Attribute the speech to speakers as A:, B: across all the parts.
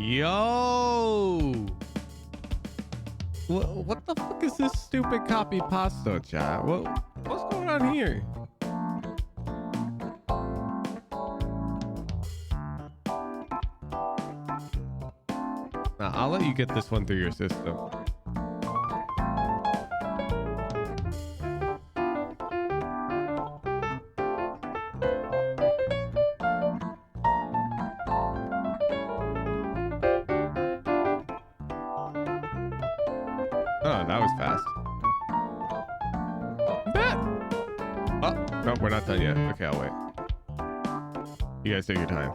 A: Yo! What the fuck is this stupid copy pasta chat? What's going on here? Nah, I'll let you get this one through your system. Oh, that was fast. Bet. Oh, no, we're not done yet. Okay, I'll wait. You guys take your time.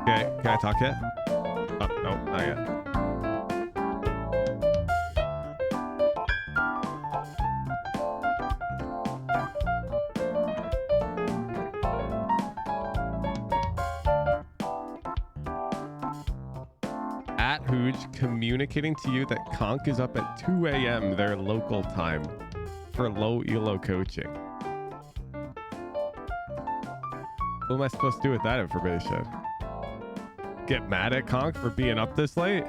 A: Okay, can I talk yet? Oh, no, not yet. Communicating to you that Conk is up at 2 a.m. their local time for Low ELO Coaching. What am I supposed to do with that information? Get mad at Conk for being up this late?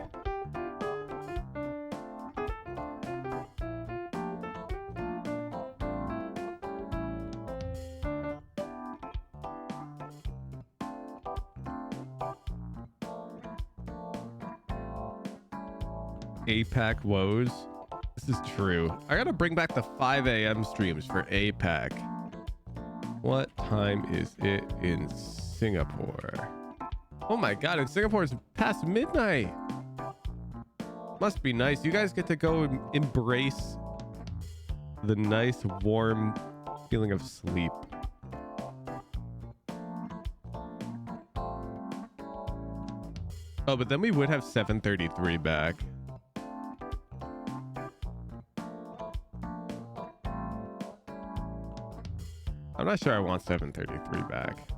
A: APAC woes. This is true. I gotta bring back the 5 a.m. streams for APAC. What time is it in Singapore? Oh my god, in Singapore it's past midnight. Must be nice. You guys get to go and embrace the nice warm feeling of sleep. Oh, but then we would have 7:33 back. I'm not sure I want 7:33 back.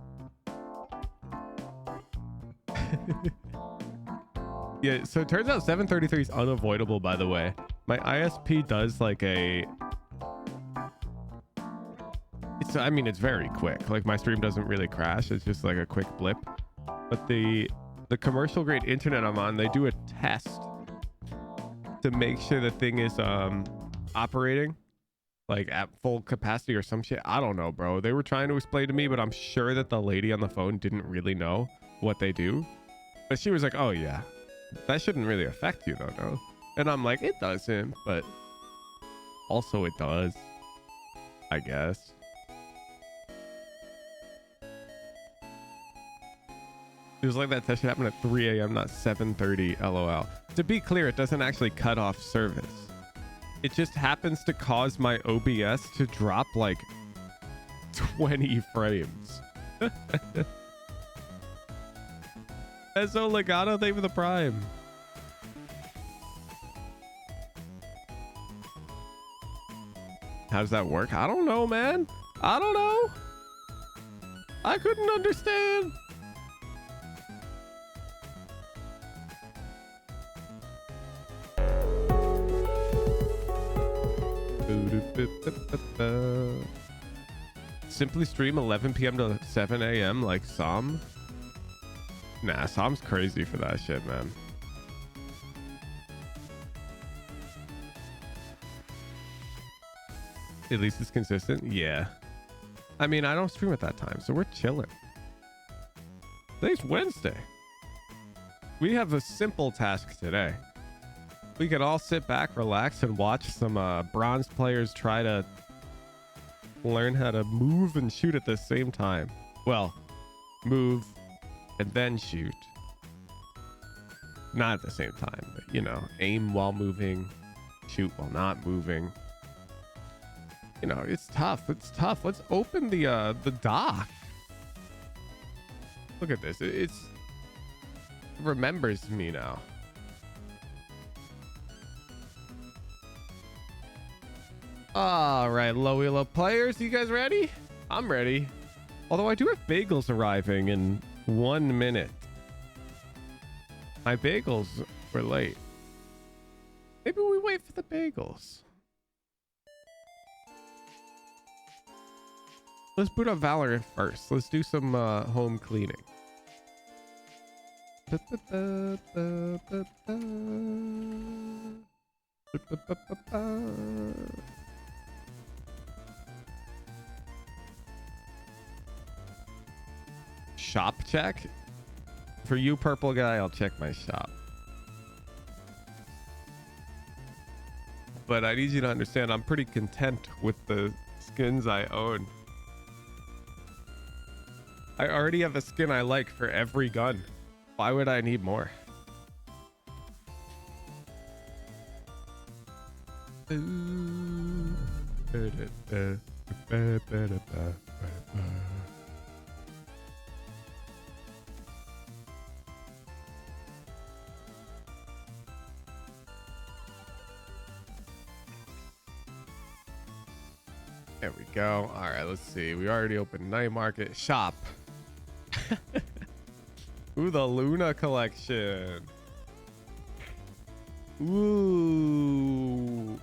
A: Yeah, so it turns out 7:33 is unavoidable, by the way. My ISP does like it's very quick. Like my stream doesn't really crash. It's just like a quick blip. But the commercial grade internet I'm on, they do a test to make sure the thing is operating like at full capacity or some shit. I don't know, bro. They were trying to explain to me, but I'm sure that the lady on the phone didn't really know what they do. But she was like, oh yeah, that shouldn't really affect you though, no? And I'm like, it doesn't, but also it does, I guess. It was like that test should happen at 3 a.m., not 7:30, LOL. To be clear, it doesn't actually cut off service. It just happens to cause my OBS to drop like 20 frames. Eso Legato, thank you for the prime. How does that work? I don't know, man. I don't know. I couldn't understand. Simply stream 11 p.m. to 7 a.m. like Som? Nah, Som's crazy for that shit, man. At least it's consistent. Yeah. I mean, I don't stream at that time, so we're chilling. Today's Wednesday. We have a simple task today. We could all sit back, relax, and watch some bronze players try to learn how to move and shoot at the same time. Well, move and then shoot. Not at the same time, but you know, aim while moving, shoot while not moving. You know, it's tough. It's tough. Let's open the dock. Look at this. It remembers me now. All right, low elo players, you guys ready? I'm ready. Although I do have bagels arriving in 1 minute. My bagels were late. Maybe we wait for the bagels. Let's boot up Valorant first. Let's do some home cleaning. Shop check? For you, purple guy, I'll check my shop. But I need you to understand I'm pretty content with the skins I own. I already have a skin I like for every gun. Why would I need more? There we go. All right, let's see. We already opened night market shop. Ooh, the Luna collection. Ooh.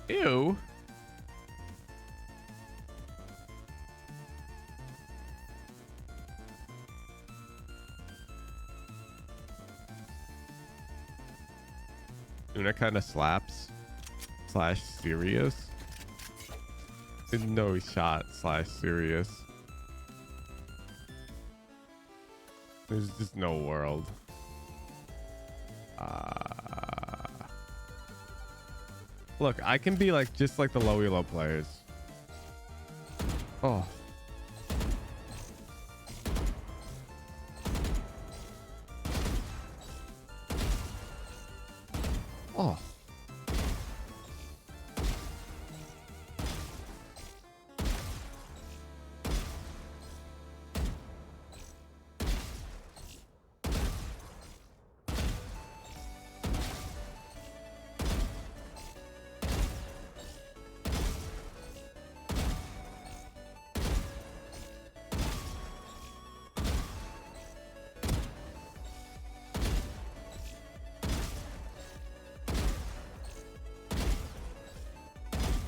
A: Ew. Luna kind of slaps / serious. No shot / serious. There's just no world. Look, I can be like just like the low elo players. Oh. Oh.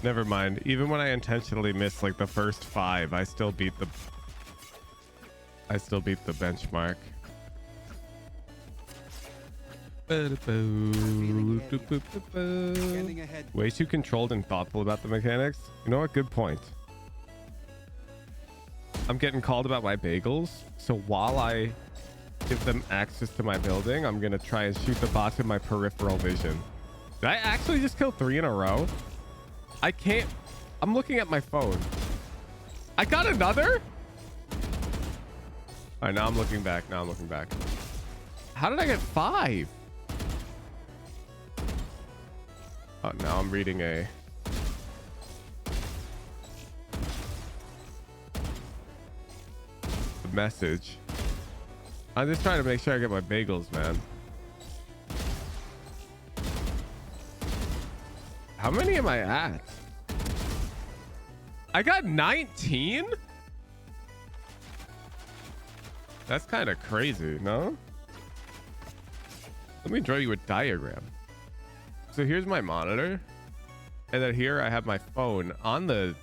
A: Never mind. Even when I intentionally miss like the first 5, I still beat the benchmark. Way too controlled and thoughtful about the mechanics. You know what? Good point. I'm getting called about my bagels, so while I give them access to my building, I'm gonna try and shoot the bots in my peripheral vision. Did I actually just kill 3 in a row? I can't. I'm looking at my phone. I got another? All right, now I'm looking back. How did I get 5? Oh, now I'm reading a message. I'm just trying to make sure I get my bagels, man. How many am I at? I got 19? That's kind of crazy, no? Let me draw you a diagram. So here's my monitor. And then here I have my phone on the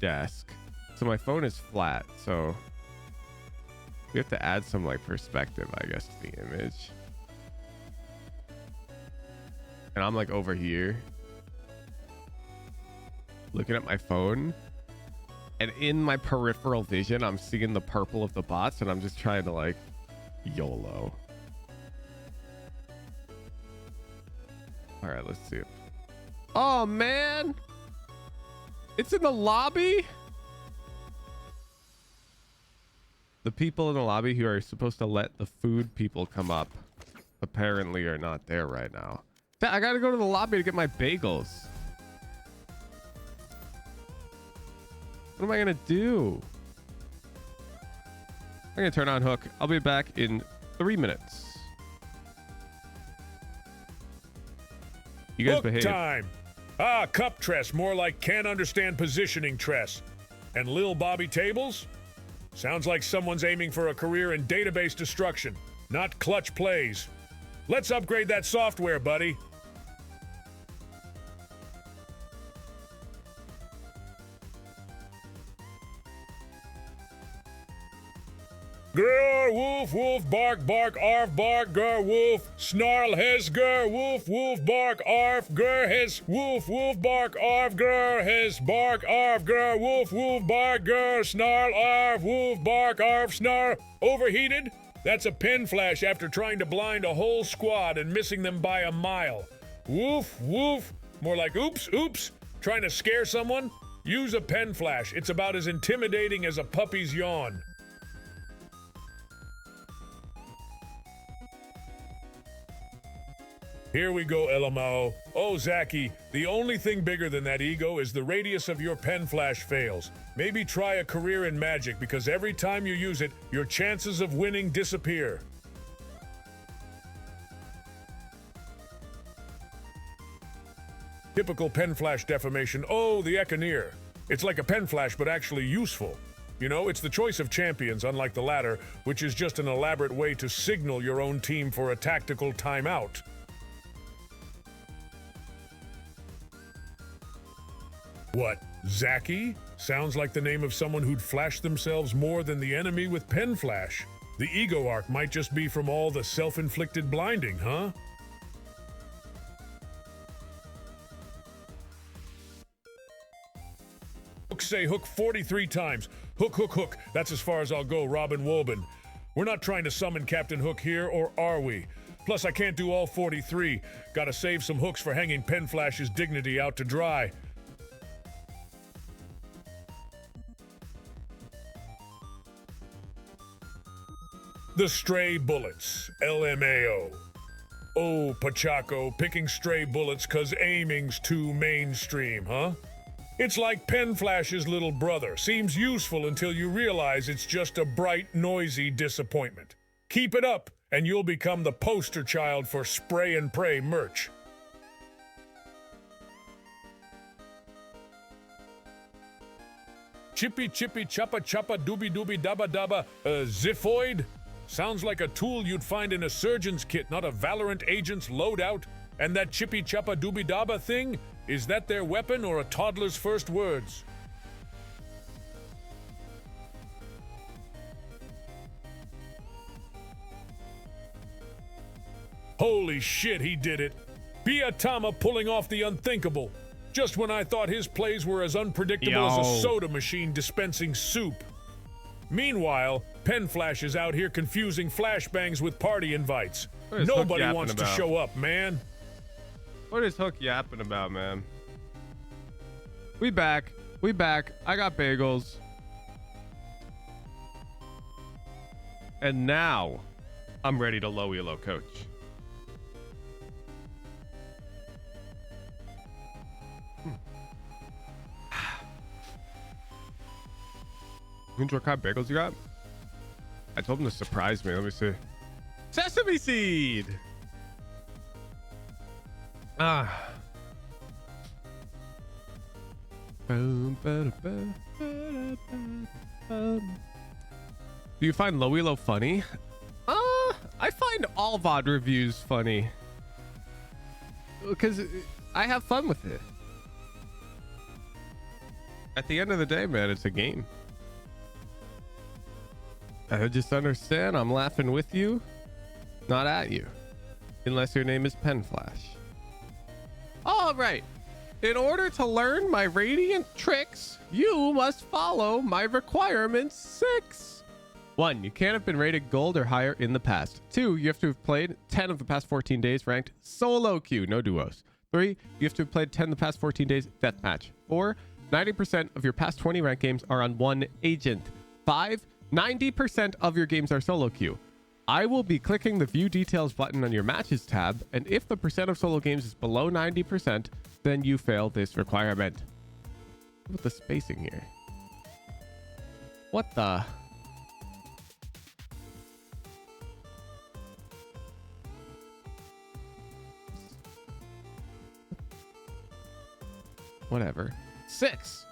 A: desk. So my phone is flat. So we have to add some like perspective, I guess, to the image. And I'm like over here, looking at my phone, and in my peripheral vision I'm seeing the purple of the bots, and I'm just trying to like YOLO. All right, let's see it. Oh man, it's in the lobby. The people in the lobby who are supposed to let the food people come up apparently are not there right now. I gotta go to the lobby to get my bagels. What am I gonna do? I'm gonna turn on Hook. I'll be back in 3 minutes. You guys
B: Hook
A: behave.
B: time. Ah, cup tress, more like can't understand positioning tress. And Lil Bobby tables? Sounds like someone's aiming for a career in database destruction, not clutch plays. Let's upgrade that software, buddy. Grr, woof, woof, bark, bark, arf, bark, grr, woof, snarl, hiss, grr, woof, woof, bark, arf, grr, hiss, woof, woof, bark, arf, grr, hiss, bark, arf, grr, woof, woof, bark, grr, snarl, arf, woof, bark, arf, snarl. Overheated? That's a pen flash after trying to blind a whole squad and missing them by a mile. Woof, woof, more like oops, oops. Trying to scare someone? Use a pen flash. It's about as intimidating as a puppy's yawn. Here we go, LMAO. Oh, Zachy, the only thing bigger than that ego is the radius of your pen flash fails. Maybe try a career in Magic, because every time you use it, your chances of winning disappear. Typical pen flash deformation. Oh, the Econeer. It's like a pen flash, but actually useful. You know, it's the choice of champions, unlike the latter, which is just an elaborate way to signal your own team for a tactical timeout. What, Zachy? Sounds like the name of someone who'd flash themselves more than the enemy with pen flash. The ego arc might just be from all the self-inflicted blinding, huh? Hook say hook 43 times. Hook, hook, hook. That's as far as I'll go, Robin Woban. We're not trying to summon Captain Hook here, or are we? Plus, I can't do all 43. Gotta save some hooks for hanging pen flash's dignity out to dry. The stray bullets, LMAO. Oh, Pachaco, picking stray bullets 'cause aiming's too mainstream, huh? It's like pen flash's little brother. Seems useful until you realize it's just a bright, noisy disappointment. Keep it up, and you'll become the poster child for spray and pray merch. Chippy chippy choppa choppa doobie doobie dabba dabba, ziphoid? Sounds like a tool you'd find in a surgeon's kit, not a Valorant agent's loadout. And that chippy choppa doobie dabba thing? Is that their weapon or a toddler's first words? Holy shit, he did it. Biatama pulling off the unthinkable. Just when I thought his plays were as unpredictable as a soda machine dispensing soup. Meanwhile, pen flash is out here confusing flashbangs with party invites. Nobody wants to show up, man.
A: What is Hook yapping about, man? We back. We back. I got bagels. And now, I'm ready to low ELO coach. What kind of bagels you got? I told him to surprise me. Let me see. Sesame seed. Ah. Do you find low ELO funny? I find all VOD reviews funny because I have fun with it. At the end of the day, man, it's a game. I just understand I'm laughing with you, not at you, unless your name is Pen Flash. All right. In order to learn my radiant tricks, you must follow my requirements 6. 1. You can't have been rated gold or higher in the past. 2. You have to have played 10 of the past 14 days ranked solo queue, no duos. 3. You have to have played 10 of the past 14 days deathmatch. 4. 90% of your past 20 ranked games are on one agent. 5. 90% of your games are solo queue. I will be clicking the view details button on your matches tab, and if the percent of solo games is below 90%, then you fail this requirement. What the spacing here? What the? whatever. 6.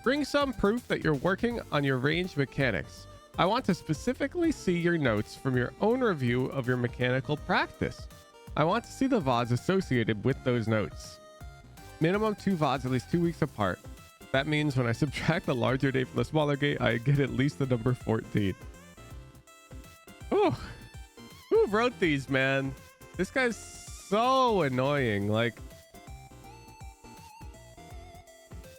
A: Bring some proof that you're working on your range mechanics. I want to specifically see your notes from your own review of your mechanical practice. I want to see the VODs associated with those notes. Minimum 2 VODs at least 2 weeks apart. That means when I subtract the larger date from the smaller date, I get at least the number 14. Oh, who wrote these, man? This guy's so annoying. Like,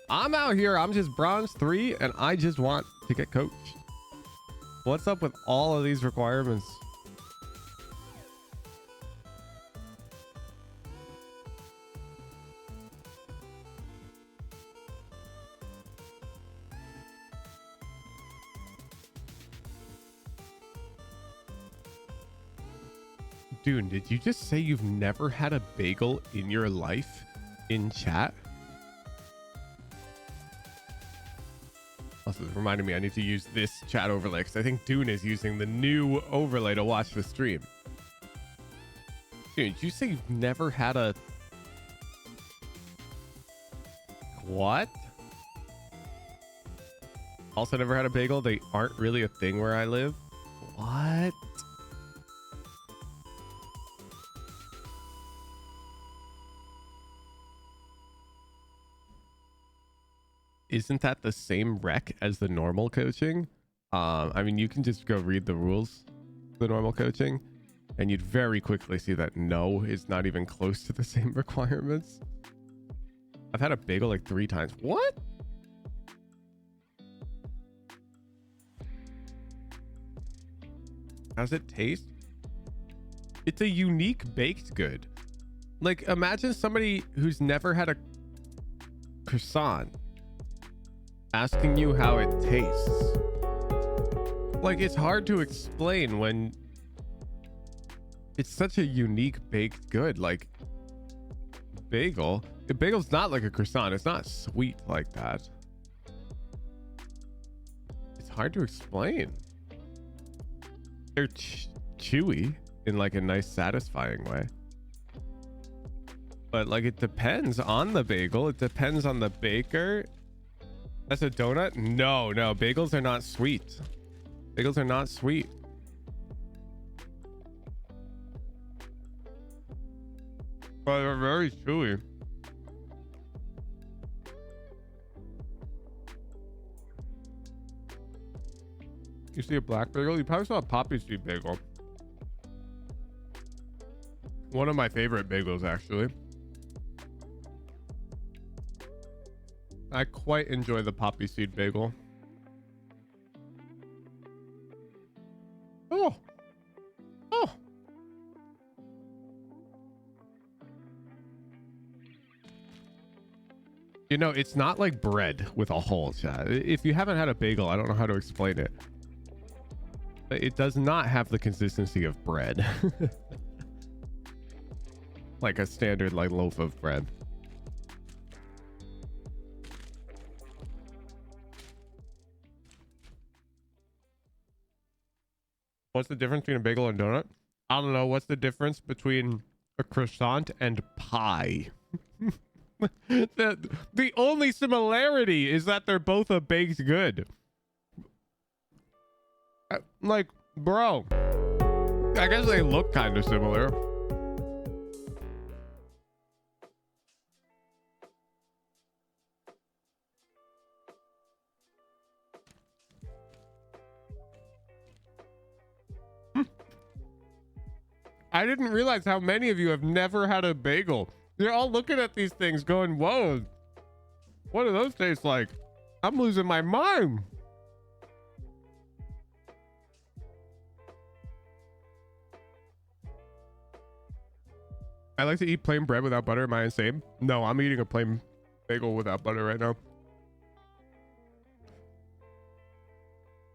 A: I'm out here, I'm just bronze 3 and I just want to get coached. What's up with all of these requirements? Dude, did you just say you've never had a bagel in your life in chat? Also, it reminded me I need to use this chat overlay because I think Dune is using the new overlay to watch the stream. Dude, did you say you've never had a... What? Also never had a bagel? They aren't really a thing where I live? What? Isn't that the same rec as the normal coaching? I mean, you can just go read the rules, the normal coaching, and you'd very quickly see that no is not even close to the same requirements. I've had a bagel like 3 times. What? How's it taste? It's a unique baked good. Like, imagine somebody who's never had a croissant asking you how it tastes. Like, it's hard to explain when it's such a unique baked good. Like, bagel's not like a croissant. It's not sweet like that. It's hard to explain. They're chewy in like a nice satisfying way, but like, it depends on the bagel. It depends on the baker. That's a donut? No, bagels are not sweet. Bagels are not sweet. But they're very chewy. You see a black bagel? You probably saw a poppy seed bagel. One of my favorite bagels, actually. I quite enjoy the poppy seed bagel. Oh. You know, it's not like bread with a hole, chat. If you haven't had a bagel, I don't know how to explain it. It does not have the consistency of bread. Like a standard like loaf of bread. What's the difference between a bagel and donut? I don't know. What's the difference between a croissant and pie? The only similarity is that they're both a baked good. Like, bro, I guess they look kind of similar. I didn't realize how many of you have never had a bagel. You're all looking at these things going, whoa, what do those taste like? I'm losing my mind. I like to eat plain bread without butter. Am I insane? No, I'm eating a plain bagel without butter right now.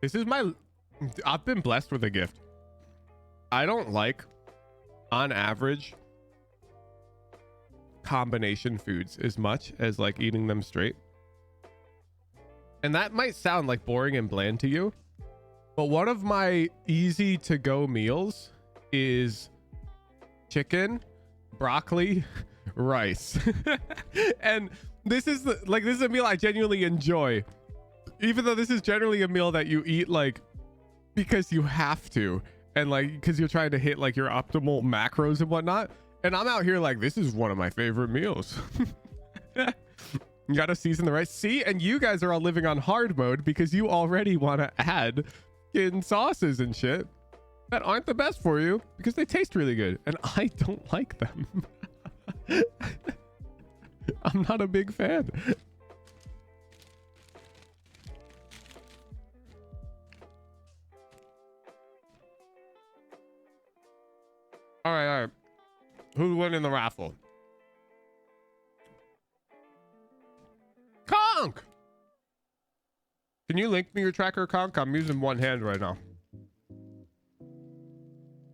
A: This is I've been blessed with a gift. I don't like, on average, combination foods as much as like eating them straight. And that might sound like boring and bland to you, but one of my easy to go meals is chicken, broccoli, rice. And This is this is a meal I genuinely enjoy, even though this is generally a meal that you eat like because you have to, and like because you're trying to hit like your optimal macros and whatnot. And I'm out here like, this is one of my favorite meals. You gotta season the rice. See, and you guys are all living on hard mode because you already want to add in sauces and shit that aren't the best for you because they taste really good, and I don't like them. I'm not a big fan. All right. Who's winning the raffle? Conk! Can you link me your tracker, Conk? I'm using one hand right now.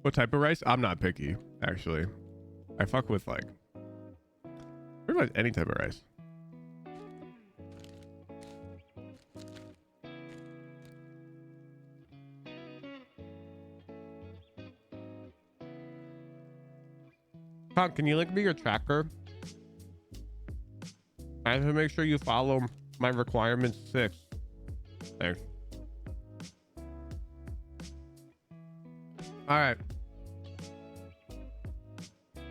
A: What type of rice? I'm not picky, actually. I fuck with like pretty much any type of rice. Conk, can you link me your tracker? I have to make sure you follow my requirements 6. Thanks. All right.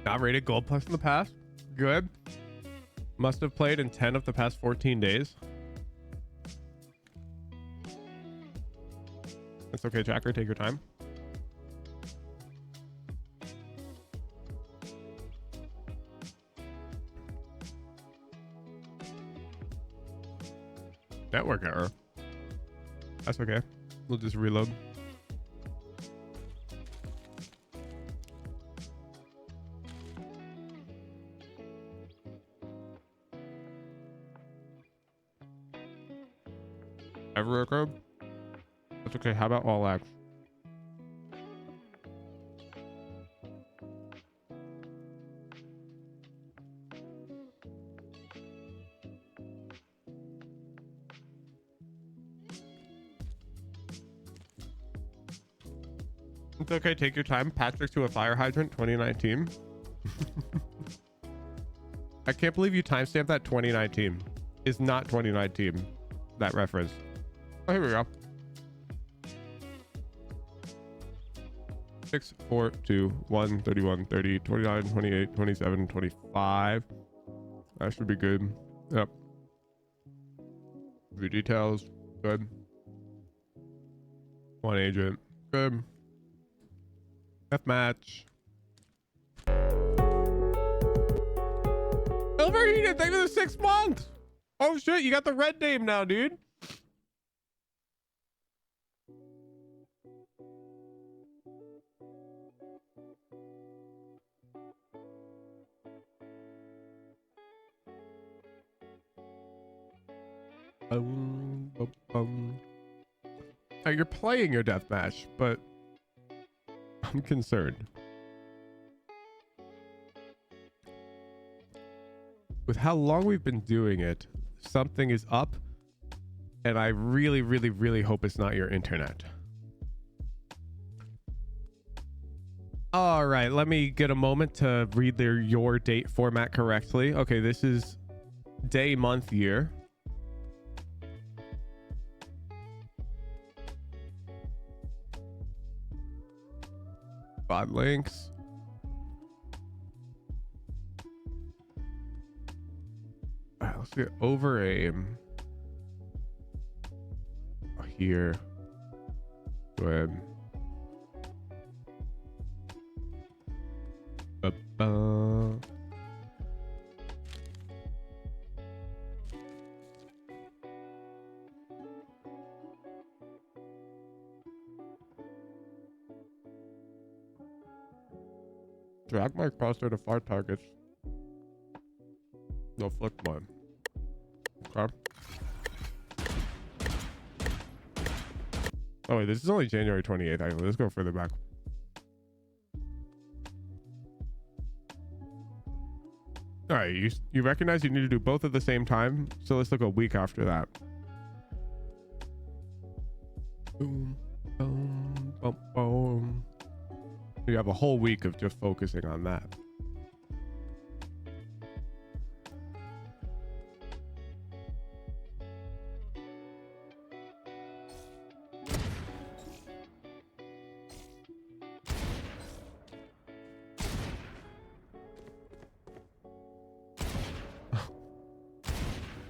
A: Not rated gold plus in the past. Good. Must have played in 10 of the past 14 days. That's okay, tracker. Take your time. Network error. That's okay. We'll just reload. Ever occurred? That's okay. How about all X? It's okay. Take your time. Patrick to a fire hydrant 2019. I can't believe you timestamped that 2019. It's not 2019. That reference. Oh, here we go. 6, 4, 2, 1, 31, 30, 29, 28, 27, 25. That should be good. Yep. View details. Good. One agent. Good. Deathmatch. Overheated. Thank you for the 6 months. Oh shit, you got the red name now, dude. You're playing your deathmatch, but I'm concerned. With how long we've been doing it, something is up, and I really, really, really hope it's not your internet. All right, let me get a moment to read your date format correctly. Okay, this is day, month, year. Bot links. All right, let's get over aim here. Go ahead. Drag my crosshair to fire targets. No, flick one. Okay. Oh wait, this is only January 28th. Actually, let's go further back. All right, you recognize you need to do both at the same time, so let's look a week after that. Boom, boom, boom, boom. You have a whole week of just focusing on that.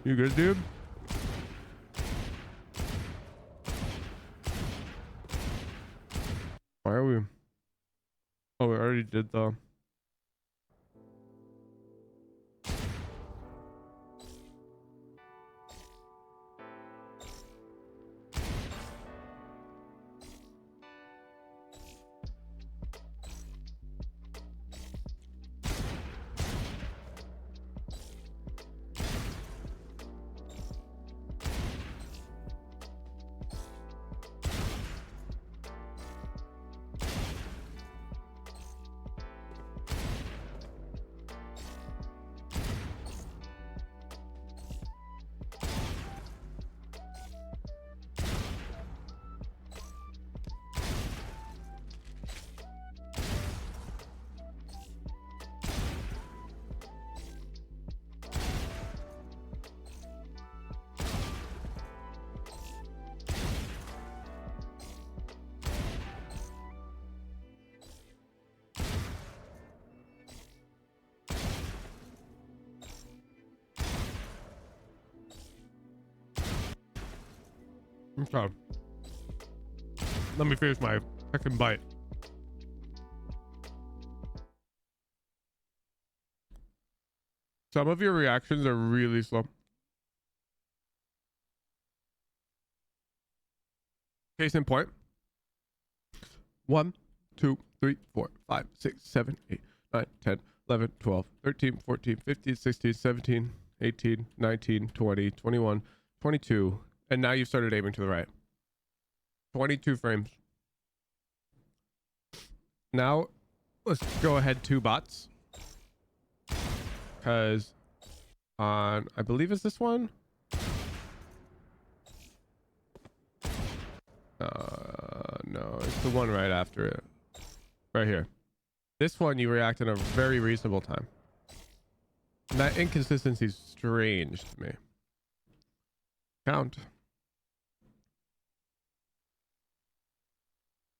A: You good, dude? Why are we? Oh, we already did though. Okay. Let me finish my second bite. Some of your reactions are really slow. Case in point. 1, 2, 3, 4, 5, 6, 7, 8, 9, 10, 11, 12, 13, 14, 15, 16, 17, 18, 19, 20, 21, 22. And now you've started aiming to the right. 22 frames. Now, let's go ahead 2 bots. Because on, I believe it's this one. No, it's the one right after it. Right here. This one you react in a very reasonable time. And that inconsistency is strange to me. Count.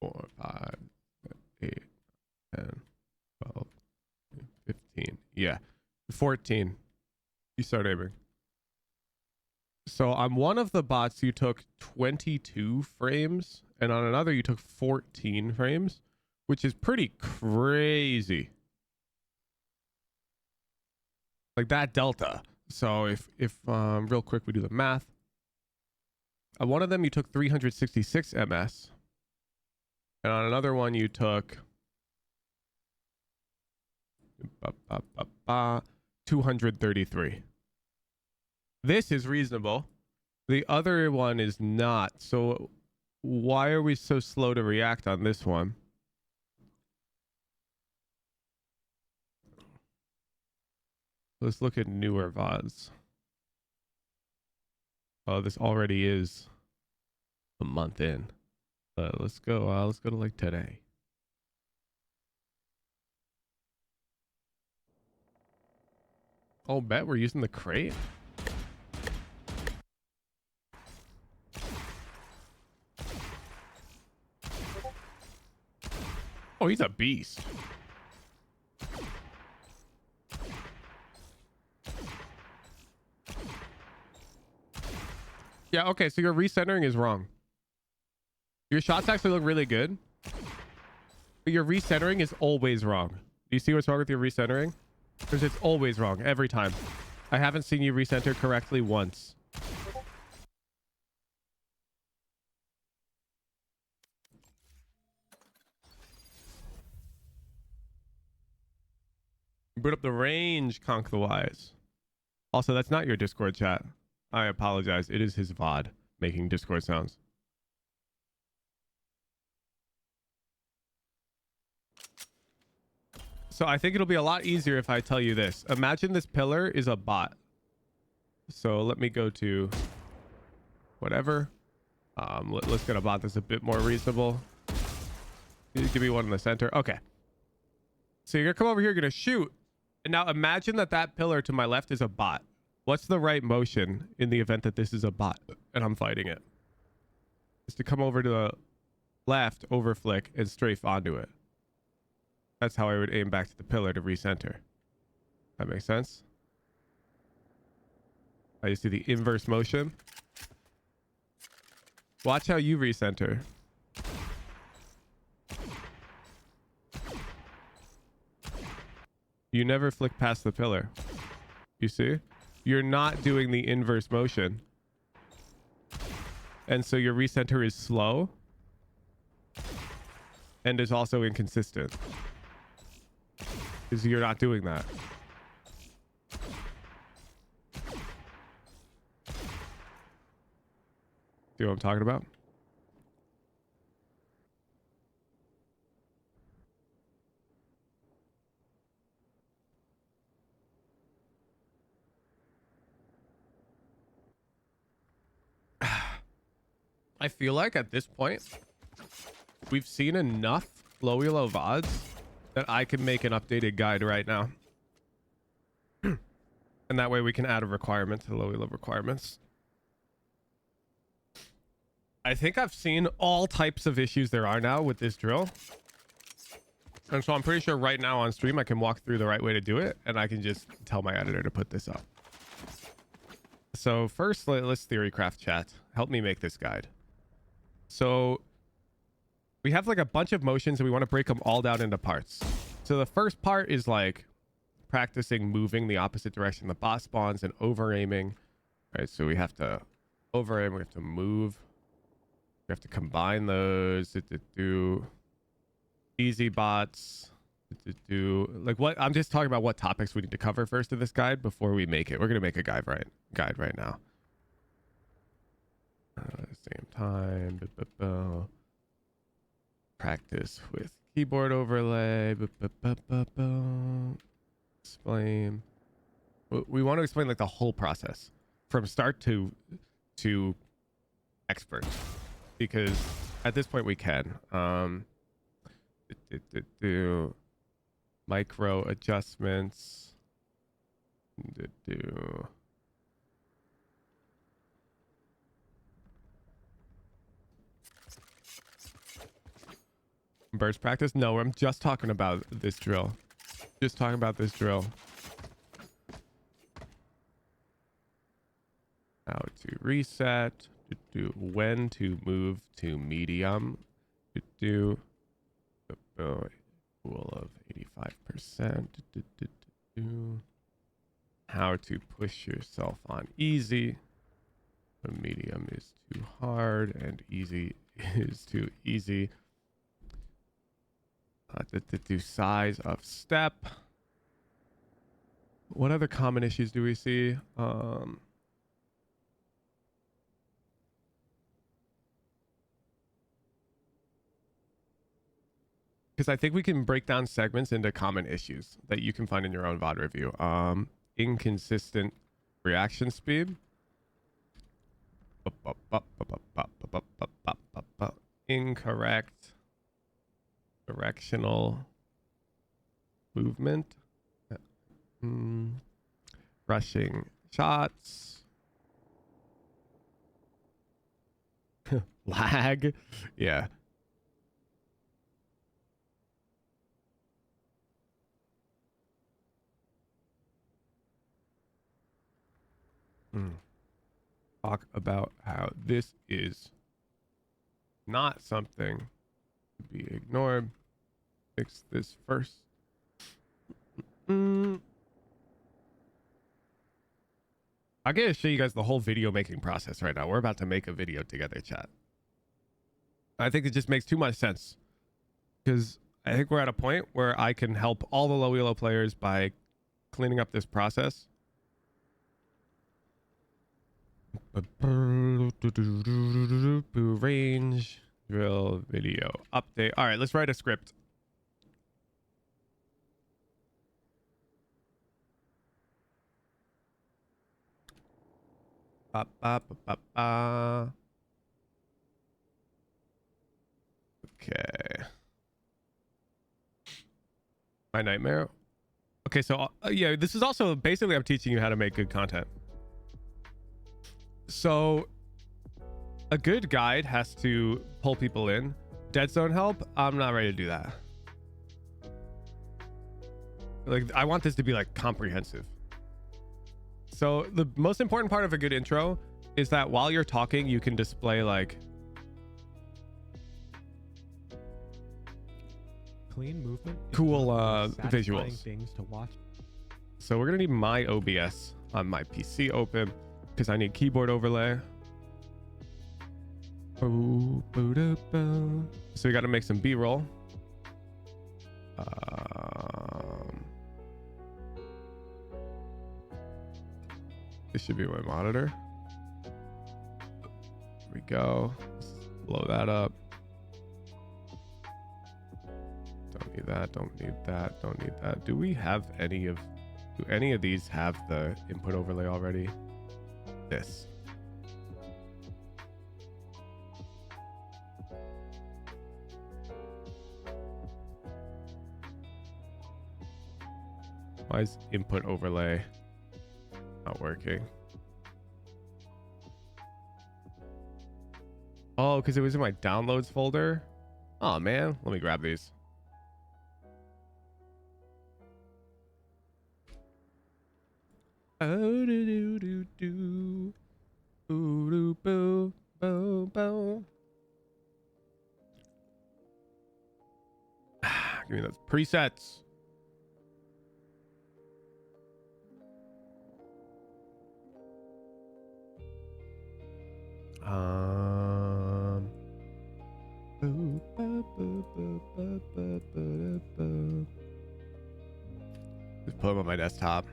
A: 4, 5, 8, 10, 12, 15. Yeah. 14. You start aiming. So on one of the bots, you took 22 frames, and on another, you took 14 frames, which is pretty crazy. Like that delta. So if real quick, we do the math. On one of them, you took 366 ms. And on another one, you took 233. This is reasonable. The other one is not. So why are we so slow to react on this one? Let's look at newer VODs. Oh, this already is a month in. Let's go to like today. Oh, bet we're using the crate. Oh, he's a beast. Yeah, okay, so your recentering is wrong. Your shots actually look really good, but your recentering is always wrong. Do you see what's wrong with your recentering? Because it's always wrong every time. I haven't seen you recenter correctly once. Boot up the range, conk the wise. Also, that's not your Discord chat. I apologize. It is his VOD making Discord sounds. So I think it'll be a lot easier if I tell you this. Imagine this pillar is a bot. So let me go to whatever. Let's get a bot that's a bit more reasonable. Give me one in the center. Okay. So you're gonna come over here, you're gonna shoot. And now imagine that that pillar to my left is a bot. What's the right motion in the event that this is a bot and I'm fighting it? Is to come over to the left, over flick, and strafe onto it. That's how I would aim back to the pillar to recenter. That makes sense? You see the inverse motion. Watch how you recenter. You never flick past the pillar. You see? You're not doing the inverse motion. And so your recenter is slow and is also inconsistent because you're not doing that. See what I'm talking about? I feel like at this point, we've seen enough low elo VODs that I can make an updated guide right now. And that way we can add a requirement to low elo requirements. I think I've seen all types of issues there are now with this drill. And so I'm pretty sure right now on stream, I can walk through the right way to do it. And I can just tell my editor to put this up. So first, let's theorycraft chat. Help me make this guide. So we have like a bunch of motions and we want to break them all down into parts. So the first part is like practicing moving the opposite direction the bot spawns and over aiming. Right, so we have to over aim, we have to move. We have to combine those to do easy bots. To do like what I'm just talking about what topics we need to cover first in this guide before we make it. We're gonna make a guide right now. Same time. Practice with keyboard overlay. Explain. We want to explain like the whole process from start to expert, because at this point we can do micro adjustments. Do burst practice? No, I'm just talking about this drill. Just talking about this drill. How to reset. To do when to move to medium. To do pool of 85%. How to push yourself on easy. When medium is too hard and easy is too easy. To do size of step. What other common issues do we see? Because I think we can break down segments into common issues that you can find in your own VOD review. Inconsistent reaction speed. Incorrect directional movement. Rushing shots. Lag. Yeah. Talk about how this is not something to be ignored. Fix this first. I gotta show you guys the whole video making process right now. We're about to make a video together, chat. I think it just makes too much sense because I think we're at a point where I can help all the low elo players by cleaning up this process. Range drill video update. All right, let's write a script. Okay. My nightmare. Okay, so yeah, this is also basically I'm teaching you how to make good content. So a good guide has to pull people in. Dead zone help, I'm not ready to do that. Like, I want this to be like comprehensive. So the most important part of a good intro is that while you're talking, you can display like
C: clean movement. is
A: cool
C: one of the most satisfying
A: visuals.
C: things to watch.
A: So we're gonna need my OBS on my PC open because I need keyboard overlay. So we got to make some B-roll. This should be my monitor. Here we go. Let's blow that up. Don't need that. Don't need that. Don't need that. Do we have any of? Do any of these have the input overlay already? This. Why is input overlay not working? Oh, because it was in my downloads folder. Oh man, let me grab these. Oh, do do do do. Boo doo boo boo boo. Give me those presets. Boo, boo, boo, boo, boo, boo, boo, boo. Just put them on my desktop.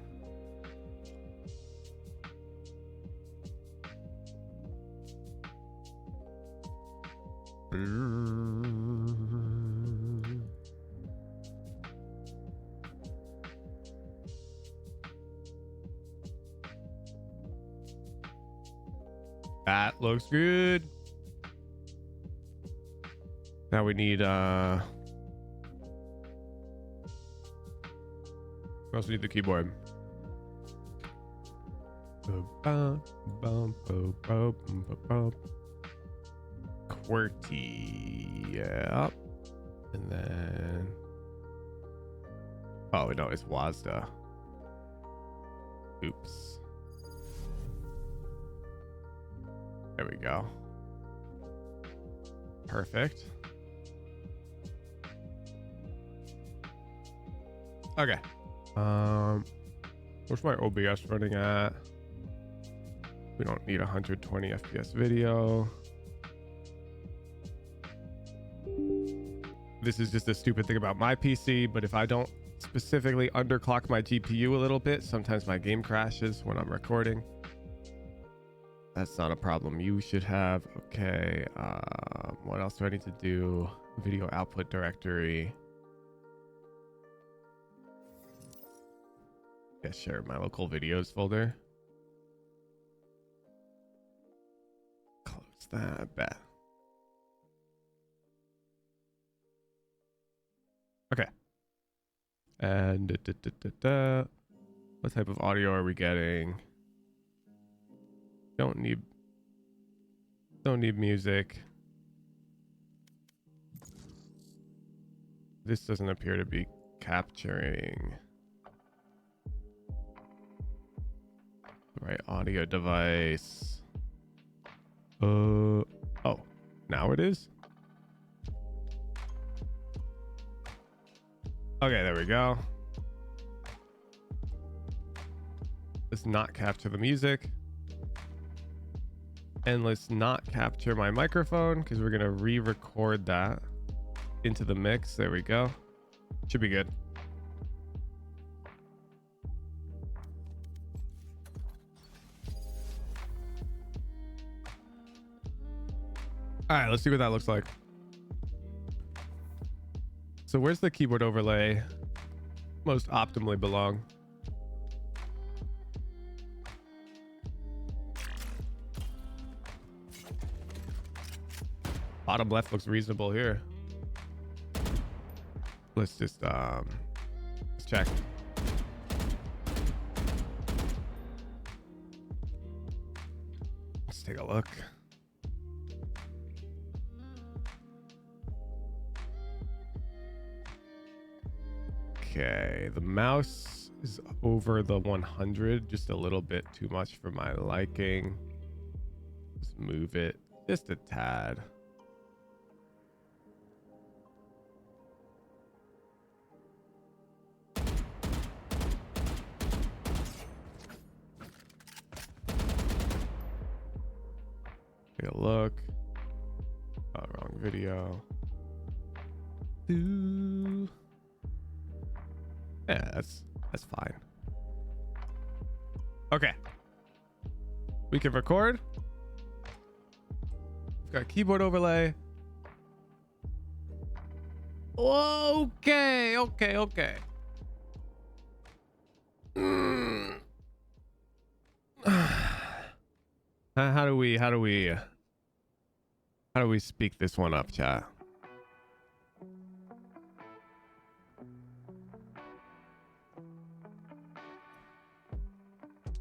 A: That looks good. Now we need we also need the keyboard. QWERTY, yeah. And then oh no, it's WASDA. Oops. There we go. Perfect. Okay. Where's my OBS running at? We don't need 120 FPS video. This is just a stupid thing about my PC, but if I don't specifically underclock my GPU a little bit, sometimes my game crashes when I'm recording. That's not a problem. You should have, okay. What else do I need to do? Video output directory. Yeah, sure. My local videos folder. Close that. I bet. Okay. And what type of audio are we getting? Don't need music. This doesn't appear to be capturing the right audio device. Oh, now it is. Okay, there we go. Let's not capture the music. And let's not capture my microphone because we're going to re-record that into the mix. There we go. Should be good. All right, let's see what that looks like. So where's the keyboard overlay most optimally belong? Bottom left looks reasonable here. Let's just let's check. Let's take a look. Okay, the mouse is over the 100, just a little bit too much for my liking. Just move it just a tad. Take a look. Oh, wrong video. Ooh. Yeah, that's fine. Okay. We can record. We've got keyboard overlay. Okay. How do we speak this one up, chat?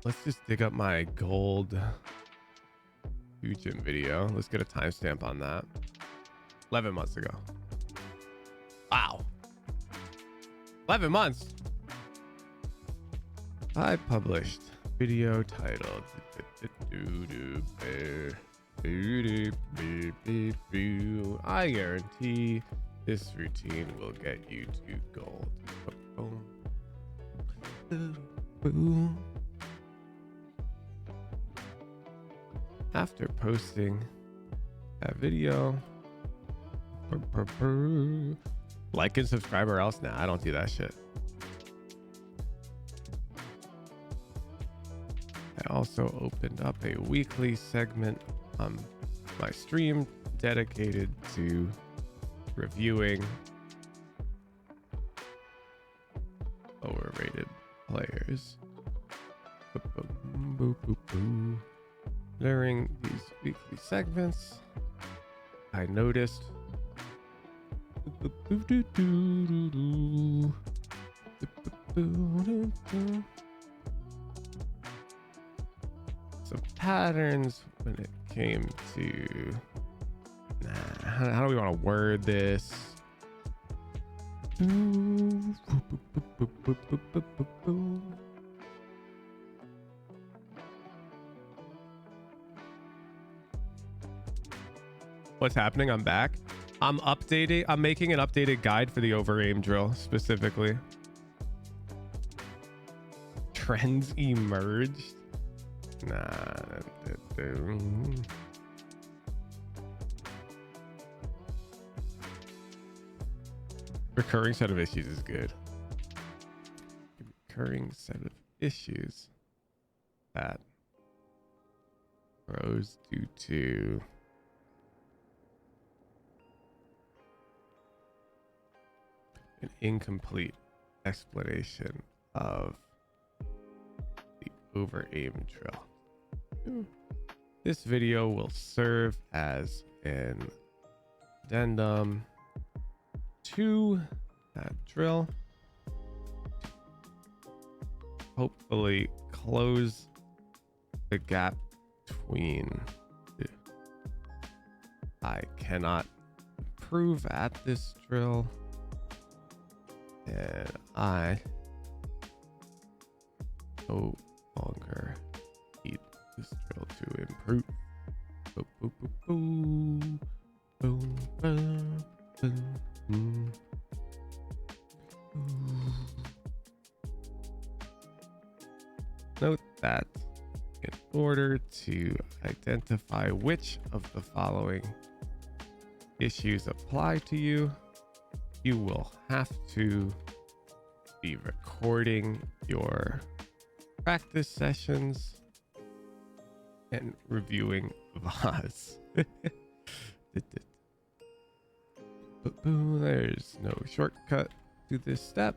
A: Let's just dig up my gold Gym video. Let's get a timestamp on that. 11 months ago. Wow. 11 months. I published video titled I guarantee this routine will get you to gold. After posting that video, like and subscribe or else. Nah, I don't do that shit. I also opened up a weekly segment on my stream dedicated to reviewing overrated players. During these weekly segments, I noticed some patterns when it came to how do we want to word this? What's happening? I'm back. I'm making an updated guide for the over aim drill specifically. Trends emerged. Recurring set of issues is good. Recurring set of issues that grows due to an incomplete explanation of the over aim drill. This video will serve as an addendum to that drill. Hopefully close the gap between I cannot improve at this drill and I no longer need this drill to improve. Note that in order to identify which of the following issues apply to you, you will have to be recording your practice sessions and reviewing VODs. There's no shortcut to this step.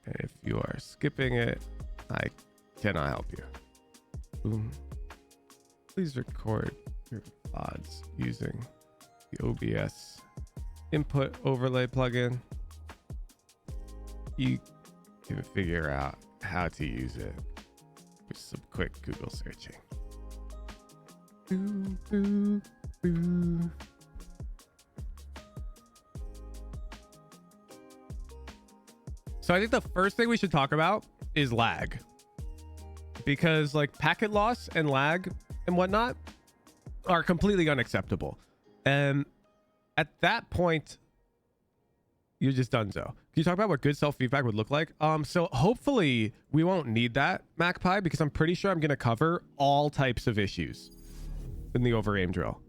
A: And if you are skipping it, I cannot help you. Boom. Please record your VODs using the OBS input overlay plugin. You can figure out how to use it with some quick Google searching. So I think the first thing we should talk about is lag, because like packet loss and lag and whatnot are completely unacceptable. And at that point, you're just donezo. Can you talk about what good self-feedback would look like? So hopefully we won't need that, Magpie, because I'm pretty sure I'm going to cover all types of issues in the over-aim drill.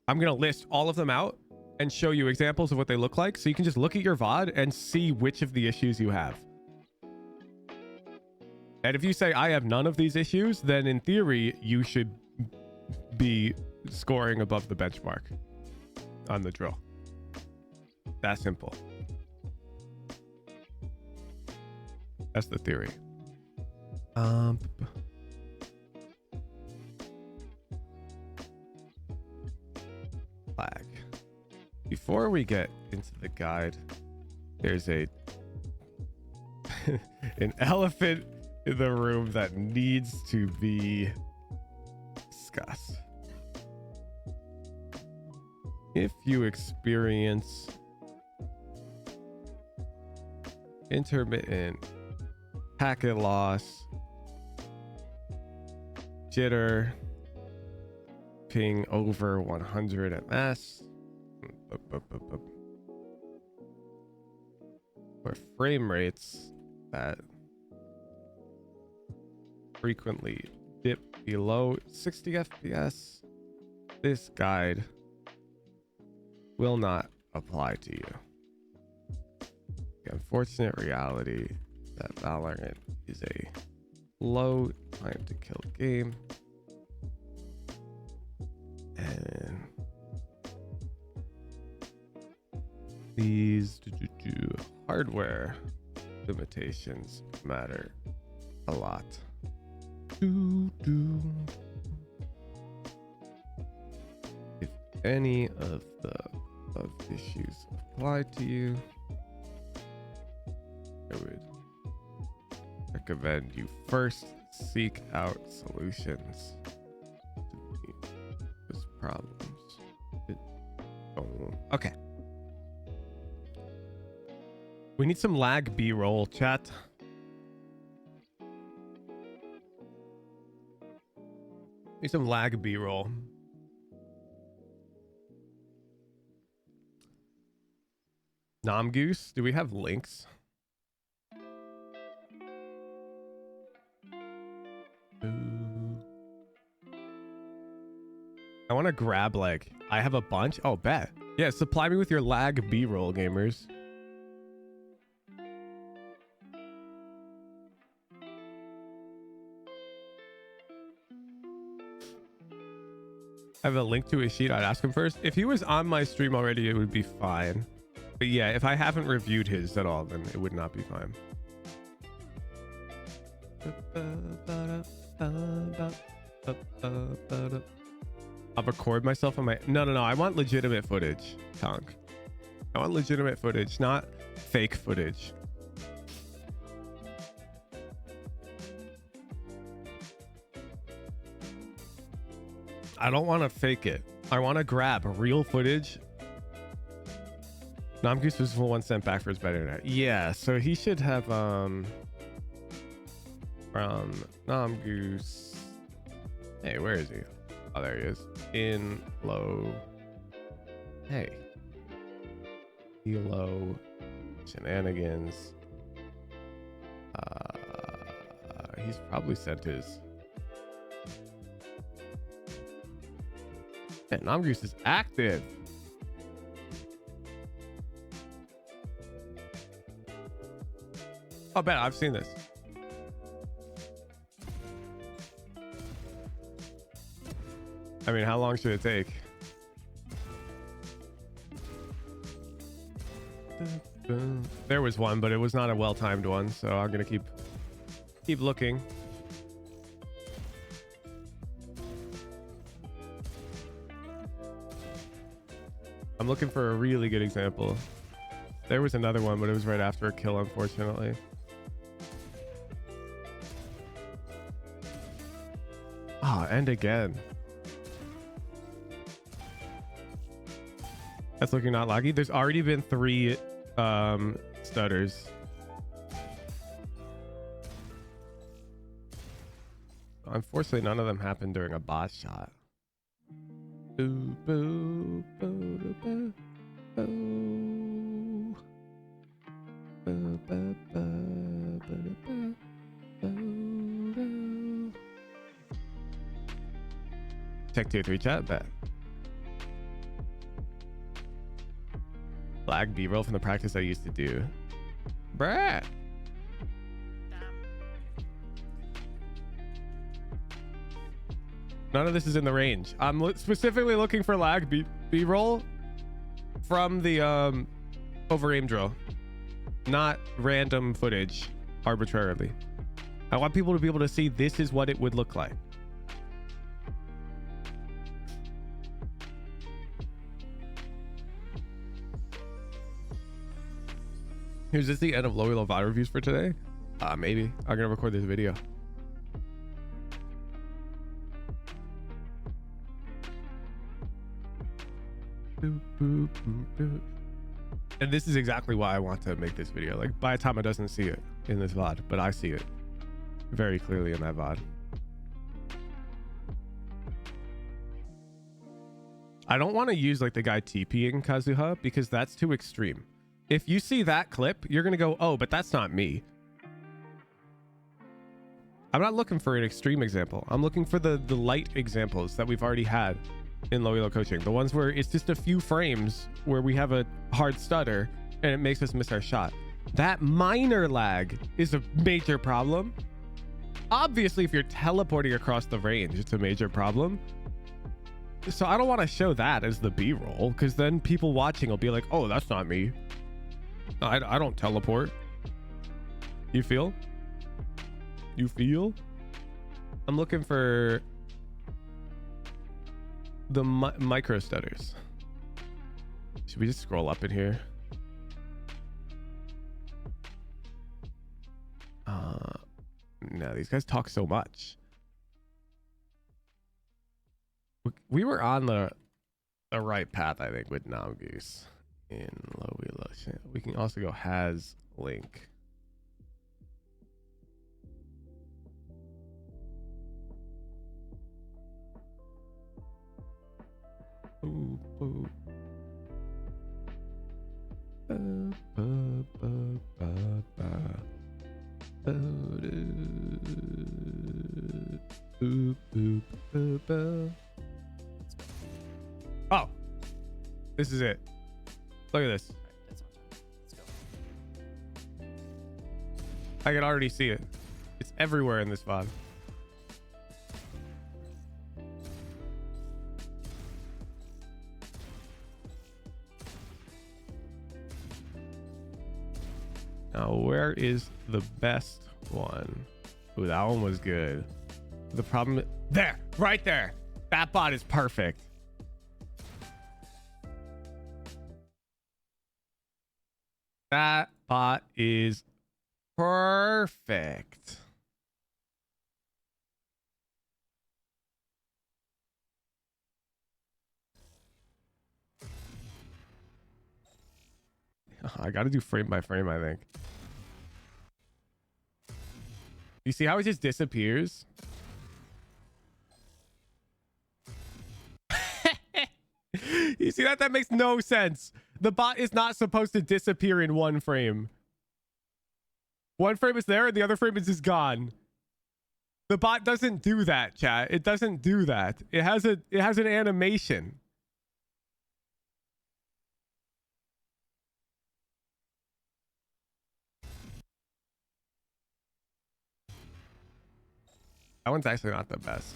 A: I'm going to list all of them out and show you examples of what they look like, so you can just look at your VOD and see which of the issues you have. And if you say, I have none of these issues, then in theory, you should be scoring above the benchmark on the drill. That simple. That's the theory. Lag. Before we get into the guide, there's a an elephant in the room that needs to be discussed. If you experience intermittent packet loss, jitter, ping over 100 ms, or frame rates that frequently dip below 60 fps, this guide will not apply to you. The unfortunate reality that Valorant is a low time to kill game, and these hardware limitations matter a lot. If any of the issues apply to you, I would recommend you first seek out solutions to meet those problems. Okay. We need some lag B-roll, chat. Need some lag B-roll. Nomgoose, do we have links? I want to grab, like, I have a bunch. Oh, bet. Yeah, supply me with your lag B-roll, gamers. I have a link to his sheet. I'd ask him first. If he was on my stream already, it would be fine. But yeah, if I haven't reviewed his at all, then it would not be fine. I'll record myself on my... No. I want legitimate footage, Tonk. I want legitimate footage, not fake footage. I don't want to fake it. I want to grab real footage. Nomgoose was the one sent back for his better internet. Yeah, so he should have from Nomgoose. Hey, where is he? Oh, there he is. In low. Hey. ELO shenanigans. He's probably sent his. Yeah, Nomgoose is active. Oh, bet I've seen this. I mean, how long should it take? There was one, but it was not a well-timed one, so I'm gonna keep looking. I'm looking for a really good example. There was another one, but it was right after a kill, unfortunately. Ah, and again. That's looking not laggy. There's already been 3 stutters. Unfortunately, none of them happened during a boss shot. Boo, boo, boo, boo, boo, boo. Boo, boo, boo, boo, boo, boo, boo. Check 2 3 chat, bet. Flag B-roll from the practice I used to do. Brad. None of this is in the range. I'm specifically looking for lag B-roll from the over aim drill, not random footage arbitrarily. I want people to be able to see this is what it would look like. Is this the end of Low ELO VOD reviews for today? Maybe. I'm gonna record this video. And this is exactly why I want to make this video. Like, by the time it doesn't see it in this VOD, but I see it very clearly in that VOD. I don't want to use like the guy TPing Kazuha because that's too extreme. If you see that clip, you're going to go, oh, but that's not me. I'm not looking for an extreme example. I'm looking for the light examples that we've already had in Low ELO coaching. The ones where it's just a few frames where we have a hard stutter and it makes us miss our shot. That minor lag is a major problem. Obviously, if you're teleporting across the range, it's a major problem. So I don't want to show that as the B-roll because then people watching will be like, oh, that's not me. I don't teleport. You feel? You feel? I'm looking for the micro stutters. Should we just scroll up in here? No, these guys talk so much. We were on the right path, I think, with Namgoose in Low ELO. We can also go has link. Ooh, ooh. Oh, this is it. Look at this.
D: That's on time. Let's go.
A: I can already see it. It's everywhere in this VOD. Now, where is the best one? Ooh, that one was good. The problem... There! Right there! That bot is perfect. That bot is perfect. I got to do frame by frame, I think. You see how it just disappears? You see that? That makes no sense. The bot is not supposed to disappear in one frame. One frame is there and the other frame is just gone. The bot doesn't do that, chat. It doesn't do that. It has an animation. That one's actually not the best.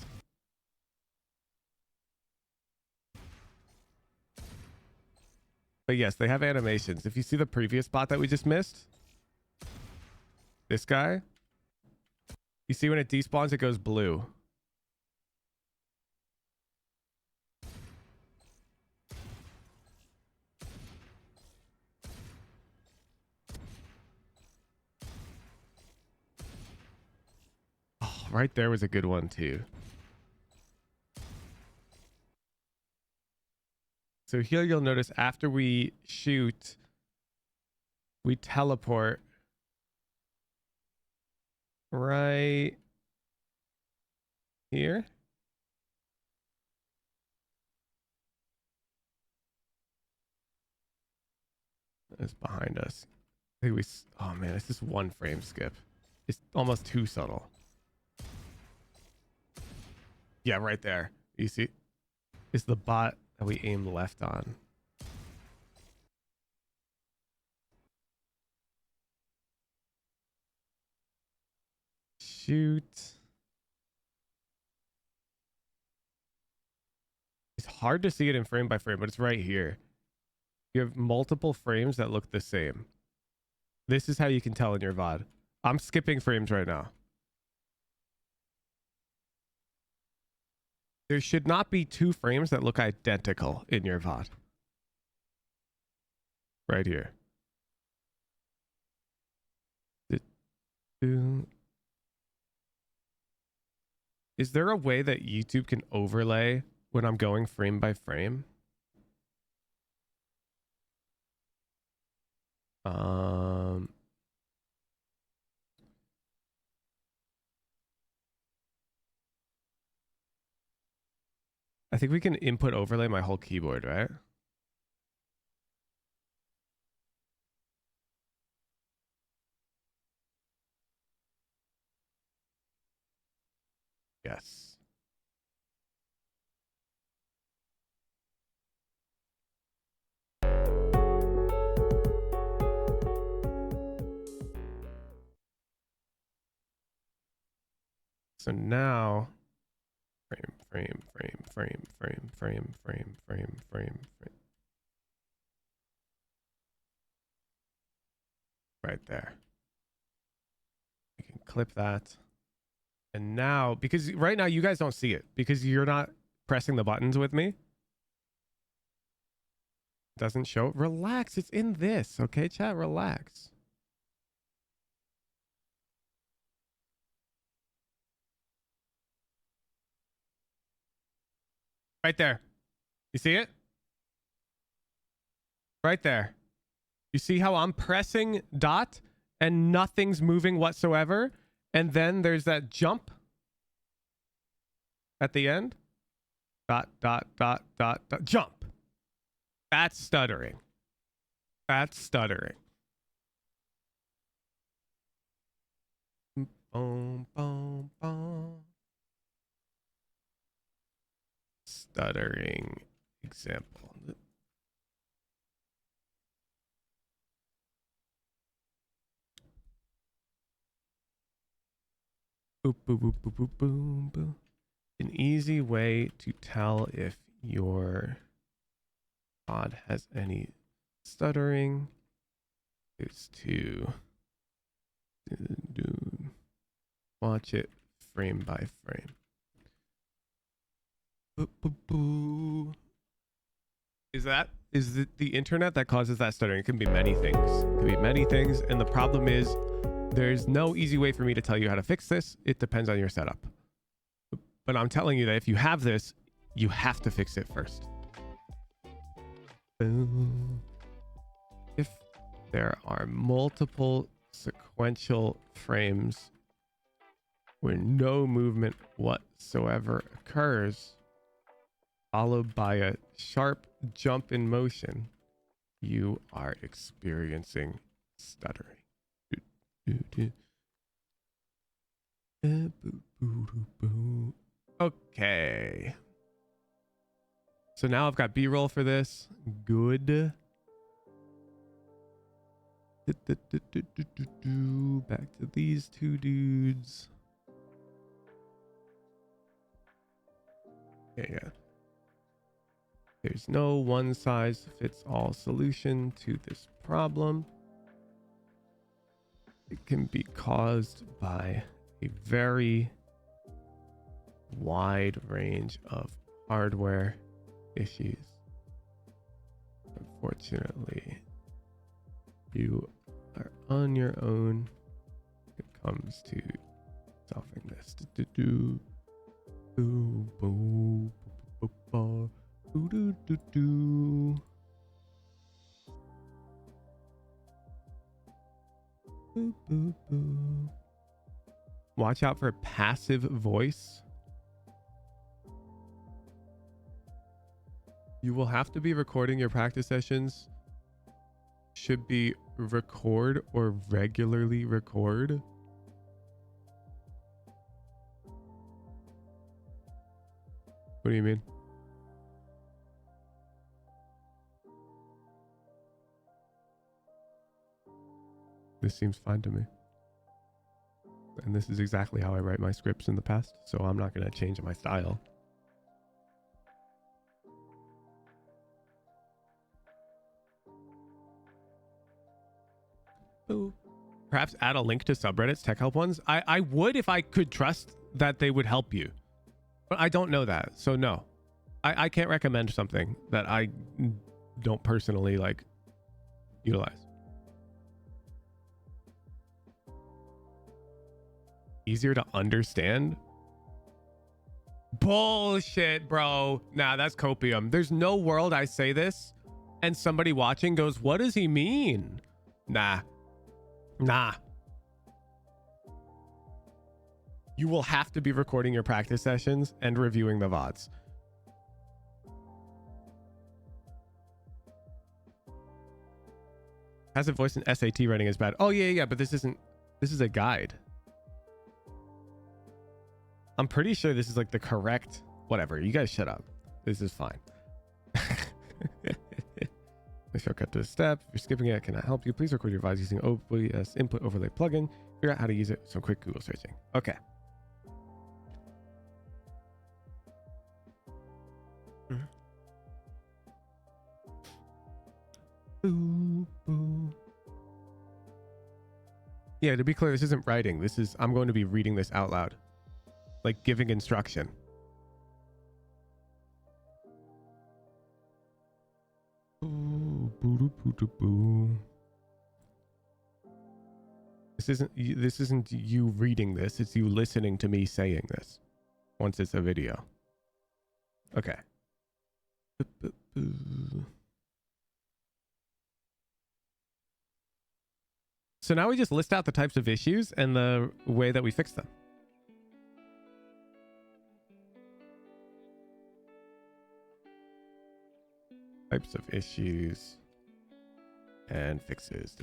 A: But yes, they have animations. If you see the previous bot that we just missed, this guy, you see when it despawns, it goes blue. Oh, right there was a good one too. So here you'll notice after we shoot We teleport right here. It's behind us. I think oh man, it's just one frame skip. It's almost too subtle. Yeah, right there. You see? It's the bot that we aim left on. Shoot. It's hard to see it in frame by frame, but it's right here. You have multiple frames that look the same. This is how you can tell in your VOD. I'm skipping frames right now. There should not be two frames that look identical in your VOD. Right here. Is there a way that YouTube can overlay when I'm going frame by frame? I think we can input overlay my whole keyboard, right? Yes. So now frame. Right there. We can clip that. And now, because right now you guys don't see it because you're not pressing the buttons with me. Doesn't show. Relax. It's in this. Okay, chat? Relax. Right there. You see it? Right there. You see how I'm pressing dot and nothing's moving whatsoever? And then there's that jump at the end. Dot, jump. That's stuttering. That's stuttering. Boom, boom, boom. Stuttering example. Boop, boop, boop, boop, boop, boom, boom. An easy way to tell if your pod has any stuttering is to watch it frame by frame. Boop, boop, boop. Is it the internet that causes that stuttering? It can be many things. It can be many things, and the problem is there's no easy way for me to tell you how to fix this. It depends on your setup. But I'm telling you that if you have this, you have to fix it first. Boom. If there are multiple sequential frames where no movement whatsoever occurs, followed by a sharp jump in motion, you are experiencing stuttering. Okay. So now I've got B-roll for this. Good. Back to these two dudes. Yeah. There's no one size fits all solution to this problem. It can be caused by a very wide range of hardware issues. Unfortunately, you are on your own when it comes to solving this. Boop, boop, boop. Watch out for passive voice. You will have to be recording your practice sessions. Should be record or regularly record. What do you mean? This seems fine to me. And this is exactly how I write my scripts in the past, so I'm not going to change my style. Ooh. Perhaps add a link to subreddits, tech help ones. I would if I could trust that they would help you. But I don't know that, so no. I can't recommend something that I don't personally like utilize. Easier to understand? Bullshit, bro. Nah, that's copium. There's no world I say this and somebody watching goes, what does he mean? Nah. You will have to be recording your practice sessions and reviewing the VODs. Passive voice and SAT writing is bad. Oh yeah, but this is a guide. I'm pretty sure this is like the correct, whatever. You guys shut up. This is fine. A shortcut to a step. If you're skipping it, can I help you? Please record your VODs using OBS input overlay plugin. Figure out how to use it. Some quick Google searching. Okay. Boo, boo. Yeah, to be clear, this isn't writing. I'm going to be reading this out loud. Like giving instruction. Boo, boo, boo, boo, boo. This isn't you reading this. It's you listening to me saying this. Once it's a video. Okay. So now we just list out the types of issues and the way that we fix them. Types of issues and fixes.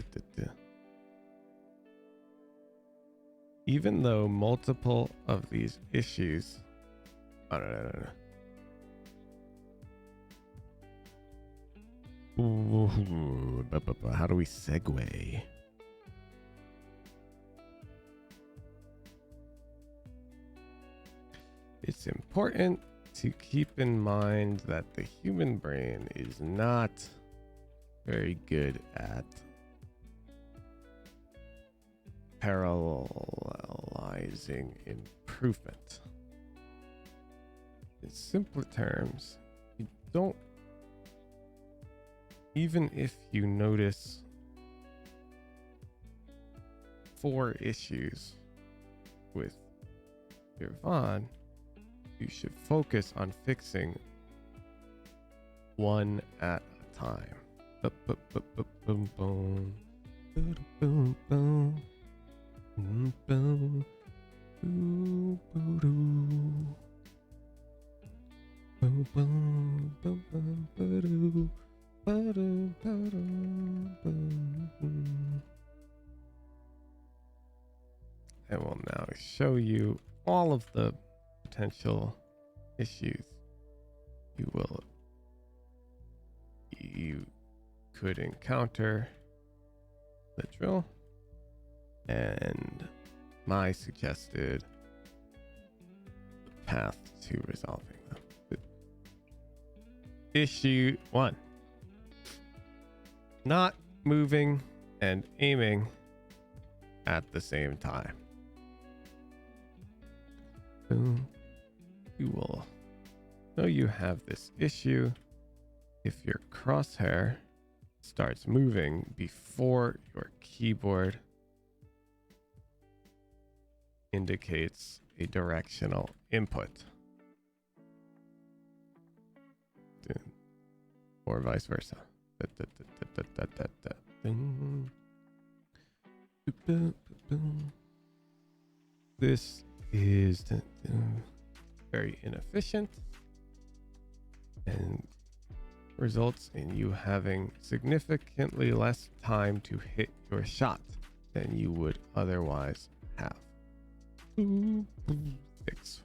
A: Even though multiple of these issues... Oh, no. Ooh, how do we segue? It's important to keep in mind that the human brain is not very good at parallelizing improvement. In simpler terms, you don't, even if you notice 4 issues with your VOD, you should focus on fixing one at a time. I will now show you all of the potential issues you could encounter the drill and my suggested path to resolving them. Issue 1: not moving and aiming at the same time. Boom. You will know you have this issue if your crosshair starts moving before your keyboard indicates a directional input, or vice versa. This is very inefficient and results in you having significantly less time to hit your shot than you would otherwise have. 6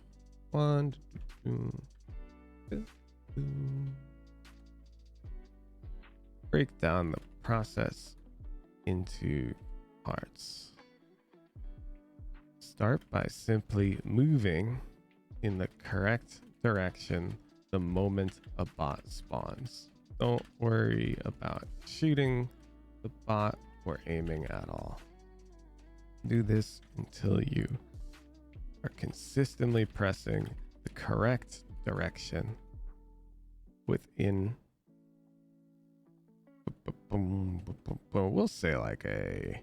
A: 1 2 2. Break down the process into parts. Start by simply moving in the correct direction the moment a bot spawns. Don't worry about shooting the bot or aiming at all. Do this until you are consistently pressing the correct direction within, we'll say like a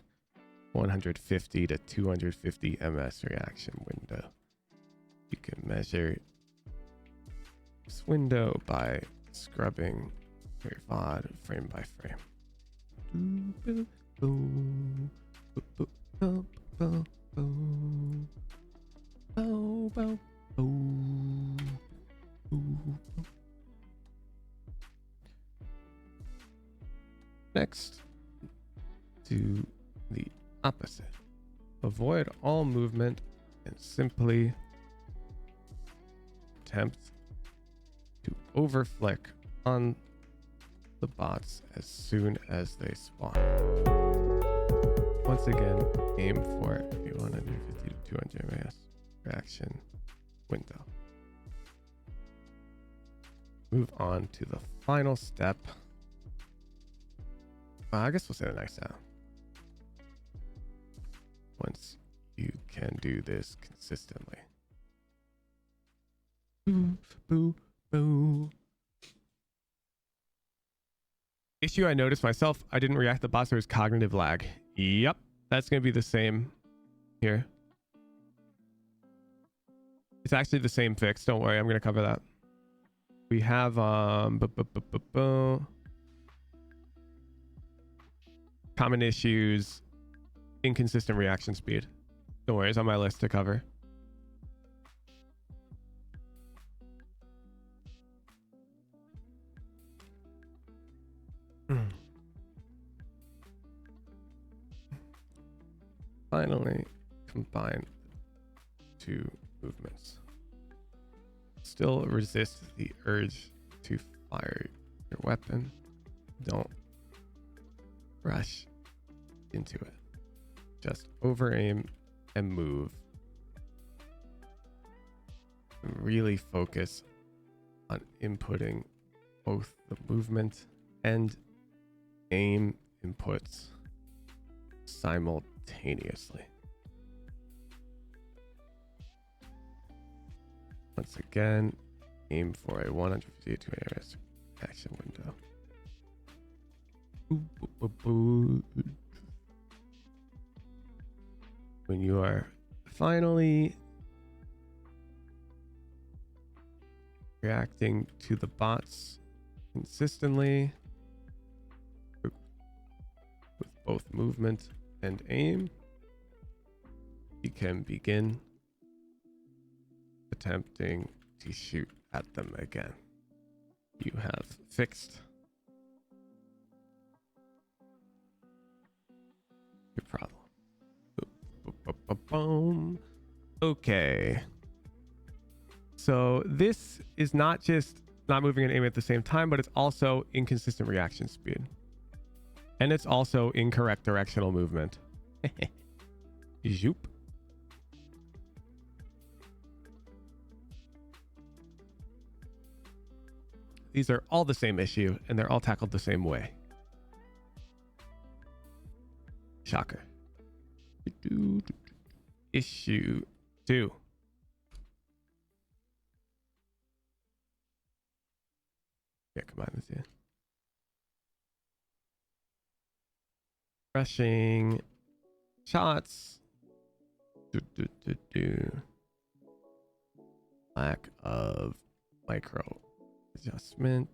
A: 150 to 250 ms reaction window. You can measure this window by scrubbing your VOD frame by frame. Next, do the opposite. Avoid all movement and simply attempt to overflick on the bots as soon as they spawn. Once again, aim for a 150 to 200 ms reaction window. Move on to the final step. I guess we'll say the next time. Once you can do this consistently. Boo, boo, boo. Issue I noticed myself, I didn't react to the bots, there was cognitive lag. Yep, that's going to be the same here. It's actually the same fix. Don't worry, I'm going to cover that. We have common issues, inconsistent reaction speed. Don't worry, it's on my list to cover. Finally, combine two movements. Still resist the urge to fire your weapon. Don't rush into it. Just over aim and move. And really focus on inputting both the movement and aim inputs simultaneously. Once again, aim for a 150 to 200 ms action window. When you are finally reacting to the bots consistently with both movement and aim, you can begin attempting to shoot at them again. You have fixed your problem. Boom. Okay. So this is not just not moving and aiming at the same time, but it's also inconsistent reaction speed. And it's also incorrect directional movement. Zoop. These are all the same issue, and they're all tackled the same way. Shocker. Issue 2. Yeah, combine this in. Rushing shots. Lack of micro adjustment.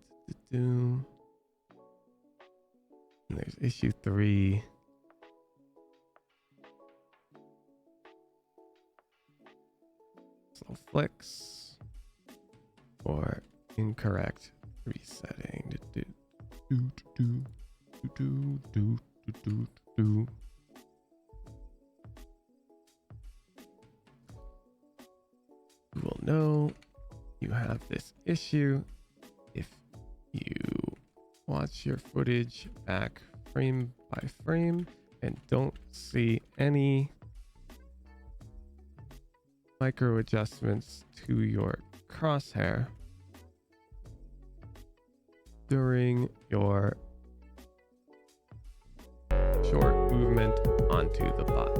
A: And there's issue 3. Double flicks or incorrect resetting. You will know you have this issue if you watch your footage back frame by frame and don't see any micro adjustments to your crosshair during your short movement onto the bot.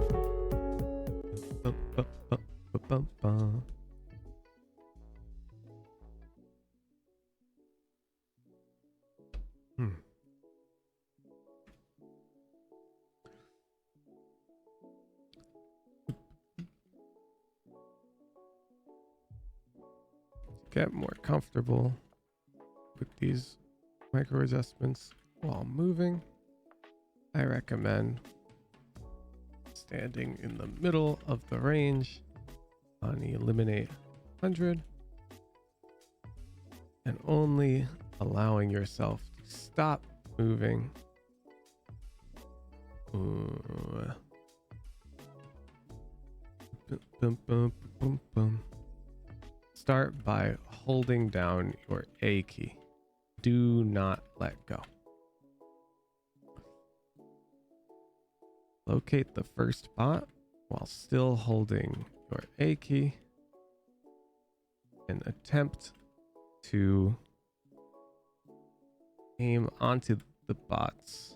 A: Get more comfortable with these micro adjustments while moving, I recommend standing in the middle of the range on the eliminate 100 and only allowing yourself to stop moving start by holding down your A key. Do not let go. Locate the first bot while still holding your A key and attempt to aim onto the bot's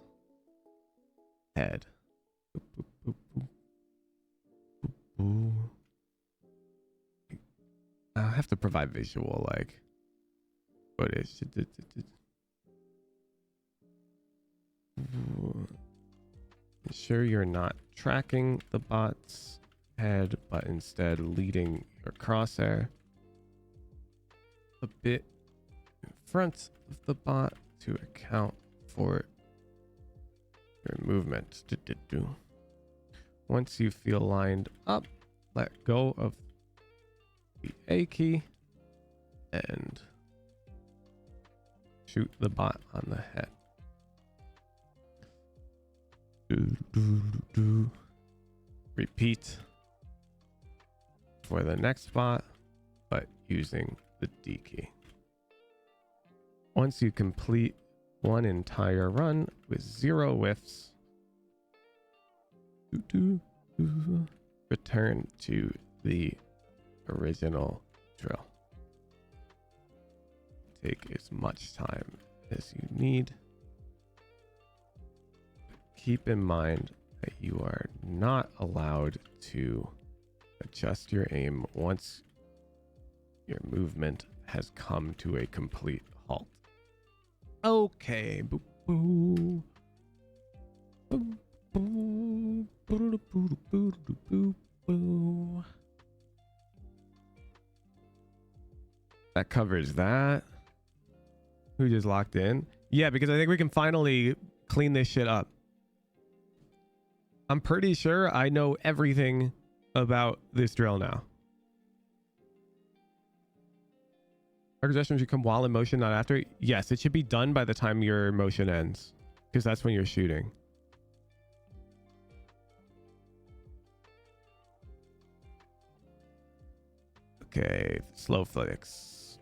A: head. I have to provide visual like footage. Ensure you're not tracking the bot's head, but instead leading your crosshair a bit in front of the bot to account for your movement. Once you feel lined up, let go of the A key and shoot the bot on the head. Repeat for the next bot, but using the D key. Once you complete one entire run with 0 whiffs, return to the original drill. Take as much time as you need. Keep in mind that you are not allowed to adjust your aim once your movement has come to a complete halt. Okay. That covers that. Who just locked in? Yeah, because I think we can finally clean this shit up. I'm pretty sure I know everything about this drill now. Suggestion should come while in motion, not after. Yes, it should be done by the time your motion ends, because that's when you're shooting. Okay, slow flicks.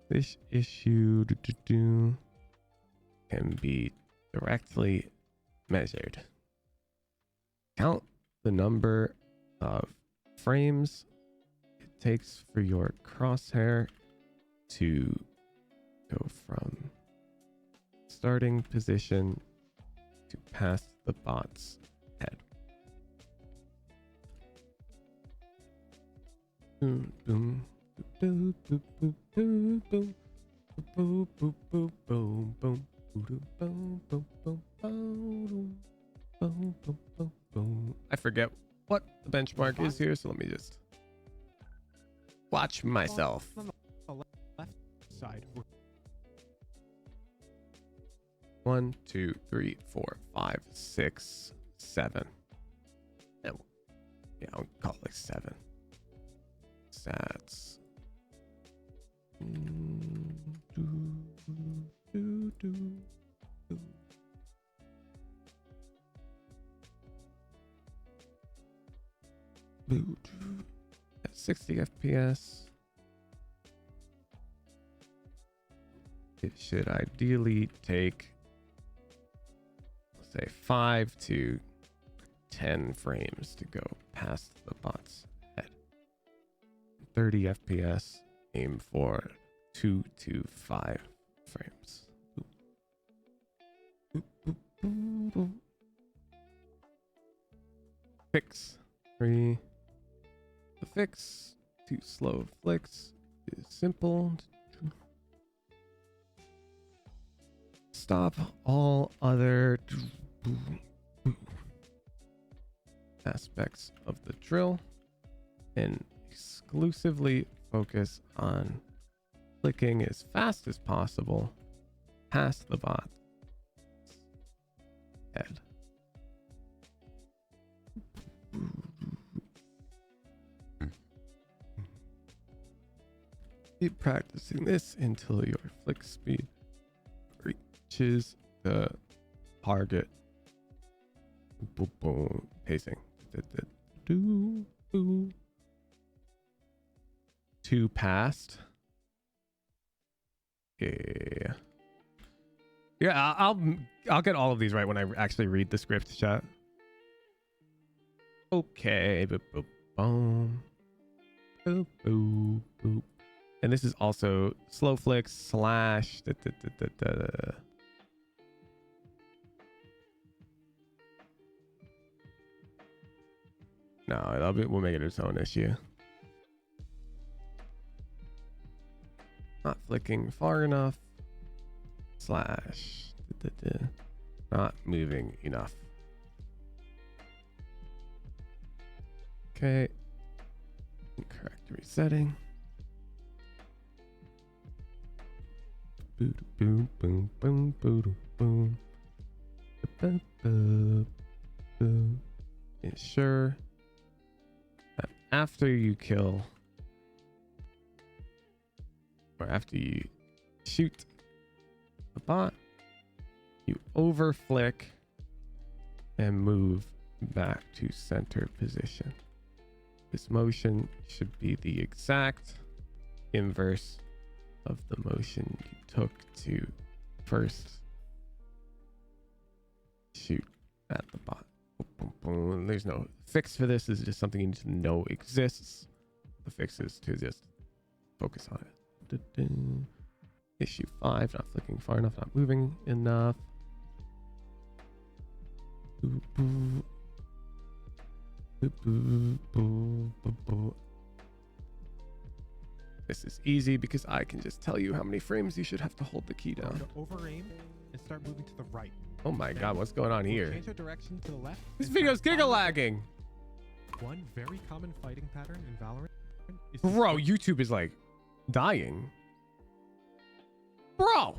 A: This issue can be directly measured. Count the number of frames it takes for your crosshair to go from starting position to past the bot's head. Boom, boom, boom, boom, boom, boom, boom, boom, boom, boom, boom, boom. I forget what the benchmark is here, so let me just watch myself.
C: On the left side.
A: 1, 2, 3, 4, 5, 6, 7. Yeah, I'll call it like 7. Stats. At 60 FPS. It should ideally take, let's say, 5 to 10 frames to go past the bot's head. 30 FPS, aim for 2 to 5 frames. Fix 3. The fix to slow flicks is simple. Stop all other aspects of the drill and exclusively focus on flicking as fast as possible past the bot's head. Keep practicing this until your flick speed reaches the target. Boom, boom, pacing. 2 past. Yeah. Yeah, I'll get all of these right when I actually read the script, chat. Okay. Boop, boop, boom. Boop, boop, boop. And this is also slow flicks slash No, we'll make it its own issue. Not flicking far enough. Slash. Not moving enough. Okay. Incorrect resetting. Boom, boom, boom, boom, boom, boom. Boom, boom, boom. Ensure that after you kill, or after you shoot the bot, you over flick and move back to center position. This motion should be the exact inverse of the motion you took to first shoot at the bot. Boom, boom, boom. There's no fix for this. This is just something you need to know exists. The fix is to just focus on it. Issue 5, not flicking far enough, not moving enough. This is easy because I can just tell you how many frames you should have to hold the key down.
C: Over aim and start moving to the right.
A: Oh my god, what's going on here?
C: Change your direction to the left.
A: This video's giga lagging.
C: One very common fighting pattern in Valorant is
A: Bro, YouTube is like dying. Bro!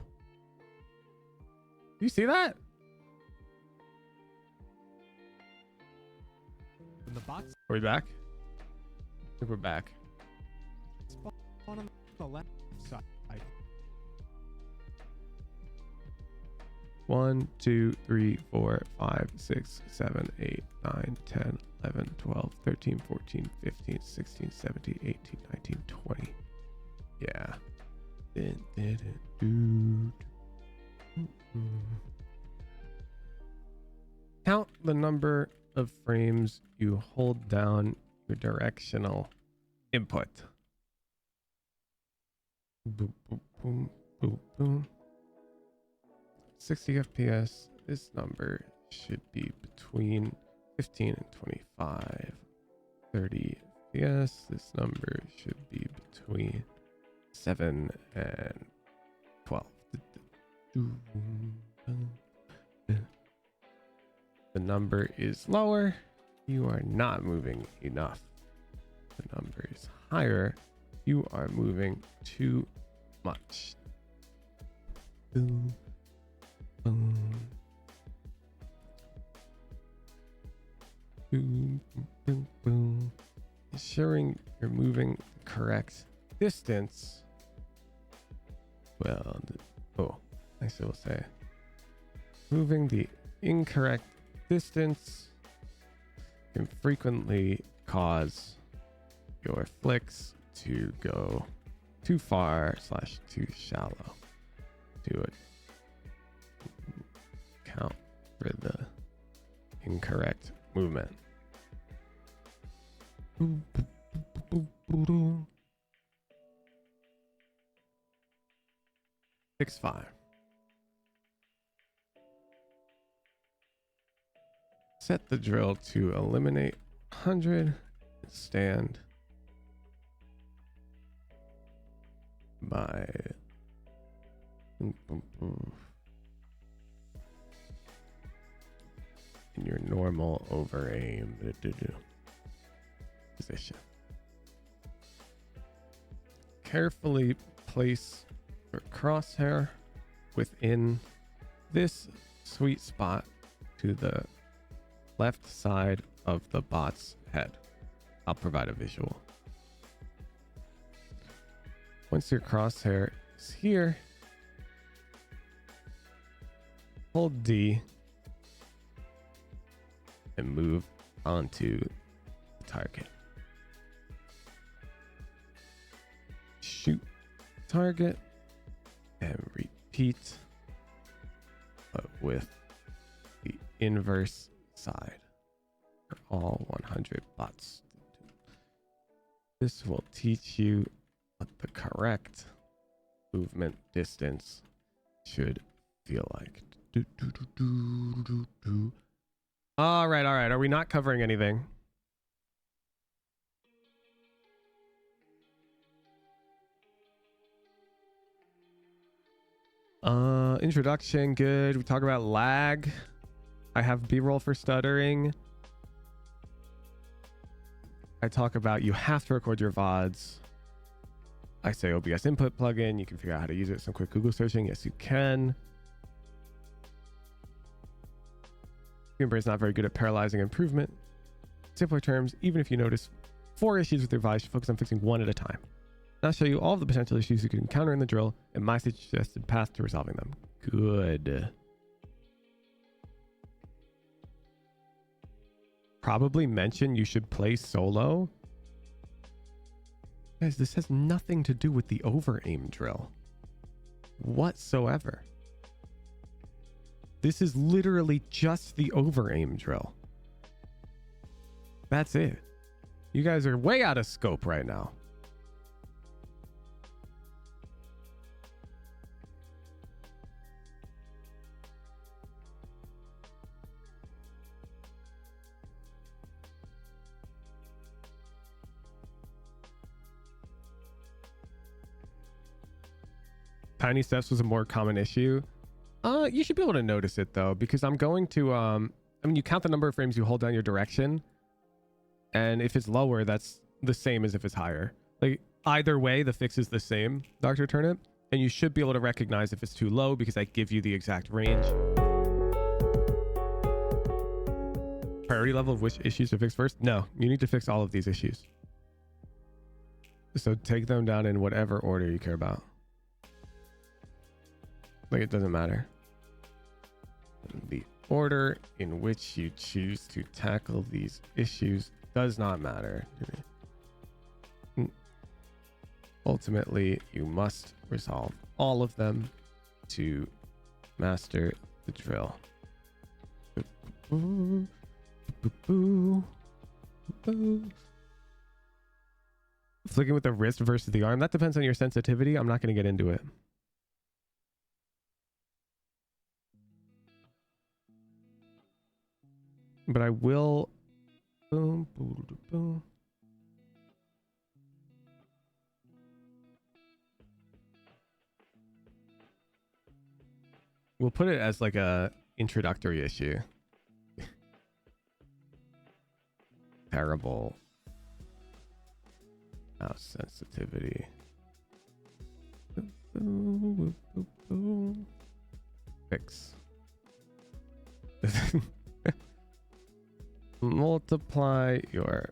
A: You see that?
C: when the bots
A: Are we back? I think we're back.
C: spawn on the left side.
A: 1, 2, 3, 4, 5, 6, 7, 8, 9, 10, 11, 12, 13, 14, 15, 16, 17, 18, 19, 20. Yeah. Count the number of frames you hold down your directional input. Boom, boom, boom, boom, boom. 60 FPS. This number should be between 15 and 25. 30 FPS. This number should be between 7 and 12. The number is lower. You are not moving enough. The number is higher. You are moving too much. Boom. Boom. Boom, boom, boom. ensuring you're moving the correct distance. Well, I still say moving the incorrect distance can frequently cause your flicks to go too far / too shallow to account for the incorrect movement. 6-5. Set the drill to eliminate 100 and stand by in your normal over aim position. Carefully place your crosshair within this sweet spot to the left side of the bot's head. I'll provide a visual. Once your crosshair is here, hold D and move onto the target. Shoot target and repeat, but with the inverse side for all 100 bots. This will teach you what the correct movement distance should feel like. All right. Are we not covering anything? Introduction, good. We talk about lag. I have B-roll for stuttering. I talk about you have to record your VODs. I say OBS input plugin. You can figure out how to use it. Some quick Google searching. Yes, you can. Human brain's not very good at paralyzing improvement. Simpler terms, even if you notice 4 issues with your VOD, you should focus on fixing 1 at a time. I'll show you all of the potential issues you can encounter in the drill and my suggested path to resolving them. Good. Probably mention you should play solo. Guys, this has nothing to do with the over aim drill whatsoever. This is literally just the over aim drill. That's it. You guys are way out of scope right now. Tiny steps was a more common issue. You should be able to notice it though, because I'm going to, I mean, you count the number of frames you hold down your direction. And if it's lower, that's the same as if it's higher. Like either way, the fix is the same, Dr. Turnip. And you should be able to recognize if it's too low because I give you the exact range. Priority level of which issues to fix first? No, you need to fix all of these issues. So take them down in whatever order you care about. Like it doesn't matter. The order in which you choose to tackle these issues does not matter to me. Ultimately, you must resolve all of them to master the drill. Flicking with the wrist versus the arm, that depends on your sensitivity. I'm not going to get into it. But I will. Boom, boom, boom. We'll put it as like a introductory issue. Terrible mouse sensitivity. Fix. Multiply your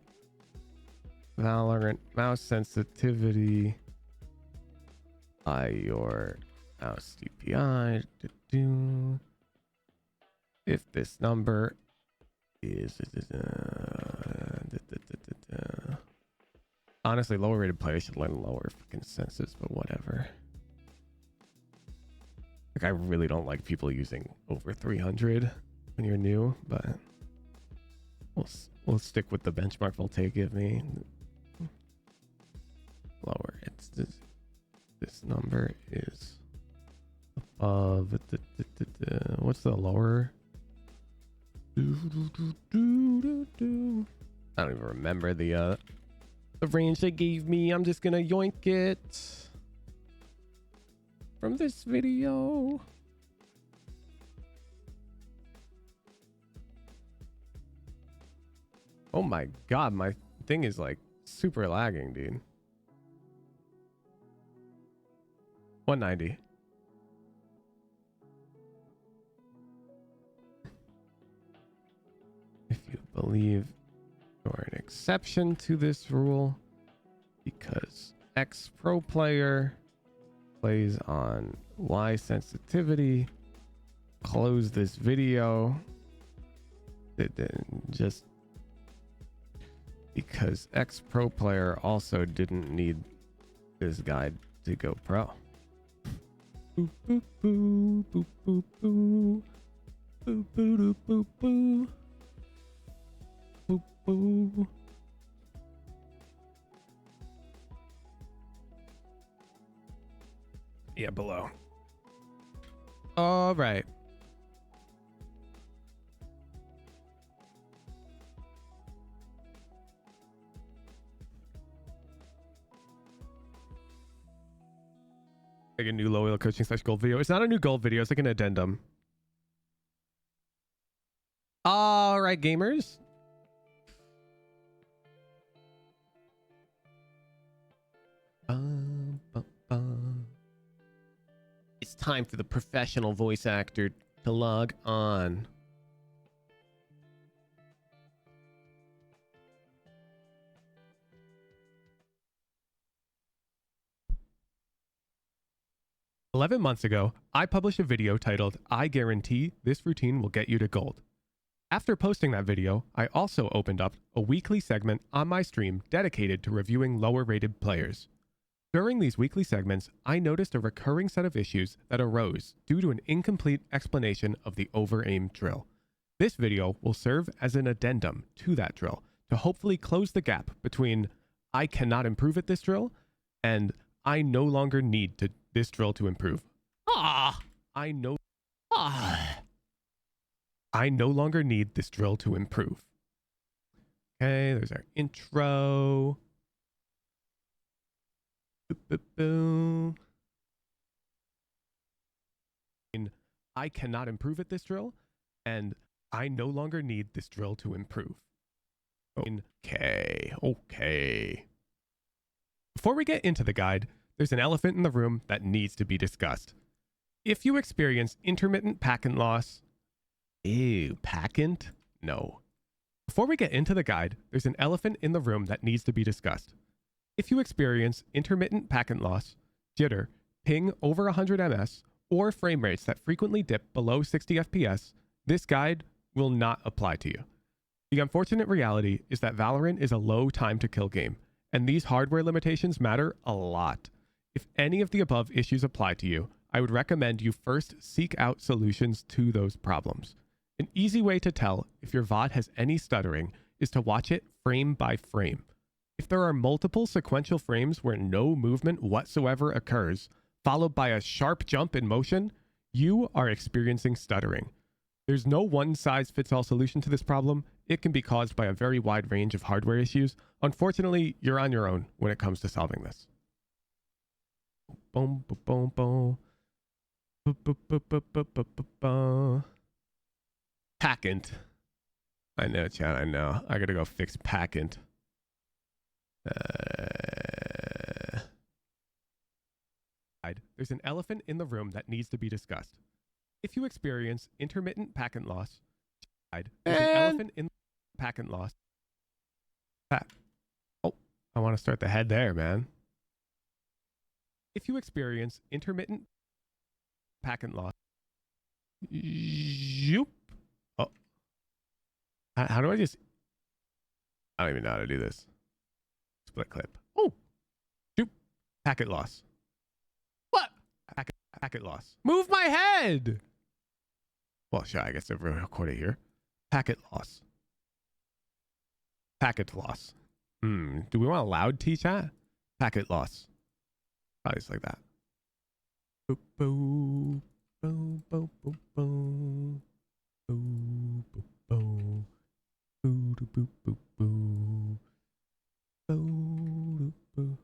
A: Valorant mouse sensitivity by your mouse DPI. If this number is honestly, lower rated players should learn lower consensus, but whatever. Like, I really don't like people using over 300 when you're new, but we'll stick with the benchmark Volte give me. Lower. It's this number is above. What's the lower? I don't even remember the range they gave me. I'm just gonna yoink it from this video. Oh my god, my thing is like super lagging, dude. 190. If you believe you're an exception to this rule because X pro player plays on Y sensitivity, close this video. Just because X pro player also didn't need this guide to go pro. Boop boop boo boop boop boo boop boo boop boo boop boo. Yeah, below. All right. Like a new Low ELO Coaching / gold video. It's not a new gold video. It's like an addendum. All right, gamers. It's time for the professional voice actor to log on. "11 months ago, I published a video titled, I guarantee this routine will get you to gold. After posting that video, I also opened up a weekly segment on my stream dedicated to reviewing lower rated players. During these weekly segments, I noticed a recurring set of issues that arose due to an incomplete explanation of the over-aim drill. This video will serve as an addendum to that drill to hopefully close the gap between I cannot improve at this drill and I no longer need this drill to improve. I no longer need this drill to improve." Okay, there's our intro. Boop. I cannot improve at this drill, and I no longer need this drill to improve. Okay. Before we get into the guide, there's an elephant in the room that needs to be discussed. If you experience intermittent packet loss... Ew, packet? No. Before we get into the guide, there's an elephant in the room that needs to be discussed. If you experience intermittent packet loss, jitter, ping over 100 ms, or frame rates that frequently dip below 60 FPS, this guide will not apply to you. The unfortunate reality is that Valorant is a low time to kill game, and these hardware limitations matter a lot. If any of the above issues apply to you, I would recommend you first seek out solutions to those problems. An easy way to tell if your VOD has any stuttering is to watch it frame by frame. If there are multiple sequential frames where no movement whatsoever occurs, followed by a sharp jump in motion, you are experiencing stuttering. There's no one-size-fits-all solution to this problem. It can be caused by a very wide range of hardware issues. Unfortunately, you're on your own when it comes to solving this. Boom, boom, boom, boom. Packet. I know, chat, I know. I gotta go fix packet. There's an elephant in the room that needs to be discussed. If you experience intermittent packet loss, there's an elephant in packet loss. I want to start the head there, man. If you experience intermittent packet loss, zoop. Oh, how do I just? I don't even know how to do this. Split clip. Oh, zoop. Packet loss. What? Packet loss. Move my head. Well, sure. I guess I've recorded here. Packet loss. Packet loss. Do we want a loud T-chat? Packet loss. Probably just like that. Boop, boop, boop, boop, boop, boop. Boop, boop, boop. Boop, boop, boop, boop. Boop, boop.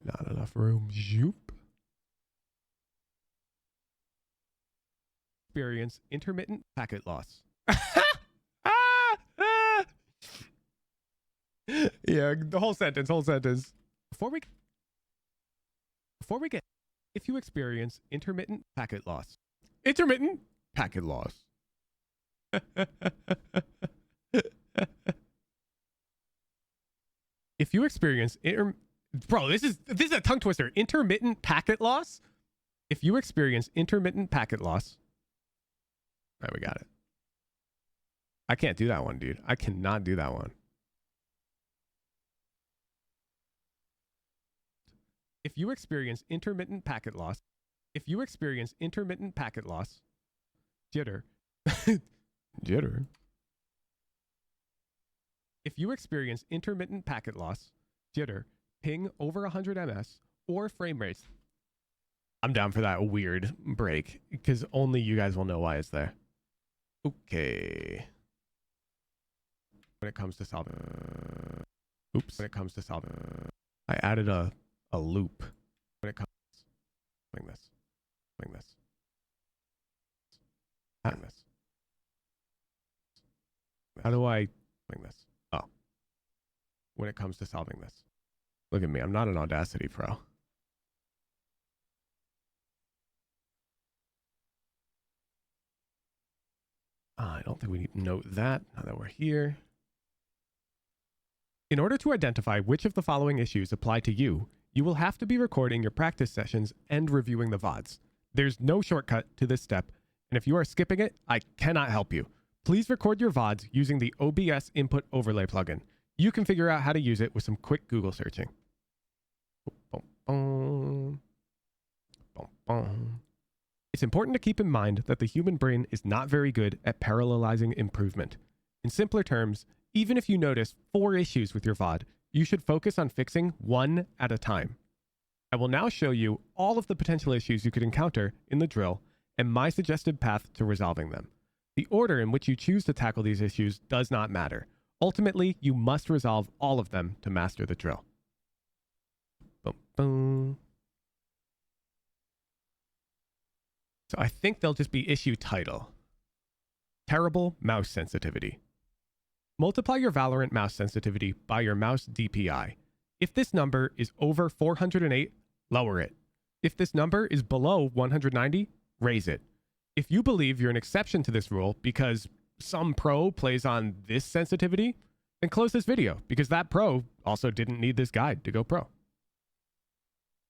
A: Not enough room. Zoop. Experience intermittent packet loss. Yeah, the whole sentence. Before we get, if you experience intermittent packet loss. Intermittent packet loss. If you experience bro, this is a tongue twister. Intermittent packet loss. If you experience intermittent packet loss. All right, we got it. I can't do that one, dude. I cannot do that one. If you experience intermittent packet loss, jitter, jitter. If you experience intermittent packet loss, jitter, ping over 100 ms, or frame rates, I'm down for that weird break because only you guys will know why it's there. Okay. When it comes to solving, I added a loop. When it comes to doing this. How do I doing this? Oh. When it comes to solving this. Look at me. I'm not an Audacity pro. I don't think we need to note that now that we're here. In order to identify which of the following issues apply to you, you will have to be recording your practice sessions and reviewing the VODs. There's no shortcut to this step, and if you are skipping it, I cannot help you. Please record your VODs using the OBS Input Overlay plugin. You can figure out how to use it with some quick Google searching. It's important to keep in mind that the human brain is not very good at parallelizing improvement. In simpler terms, even if you notice 4 issues with your VOD, you should focus on fixing 1 at a time. I will now show you all of the potential issues you could encounter in the drill and my suggested path to resolving them. The order in which you choose to tackle these issues does not matter. Ultimately, you must resolve all of them to master the drill. Boom, boom. So I think they'll just be issue title. Terrible mouse sensitivity. Multiply your Valorant mouse sensitivity by your mouse DPI. If this number is over 408, lower it. If this number is below 190, raise it. If you believe you're an exception to this rule because some pro plays on this sensitivity, then close this video because that pro also didn't need this guide to go pro.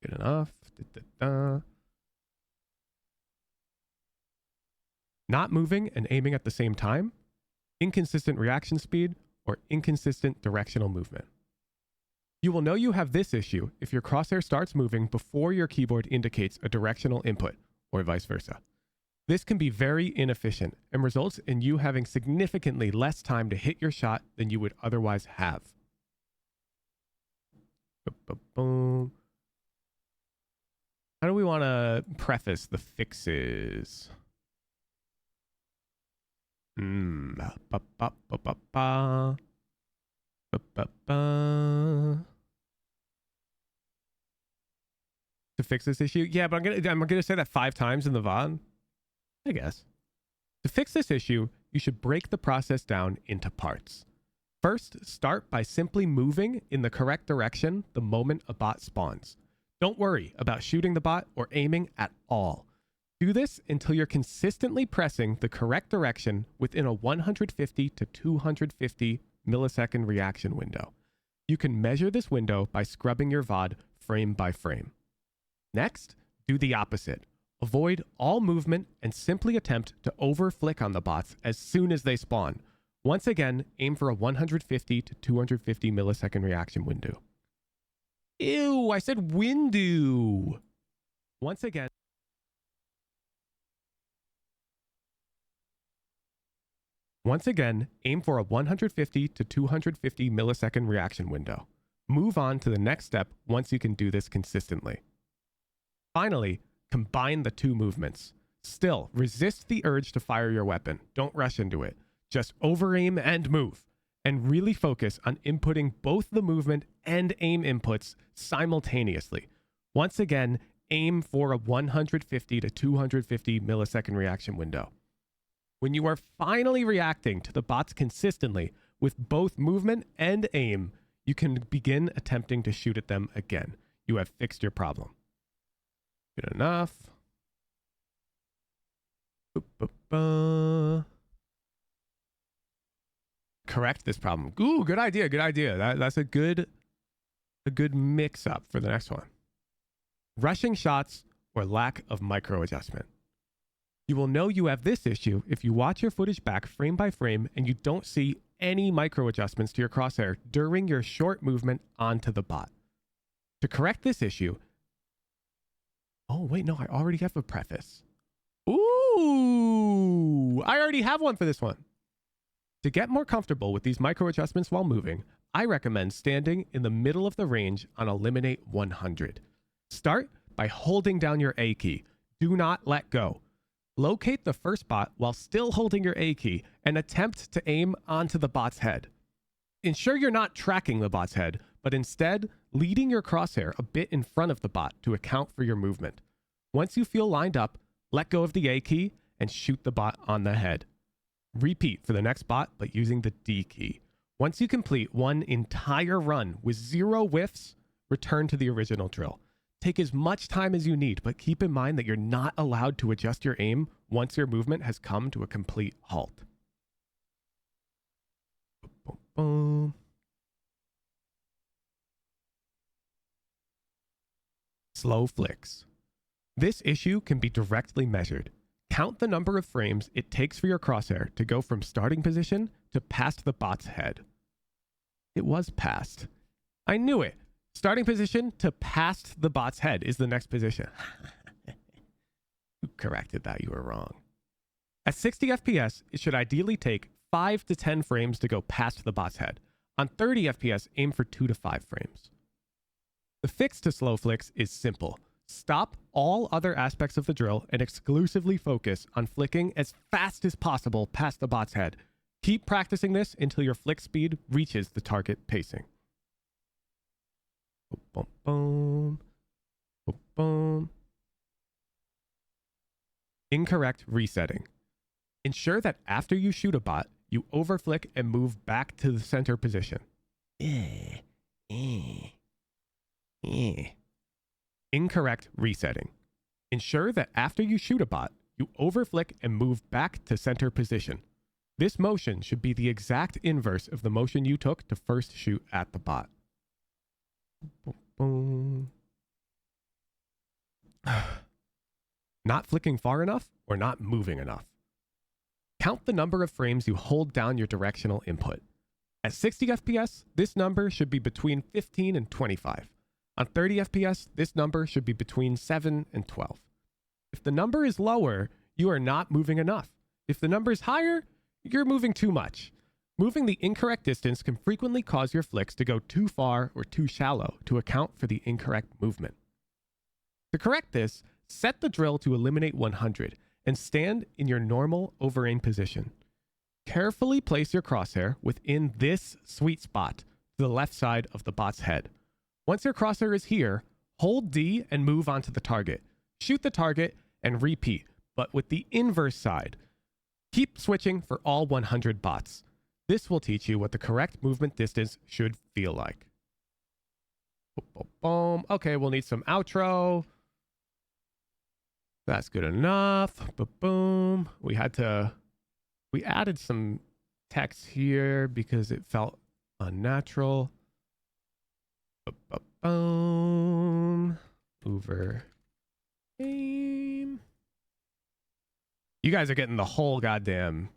A: Good enough. Not moving and aiming at the same time, inconsistent reaction speed, or inconsistent directional movement. You will know you have this issue if your crosshair starts moving before your keyboard indicates a directional input, or vice versa. This can be very inefficient and results in you having significantly less time to hit your shot than you would otherwise have. Boom. How do we want to preface the fixes? To fix this issue? Yeah, but I'm gonna say that 5 times in the VOD, I guess. To fix this issue, you should break the process down into parts. First, start by simply moving in the correct direction the moment a bot spawns. Don't worry about shooting the bot or aiming at all. Do this until you're consistently pressing the correct direction within a 150 to 250 millisecond reaction window. You can measure this window by scrubbing your VOD frame by frame. Next, do the opposite. Avoid all movement and simply attempt to over-flick on the bots as soon as they spawn. Once again, aim for a 150 to 250 millisecond reaction window. Ew, I said window. Once again, aim for a 150 to 250 millisecond reaction window. Move on to the next step once you can do this consistently. Finally, combine the two movements. Still, resist the urge to fire your weapon. Don't rush into it. Just over-aim and move. And really focus on inputting both the movement and aim inputs simultaneously. Once again, aim for a 150 to 250 millisecond reaction window. When you are finally reacting to the bots consistently with both movement and aim, you can begin attempting to shoot at them again. You have fixed your problem. Good enough. Correct this problem. Ooh, good idea. Good idea. That's a good mix up for the next one. Rushing shots or lack of micro adjustment. You will know you have this issue if you watch your footage back frame by frame and you don't see any micro adjustments to your crosshair during your short movement onto the bot. To correct this issue, oh wait, no, I already have a preface. Ooh, I already have one for this one. To get more comfortable with these micro adjustments while moving, I recommend standing in the middle of the range on Eliminate 100. Start by holding down your A key. Do not let go. Locate the first bot while still holding your A key and attempt to aim onto the bot's head. Ensure you're not tracking the bot's head, but instead leading your crosshair a bit in front of the bot to account for your movement. Once you feel lined up, let go of the A key and shoot the bot on the head. Repeat for the next bot, but using the D key. Once you complete one entire run with 0 whiffs, return to the original drill. Take as much time as you need, but keep in mind that you're not allowed to adjust your aim once your movement has come to a complete halt. Boom, boom. Slow flicks. This issue can be directly measured. Count the number of frames it takes for your crosshair to go from starting position to past the bot's head. It was past. I knew it. Starting position to past the bot's head is the next position. You corrected that. You were wrong. At 60 FPS, it should ideally take 5 to 10 frames to go past the bot's head. On 30 FPS, aim for 2 to 5 frames. The fix to slow flicks is simple. Stop all other aspects of the drill and exclusively focus on flicking as fast as possible past the bot's head. Keep practicing this until your flick speed reaches the target pacing. Boom, boom, boom, boom. Incorrect resetting. Ensure that after you shoot a bot, you overflick and move back to the center position. Incorrect resetting. Ensure that after you shoot a bot, you overflick and move back to center position. This motion should be the exact inverse of the motion you took to first shoot at the bot. Boom, boom. Not flicking far enough or not moving enough. Count the number of frames you hold down your directional input. At 60 FPS, this number should be between 15 and 25. On 30 FPS, this number should be between 7 and 12. If the number is lower, you are not moving enough. If the number is higher, you're moving too much. Moving the incorrect distance can frequently cause your flicks to go too far or too shallow to account for the incorrect movement. To correct this, set the drill to Eliminate 100 and stand in your normal over-aim position. Carefully place your crosshair within this sweet spot to the left side of the bot's head. Once your crosshair is here, hold D and move onto the target. Shoot the target and repeat, but with the inverse side. Keep switching for all 100 bots. This will teach you what the correct movement distance should feel like. Boom, boom, boom. Okay, we'll need some outro. That's good enough. Boom. We added some text here because it felt unnatural. Boom. Over. Game. You guys are getting the whole goddamn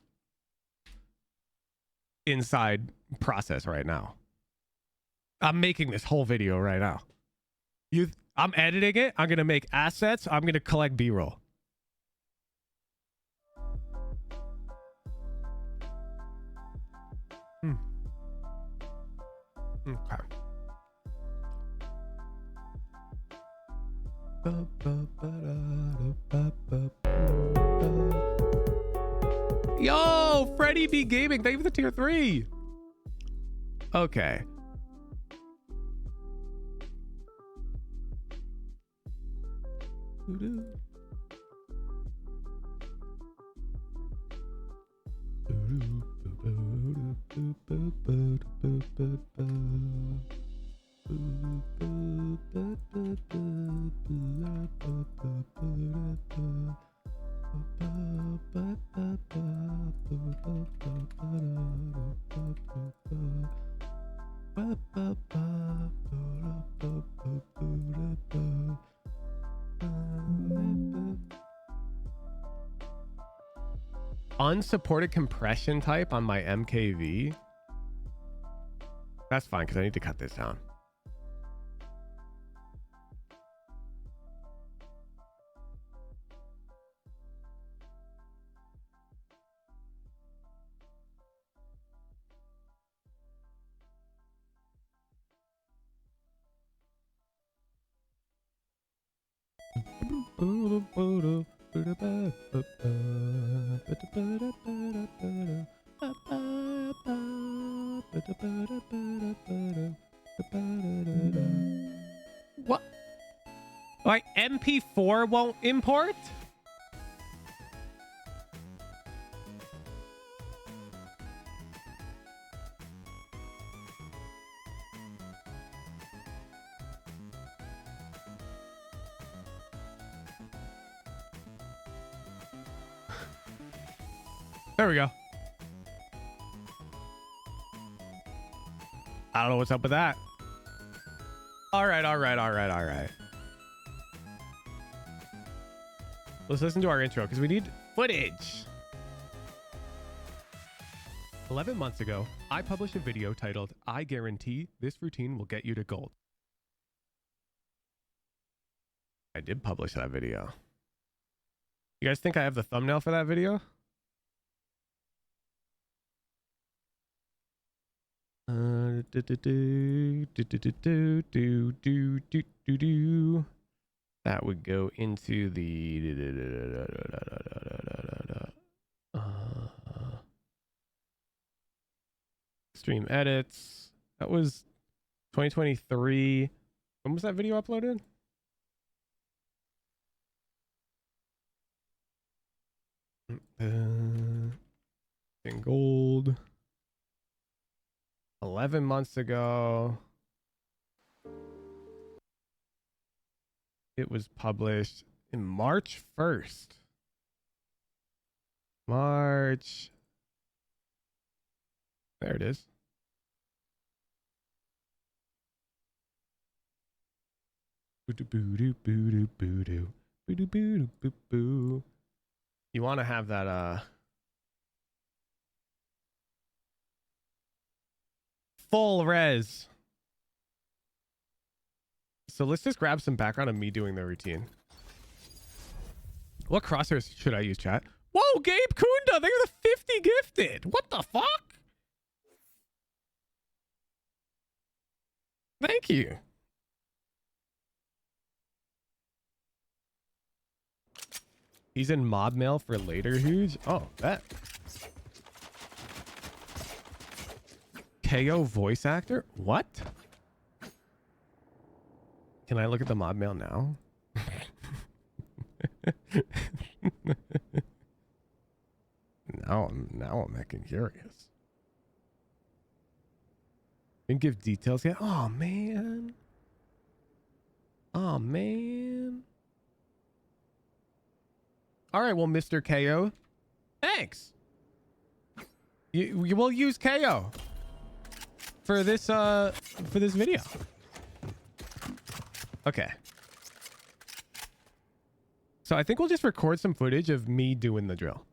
A: inside process right now. I'm making this whole video right now. I'm editing it. I'm gonna make assets. I'm gonna collect B-roll. Okay. Yo, Freddie B Gaming, thank you for the tier 3. Okay. Unsupported compression type on my MKV. That's fine because I need to cut this down. What? Like MP4 won't import? There we go. I don't know what's up with that. All right. Let's listen to our intro because we need footage. 11 months ago, I published a video titled, "I guarantee this routine will get you to gold." I did publish that video. You guys think I have the thumbnail for that video? That would go into the stream edits. That was 2023. When was that video uploaded? In gold. 11 months ago. It was published in March 1st. March. There it is. You want to have that full res. So let's just grab some background of me doing the routine. What crosshairs should I use, chat? Whoa, Gabe Kunda, they're the 50 gifted. What the fuck? Thank you. He's in mob mail for later, huge. Oh, that. KO voice actor? What? Can I look at the mob mail now? now I'm making curious. Didn't give details yet. Oh man. Oh man. All right, well, Mr. KO, thanks. You will use KO for this video. Okay. So I think we'll just record some footage of me doing the drill.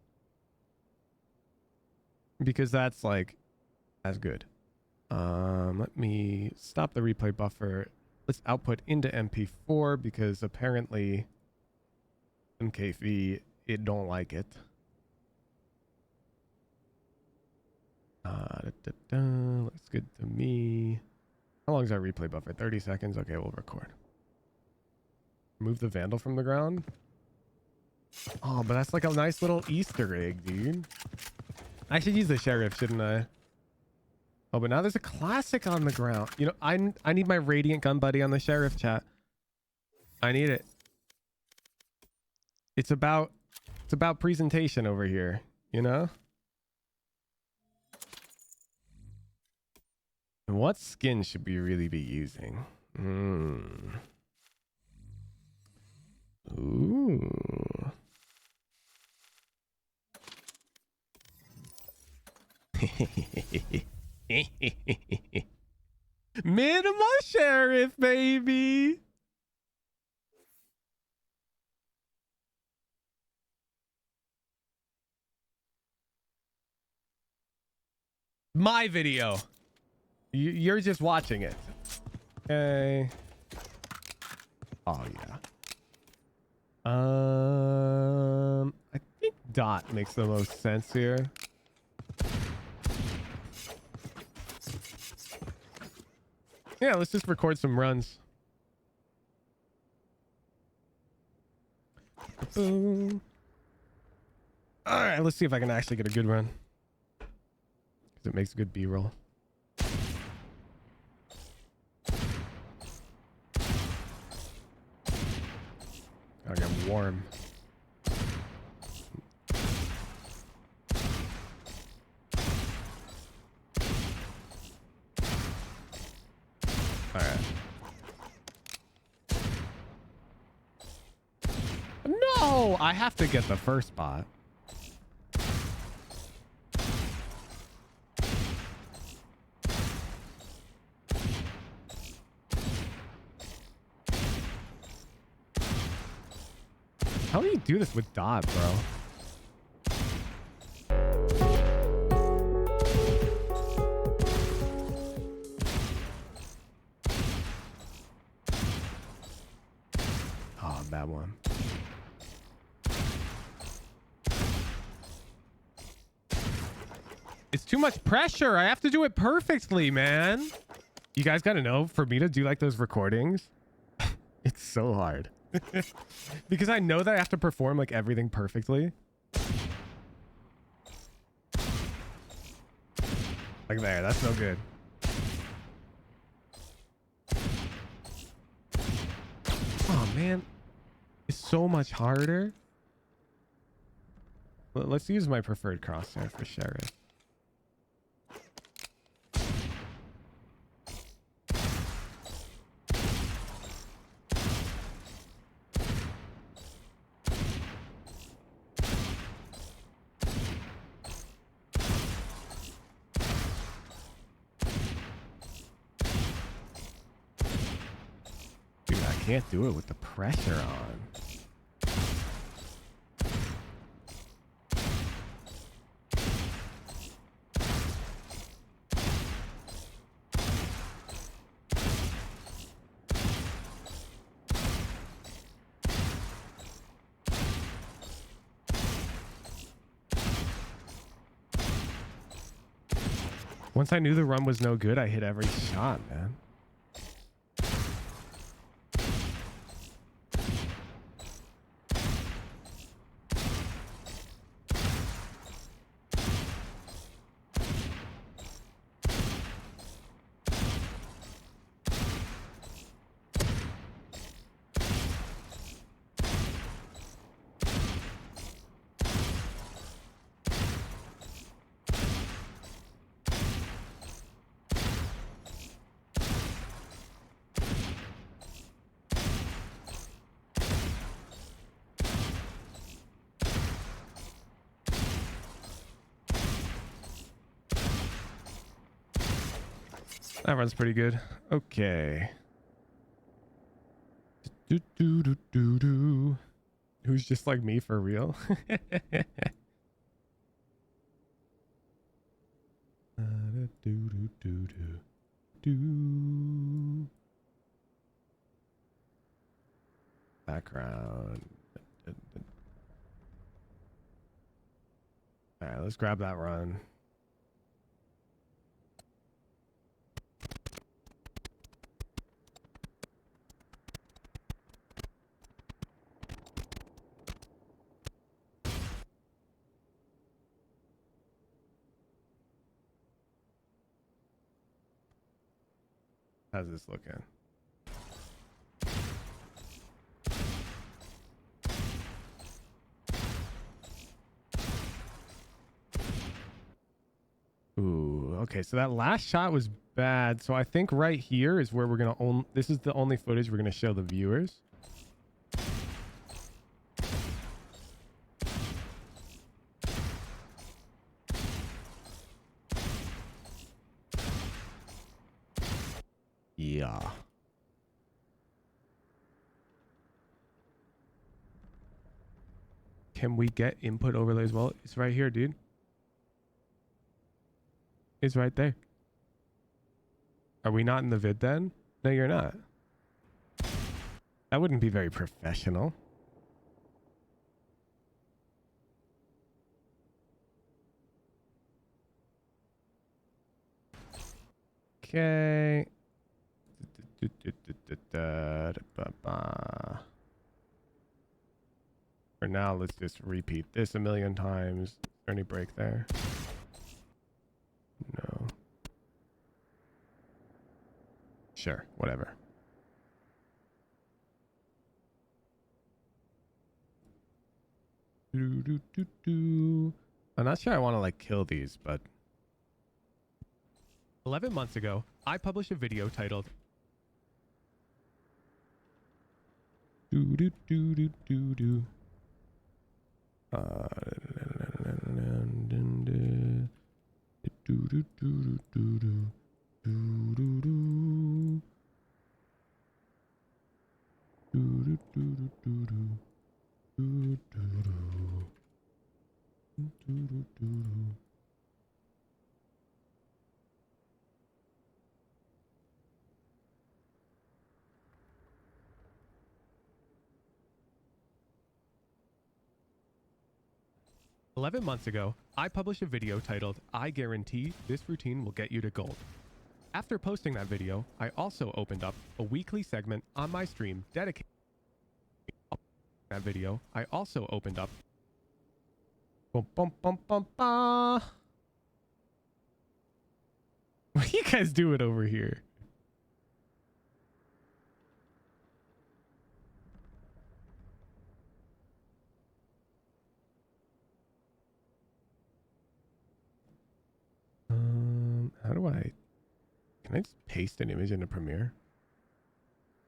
A: Because that's like, that's good. Let me stop the replay buffer. Let's output into MP4 because apparently MKV, it don't like it. Looks good to me. How long is our replay buffer? 30 seconds. Okay, we'll record. Move the vandal from the ground. Oh, but that's like a nice little Easter egg, dude. I should use the sheriff, shouldn't I? Oh, but now there's a classic on the ground. You know, I need my radiant gun buddy on the sheriff chat. I need it. It's about presentation over here, you know? And what skin should we really be using? Ooh. Minimal sheriff, baby. My video. You're just watching it. Okay. Oh yeah. I think dot makes the most sense here. Yeah, let's just record some runs. Boom. All right, let's see if I can actually get a good run. Because it makes a good B-roll. Gotta get warm. All right. No, I have to get the first spot. How do you do this with dot, bro? Oh, bad one. It's too much pressure. I have to do it perfectly, man. You guys gotta know, for me to do like those recordings, it's so hard. Because I know that I have to perform like everything perfectly. Like there, that's no good. Oh man, it's so much harder. Let's use my preferred crosshair for sheriff. Can't do it with the pressure on. Once I knew the run was no good, I hit every shot, man. That run's pretty good. Okay. Do, do, do, do, do. Who's just like me for real? Do, do, do, do, do. Background. All right, let's grab that run. How's this looking? Ooh, okay, so that last shot was bad. So I think right here is where we're gonna this is the only footage we're gonna show the viewers. Yeah. Can we get input overlay as well? It's right here, dude. It's right there. Are we not in the vid then? No, you're not. That wouldn't be very professional. Okay. For now, let's just repeat this a million times. Is there any break there? No. Sure, whatever. I'm not sure I want to like kill these, but 11 months ago, I published a video titled do do do do do do. "11 months ago, I published a video titled, I guarantee this routine will get you to gold. After posting that video, I also opened up a weekly segment on my stream dedicated to that video. I also opened up bum, bum, bum, bum, bum. What are you guys doing over here? How do I... Can I just paste an image into Premiere?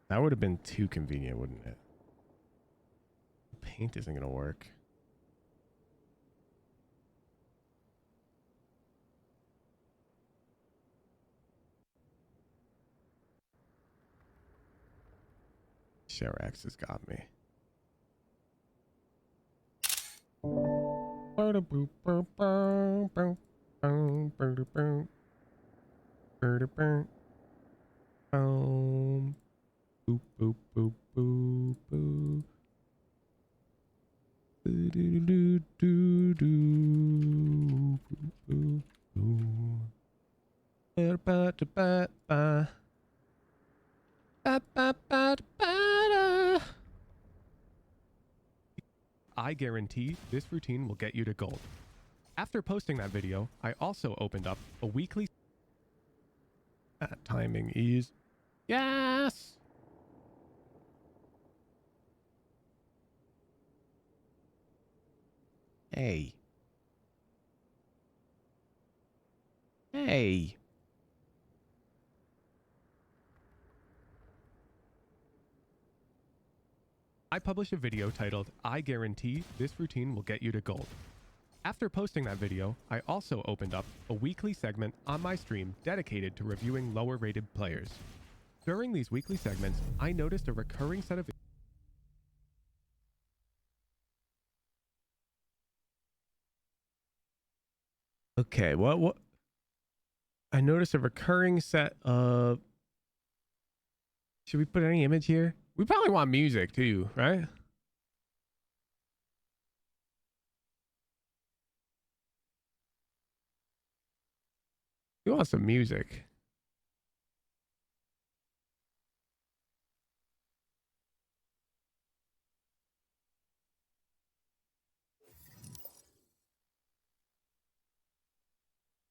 A: That would have been too convenient, wouldn't it? Paint isn't going to work. ShareX has got me. Boop, boop, boop, boop, boop. I guarantee this routine will get you to gold. After posting that video, I also opened up a weekly... That timing is... Yes! Hey. Hey. I published a video titled, I guarantee this routine will get you to gold. After posting that video, I also opened up a weekly segment on my stream dedicated to reviewing lower rated players. During these weekly segments, I noticed a recurring set of Okay, what? I noticed a recurring set of. Should we put any image here? We probably want music too, right? We want some music.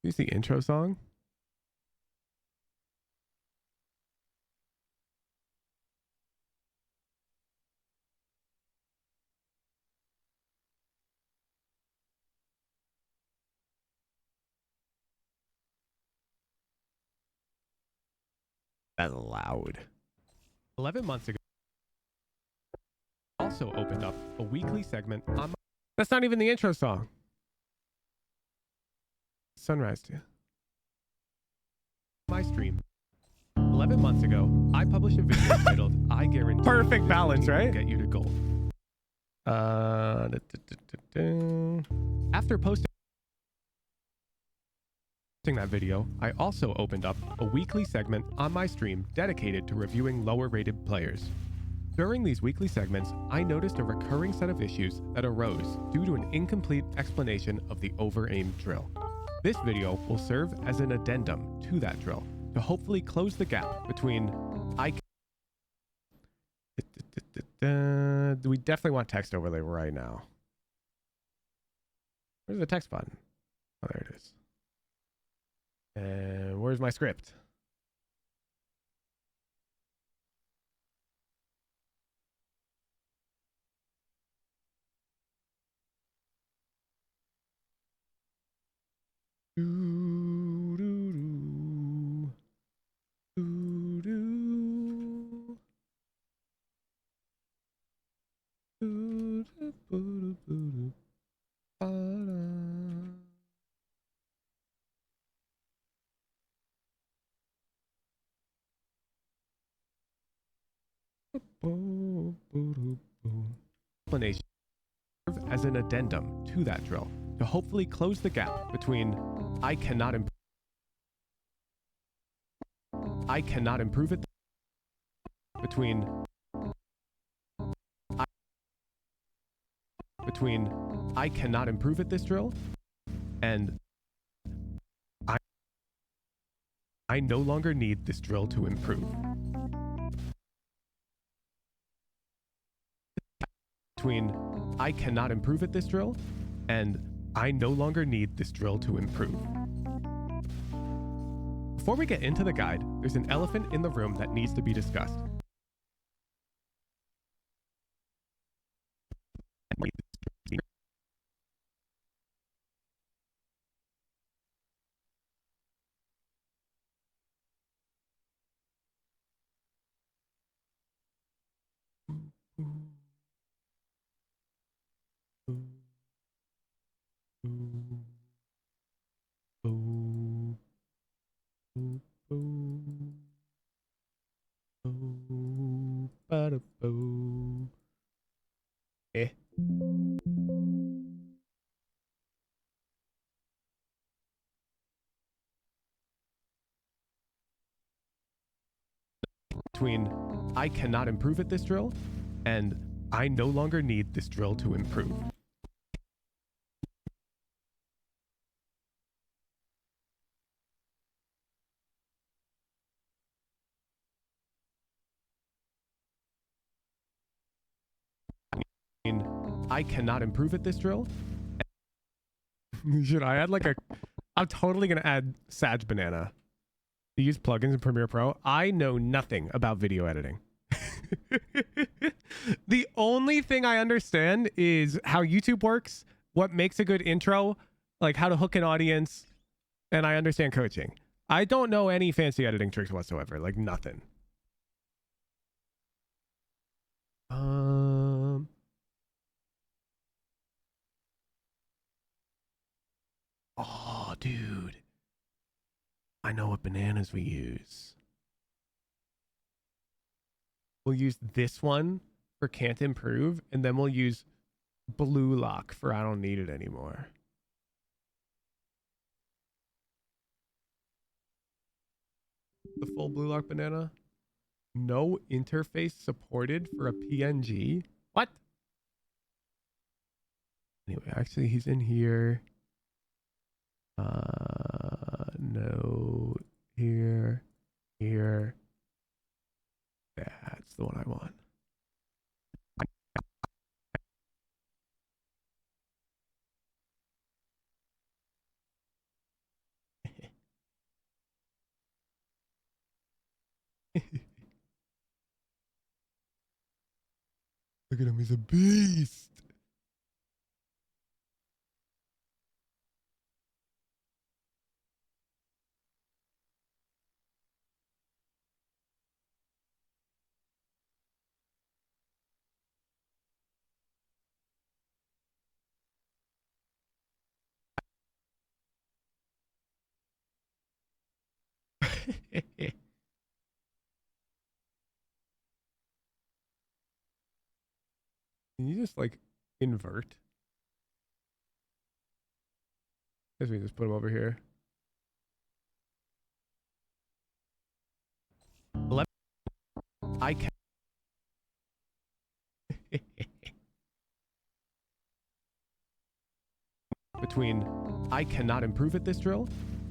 A: Use the intro song. That's loud. 11 months ago, I also opened up a weekly segment on my... That's not even the intro song. Sunrise to my stream. 11 months ago, I published a video titled I Guarantee
E: Perfect
A: This
E: balance,
A: Routine Will
E: right?
A: Get You to Gold. After posting that video, I also opened up a weekly segment on my stream dedicated to reviewing lower rated players. During these weekly segments, I noticed a recurring set of issues that arose due to an incomplete explanation of the over-aim drill. This video will serve as an addendum to that drill to hopefully close the gap between we definitely want text overlay right now. Where's the text button? Oh, there it is. And where's my script? Explanation as an addendum to that drill to hopefully close the gap between I cannot improve it between I cannot improve at this drill and I no longer need this drill to improve. Between I cannot improve at this drill and I no longer need this drill to improve. Before we get into the guide, there's an elephant in the room that needs to be discussed. Eh. Between I cannot improve at this drill and I no longer need this drill to improve. I cannot improve at this drill. Should I add like a... I'm totally going to add Sag Banana. To use plugins in Premiere Pro. I know nothing about video editing. The only thing I understand is how YouTube works, what makes a good intro, like how to hook an audience, and I understand coaching. I don't know any fancy editing tricks whatsoever, like nothing. Oh, dude. I know what bananas we use. We'll use this one for can't improve, and then we'll use blue lock for I don't need it anymore. the full Blue Lock banana. No interface supported for a PNG. What? Anyway, actually, he's in here. No, here. That's the one I want. Look at him, he's a beast. Can you just like invert? Guess we just put him over here. 11. I can. Between I cannot improve at this drill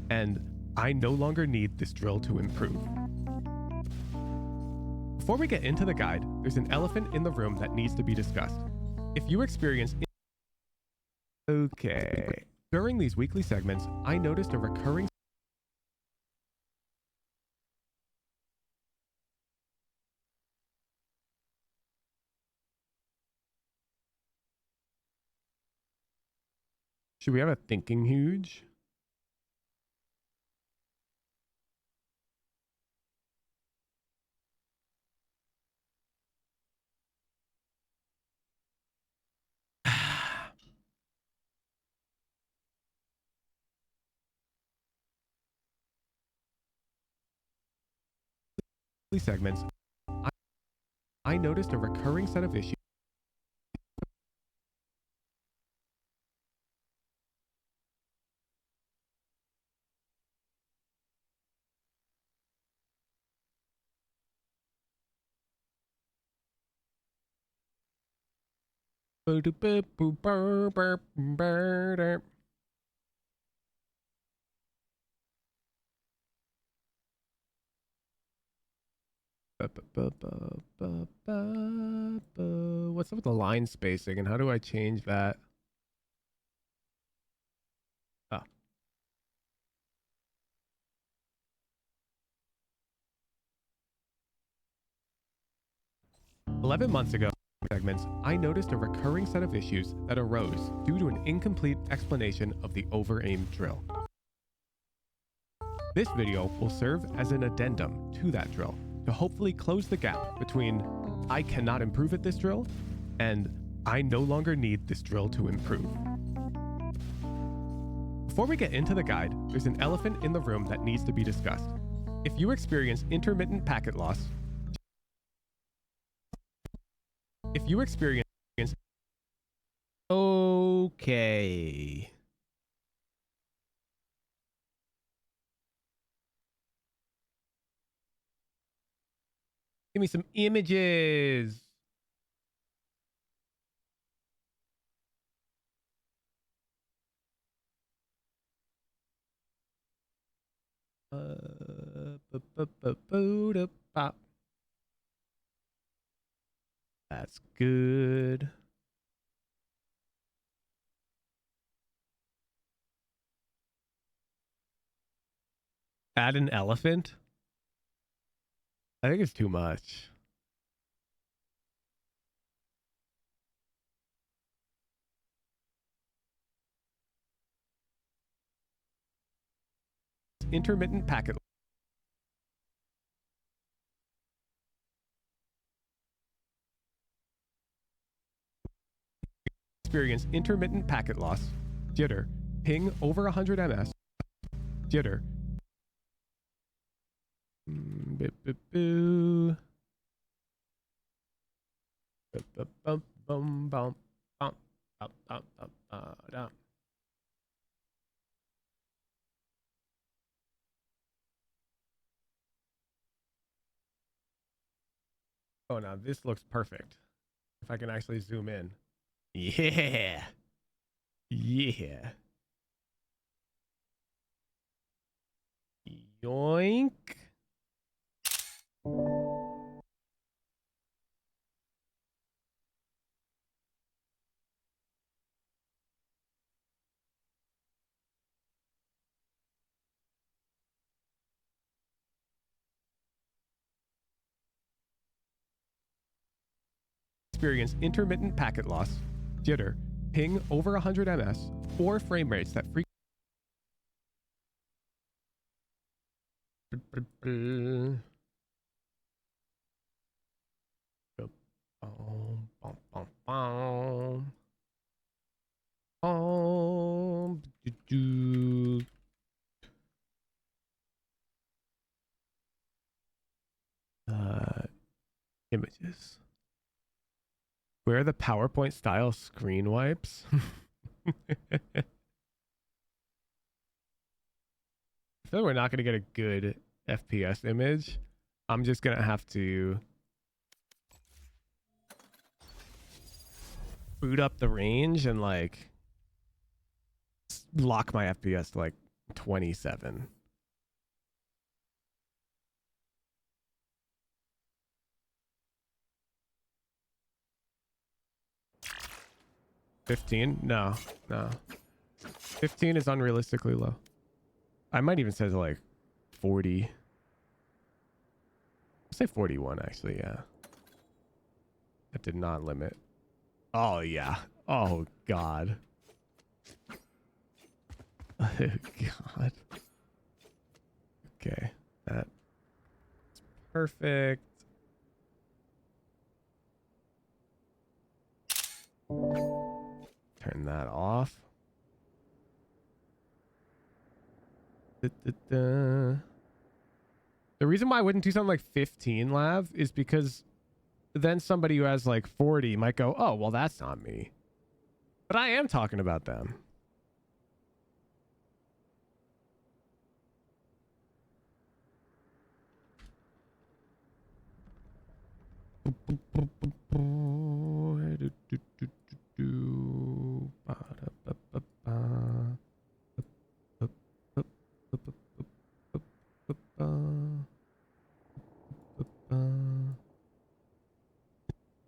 A: and I no longer need this drill to improve. Before we get into the guide, there's an elephant in the room that needs to be discussed. If you experience... Okay. During these weekly segments, I noticed a recurring... Should we have a thinking huge? Segments, I noticed a recurring set of issues. What's up with the line spacing and how do I change that? Oh. "11 months ago, segments, I noticed a recurring set of issues that arose due to an incomplete explanation of the over-aimed drill. This video will serve as an addendum to that drill to hopefully close the gap between I cannot improve at this drill and I no longer need this drill to improve. Before we get into the guide, there's an elephant in the room that needs to be discussed. If you experience intermittent packet loss, okay. Give me some images. That's good. Add an elephant? I think it's too much. Intermittent packet. Experience intermittent packet loss, jitter, ping over 100 ms, jitter. Oh, now this looks perfect. If I can actually zoom in. Yeah. Yeah. Yoink. Experience intermittent packet loss, jitter, ping over 100 ms, or frame rates that images. Where are the PowerPoint style screen wipes? I feel like we're not going to get a good FPS image. I'm just going to have to boot up the range and like lock my FPS to like 27. $15? No. 15 is unrealistically low. I might even say like 40. I'll say 41 actually, yeah. That did not limit. Oh yeah. Oh god. Oh god. Okay. That's perfect. Turn that off. The reason why I wouldn't do something like 15 lav is because then somebody who has like 40 might go, oh, well, that's not me. But I am talking about them.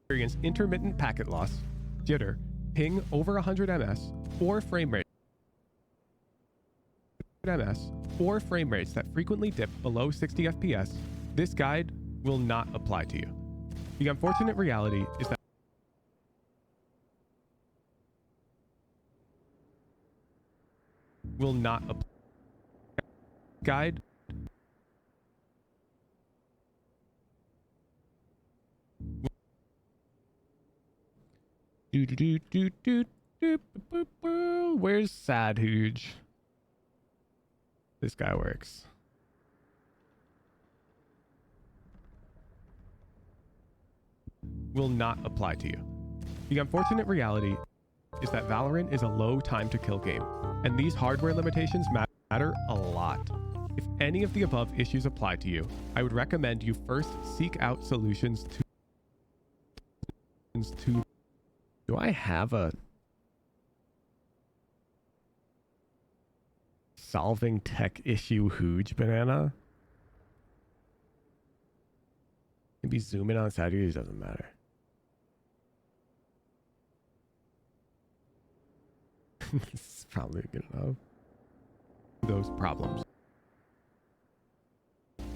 A: Experience intermittent packet loss, jitter, ping over 100 ms, or frame rate that frequently dip below 60 fps. This guide will not apply to you. The unfortunate reality is that will not apply. Guide Where's Sad Hooge? This guy works. Will not apply to you. The unfortunate reality is that Valorant is a low time to kill game, and these hardware limitations matter a lot. If any of the above issues apply to you, I would recommend you first seek out solutions to. Do I have a solving tech issue Hooge banana? Maybe zoom in on Saturdays doesn't matter. This is probably good enough. Those problems.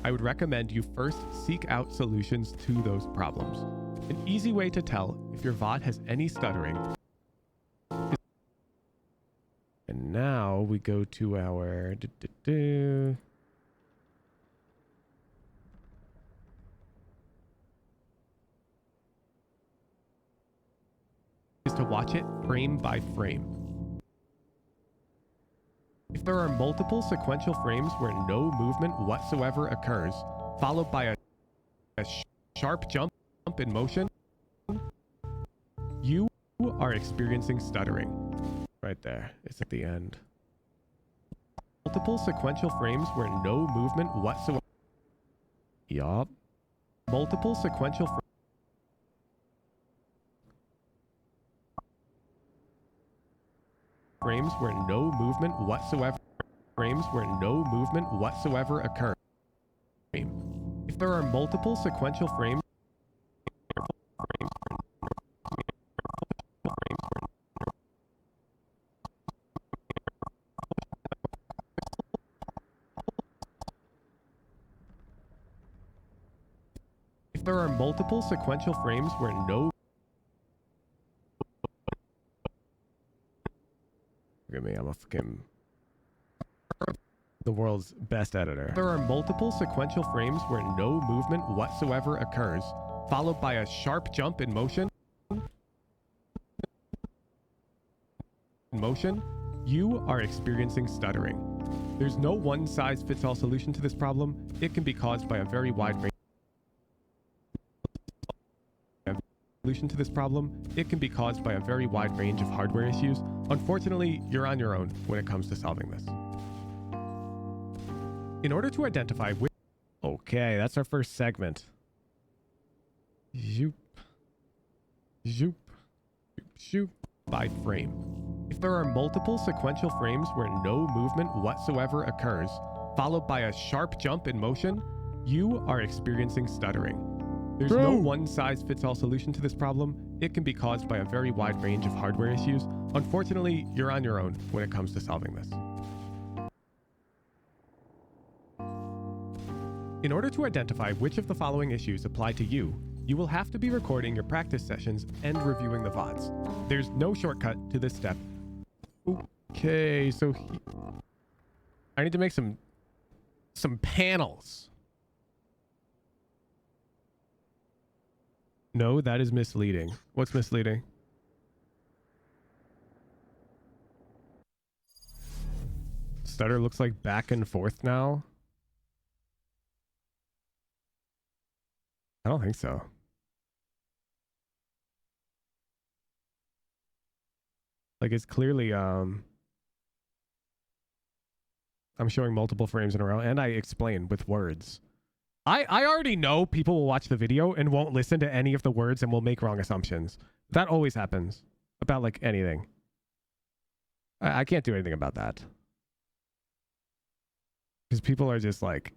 A: I would recommend you first seek out solutions to those problems. An easy way to tell if your VOD has any stuttering. And now we go to our is to watch it frame by frame. If there are multiple sequential frames where no movement whatsoever occurs, followed by a sharp jump in motion, you are experiencing stuttering. Right there. It's at the end. Multiple sequential frames where no movement whatsoever. Yup. Multiple sequential frames. frames where no movement whatsoever occurs. If there are multiple sequential frames where no Look at me, I'm a fucking the world's best editor. There are multiple sequential frames where no movement whatsoever occurs, followed by a sharp jump in motion, you are experiencing stuttering. There's no one-size-fits-all solution to this problem. It can be caused by a very wide range. Of hardware issues. Unfortunately, you're on your own when it comes to solving this. In order to identify which... Okay, that's our first segment. Zoop. Zoop. Zoop. By frame. If there are multiple sequential frames where no movement whatsoever occurs, followed by a sharp jump in motion, you are experiencing stuttering. There's no one-size-fits-all solution to this problem. It can be caused by a very wide range of hardware issues. Unfortunately, you're on your own when it comes to solving this. In order to identify which of the following issues apply to you, you will have to be recording your practice sessions and reviewing the VODs. There's no shortcut to this step. Okay, so I need to make some panels. No, that is misleading. What's misleading? Stutter looks like back and forth now. I don't think so. Like it's clearly I'm showing multiple frames in a row and I explain with words. I already know people will watch the video and won't listen to any of the words and will make wrong assumptions. That always happens about like anything. I can't do anything about that. Because people are just like,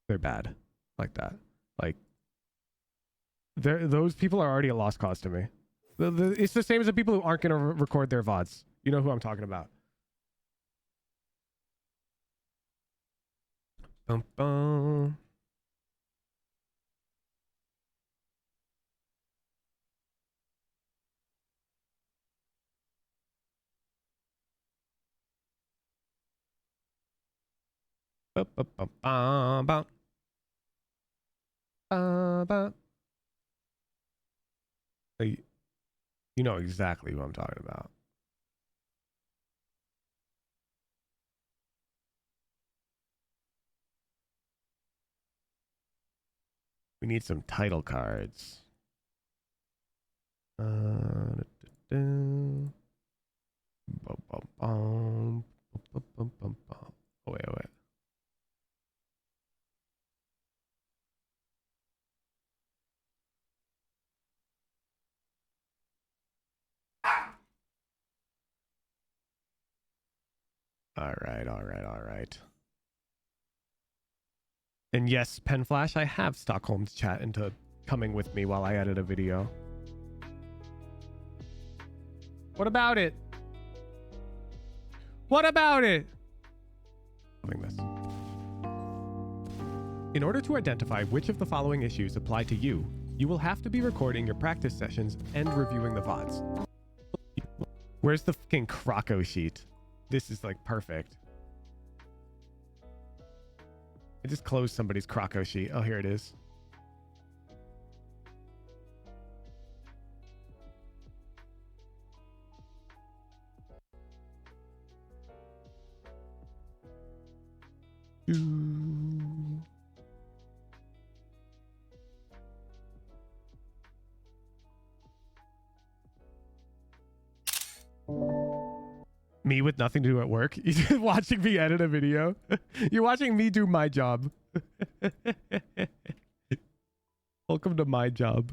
A: they're bad like that. Like, those people are already a lost cause to me. It's the same as the people who aren't going to record their VODs. You know who I'm talking about. Bum, bum. Bum, bum, bum, bum, bum. Bum. You know exactly who I'm talking about. We need some title cards. Oh, wait. All right. And yes, Pen Flash, I have Stockholm's chat into coming with me while I edit a video. What about it? What about it? This. In order to identify which of the following issues apply to you, you will have to be recording your practice sessions and reviewing the VODs. Where's the fucking Croco sheet? This is like perfect. I just closed somebody's Croco sheet. Oh, here it is. Me with nothing to do at work. You're watching me edit a video. You're watching me do my job. Welcome to my job.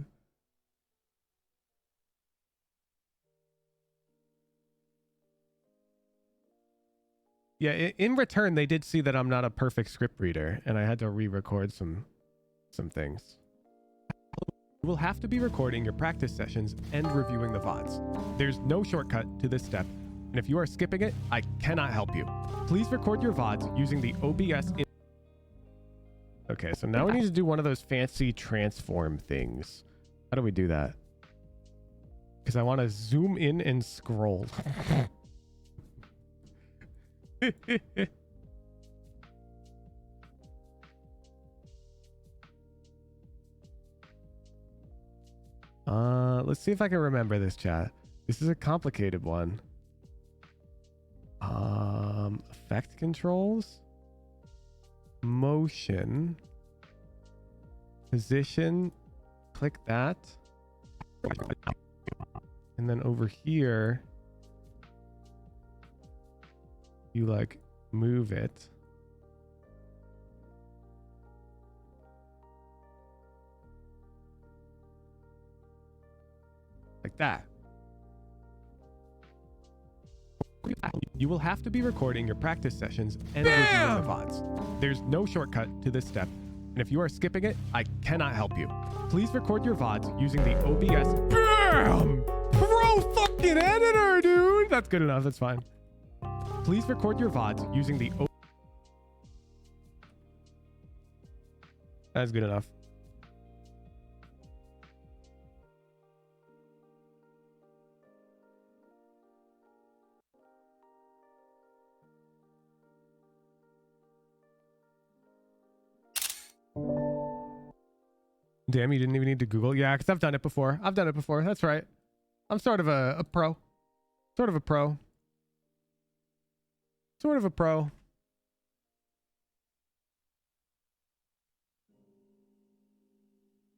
A: Yeah, in return, they did see that I'm not a perfect script reader, and I had to re-record some things. You will have to be recording your practice sessions and reviewing the VODs. There's no shortcut to this step, and if you are skipping it, I cannot help you. Please record your VODs using the OBS. Okay, so now we need to do one of those fancy transform things. How do we do that? Because I want to zoom in and scroll. Let's see if I can remember this, chat. This is a complicated one. Effect controls, motion, position, click that. And then over here, you like move it. Like that. You will have to be recording your practice sessions and reviewing the VODs. There's no shortcut to this step, and if you are skipping it, I cannot help you. Please record your VODs using the OBS. Bam! Pro fucking editor, dude! That's good enough, that's fine. Please record your VODs using the That's good enough. Damn, you didn't even need to Google. Yeah, because I've done it before. That's right. I'm sort of a pro. Sort of a pro.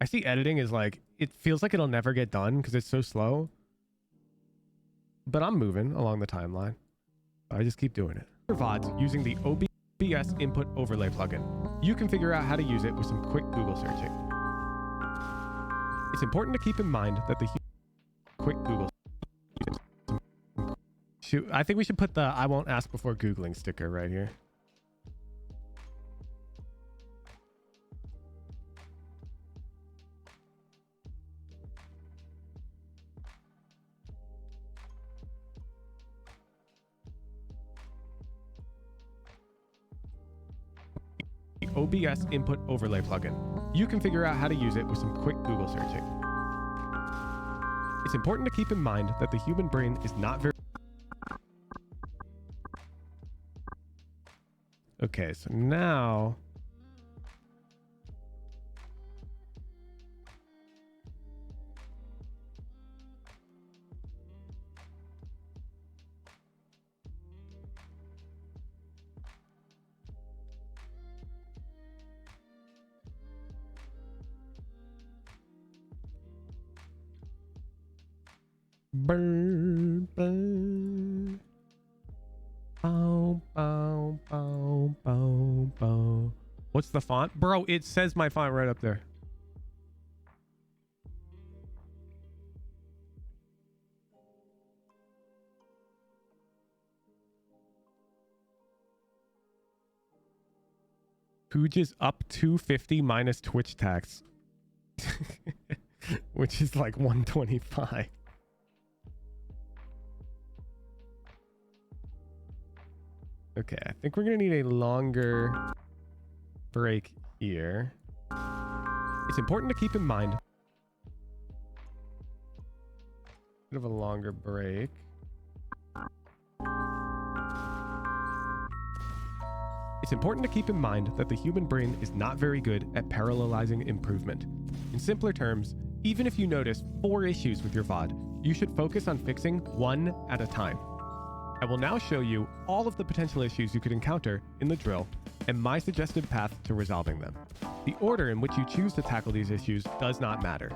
A: I see editing is like, it feels like it'll never get done because it's so slow. But I'm moving along the timeline. I just keep doing it. For VODs using the OBS input overlay plugin. You can figure out how to use it with some quick Google searching. It's important to keep in mind that the quick Google. Shoot, I think we should put the I won't ask before Googling sticker right here. The OBS input overlay plugin. You can figure out how to use it with some quick Google searching. It's important to keep in mind that the human brain is not very... Okay, so now... Burn, burn. Bow, bow, bow, bow, bow. What's the font? Bro, it says my font right up there. Pooge is up 250 minus Twitch tax. Which is like 125. Okay, I think we're going to need a longer break here. It's important to keep in mind. Bit of a longer break. It's important to keep in mind that the human brain is not very good at parallelizing improvement. In simpler terms, even if you notice 4 issues with your VOD, you should focus on fixing 1 at a time. I will now show you all of the potential issues you could encounter in the drill and my suggested path to resolving them. The order in which you choose to tackle these issues does not matter.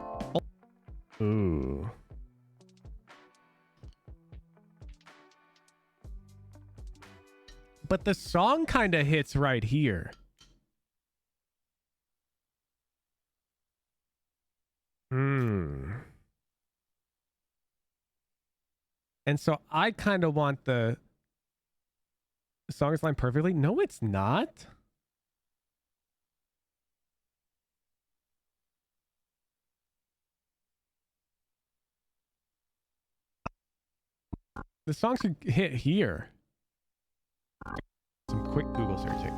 A: Ooh. But the song kind of hits right here. And so I kind of want the The song is lined perfectly. No, it's not. The song should hit here. Some quick Google searching.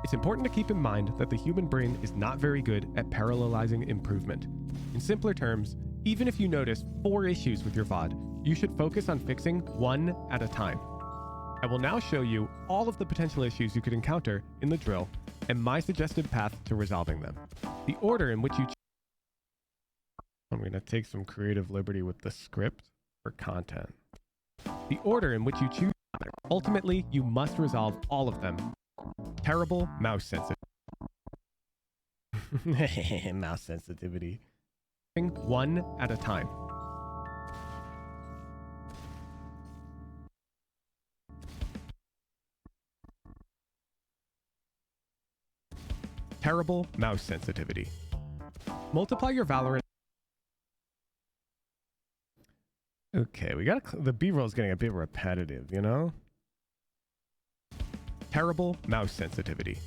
A: It's important to keep in mind that the human brain is not very good at parallelizing improvement. In simpler terms, even if you notice 4 issues with your VOD, you should focus on fixing 1 at a time. I will now show you all of the potential issues you could encounter in the drill and my suggested path to resolving them. The order in which you I'm going to take some creative liberty with the script for content. The order in which you choose, ultimately, you must resolve all of them. Terrible mouse sensitivity. Mouse sensitivity. 1 at a time. Terrible mouse sensitivity. Multiply your Valorant. Okay, we got the B-roll is getting a bit repetitive, you know? Terrible mouse sensitivity.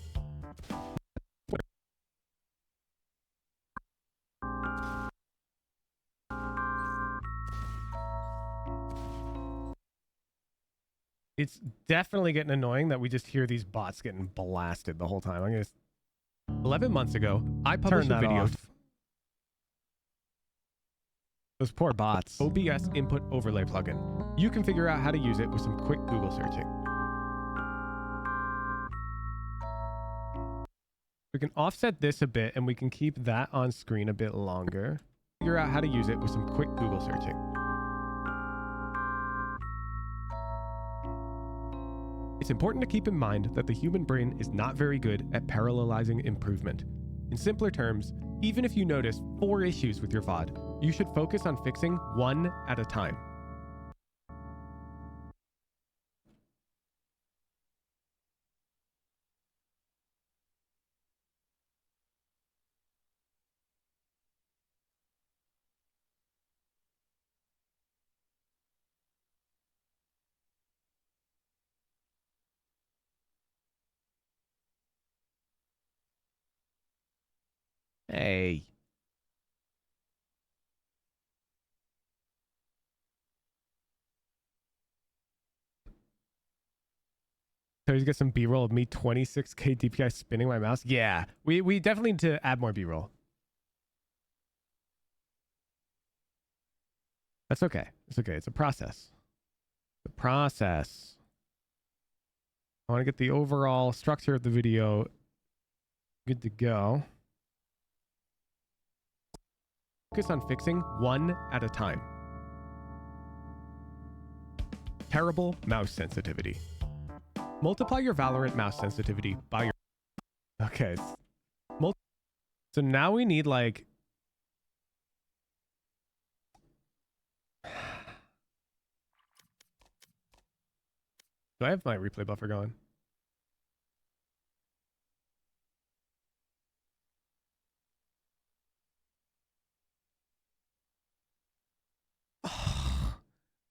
A: It's definitely getting annoying that we just hear these bots getting blasted the whole time. 11 months ago, I published a video. Those poor bots. OBS input overlay plugin. You can figure out how to use it with some quick Google searching. We can offset this a bit and we can keep that on screen a bit longer. Figure out how to use it with some quick Google searching. It's important to keep in mind that the human brain is not very good at parallelizing improvement. In simpler terms, even if you notice 4 issues with your VOD, you should focus on fixing 1 at a time. Hey. So you get some B-roll of me 26k DPI spinning my mouse. Yeah, we definitely need to add more B-roll. That's okay. It's okay. It's a process. The process. I want to get the overall structure of the video good to go. Focus on fixing 1 at a time. Terrible mouse sensitivity. Multiply your Valorant mouse sensitivity by your... Okay. So now we need like... Do I have my replay buffer going?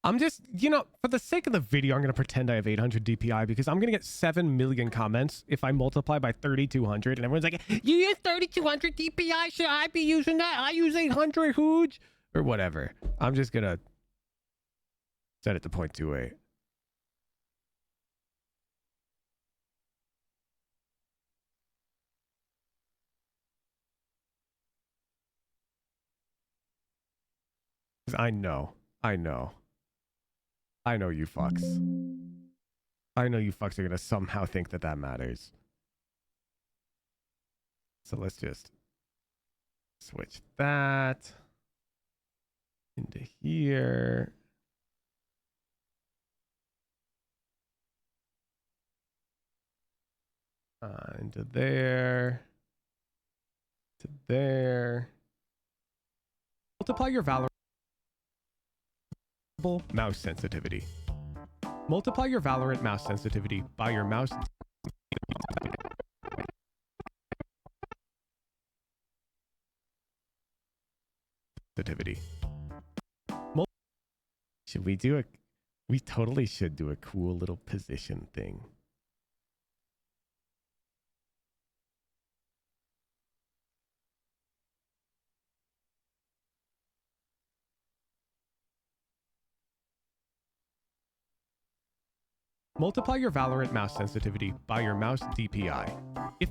A: I'm just, you know, for the sake of the video, I'm going to pretend I have 800 DPI because I'm going to get 7 million comments if I multiply by 3,200. And everyone's like, you use 3,200 DPI? Should I be using that? I use 800 hooge or whatever. I'm just going to set it to 0.28. I know you fucks. I know you fucks are gonna somehow think that that matters. So let's just switch that into here. Into there. To there. Multiply your Valorant mouse sensitivity. Multiply your Valorant mouse sensitivity by your mouse sensitivity. Should we do it? We totally should do a cool little position thing. Multiply your Valorant mouse sensitivity by your mouse DPI. If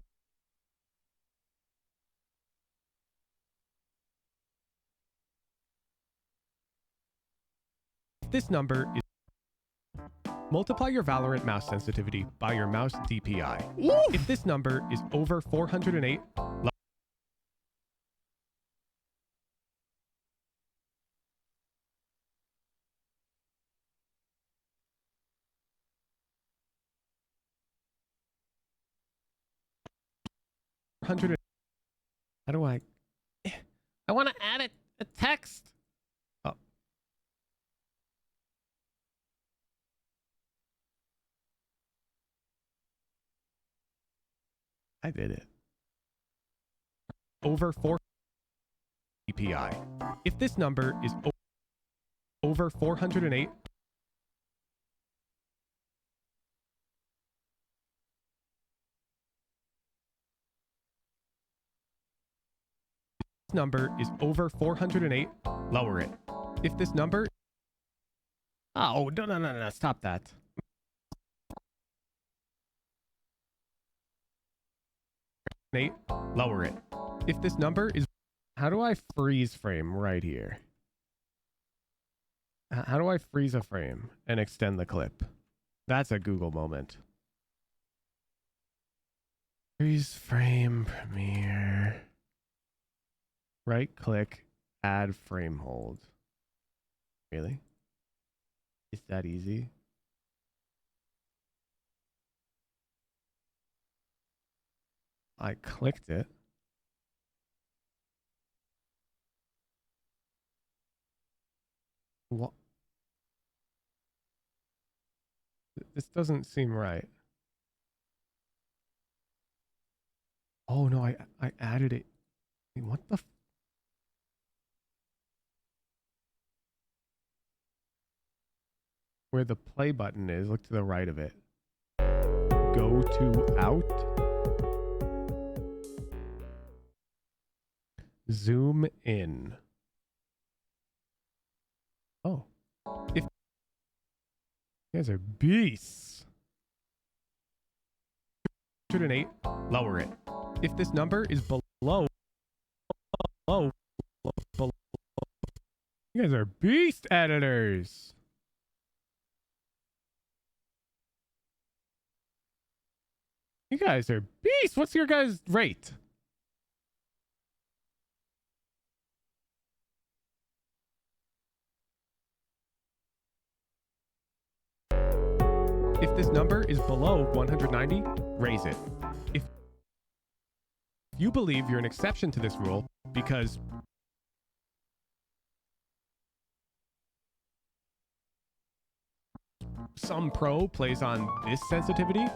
A: this number is multiply your Valorant mouse sensitivity by your mouse DPI. Ooh. If this number is over 408, how do I want to add a text. Oh. I did it. Over 4 DPI. If this number is over 408, this number is over 408, lower it. If this number... Oh, no, stop that. Lower it. If this number is... How do I freeze frame right here? How do I freeze a frame and extend the clip? That's a Google moment. Freeze frame premiere. Right click, add frame hold. Really? Is that easy? I clicked it. What? This doesn't seem right. Oh no, I added it. What the where the play button is, look to the right of it. Go to out. Zoom in. Oh. If you guys are beasts. 108, lower it. If this number is below, you guys are beast editors. You guys are beasts. What's your guys' rate? If this number is below 190, raise it. If you believe you're an exception to this rule because some pro plays on this sensitivity,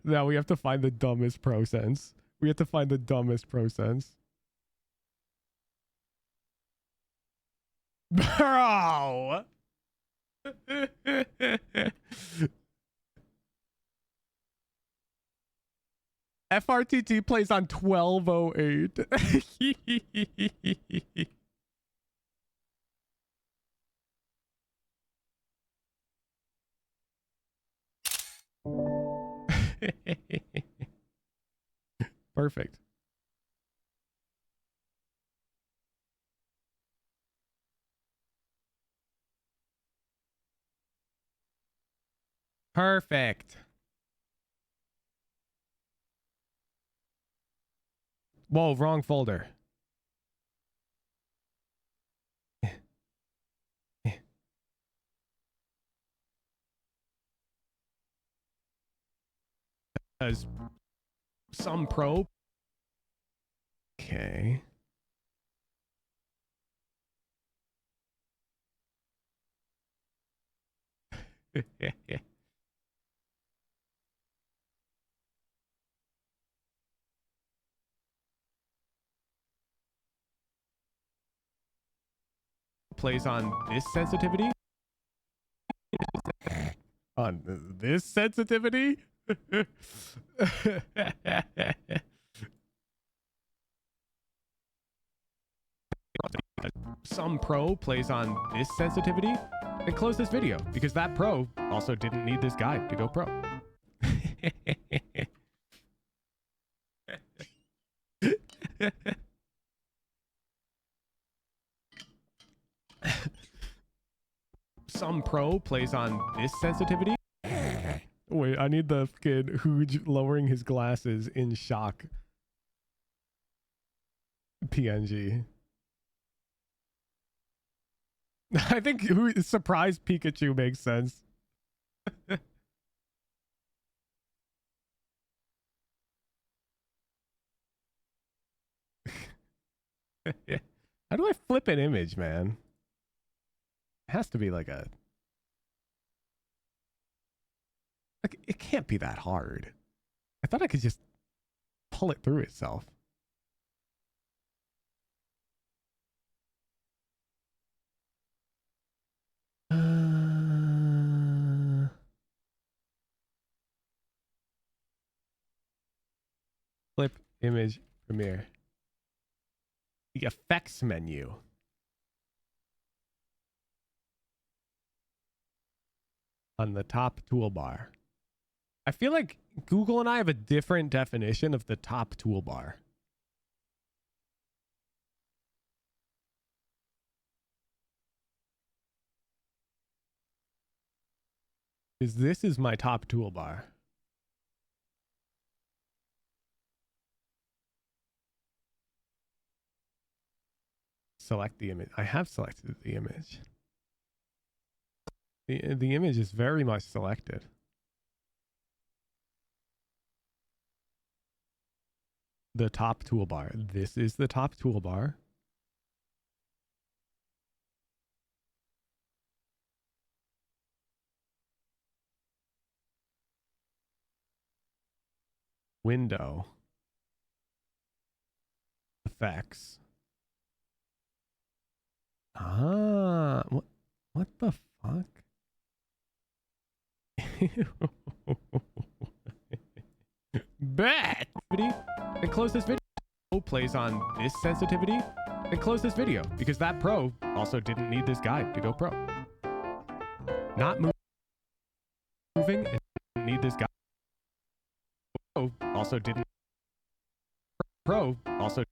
A: now we have to find the dumbest pro sense. We have to find the dumbest pro sense. Bro! FRTT plays on 1208. Perfect. Perfect. Whoa, wrong folder. As some pro. Okay. plays on this sensitivity. On this sensitivity? Some pro plays on this sensitivity, and close this video because that pro also didn't need this guide to go pro. Some pro plays on this sensitivity. Wait, I need the kid who's lowering his glasses in shock. PNG. I think who surprise Pikachu makes sense. How do I flip an image, man? It has to be like a... Like, it can't be that hard. I thought I could just pull it through itself. Flip image premiere. The effects menu. On the top toolbar. I feel like Google and I have a different definition of the top toolbar. Because this is my top toolbar. Select the image. I have selected the image. The image is very much selected. The top toolbar. This is the top toolbar. Window. Effects. Ah, what the fuck? Bet. And close this video. Plays on this sensitivity, and close this video because that pro also didn't need this guide to go pro. Not moving and didn't need this guide. Pro also didn't. Pro also.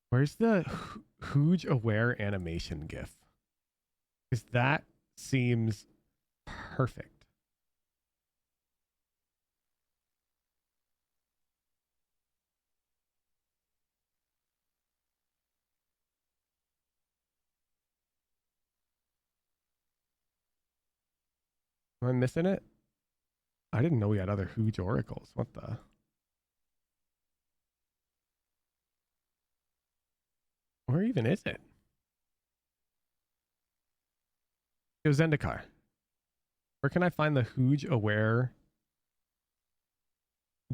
A: Where's the huge aware animation gif? Because that seems perfect. Am I missing it? I didn't know we had other huge oracles. What the? Where even is it? Yo, Zendikar. Where can I find the huge aware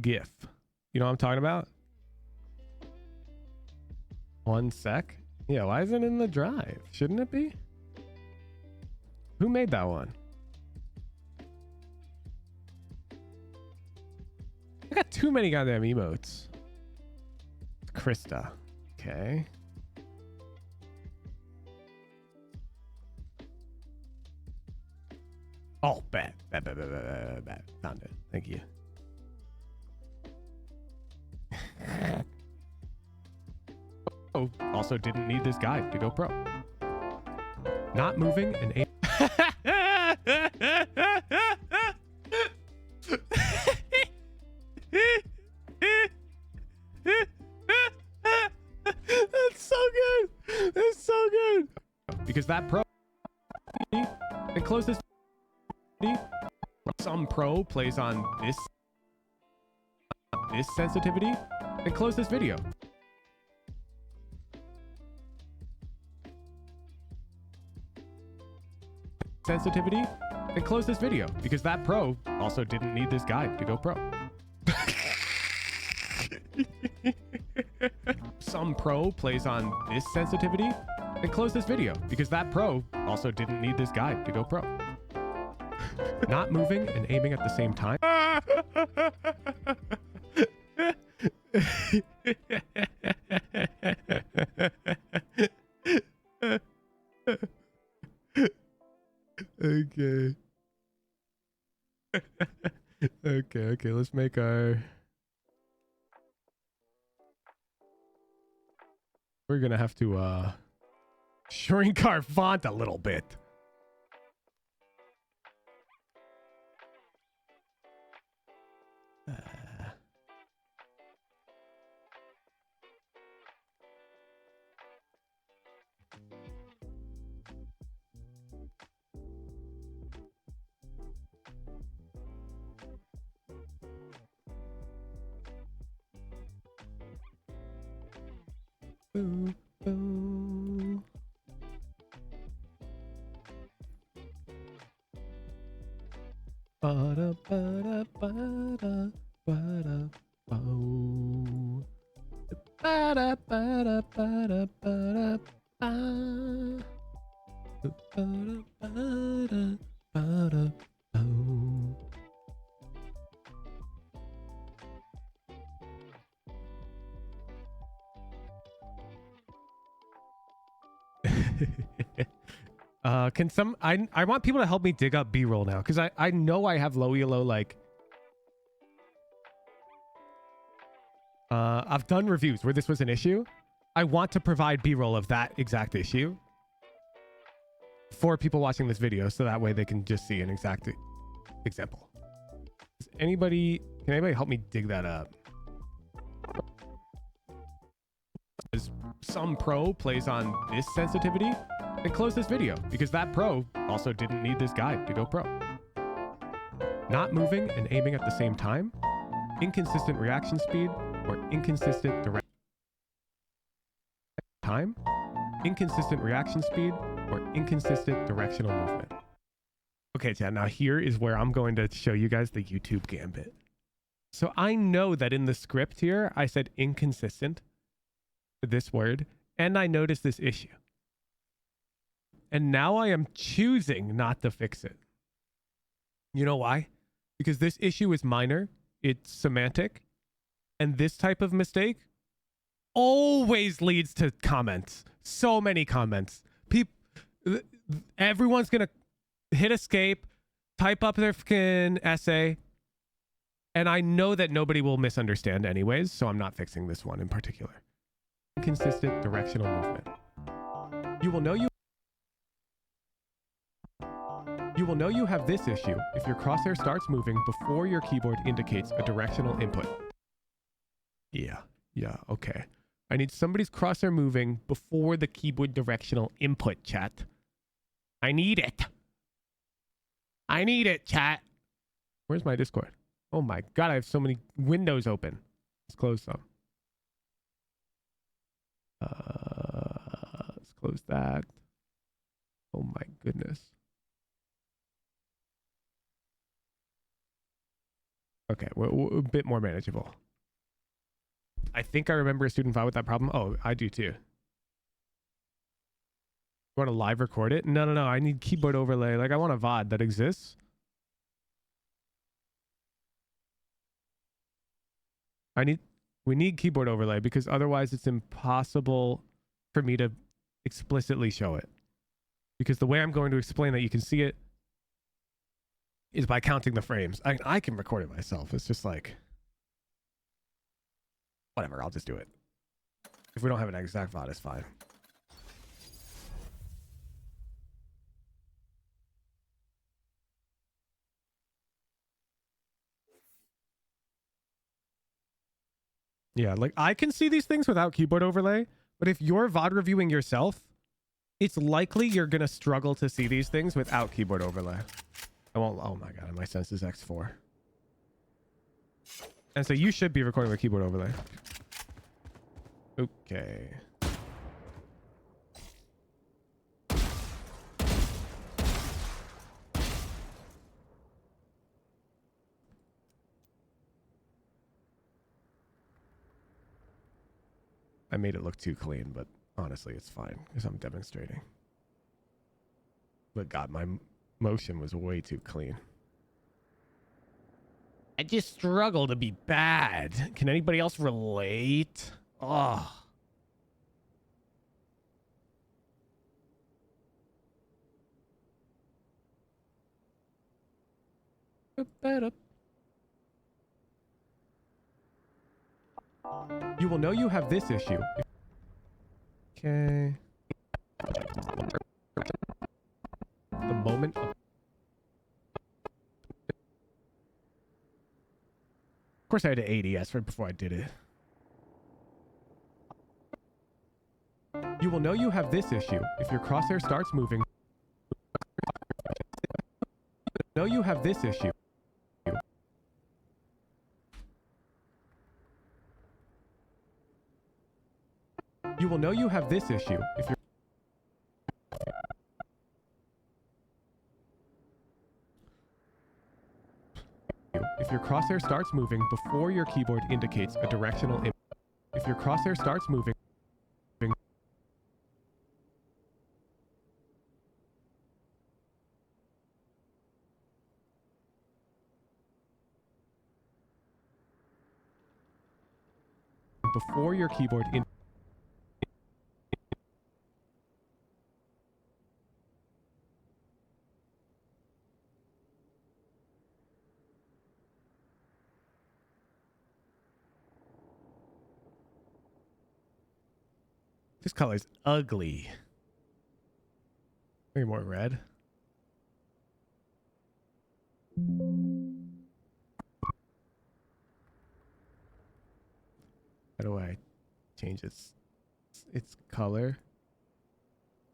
A: GIF? You know what I'm talking about? 1 sec. Yeah, why isn't it in the drive? Shouldn't it be? Who made that one? I got too many goddamn emotes. Krista. Okay. Oh, bad. Found it. Thank you. Oh, also didn't need this guide to go pro. Not moving and aim. That's so good. That's so good. Because that pro and close this. Some pro plays on this sensitivity, and close this video. Sensitivity, and close this video because that pro also didn't need this guide to go pro. Some pro plays on this sensitivity and close this video because that pro also didn't need this guide to go pro. Not moving and aiming at the same time. Okay. Okay, let's make our... We're gonna have to shrink our font a little bit. Boo, boo. Ba-da, ba-da, ba-da, ba-da, bo. Ba-da, ba-da, ba-da, ba-da, ba. Ba-da, ba-da, ba-da, bo. Can some I want people to help me dig up B-roll now because I know I have low ELO like I've done reviews where this was an issue. I want to provide B-roll of that exact issue for people watching this video so that way they can just see an exact example. Can anybody help me dig that up? Some pro plays on this sensitivity and close this video because that pro also didn't need this guide to go pro. Not moving and aiming at the same time, inconsistent reaction speed or inconsistent inconsistent reaction speed or inconsistent directional movement. Okay, chat, now here is where I'm going to show you guys the YouTube gambit. So I know that in the script here, I said inconsistent, this word, and I noticed this issue. And now I am choosing not to fix it. You know why? Because this issue is minor, it's semantic, and this type of mistake always leads to comments. So many comments. Everyone's gonna hit escape, type up their fucking essay, and I know that nobody will misunderstand anyways, so I'm not fixing this one in particular. Inconsistent directional movement. You will know you have this issue if your crosshair starts moving before your keyboard indicates a directional input. Yeah, okay. I need somebody's crosshair moving before the keyboard directional input, chat. I need it. Chat. Where's my Discord? Oh my god, I have so many windows open. Let's close some. Let's close that. Oh my goodness. Okay, we're a bit more manageable. I think I remember a student file with that problem. Oh, I do too. You want to live record it? No. I need keyboard overlay. Like I want a VOD that exists. We need keyboard overlay because otherwise it's impossible for me to explicitly show it. Because the way I'm going to explain that you can see it is by counting the frames. I can record it myself. It's just like, whatever, I'll just do it. If we don't have an exact VOD, it's fine. Yeah, like I can see these things without keyboard overlay, but if you're VOD reviewing yourself, it's likely you're going to struggle to see these things without keyboard overlay. I won't, oh my god, my sense is X4. And so you should be recording with keyboard overlay. Okay. I made it look too clean, but honestly, it's fine because I'm demonstrating. But God, my motion was way too clean. I just struggle to be bad. Can anybody else relate? Oh. You will know you have this issue. Okay. The moment. Of course, I had to ADS right before I did it. You will know you have this issue if your crosshair starts moving. Know you have this issue. You will know you have this issue if you're crosshair starts moving before your keyboard indicates a directional input. If your crosshair starts moving before your keyboard in This color's ugly. Maybe more red. How do I change its color?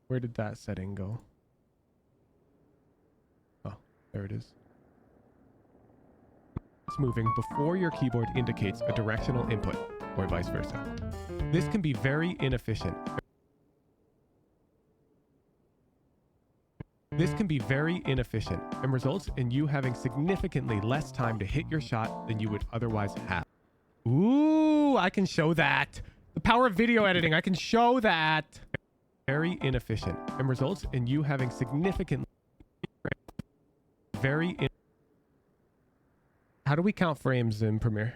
A: Where did that setting go? Oh, there it is. It's moving before your keyboard indicates a directional input, or vice versa. This can be very inefficient. This can be very inefficient and results in you having significantly less time to hit your shot than you would otherwise have. Ooh, I can show that. The power of video editing, I can show that. Very inefficient and results in you having significantly How do we count frames in Premiere?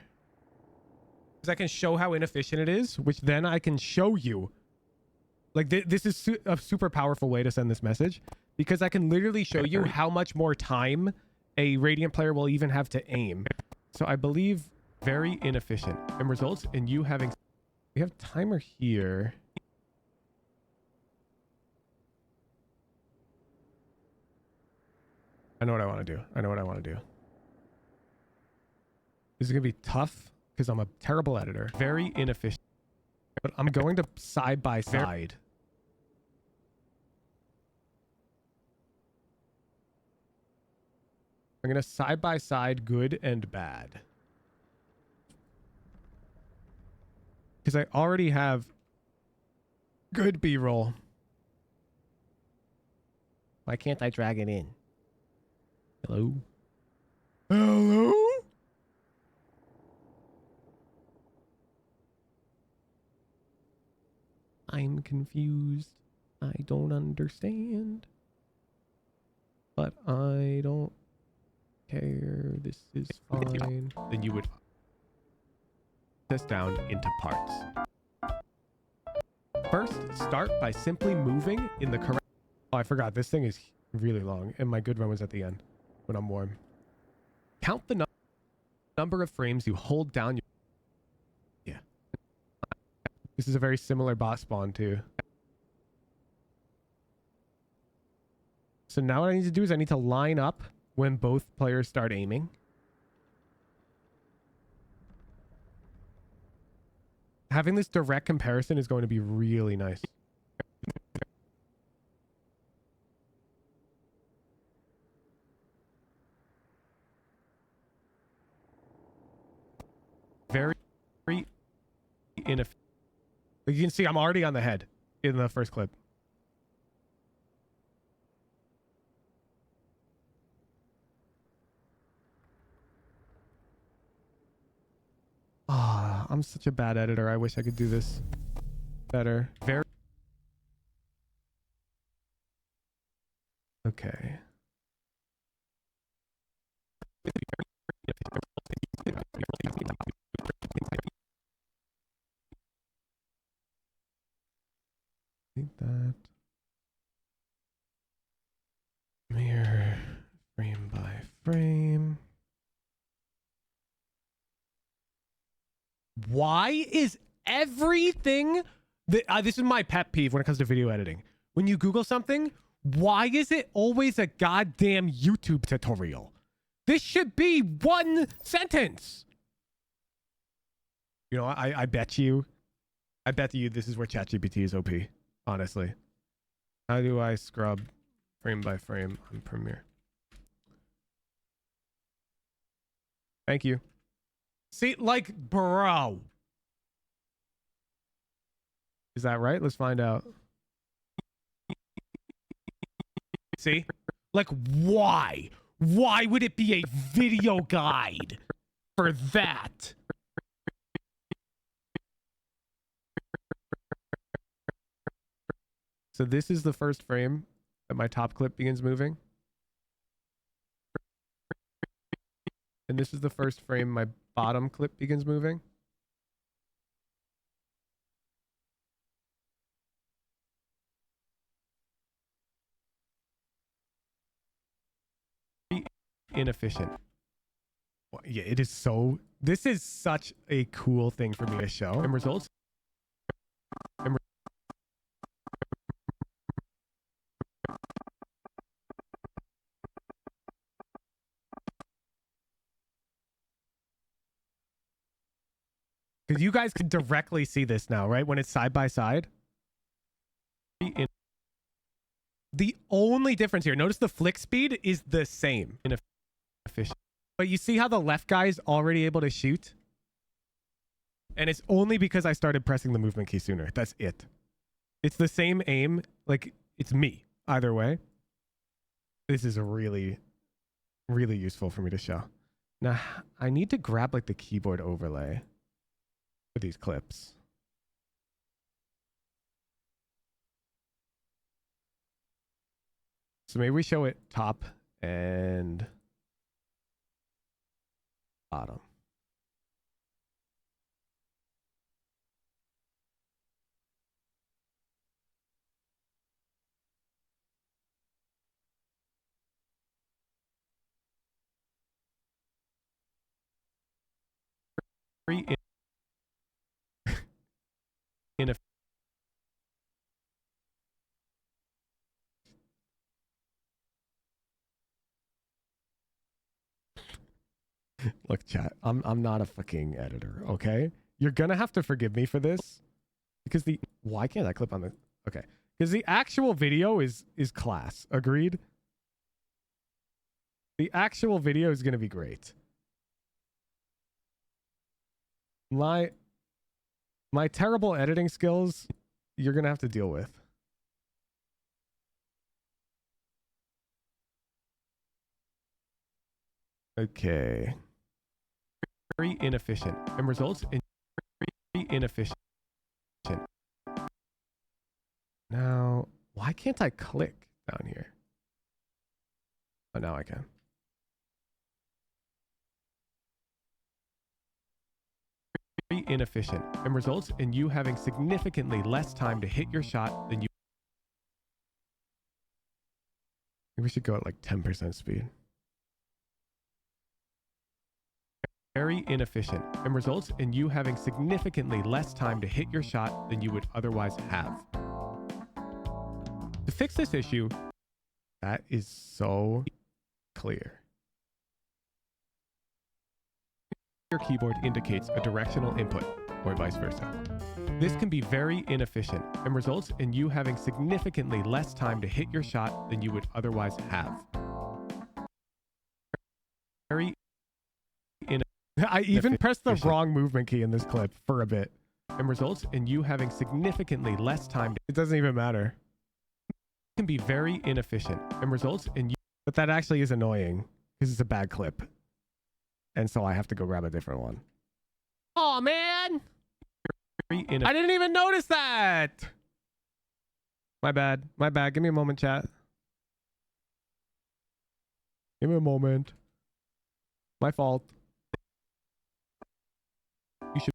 A: Because I can show how inefficient it is, which then I can show you. Like this is a super powerful way to send this message, because I can literally show you how much more time a Radiant player will even have to aim. So I believe very inefficient and results in you having... We have timer here. I know what I want to do. I know what I want to do. This is going to be tough because I'm a terrible editor. Very inefficient. But I'm going to side by side. I'm going to side by side good and bad. Because I already have good B-roll. Why can't I drag it in? Hello? Hello? I'm confused. I don't understand. But I don't care. This is fine. Then you would this down into parts. First, start by simply moving in the correct... Oh, I forgot. This thing is really long, and my good run was at the end when I'm warm. Count the number of frames you hold down your... Yeah. This is a very similar bot spawn, too. So now what I need to do is I need to line up when both players start aiming. Having this direct comparison is going to be really nice. Very inefficient. You can see I'm already on the head in the first clip. Ah, I'm such a bad editor. I wish I could do this. better. Very. Okay. Think that. Mirror frame by frame. Why is everything that this is my pet peeve when it comes to video editing. When you Google something, why is it always a goddamn YouTube tutorial? This should be one sentence. You know, I bet you this is where ChatGPT is OP, honestly. How do I scrub frame by frame on Premiere? Thank you. See, like, bro. Is that right? Let's find out. See? Like, why? Why would it be a video guide for that? So this is the first frame that my top clip begins moving. And this is the first frame my bottom clip begins moving. Inefficient. Well, yeah, it is so. This is such a cool thing for me to show. And results. Because you guys can directly see this now, right? When it's side by side. The only difference here, notice the flick speed is the same. Inefficient. But you see how the left guy is already able to shoot? And it's only because I started pressing the movement key sooner. That's it. It's the same aim. Like, it's me. Either way. This is really, really useful for me to show. Now, I need to grab, like, the keyboard overlay for these clips. So maybe we show it top and bottom. In a look, chat, I'm not a fucking editor, okay? You're gonna have to forgive me for this because why can't I clip on the okay? Because the actual video is class. Agreed? The actual video is gonna be great. My terrible editing skills, you're gonna have to deal with. Okay. Very inefficient and results in very inefficient. Now, why can't I click down here? Oh, now I can. Very inefficient and results in you having significantly less time to hit your shot than you. Maybe we should go at like 10% speed. Very inefficient and results in you having significantly less time to hit your shot than you would otherwise have. To fix this issue, that is so clear. Your keyboard indicates a directional input, or vice versa. This can be very inefficient and results in you having significantly less time to hit your shot than you would otherwise have. Very I even pressed the wrong movement key in this clip for a bit. And results in you having significantly less time. It doesn't even matter. It can be very inefficient and results in you. But that actually is annoying because it's a bad clip. And so I have to go grab a different one. Oh man. I didn't even notice that. My bad. My bad. Give me a moment, chat. Give me a moment. My fault. You should.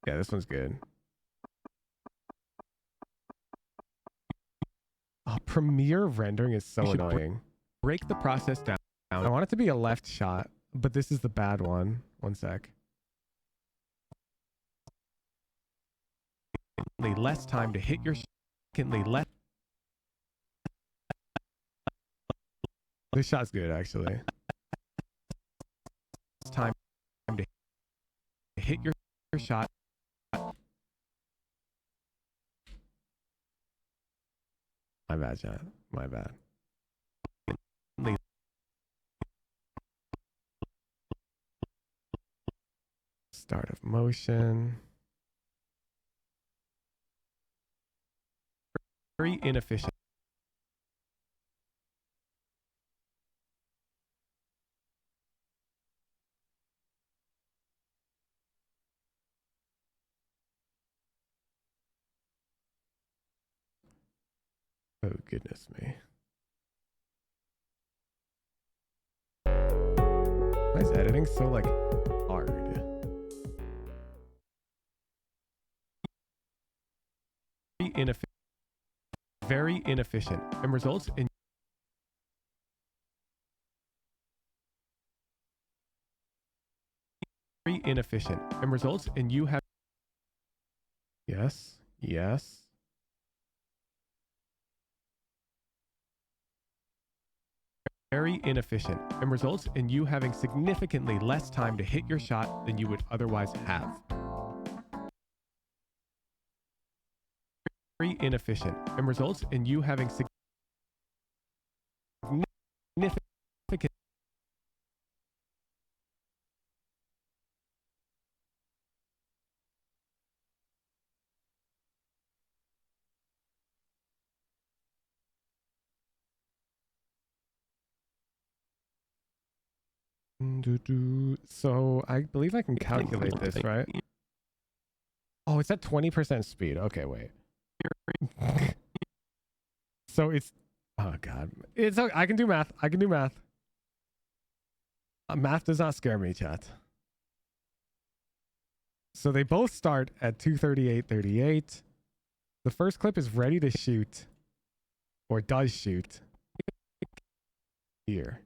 A: Yeah, this one's good. Oh, Premiere rendering is so annoying. Break the process down. I want it to be a left shot, but this is the bad one. One sec. Less time to hit your. Less. This shot's good, actually. It's time to hit your shot. My bad, chat. My bad. Start of motion. Very inefficient. Oh, goodness me. Why is editing so, like, hard? Very inefficient and results in very inefficient and results in you have yes very inefficient and results in you having significantly less time to hit your shot than you would otherwise have. Very inefficient and results in you having significant so I believe I can calculate this, right? Oh, it's at 20% speed. Okay, wait. So it's oh god. It's I can do math. I can do math. Math does not scare me, chat. So they both start at 238.38. The first clip is ready to shoot, or does shoot here.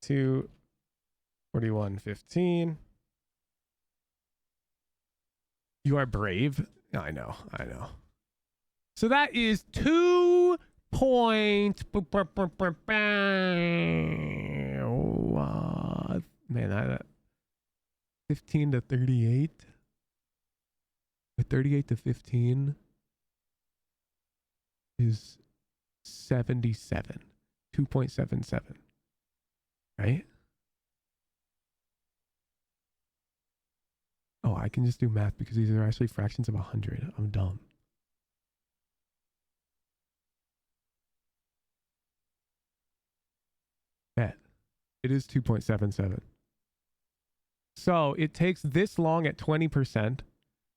A: 2:41:15. You are brave. I know. So that is 2 point. Man, that 15 to 38. With 38 to 15 is 77. 2.77. Right? Oh, I can just do math because these are actually fractions of 100. I'm dumb. Bet. It is 2.77. So it takes this long at 20%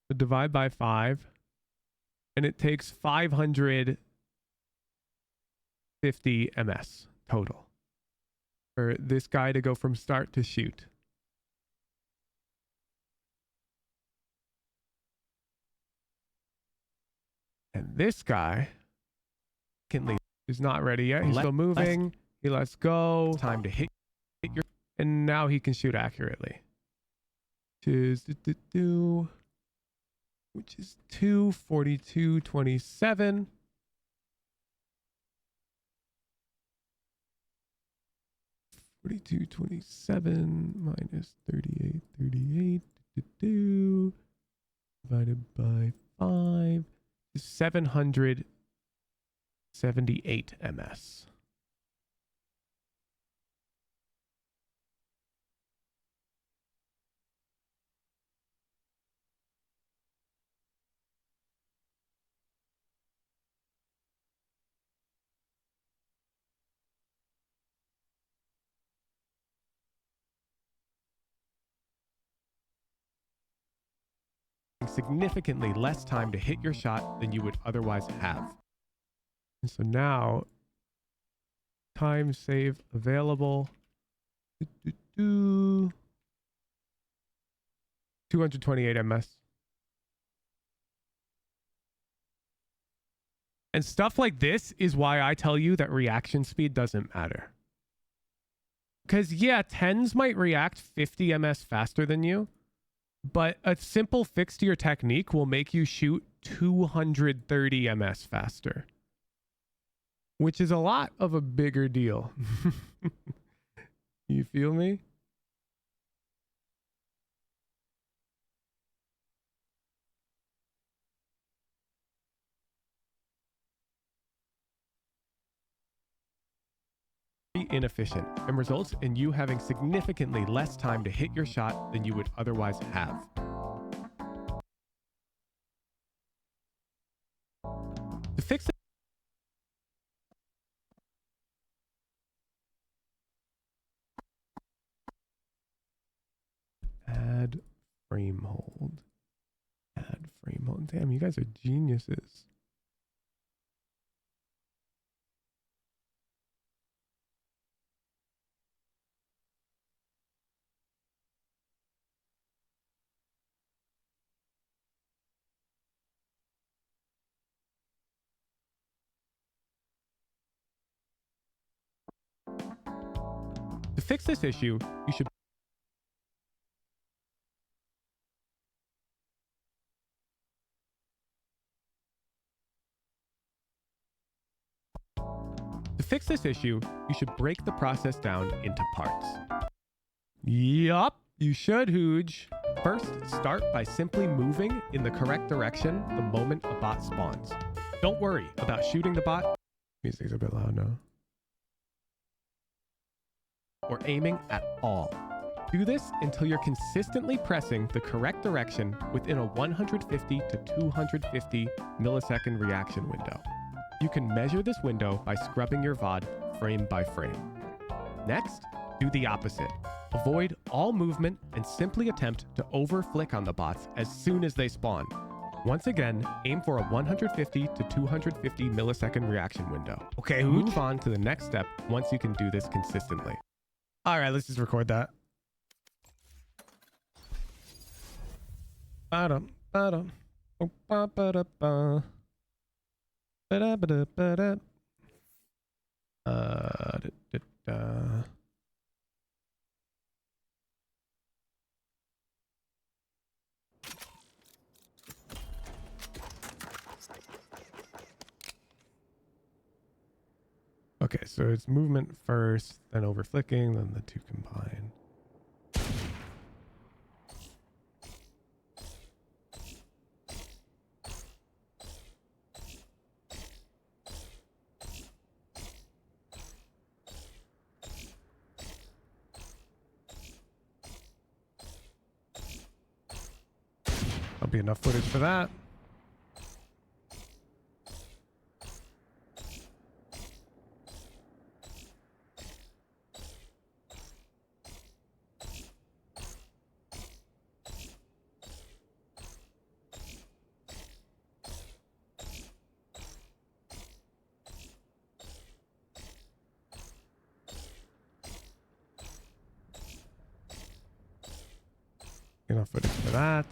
A: to divide by 5. And it takes 550 ms total for this guy to go from start to shoot. And this guy is not ready yet. He's still moving. He lets go. Time to hit your, and now he can shoot accurately. Which is 2:42:27. (42:27) minus 38:38 divided by 5 is 778 ms. significantly less time to hit your shot than you would otherwise have. And so now, time save available. 228 ms. And stuff like this is why I tell you that reaction speed doesn't matter. Because yeah, 10s might react 50 ms faster than you, but a simple fix to your technique will make you shoot 230 ms faster, which is a lot of a bigger deal. You feel me? Inefficient and results in you having significantly less time to hit your shot than you would otherwise have. To fix it, add frame hold. Add frame hold. Damn, you guys are geniuses. To fix this issue, you should break the process down into parts. Yup, you should, Hooge. First, start by simply moving in the correct direction the moment a bot spawns. Don't worry about shooting the bot. Music's a bit loud now. Or aiming at all. Do this until you're consistently pressing the correct direction within a 150 to 250 millisecond reaction window. You can measure this window by scrubbing your VOD frame by frame. Next, do the opposite. Avoid all movement and simply attempt to over-flick on the bots as soon as they spawn. Once again, aim for a 150 to 250 millisecond reaction window. Okay, move on to the next step once you can do this consistently. All right, let's just record that. Ba-dum, ba-dum. Oh, ba-ba-da-ba. Ba-da-ba-da-ba-da. Da-da-da. Okay, so it's movement first, then over flicking, then the two combine. That'll be enough footage for that. Enough footage for that.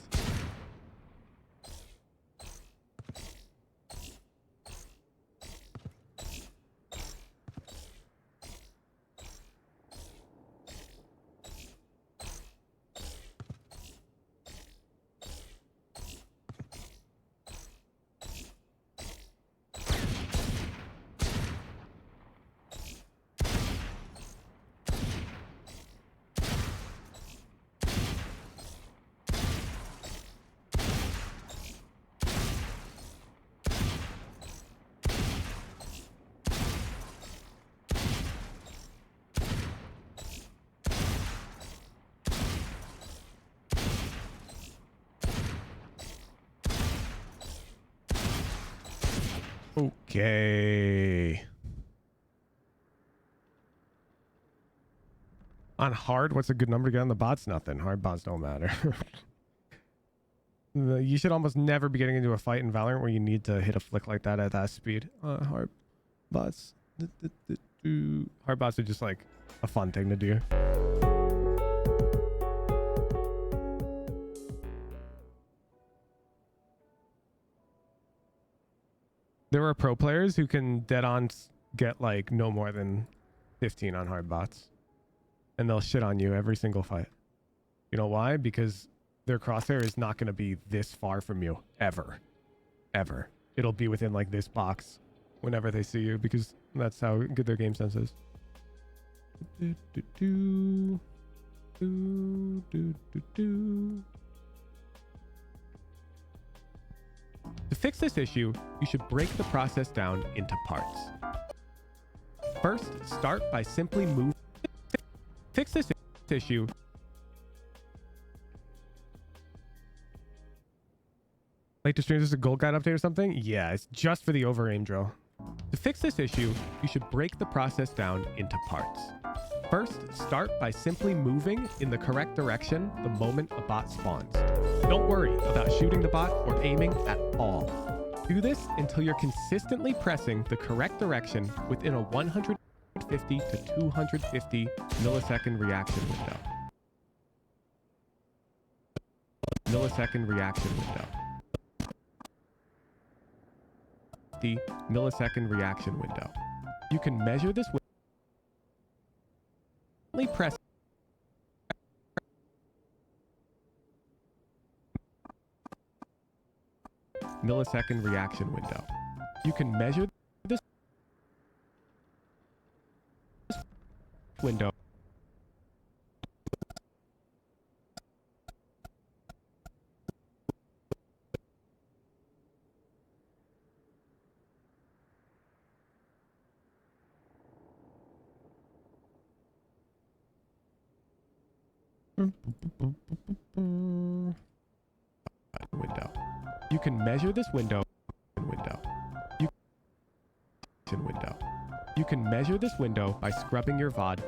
A: Okay. On hard, what's a good number to get on the bots? Nothing. Hard bots don't matter. You should almost never be getting into a fight in Valorant where you need to hit a flick like that at that speed. Hard bots. Hard bots are just like a fun thing to do. There are pro players who can dead on get like no more than 15 on hard bots, and they'll shit on you every single fight. You know why? Because their crosshair is not going to be this far from you ever. It'll be within like this box whenever they see you, because that's how good their game sense is. To fix this issue, you should break the process down into parts. First, start by simply fix this issue. Like to stream, this is a gold guide update or something? Yeah, it's just for the over aim drill. To fix this issue, you should break the process down into parts. First, start by simply moving in the correct direction the moment a bot spawns. Don't worry about shooting the bot or aiming at all. Do this until you're consistently pressing the correct direction within a 150 to 250 millisecond reaction window. The millisecond reaction window. You can measure this with press millisecond reaction window. You can measure this window window. You can measure this window. You can measure this window by scrubbing your VOD.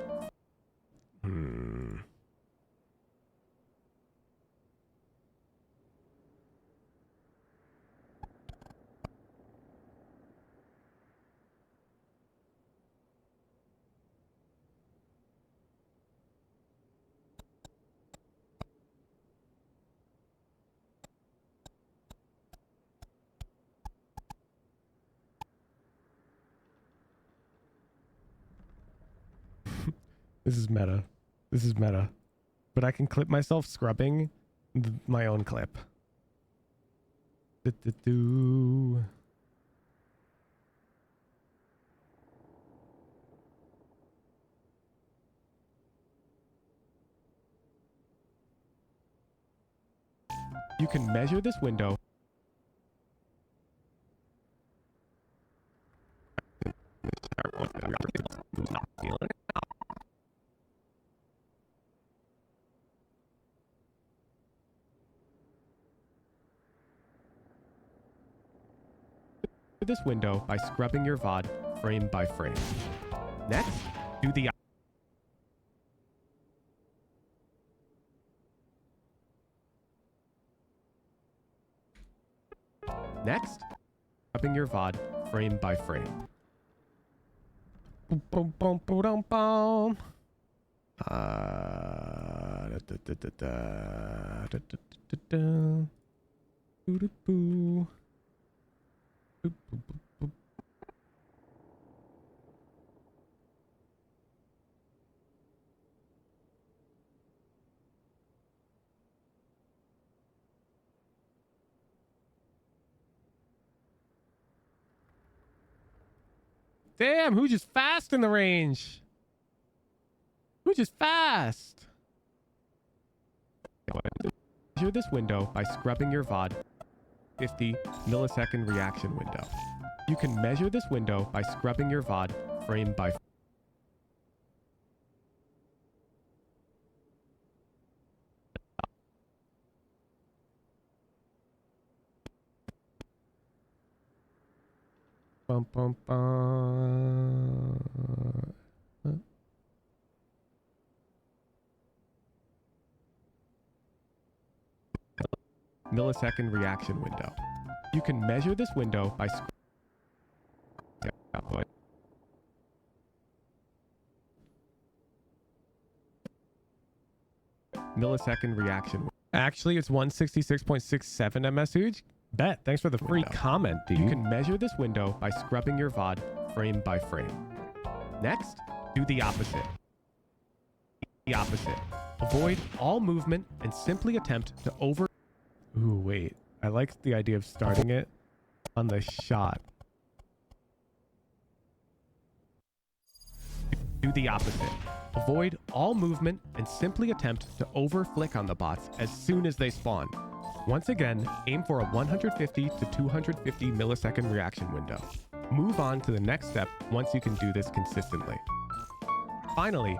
A: This is meta. But I can clip myself scrubbing my own clip. You can measure this window. This window by scrubbing your VOD frame by frame. Next, do the scrubbing your VOD frame by frame. Boom, boom, boom, boom, boom. Damn, who's just fast in the range? Who's just fast? Measure this window by scrubbing your VOD. 50 millisecond reaction window. You can measure this window by scrubbing your VOD frame by bum, bum, bum. millisecond reaction window. You can measure this window by millisecond reaction. Actually, it's 166.67 ms. Bet. Thanks for the free comment, dude. You can measure this window by scrubbing your VOD frame by frame. Next, do the opposite. Avoid all movement and simply attempt to over... Ooh, wait. I like the idea of starting it on the shot. Do the opposite. Avoid all movement and simply attempt to over-flick on the bots as soon as they spawn. Once again, aim for a 150 to 250 millisecond reaction window. Move on to the next step once you can do this consistently. Finally,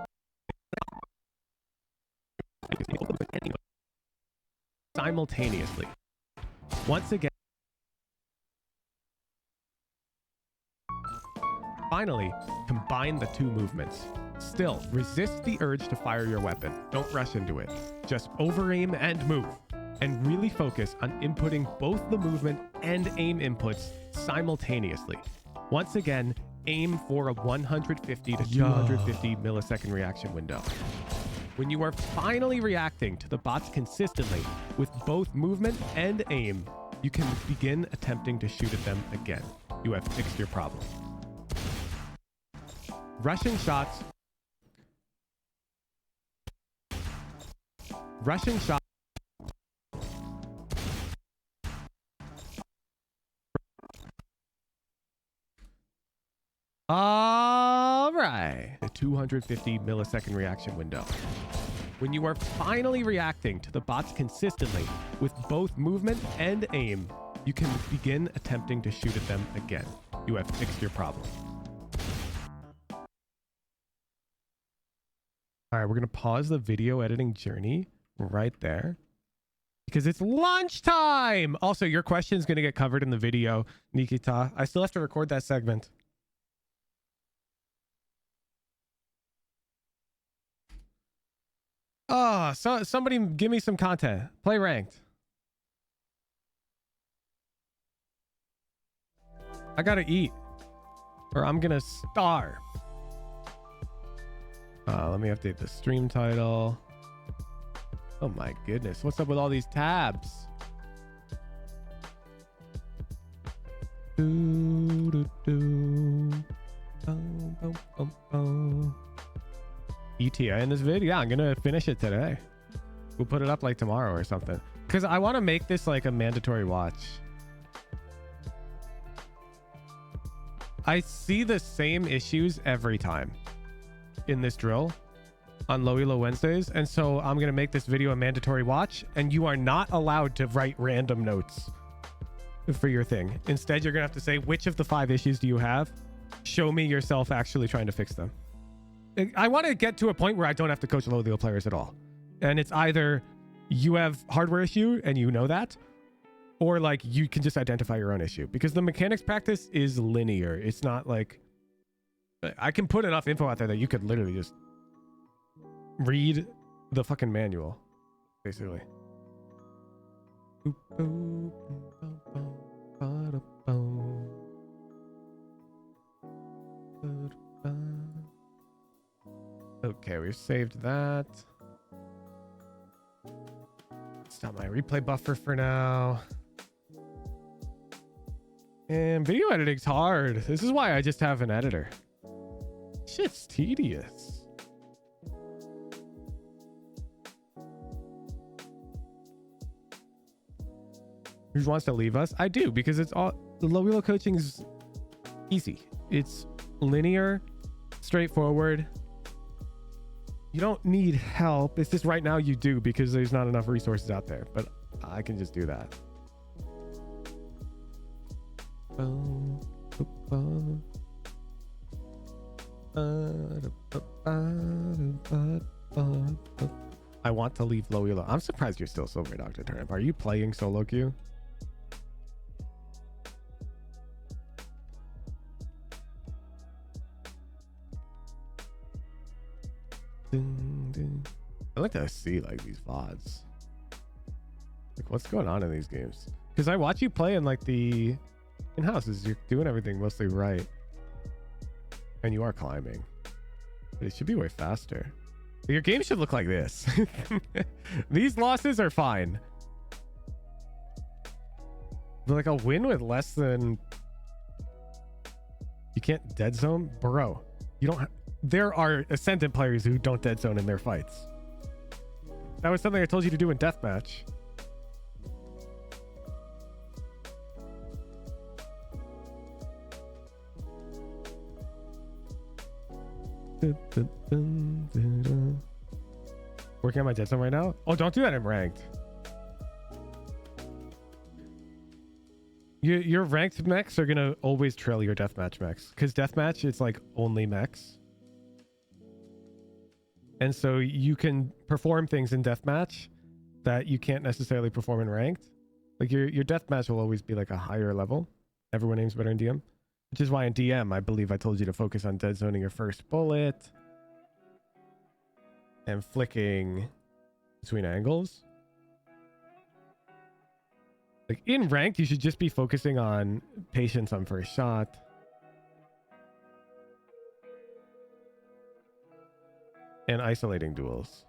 A: simultaneously. Once again, finally, combine the two movements. Still, resist the urge to fire your weapon. Don't rush into it. Just over-aim and move. And really focus on inputting both the movement and aim inputs simultaneously. Once again, aim for a 150 to 250 millisecond reaction window. When you are finally reacting to the bots consistently with both movement and aim, you can begin attempting to shoot at them again. You have fixed your problem. Rushing shots. All right. A 250 millisecond reaction window. When you are finally reacting to the bots consistently with both movement and aim, you can begin attempting to shoot at them again. You have fixed your problem. All right, we're going to pause the video editing journey right there because it's lunchtime. Also, your question is going to get covered in the video, Nikita. I still have to record that segment. Oh, so somebody give me some content. Play ranked. I gotta eat or I'm gonna starve. Let me update the stream title. Oh my goodness. What's up with all these tabs? ETA in this video. Yeah, I'm gonna finish it today. We'll put it up like tomorrow or something because I want to make this like a mandatory watch. I see the same issues every time in this drill on Low ELO Wednesdays, and so I'm gonna make this video a mandatory watch, and you are not allowed to write random notes for your thing. Instead, you're gonna have to say, which of the 5 issues do you have? Show me yourself actually trying to fix them. I want to get to a point where I don't have to coach Low ELO players at all, and it's either you have hardware issue and you know that, or like you can just identify your own issue, because the mechanics practice is linear. It's not like I can put enough info out there that you could literally just read the fucking manual, basically. Okay, we saved that. Stop my replay buffer for now. And video editing's hard. This is why I just have an editor. Shit's tedious. Who wants to leave us? I do, because it's all the Low ELO coaching is easy. It's linear, straightforward. You don't need help. It's just right now you do, because there's not enough resources out there, but I can just do that. I want to leave Low ELO. I'm surprised you're still Silver Dr. Turnip. Are you playing solo queue? I like to see like these VODs. Like, what's going on in these games? Because I watch you play in like the in-houses. You're doing everything mostly right. And you are climbing. But it should be way faster. But your game should look like this. These losses are fine. But like a win with less than... You can't dead zone? Bro, you don't... There are Ascendant players who don't dead zone in their fights. That was something I told you to do in Deathmatch. Working on my dead zone right now? Oh, don't do that in ranked. Your ranked mechs are gonna always trail your deathmatch mechs, because deathmatch it's like only mechs, and so you can perform things in deathmatch that you can't necessarily perform in ranked. Like your deathmatch will always be like a higher level. Everyone aims better in DM, which is why in DM I believe I told you to focus on dead zoning your first bullet and flicking between angles. Like in ranked, you should just be focusing on patience on first shot. And isolating duels.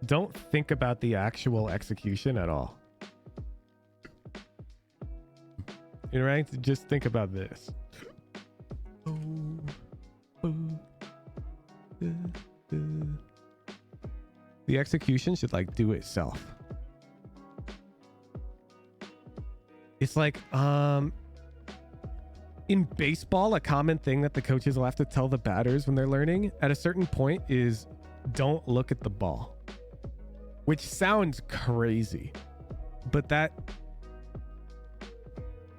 A: Don't think about the actual execution at all. In ranked, just think about this. The execution should like do itself. It's like in baseball, a common thing that the coaches will have to tell the batters when they're learning at a certain point is don't look at the ball, which sounds crazy, but that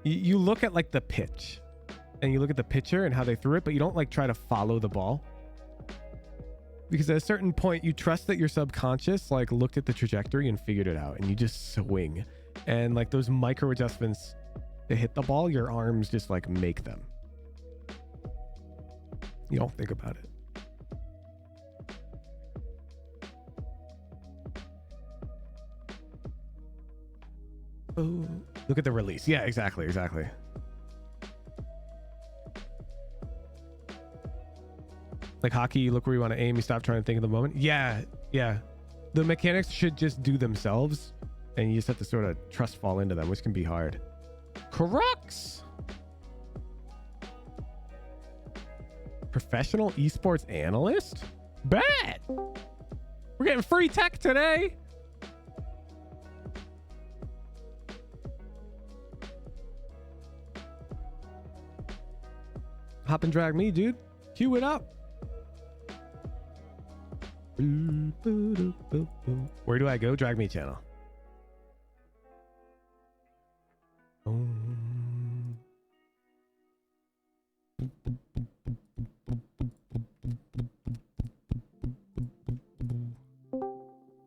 A: you look at like the pitch and you look at the pitcher and how they threw it, but you don't like try to follow the ball. Because at a certain point, you trust that your subconscious like looked at the trajectory and figured it out, and you just swing. And like those micro adjustments to hit the ball, your arms just like make them. You don't think about it. Oh, look at the release. Yeah, exactly. Like hockey, you look where you want to aim, you stop trying to think of the moment. Yeah. The mechanics should just do themselves, and you just have to sort of trust fall into them, which can be hard. Crux! Professional esports analyst? Bet! We're getting free tech today! Hop and drag me, dude. Cue it up. Where do I go? Drag me channel.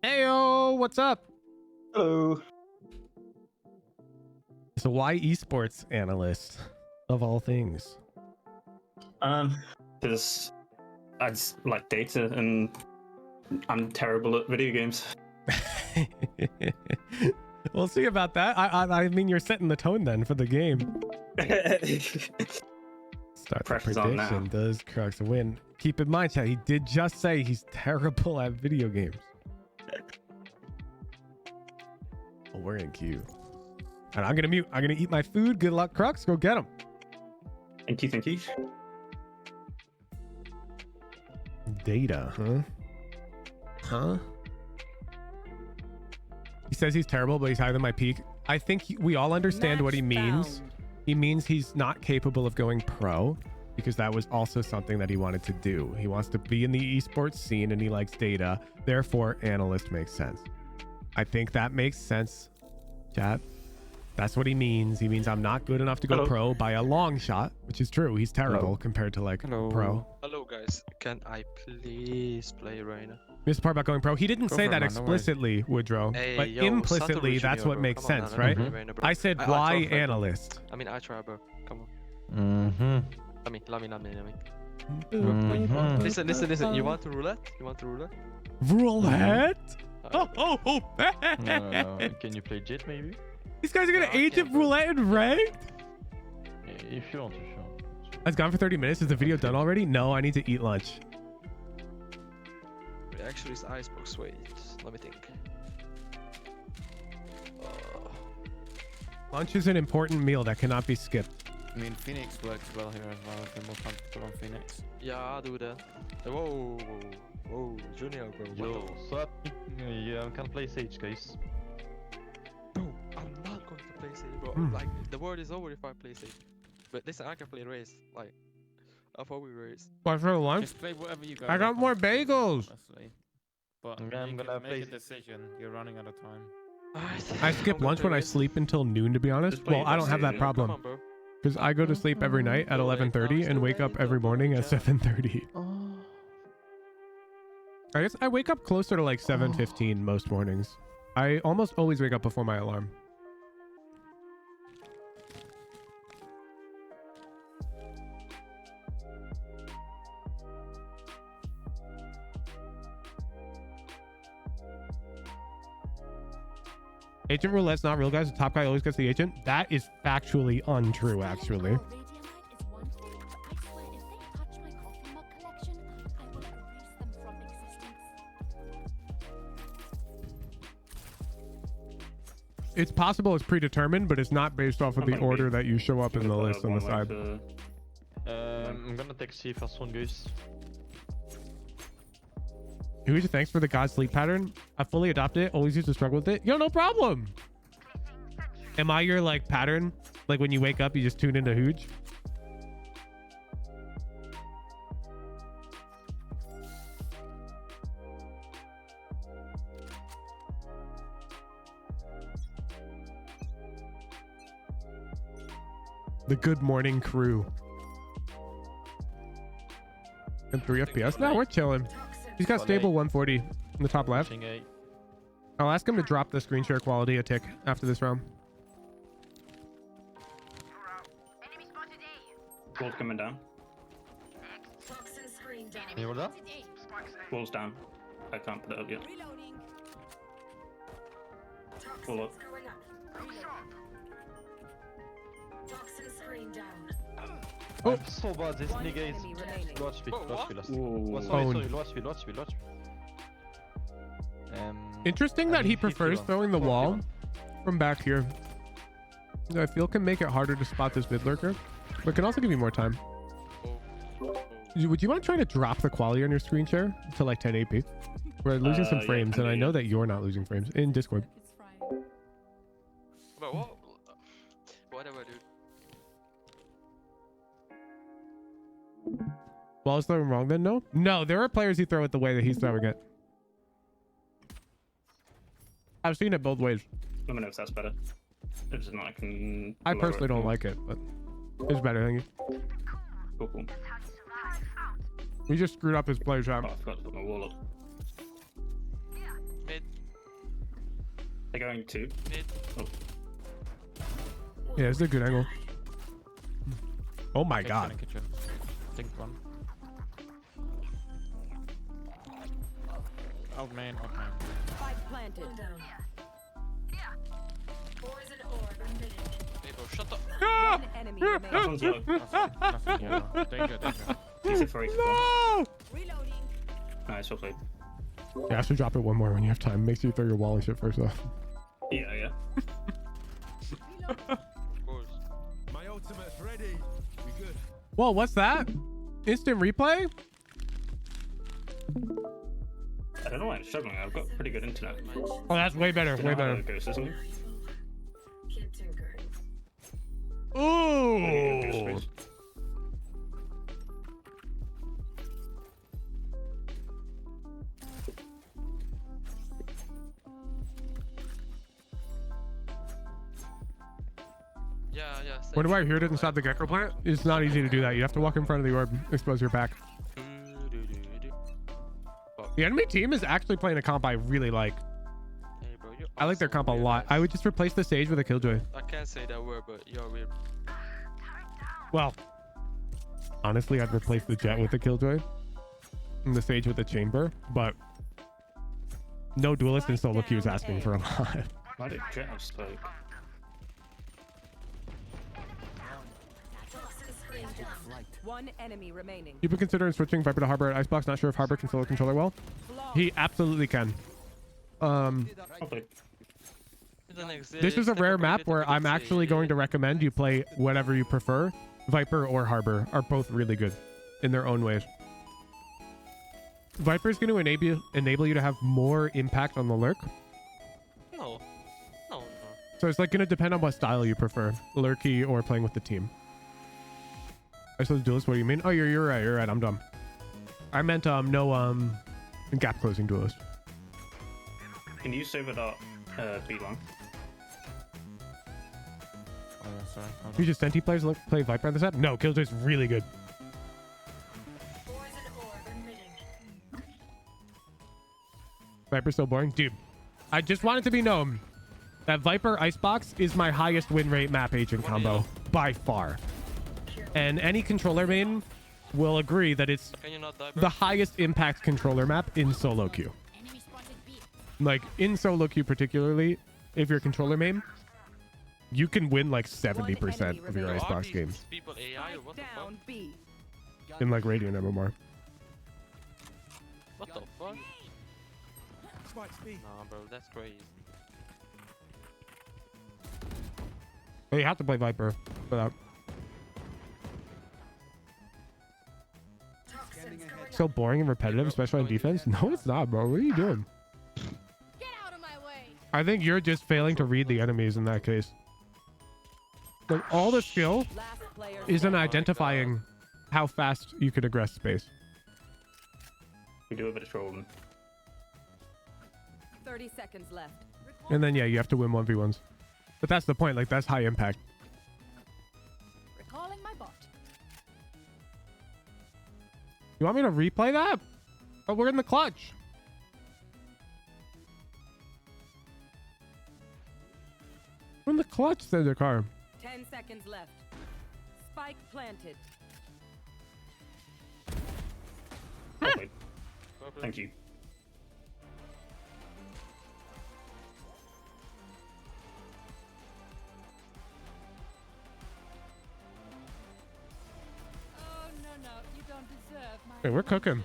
A: Heyo, what's up?
E: Hello.
A: So why esports analyst of all things?
E: Because I just like data and I'm terrible at video games.
A: We'll see about that. I mean, you're setting the tone then for the game. Start the
E: Pressure's on now.
A: prediction. Does Crux win? Keep in mind, chat, he did just say he's terrible at video games. Well, we're in queue. And I'm gonna mute. I'm gonna eat my food. Good luck, Crux. Go get him.
E: Thank you.
A: Data, huh? He says he's terrible, but he's higher than my peak. I think we all understand what he means. He means he's not capable of going pro, because that was also something that he wanted to do. He wants to be in the esports scene and he likes data. Therefore, analyst makes sense. I think that makes sense, chat. That's what he means. He means I'm not good enough to go pro by a long shot, which is true. He's terrible compared to like pro.
F: Hello guys, can I please play Reina?
A: Missed the part about going pro. He didn't say that explicitly, Woodrow,
F: Hey,
A: but
F: yo,
A: implicitly
F: Santa
A: that's
F: Junior,
A: what
F: bro.
A: makes
F: Come on
A: sense,
F: now,
A: right?
F: let me Reina, bro.
A: I said
F: I
A: why
F: try,
A: analyst?
F: I mean, I try, bro. Come on. Let me. Listen. You want to roulette?
A: Roulette?
G: No. Can you play Jet maybe?
A: These guys are gonna
F: No, I
A: agent
F: can't, bro.
A: roulette and ranked?
G: Yeah, if you want,
A: I've gone for 30 minutes. Is the video done already? No, I need to eat lunch.
F: Actually, it's Icebox. Wait, let me think.
A: Lunch is an important meal that cannot be skipped.
D: I mean, Phoenix works well here as well. If you're more comfortable on Phoenix.
F: Yeah, I'll do that. Whoa, whoa, Junior, bro.
G: Yo,
F: What the-
G: what's up? Yeah, I can't play Sage, guys.
F: Bro, I'm not going to play Sage, bro. Like, the world is over if I play Sage. But listen, I can play Race. Like, I thought we race.
A: What for lunch?
D: Just play whatever you guys.
A: I got
D: are
A: more
D: comfortable with,
A: bagels.
D: honestly. But
G: Yeah, I'm
D: you
G: gonna
D: can
G: play-
D: make a decision. You're running out of time.
F: Alright.
A: I skip lunch when I sleep until noon, to be honest.
E: Just play
A: Well, I don't have that
E: Destiny.
F: Come
A: problem
F: on, bro.
A: because I go to sleep every night at 11:30 and wake up every morning at 7:30. I guess I wake up closer to like 7:15 most mornings. I almost always wake up before my alarm. Agent roulette's not real, guys. The top guy always gets the agent. That is factually untrue, actually. It's possible it's predetermined, but it's not based off of the order that you show up in the list on the side.
G: I'm gonna take C first one, guys.
A: Huge thanks for the God sleep pattern. I fully adopted it. Always used to struggle with it. Yo, no problem. Am I your like pattern? Like when you wake up, you just tune into Huge? The good morning crew. And 3 FPS. No, we're chilling. He's got stable 140 in the top left.
G: Pushing A.
A: I'll ask him to drop the screen share quality a tick after this round.
E: Wall's coming down.
G: You hold up?
E: Wall's down. I can't put it up yet. Wall up.
A: Oh.
G: I'm so bad. This nigga is low HP.
F: Whoa,
G: Low
F: what?
G: HP last.
E: Ooh.
G: Sorry,
A: Owned.
G: sorry. Low HP. Low HP. Low HP.
A: Interesting that he prefers throwing the wall from back here. I feel can make it harder to spot this mid lurker, but can also give you more time. Would you want to try to drop the quality on your screen share to like 1080p? We're losing some
E: Yeah,
A: frames, and I know that you're not losing frames in Discord.
F: But what? Whatever, dude.
A: Wall is throwing wrong then? No? No, there are players who throw it the way that he's throwing it. I've seen it both ways.
E: Let me know if that's better. If it's not, I can.
A: I
E: lower
A: personally
E: it
A: don't
E: more.
A: like it, but it's better than you.
E: Cool, cool.
A: We just screwed up his play shot.
E: Oh, I forgot to put my wall up.
F: Mid,
E: They're going to.
F: mid.
A: Yeah, it's a good angle. Oh my
D: Kitchen
A: god.
D: and kitchen. Think one. Out main, out main.
H: Planted.
F: Hey, bro, shut up.
A: Ah!
H: One enemy
E: That
H: remaining.
E: one's low.
D: Nothing yellow. Danger, danger.
E: Decent for each.
A: No!
H: Reloading.
E: Nice, well played.
A: You have to drop it one more when you have time. Make sure you throw your wall and shit first off.
E: Yeah, yeah.
F: Of course.
I: My ultimate's ready. We good?
A: Whoa, what's that? Instant replay?
E: I don't know why I'm struggling. I've got pretty good internet.
A: Oh, that's way better.
E: Don't
A: Way
E: know how
A: better.
E: it goes, isn't it?
A: Ooh.
F: Yeah, yeah.
A: Where do I hear it inside the gecko plant? It's not easy to do that. You have to walk in front of the orb, expose your back. The enemy team is actually playing a comp I really like.
F: Hey, bro, you're
A: I like their
F: awesome,
A: comp a
F: weird
A: lot.
F: guys.
A: I would just replace the Sage with a Killjoy.
F: I can't say that word, but you're weird.
A: Well, honestly, I'd replace the Jet with the Killjoy and the Sage with the Chamber, but No duelist in solo queue is asking for a lot.
E: Why did Jet have spoke?
H: One enemy remaining.
A: You've been considering switching Viper to Harbor at Icebox. Not sure if Harbor can solo controller well. He absolutely can.
E: Okay.
A: This is a rare map where I'm actually going to recommend you play whatever you prefer. Viper or Harbor are both really good in their own ways. Viper is going to enable you to have more impact on the lurk.
F: No. No.
A: So it's like going to depend on what style you prefer, lurky or playing with the team. I said duelist. What do you mean? Oh, you're right. You're right. I'm dumb. I meant no gap closing duelist.
E: Can you save it up B long?
D: Oh, yeah, sorry. Hold
A: You just senti players play Viper on this app? No, Killjoy's really good. Viper's so boring? Dude, I just want it to be known that Viper Icebox is my highest win rate map agent combo by far. And any controller main will agree that it's
F: Can you not die,
A: the highest impact controller map in solo queue. Like in solo queue particularly, if you're a controller main, you can win like 70% of your
F: Are
A: Icebox
F: these
A: games
F: people AI or what the fuck?
H: Down B.
A: in like Radiant MMR.
F: What the fuck?
I: Spike speed.
F: Nah, bro, that's crazy.
A: But you have to play Viper for that. So boring and repetitive, especially on defense. No, it's not, bro. What are you doing?
H: Get out of my way.
A: I think you're just failing to read the enemies in that case. Like all the skill
H: Last player
A: is in
H: standing.
A: identifying how fast you could aggress space.
E: We do a bit of trolling.
H: 30 seconds left.
A: And then yeah, you have to win 1v1s. But that's the point, like that's high impact.
H: Recalling my bot.
A: You want me to replay that? Oh, we're in the clutch. We're in the clutch, said the car.
H: 10 seconds left. Spike planted.
E: Okay. Thank you.
H: Oh, no, you don't deserve my
A: Hey, we're cooking.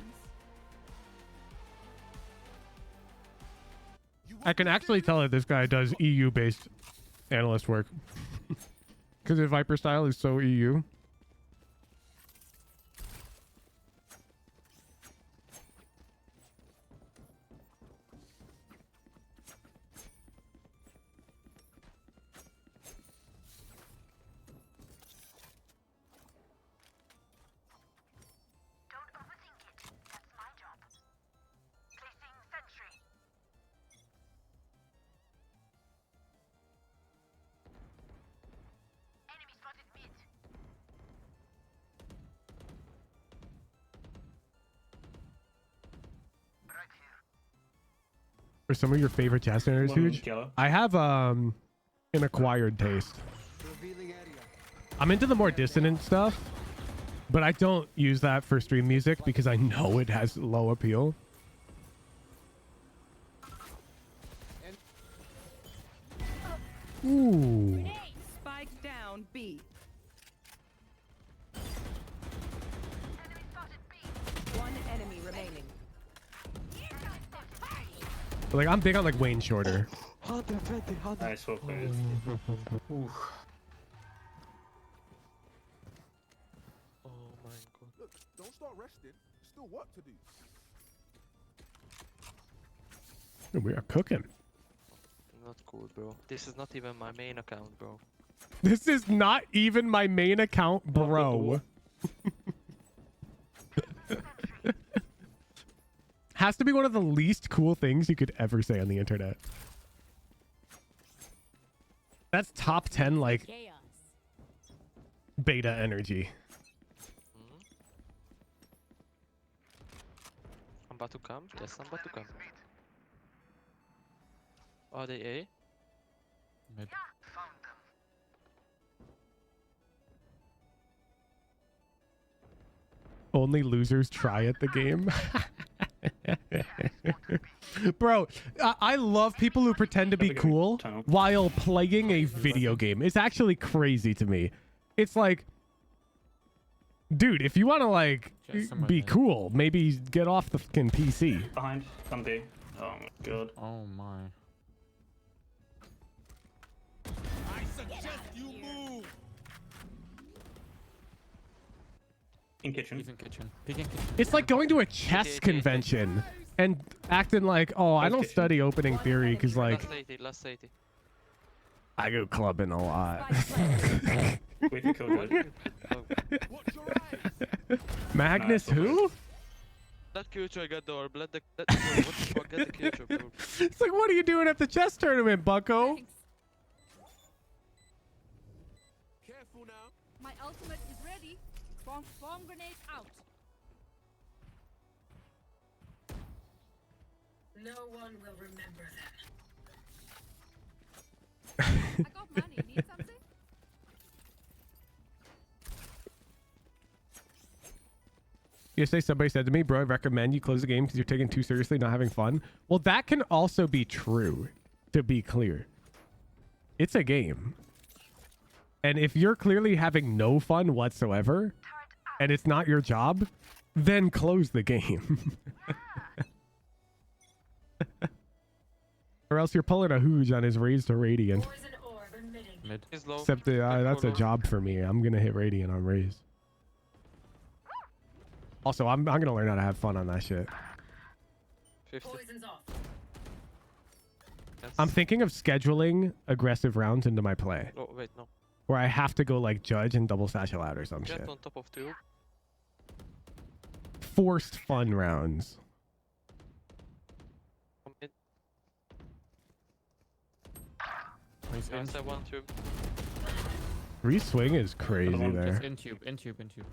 A: I can actually tell that this guy does EU-based analyst work. Because his Viper style is so EU. For some of your favorite jazz standards,
E: One
A: huge.
E: killer.
A: I have an acquired taste. I'm into the more dissonant stuff, but I don't use that for stream music because I know it has low appeal. Ooh.
H: Spike down B. One enemy remaining.
A: Like I'm big on like Wayne Shorter.
F: 120, 100.
E: Nice well played.
F: Oh my god.
I: Look, don't start resting. Still work to do.
A: We are cooking.
F: Not cool, bro. This is not even my main account, bro.
A: This is not even my main account, bro. Has to be one of the least cool things you could ever say on the internet. That's top 10 like beta energy.
F: I'm about to come. Yes, I'm about to come. Are they A?
D: Mid.
A: Only losers try at the game. Bro, I love people who pretend to be cool while playing a video game. It's actually crazy to me. It's like, dude, if you want to like be cool, maybe get off the fucking PC.
E: Behind. Come B. Oh my god.
G: Oh my.
I: I suggest you move.
E: In kitchen.
G: He's in kitchen. Peek in kitchen.
A: It's like going to a chess convention and acting like, oh, I don't study opening theory because like
F: Last 80.
A: I go clubbing a lot.
E: We can kill good.
I: Watch your eyes.
A: Magnus who?
F: Let Killjoy get the orb. Let the what the fuck get the Killjoy, bro.
A: It's like, what are you doing at the chess tournament, bucko?
I: Careful now.
H: My ultimate is ready. Bomb grenade out.
J: No one will remember them.
H: I got money. Need something?
A: Yesterday, somebody said to me, bro, I recommend you close the game because you're taking too seriously, not having fun. Well, that can also be true, to be clear. It's a game. And if you're clearly having no fun whatsoever, and it's not your job, then close the game. Or else you're pulling a hooge on his raise to Radiant.
J: Poison orb emitting.
G: Mid.
F: He's low.
A: Except that's a job for me. I'm going to hit Radiant on raise. Also, I'm going to learn how to have fun on that shit.
F: 50.
J: Poison's off.
F: Yes.
A: I'm thinking of scheduling aggressive rounds into my play.
F: Oh, wait, no.
A: Where I have to go like judge and double satchel out or some
F: Jet
A: shit.
F: on top of 2.
A: Forced fun rounds.
F: Come in.
G: He's in.
F: Nice, I want to.
A: Re-swing is crazy
E: Just
A: there.
G: Just in tube, in tube, in tube.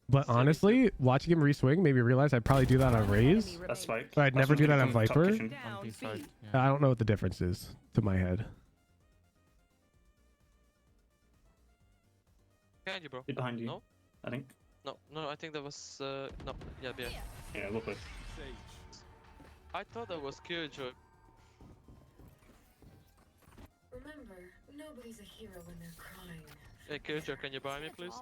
A: But honestly, watching him re-swing made me realize I'd probably do that on Raze.
E: That's Spike.
A: But I'd never do that on
E: Top
A: Viper.
E: kitchen.
G: On B side. Yeah.
A: I don't know what the difference is to my head.
F: Behind you, bro.
E: Behind you.
F: No?
E: I think.
F: No, I think that was no. Yeah, behind.
E: Yeah, we'll put.
F: I thought that was Killjoy.
J: Remember, nobody's a hero when they're crying.
F: Hey, Killjoy, can you buy me, please?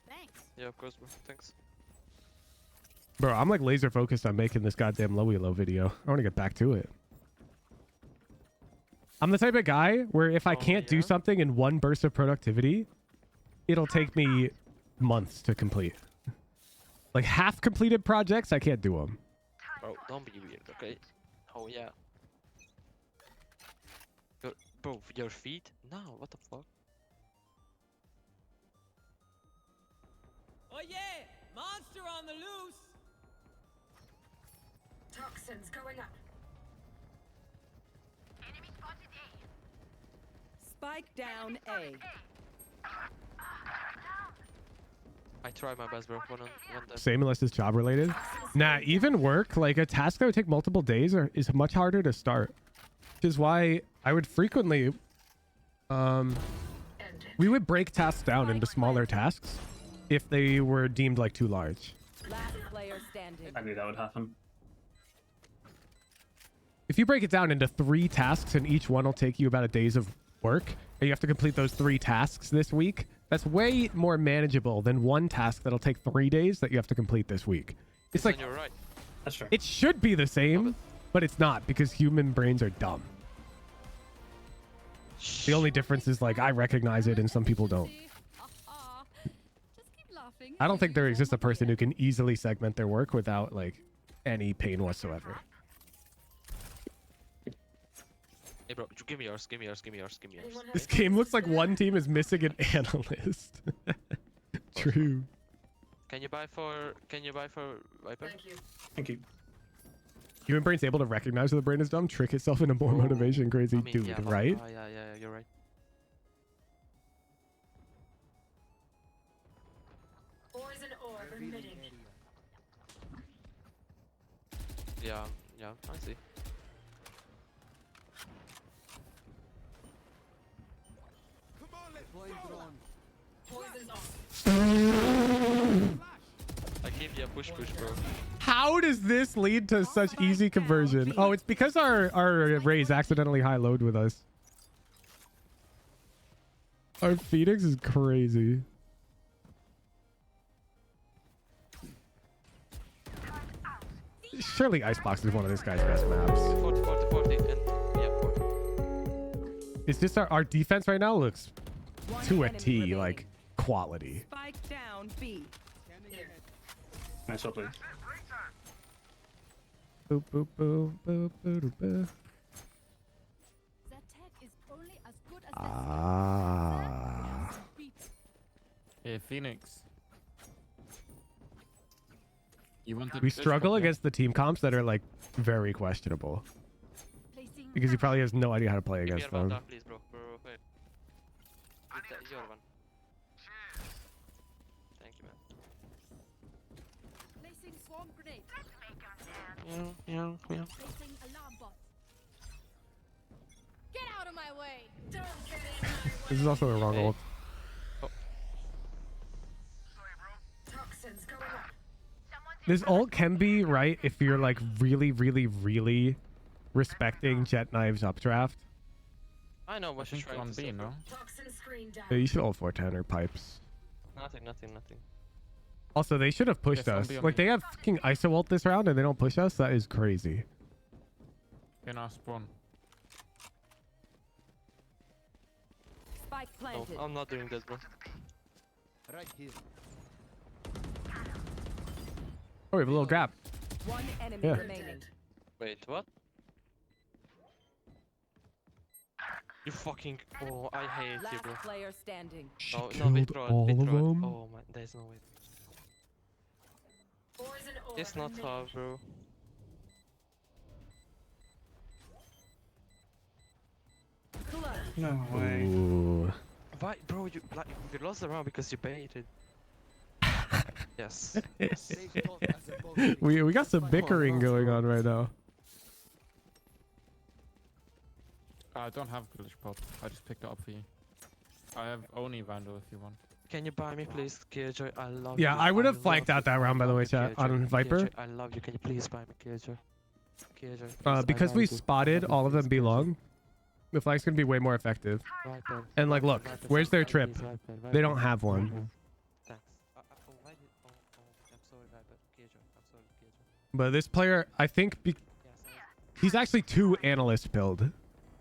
H: Thanks.
F: Yeah, of course, bro. Thanks.
A: Bro, I'm like laser focused on making this goddamn low elo video. I want to get back to it. I'm the type of guy where if I can't do something in one burst of productivity, it'll take me months to complete. Like half completed projects, I can't do them.
F: Bro, don't be weird, okay? Oh, yeah. Bro, your feet? No, what the fuck?
H: Oh yeah! Monster on the loose!
J: Toxins going up.
H: Spike down A.
F: I try my best, bro. One time.
A: Same unless it's job related. Nah, even work, like a task that would take multiple days is much harder to start. Which is why I would frequently, we would break tasks down into smaller tasks if they were deemed like too large.
H: Last player standing.
E: I knew that would happen.
A: If you break it down into 3 tasks and each one will take you about a day's of work, and you have to complete those 3 tasks this week, that's way more manageable than one task that'll take 3 days that you have to complete this week. It's like,
F: You're right.
E: That's true.
A: it should be the same, but it's not because human brains are dumb. The only difference is like I recognize it and some people don't.
H: Just keep laughing.
A: I don't think there exists a person who can easily segment their work without like any pain whatsoever.
F: Hey, bro, give me yours. Give me yours. Give me yours. Give me yours.
J: Anyone have
A: This game looks like one team is missing an analyst. True.
F: Can you buy for Viper?
J: Thank you.
E: Thank you.
A: Human brain's able to recognize that the brain is dumb, trick itself into more motivation, crazy
F: I mean,
A: dude,
F: yeah, but-
A: right?
F: Yeah, you're right.
J: Poison orb emitting.
F: Yeah, I see.
I: Come on, let's go.
J: Poison's off.
F: I Keep your push, bro.
A: How does this lead to such easy conversion? Oh, it's because our Raze accidentally high load with us. Our Phoenix is crazy. Surely Icebox is one of this guy's best maps.
F: 40, and yeah, 40.
A: It's just our defense right now looks to a T, like quality.
H: Spike down B.
E: Nice shot, please.
A: Boop, boop, boop, boop, boop, boop.
J: That tech is only as good as
A: Ah.
G: Hey, Phoenix. You want to
A: We struggle against the team comps that are like very questionable because he probably has no idea how to play
F: Give me
A: against
F: your one
A: them.
F: down, please, bro. Wait. It's your one. Thank you, man.
J: placing swarm grenade.
F: Yeah.
J: Placing alarm bot. Get out of my way. Don't get in my way.
A: This is also the wrong ult.
J: Toxins going up.
A: This ult can be right if you're like really, really, really respecting Jet Knife's updraft.
F: I know
G: I
F: what she's
G: think
F: trying
G: on
F: to
G: B,
F: say.
G: no?
J: Toxin screen down.
A: Yeah, you should ult 410 or pipes.
F: Nothing.
A: Also, they should have pushed
G: Yes, on
A: us.
G: B, on
A: Like
G: B.
A: they have fucking ISO ult this round and they don't push us. That is crazy.
G: In our spawn.
H: Spike
F: No,
H: planted.
F: I'm not doing this, bro.
I: Right here.
A: Oh, we have a little gap.
H: One enemy
A: Yeah.
H: remaining.
F: Wait, what? You fucking. Oh, I hate you,
H: Last
F: bro.
H: player standing.
A: She
F: No,
A: killed
F: withdraw it,
A: all of
F: withdraw it.
A: them.
F: Oh man, there's no way.
J: Poison orb
F: It's not
J: emitting.
F: hard, bro.
H: Clutch.
E: No way.
A: Ooh.
F: Why, bro? You lost the round because you baited. Yes.
I: Safe thought as opposed to
A: We got some bickering going on right now.
G: I don't have glitch pop. I just picked it up for you. I have only Vandal if you want.
F: Can you buy me, please, Killjoy? I love you.
A: Yeah, I would have
F: love
A: flanked
F: you,
A: out that round, by the
F: love
A: way,
F: you,
A: chat,
F: Killjoy.
A: on Viper.
F: Killjoy, I love you. Can you please buy me, Killjoy? Killjoy. Please,
A: Because
F: I
A: we
F: love you.
A: spotted
F: I love
A: all
F: you,
A: of them
F: please,
A: B
F: Killjoy.
A: long, the flag's gonna be way more effective.
F: Viper,
A: And like,
F: Viper,
A: look,
F: Viper,
A: where's their
F: Viper,
A: trip?
F: please, Viper,
A: They
F: Viper.
A: don't have one.
F: Thanks. Oh, why did? Oh, I'm sorry, Viper. Killjoy. I'm sorry, Killjoy.
A: But this player, I think,
F: Yes, I
A: he's actually too analyst build.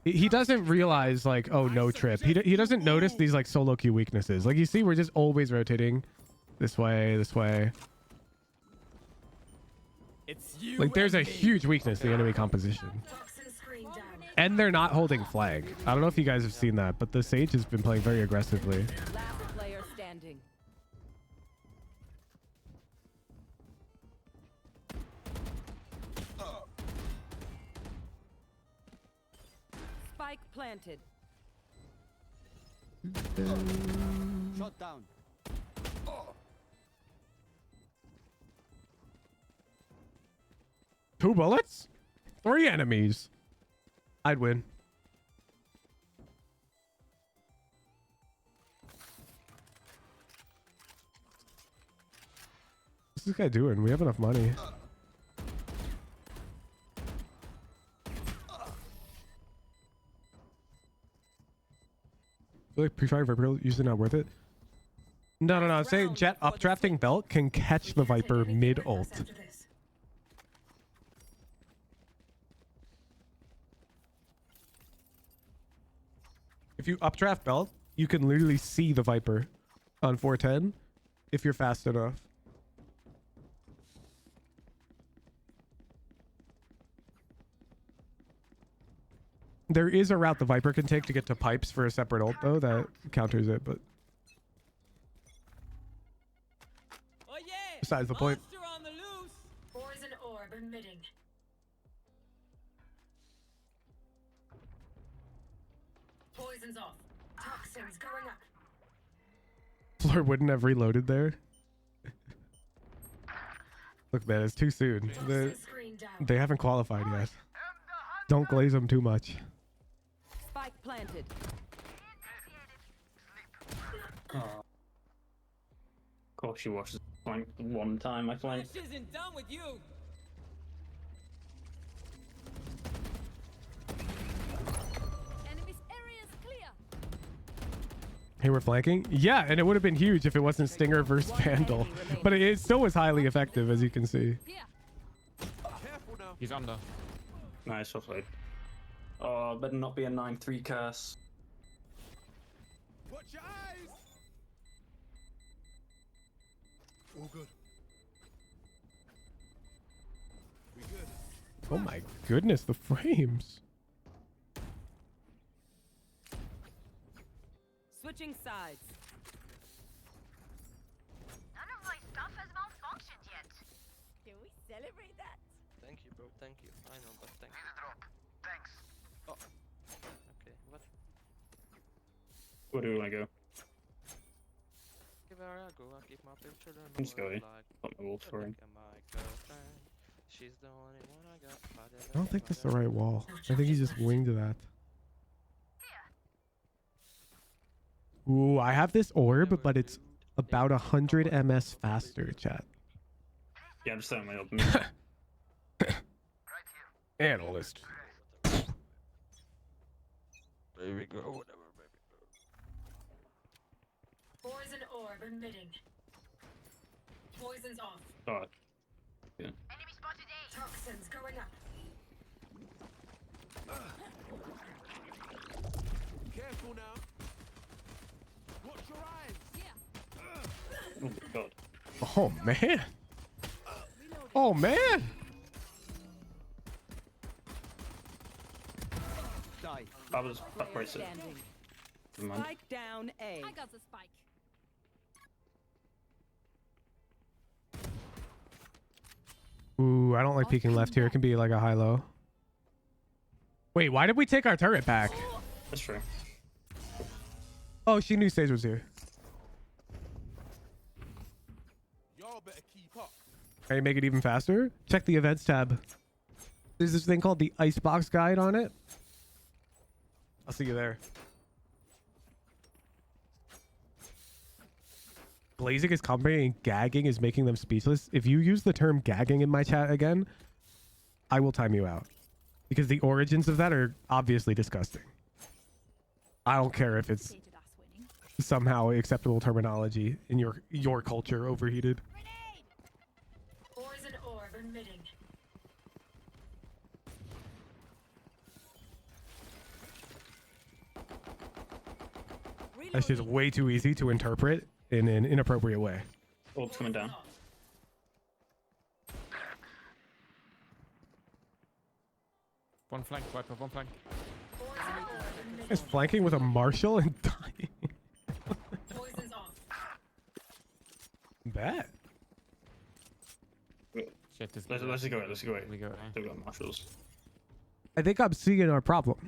A: He doesn't realize like, oh, no trip. He doesn't notice these like solo queue weaknesses. Like you see, we're just always rotating this way, this way.
I: It's you.
A: Like there's a
I: and me.
A: huge weakness to the enemy composition.
J: Toxin screen down.
A: And they're not holding flag. I don't know if you guys have seen that, but the Sage has been playing very aggressively.
H: Last player standing. Spike planted.
I: Shot down.
A: 2 bullets? 3 enemies. I'd win. What's this guy doing? We have enough money. I feel like pre-fire Viper usually not worth it. No. I'm saying Jet updrafting belt can catch the Viper mid-ult.
J: After this.
A: If you updraft belt, you can literally see the Viper on 410 if you're fast enough. There is a route the Viper can take to get to pipes for a separate ult though that counters it, but
I: Oh yeah.
A: besides the point.
I: Monster on the loose.
J: Poison orb emitting. Poison's off. Toxins going up.
A: Floor wouldn't have reloaded there. Look, man, it's too soon.
J: Toxin screen down.
A: They haven't qualified yet. Don't glaze them too much.
H: Spike planted.
E: Oh. Of course she watches. flanked one time, I flanked.
I: Flash isn't done with you.
H: Enemy's area is clear.
A: Hey, we're flanking? Yeah, and it would have been huge if it wasn't Stinger versus Vandal. But it still was highly effective, as you can see.
H: Here.
G: He's under.
E: Nice, well played. Oh, better not be a 9-3 curse.
I: Watch your eyes. All good. We good.
A: Oh my goodness, the frames.
H: Switching sides.
J: None of my stuff has malfunctioned yet.
H: Can we celebrate that?
F: Thank you, bro. Thank you. I know, but thank you.
J: Thanks.
F: Oh. Okay. What?
E: Where do we want to go?
F: Where I go, I keep my picture.
E: I'm just going.
F: Like,
E: Put my wolf for him.
F: look at my girlfriend. She's the only one I got.
A: I don't think that's the right wall. I think he just winged that. Ooh, I have this orb, but it's about 100 ms faster, chat.
E: Yeah, I'm just throwing my up.
A: Analyst.
F: Baby girl, whatever, baby girl.
J: Poison orb emitting. Poison's off.
E: Oh,
J: Enemy spotted A. Toxins going up.
I: Careful now. Watch your eyes.
E: oh my god.
A: Oh, man. Oh, man.
I: Die.
E: That was backwards.
H: Standing.
E: Never mind.
H: Spike down A. I got the spike.
A: Ooh, I don't like peeking left here. It can be like a high-low. Wait, why did we take our turret back?
E: That's true.
A: Oh, she knew Sage was here.
I: Y'all better keep up.
A: Can you make it even faster? Check the events tab. There's this thing called the Icebox guide on it. I'll see you there. Blazing is comedy and gagging is making them speechless. If you use the term gagging in my chat again, I will time you out. Because the origins of that are obviously disgusting. I don't care if it's somehow acceptable terminology in your culture overheated.
J: Poison orb emitting.
A: That's just way too easy to interpret in an inappropriate way.
E: Orb's coming down.
G: One flank, Viper, one flank.
A: Is flanking with a Marshall and dying.
J: Poison's off.
A: Bet.
G: Shit, this
E: Let's go away. Let's go away.
G: We go.
E: They've got marshals.
A: I think I'm seeing our problem.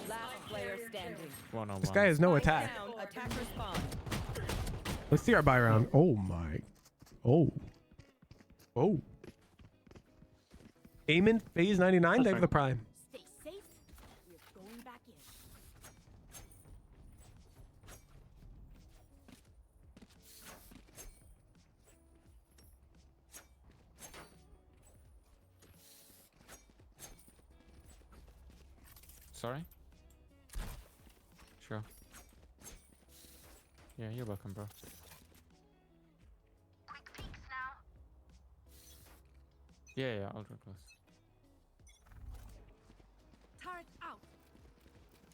H: Last player standing.
G: One on
A: This
G: one.
A: guy has no
H: Spike
A: attack.
H: down. Attacker spawn.
A: Let's see our buy round. Oh my. Oh. Oh. Eamon, phase 99, they have the prime.
H: Stay safe. We're going back in.
G: Sorry? Sure. Yeah, you're welcome, bro.
J: Quick peeks now.
G: Yeah, I'll draw close.
H: Turret out.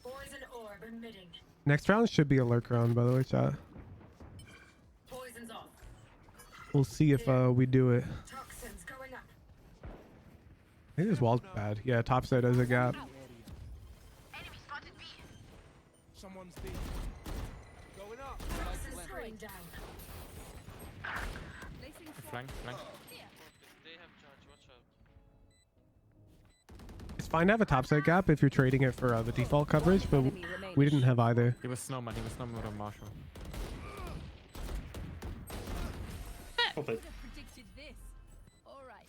J: Poison orb emitting.
A: Next round should be a lurk round, by the way, chat.
J: Poison's off.
A: We'll see if we do it.
J: Toxins going up.
A: I think this wall's bad. Yeah, top side has a gap.
J: Enemy spotted B.
I: Someone's deep. Going up.
J: Toxins going down.
G: Flank.
F: They have charge. Watch out.
A: It's fine to have a top side gap if you're trading it for the default coverage, but we didn't have either.
G: He was snowman with a Marshall.
E: Well played.
H: Predicted this. All right,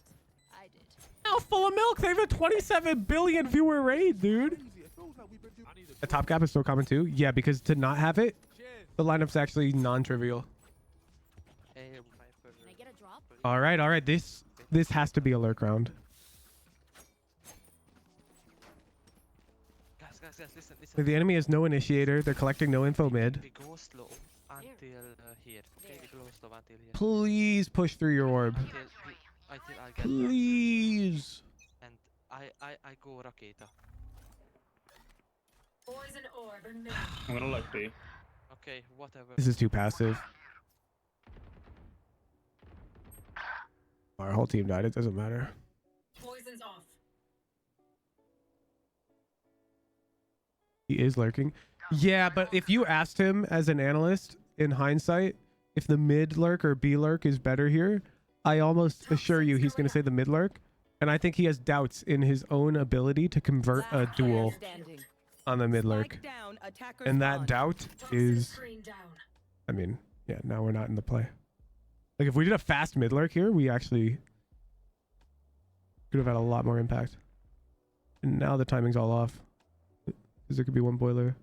H: I did.
A: Now full of milk. They have a 27 billion viewer raid, dude.
I: It feels like we've been doing. I need
A: A top gap is still common too. Yeah, because to not have it, the lineup's actually non-trivial.
F: Hey, Viper.
A: All right. This has to be a lurk round.
F: Guys, listen.
A: The enemy has no initiator. They're collecting no info mid.
F: We go slow until here. Okay, we go slow until here.
A: Please push through your orb.
F: Until I get
A: Please.
F: and I go Raketa.
J: Poison orb emitting.
E: I'm gonna like B.
F: Okay, whatever.
A: This is too passive. Our whole team died. It doesn't matter.
J: Poison's off.
A: He is lurking. Yeah, but if you asked him as an analyst in hindsight, if the mid lurk or B lurk is better here, I almost assure you he's going to say the mid lurk. And I think he has doubts in his own ability to convert a duel on the mid lurk. And that doubt is, I mean, yeah, now we're not in the play. Like if we did a fast mid lurk here, we actually could have had a lot more impact. And now the timing's all off. Because there could be one boiler.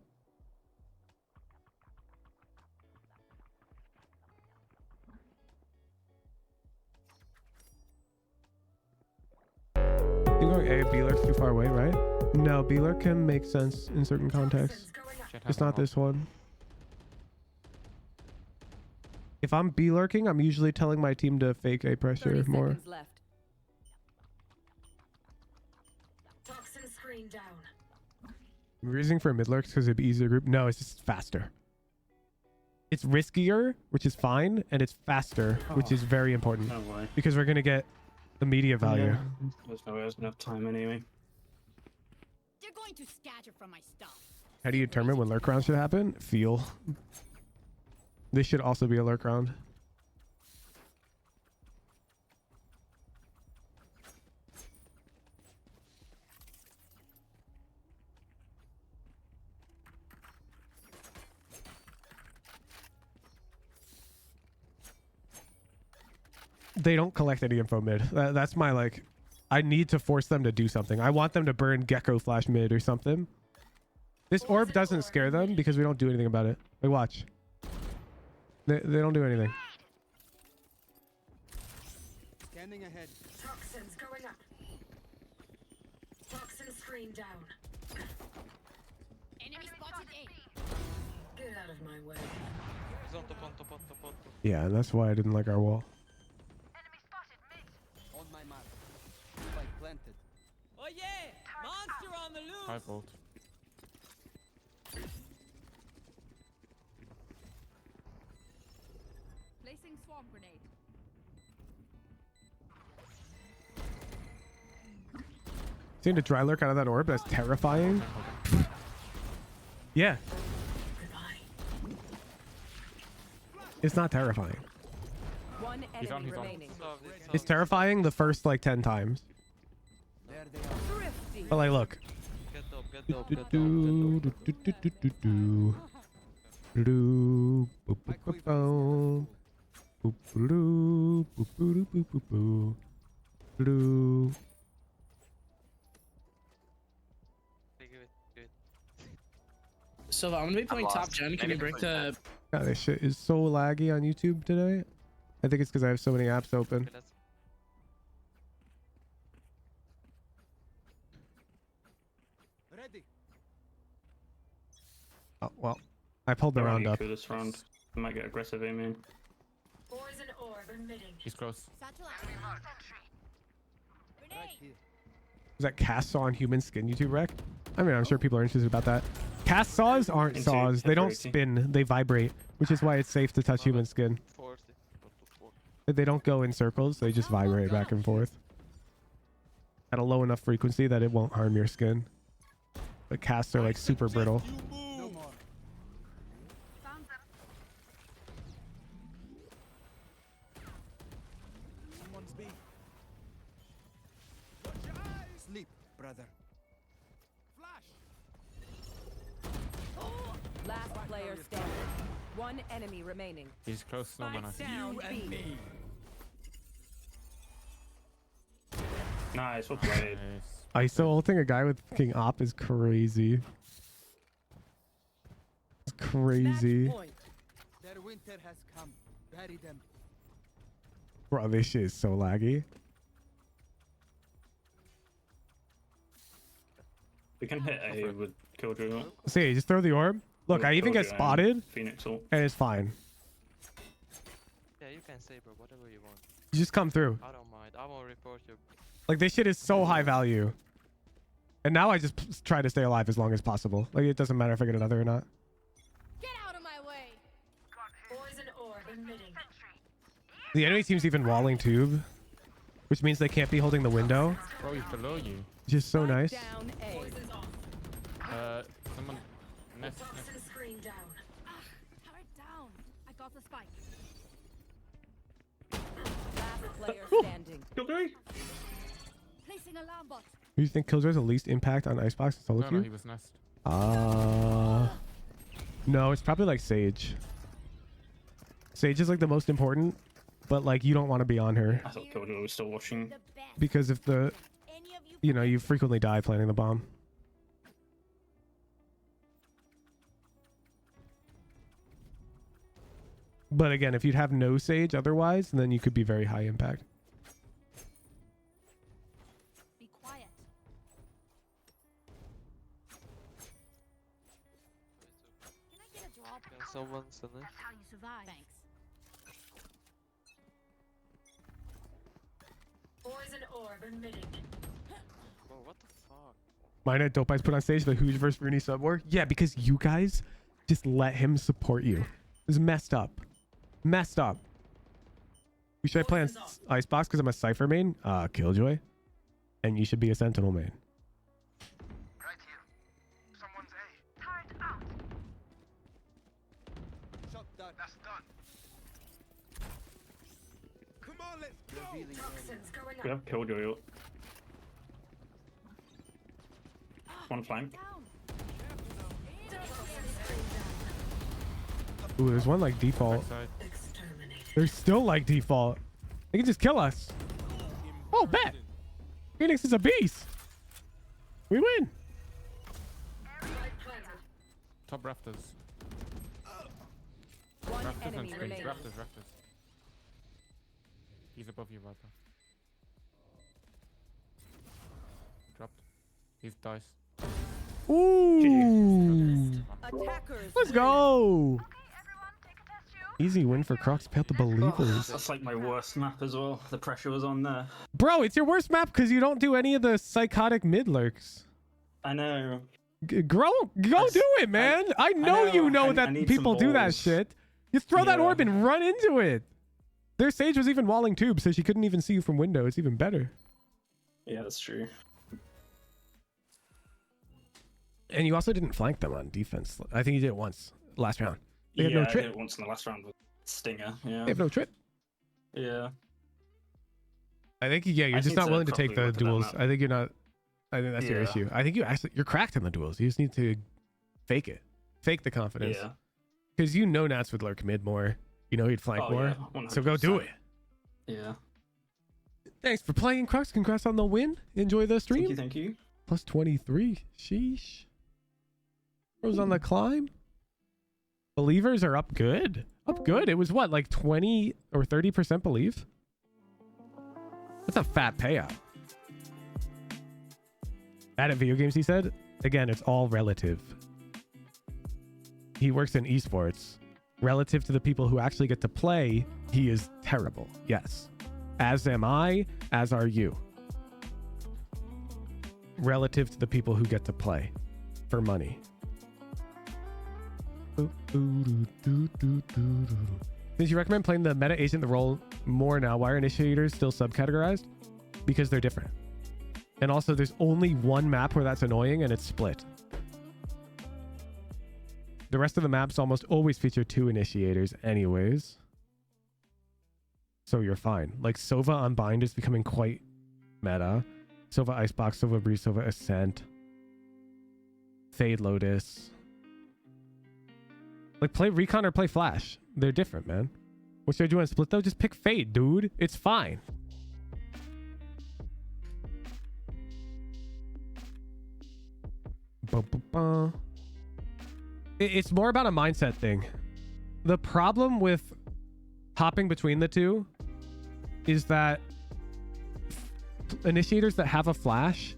A: You going A, B lurk's too far away, right? No, B lurk can make sense in certain contexts. Just not this one. If I'm B lurking, I'm usually telling my team to fake A pressure more.
J: Toxin screen down.
A: Reasoning for mid lurks because it'd be easier group. No, it's just faster. It's riskier, which is fine, and it's faster, which is very important.
E: No way.
A: Because we're gonna get the media value.
E: Yeah. There's no way there's enough time anyway.
H: They're going to scatter from my stuff.
A: How do you determine when lurk rounds should happen? Feel. This should also be a lurk round. They don't collect any info mid. That's my like, I need to force them to do something. I want them to burn Gecko Flash mid or something. This orb doesn't scare them because we don't do anything about it. Like watch. They don't do anything.
I: Scanning ahead.
J: Toxins going up. Toxin screen down.
H: Enemy spotted A.
J: Get out of my way.
F: He's on top.
A: Yeah, and that's why I didn't like our wall.
I: On my mark. Spike planted.
K: Oh yeah! Monster on the loose!
G: High vault.
H: Placing swarm grenade.
A: Seeing a dry lurk out of that orb, that's terrifying. Yeah. It's not terrifying.
H: One enemy remaining.
A: It's terrifying the first like 10 times.
I: There they are.
H: Thrifty.
A: But like, look.
L: So I'm gonna be playing top gen. Can you break the?
A: God, this shit is so laggy on YouTube today. I think it's because I have so many apps open.
I: Ready.
A: Oh, well, I pulled the round up.
E: This round. I might get aggressive aiming.
J: Poison orb emitting.
G: He's close.
I: Right here.
A: Is that cast saw on human skin YouTube rec? I mean, I'm sure people are interested about that. Cast saws aren't saws. They don't spin. They vibrate, which is why it's safe to touch human skin. They don't go in circles. They just vibrate back and forth at a low enough frequency that it won't harm your skin. But casts are like super brittle.
I: No more. Someone's B. Watch your eyes. Sleep, brother. Flash.
H: Last player standing. One enemy remaining.
G: He's close. No mana.
H: Down B.
E: Nice, well played.
G: Nice.
A: ISO ulting a guy with King Op is crazy. It's crazy.
I: Their winter has come. Bury them.
A: Bro, this shit is so laggy.
E: We can hit A with Killjoy.
A: See, just throw the orb. Look,
E: With
A: I even get
E: Killjoy and
A: spotted,
E: Phoenix ult.
A: and it's fine.
F: Yeah, you can say, bro, whatever you want.
A: You just come through.
F: I don't mind. I won't report you.
A: Like, this shit is so high value. And now I just try to stay alive as long as possible. Like, it doesn't matter if I get another or not.
H: Get out of my way.
J: Poison orb emitting.
A: The enemy team's even walling tube, which means they can't be holding the window.
G: Bro, he's below you.
A: Just so nice.
H: Down A.
J: Poison's off.
G: Someone. Nest.
J: Toxin screen down.
H: Turret down. I got the spike. Last player standing.
E: Killjoy?
H: Placing alarm bot.
A: Who do you think Killjoy's the least impact on Icebox and solo
G: No,
A: queue?
G: he was Nest.
A: No, it's probably like Sage. Sage is like the most important, but like you don't want to be on her
E: I thought Killjoy was still watching.
A: because if the, you know, you frequently die planting the bomb. But again, if you'd have no Sage otherwise, then you could be very high impact.
H: Be quiet. Can I get a drop?
F: Can someone send it?
H: That's how you survive. Thanks.
J: Poison orb emitting.
F: Bro, what the fuck?
A: Mine at Dope Eyes put on stage the Hooge versus Rooney sub war. Yeah, because you guys just let him support you. This is messed up. Messed up. You should I play on Icebox because I'm a Cypher main? Killjoy. And you should be a Sentinel main.
I: Right here. Someone's A. Turret out. Shot done. That's done. Come on, let's go.
J: Toxins going
E: We
J: up.
E: have Killjoy ult. One flank.
H: Down.
J: Toxin screen down.
A: Ooh, there's one like default.
G: Backside.
J: Exterminated.
A: There's still like default. They can just kill us. Oh, bet. Phoenix is a beast. We win.
J: Spike planted.
G: Top rafters.
H: One
G: Rafters and
H: enemy
G: screens.
H: remaining.
G: Rafters. He's above you, Viper. Dropped. He's dice.
A: Ooh.
H: Attackers.
A: Let's go. Easy win for Crocs. Pale the Believers.
E: That's like my worst map as well. The pressure was on there.
A: Bro, it's your worst map because you don't do any of the psychotic mid lurks.
E: I know.
A: Go do it, man. I know
E: know,
A: you know
E: I
A: that
E: need
A: people
E: some
A: do that
E: balls.
A: shit. You throw that
E: Yeah.
A: orb and run into it. Their Sage was even walling tube, so she couldn't even see you from window. It's even better.
E: Yeah, that's true.
A: And you also didn't flank them on defense. I think you did it once last round. They have
E: yeah,
A: no
E: I
A: trip.
E: did it once in the last round with Stinger. Yeah.
A: They have no trip.
E: Yeah.
A: I think you're
E: I
A: just
E: need
A: not
E: to
A: willing to take
E: properly
A: the
E: look at that
A: duels.
E: map.
A: I think you're not. I think that's your
E: Yeah.
A: issue. I think you're cracked in the duels. You just need to fake it, fake the confidence.
E: Yeah.
A: Because you know Nats would lurk mid more. You know he'd flank
E: Oh,
A: more.
E: yeah,
A: So go do
E: 100%.
A: it.
E: Yeah.
A: Thanks for playing, Crux. Congrats on the win. Enjoy the stream.
E: Thank you.
A: Plus 23. Sheesh. Rose on the climb. Believers are up good. Up good. It was what, like 20 or 30% believe? That's a fat payout. Bad at video games, he said. Again, it's all relative. He works in esports. Relative to the people who actually get to play, he is terrible. Yes. As am I, as are you. Relative to the people who get to play for money. Since you recommend playing the meta agent the role more now, why are initiators still subcategorized? Because they're different. And also there's only one map where that's annoying and it's split. The rest of the maps almost always feature 2 initiators anyways. So you're fine. Like Sova Unbind is becoming quite meta. Sova Icebox, Sova Breeze, Sova Ascent. Fade Lotus. Like play Recon or play Flash. They're different, man. What should I do on split though? Just pick Fade, dude. It's fine. It's more about a mindset thing. The problem with hopping between the two is that initiators that have a flash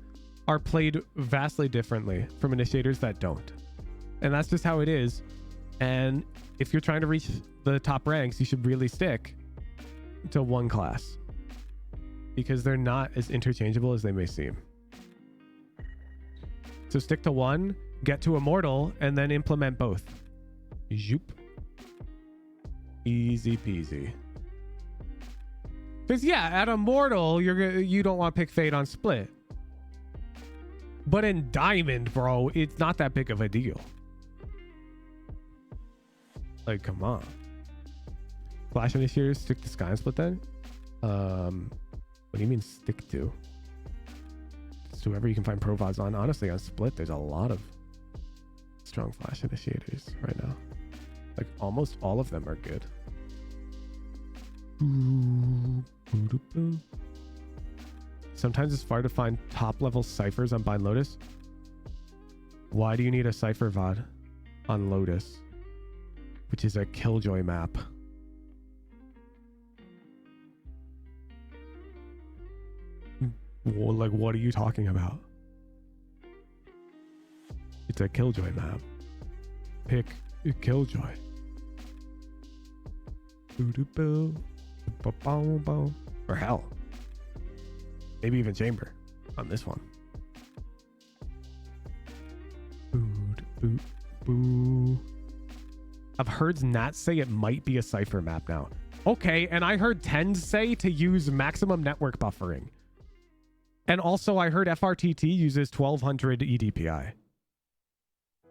A: are played vastly differently from initiators that don't. And that's just how it is. And if you're trying to reach the top ranks, you should really stick to one class because they're not as interchangeable as they may seem. So stick to one, get to Immortal, and then implement both. Zoop. Easy peasy. Because yeah, at Immortal, you don't want to pick Fate on Split. But in Diamond, bro, it's not that big of a deal. Like, come on. Flash initiators stick to Sky and Split then? What do you mean stick to? It's whoever you can find profiles on. Honestly, on Split, there's a lot of strong Flash initiators right now. Like, almost all of them are good. Sometimes it's hard to find top level ciphers on Bind Lotus. Why do you need a cipher VOD on Lotus, which is a Killjoy map? Well, like, what are you talking about? It's a Killjoy map. Pick Killjoy. Or hell, maybe even Chamber on this one. I've heard Nat say it might be a cipher map now. Okay, and I heard Tens say to use maximum network buffering. And also I heard FRTT uses 1200 EDPI.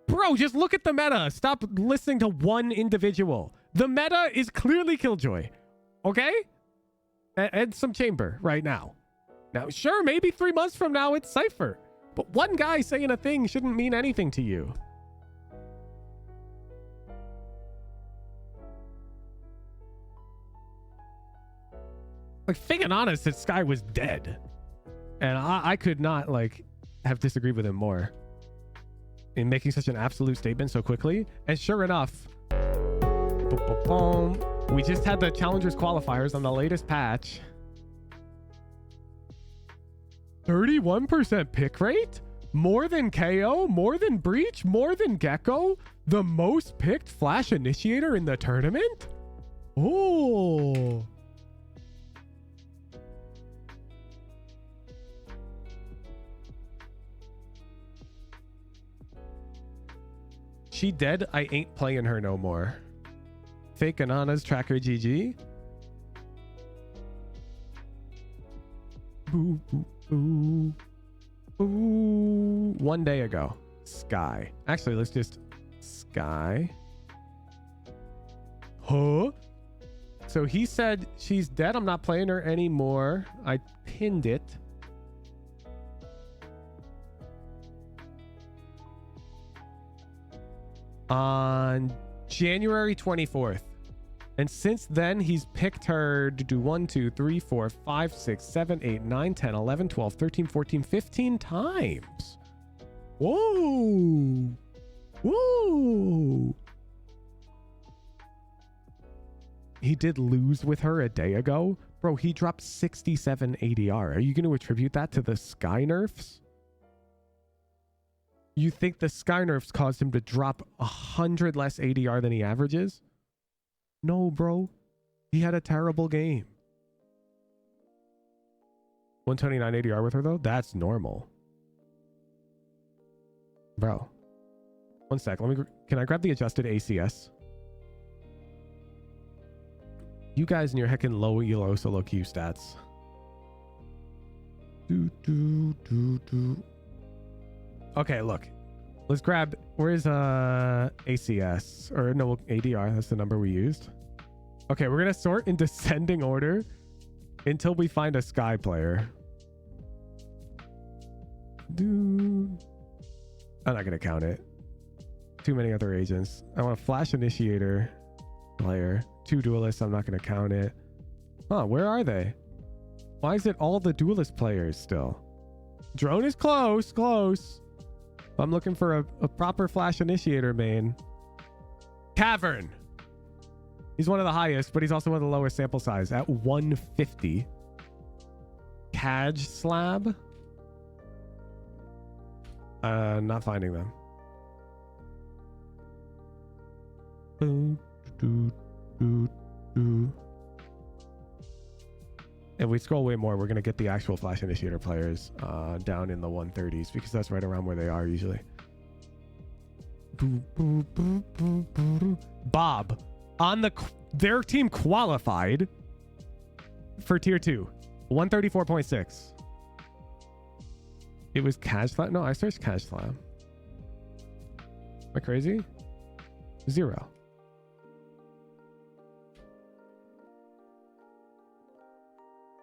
A: Bro, just look at the meta. Stop listening to one individual. The meta is clearly Killjoy. Okay? And some Chamber right now. Now, sure, maybe 3 months from now it's Cypher. But one guy saying a thing shouldn't mean anything to you. Like, Fig honest that Sky was dead. And I could not, like, have disagreed with him more in making such an absolute statement so quickly. And sure enough, we just had the Challengers qualifiers on the latest patch. 31% pick rate? More than KO? More than Breach? More than Gecko? The most picked Flash Initiator in the tournament? Oh. She dead? I ain't playing her no more. Fake Anana's tracker GG. Boo, boo, boo. Boo. 1 day ago. Sky. Actually, let's just Sky. Huh? So he said she's dead. I'm not playing her anymore. I pinned it. On January 24th. And since then, he's picked her to do 1, 2, 3, 4, 5, 6, 7, 8, 9, 10, 11, 12, 13, 14, 15 times. Whoa. Whoa. He did lose with her a day ago. Bro, he dropped 67 ADR. Are you going to attribute that to the Sky nerfs? You think the Sky nerfs caused him to drop 100 less ADR than he averages? No, bro. He had a terrible game. 129 ADR with her, though? That's normal. Bro. 1 sec. Can I grab the adjusted ACS? You guys and your heckin' low ELO solo Q stats. Okay, look. Let's grab, where's ACS? Or no, ADR, that's the number we used. Okay, we're gonna sort in descending order until we find a Sky player. I'm not gonna count it. Too many other agents. I want a Flash Initiator player. 2 duelists, I'm not gonna count it. Huh, where are they? Why is it all the duelist players still? Drone is close. I'm looking for a proper Flash Initiator main. Cavern. He's one of the highest, but he's also one of the lowest sample size at 150. Kaj Slab. Not finding them. If we scroll way more, we're going to get the actual Flash Initiator players down in the 130s because that's right around where they are usually. Bob on their team qualified for tier 2, 134.6. It was Cash Slab. No, I searched Cash Slab. Am I crazy? 0.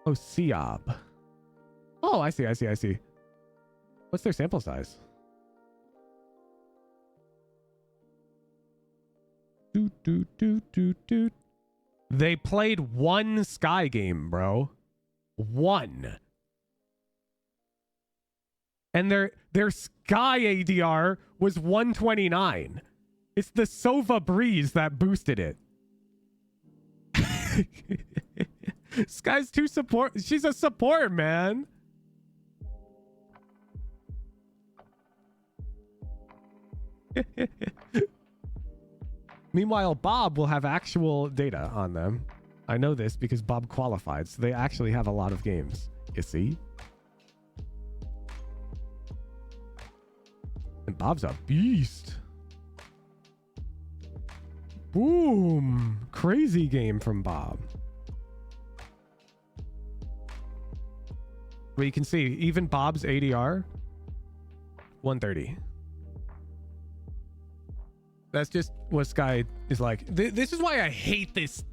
A: Oh, Siab. Oh, I see. What's their sample size? They played 1 Sky game, bro. 1. And their Sky ADR was 129. It's the Sova Breeze that boosted it. Sky's too support. She's a support, man. Meanwhile, Bob will have actual data on them. I know this because Bob qualified, so they actually have a lot of games. You see? And Bob's a beast. Boom. Crazy game from Bob. But you can see, even Bob's ADR, 130. That's just what Sky is like. This is why I hate this.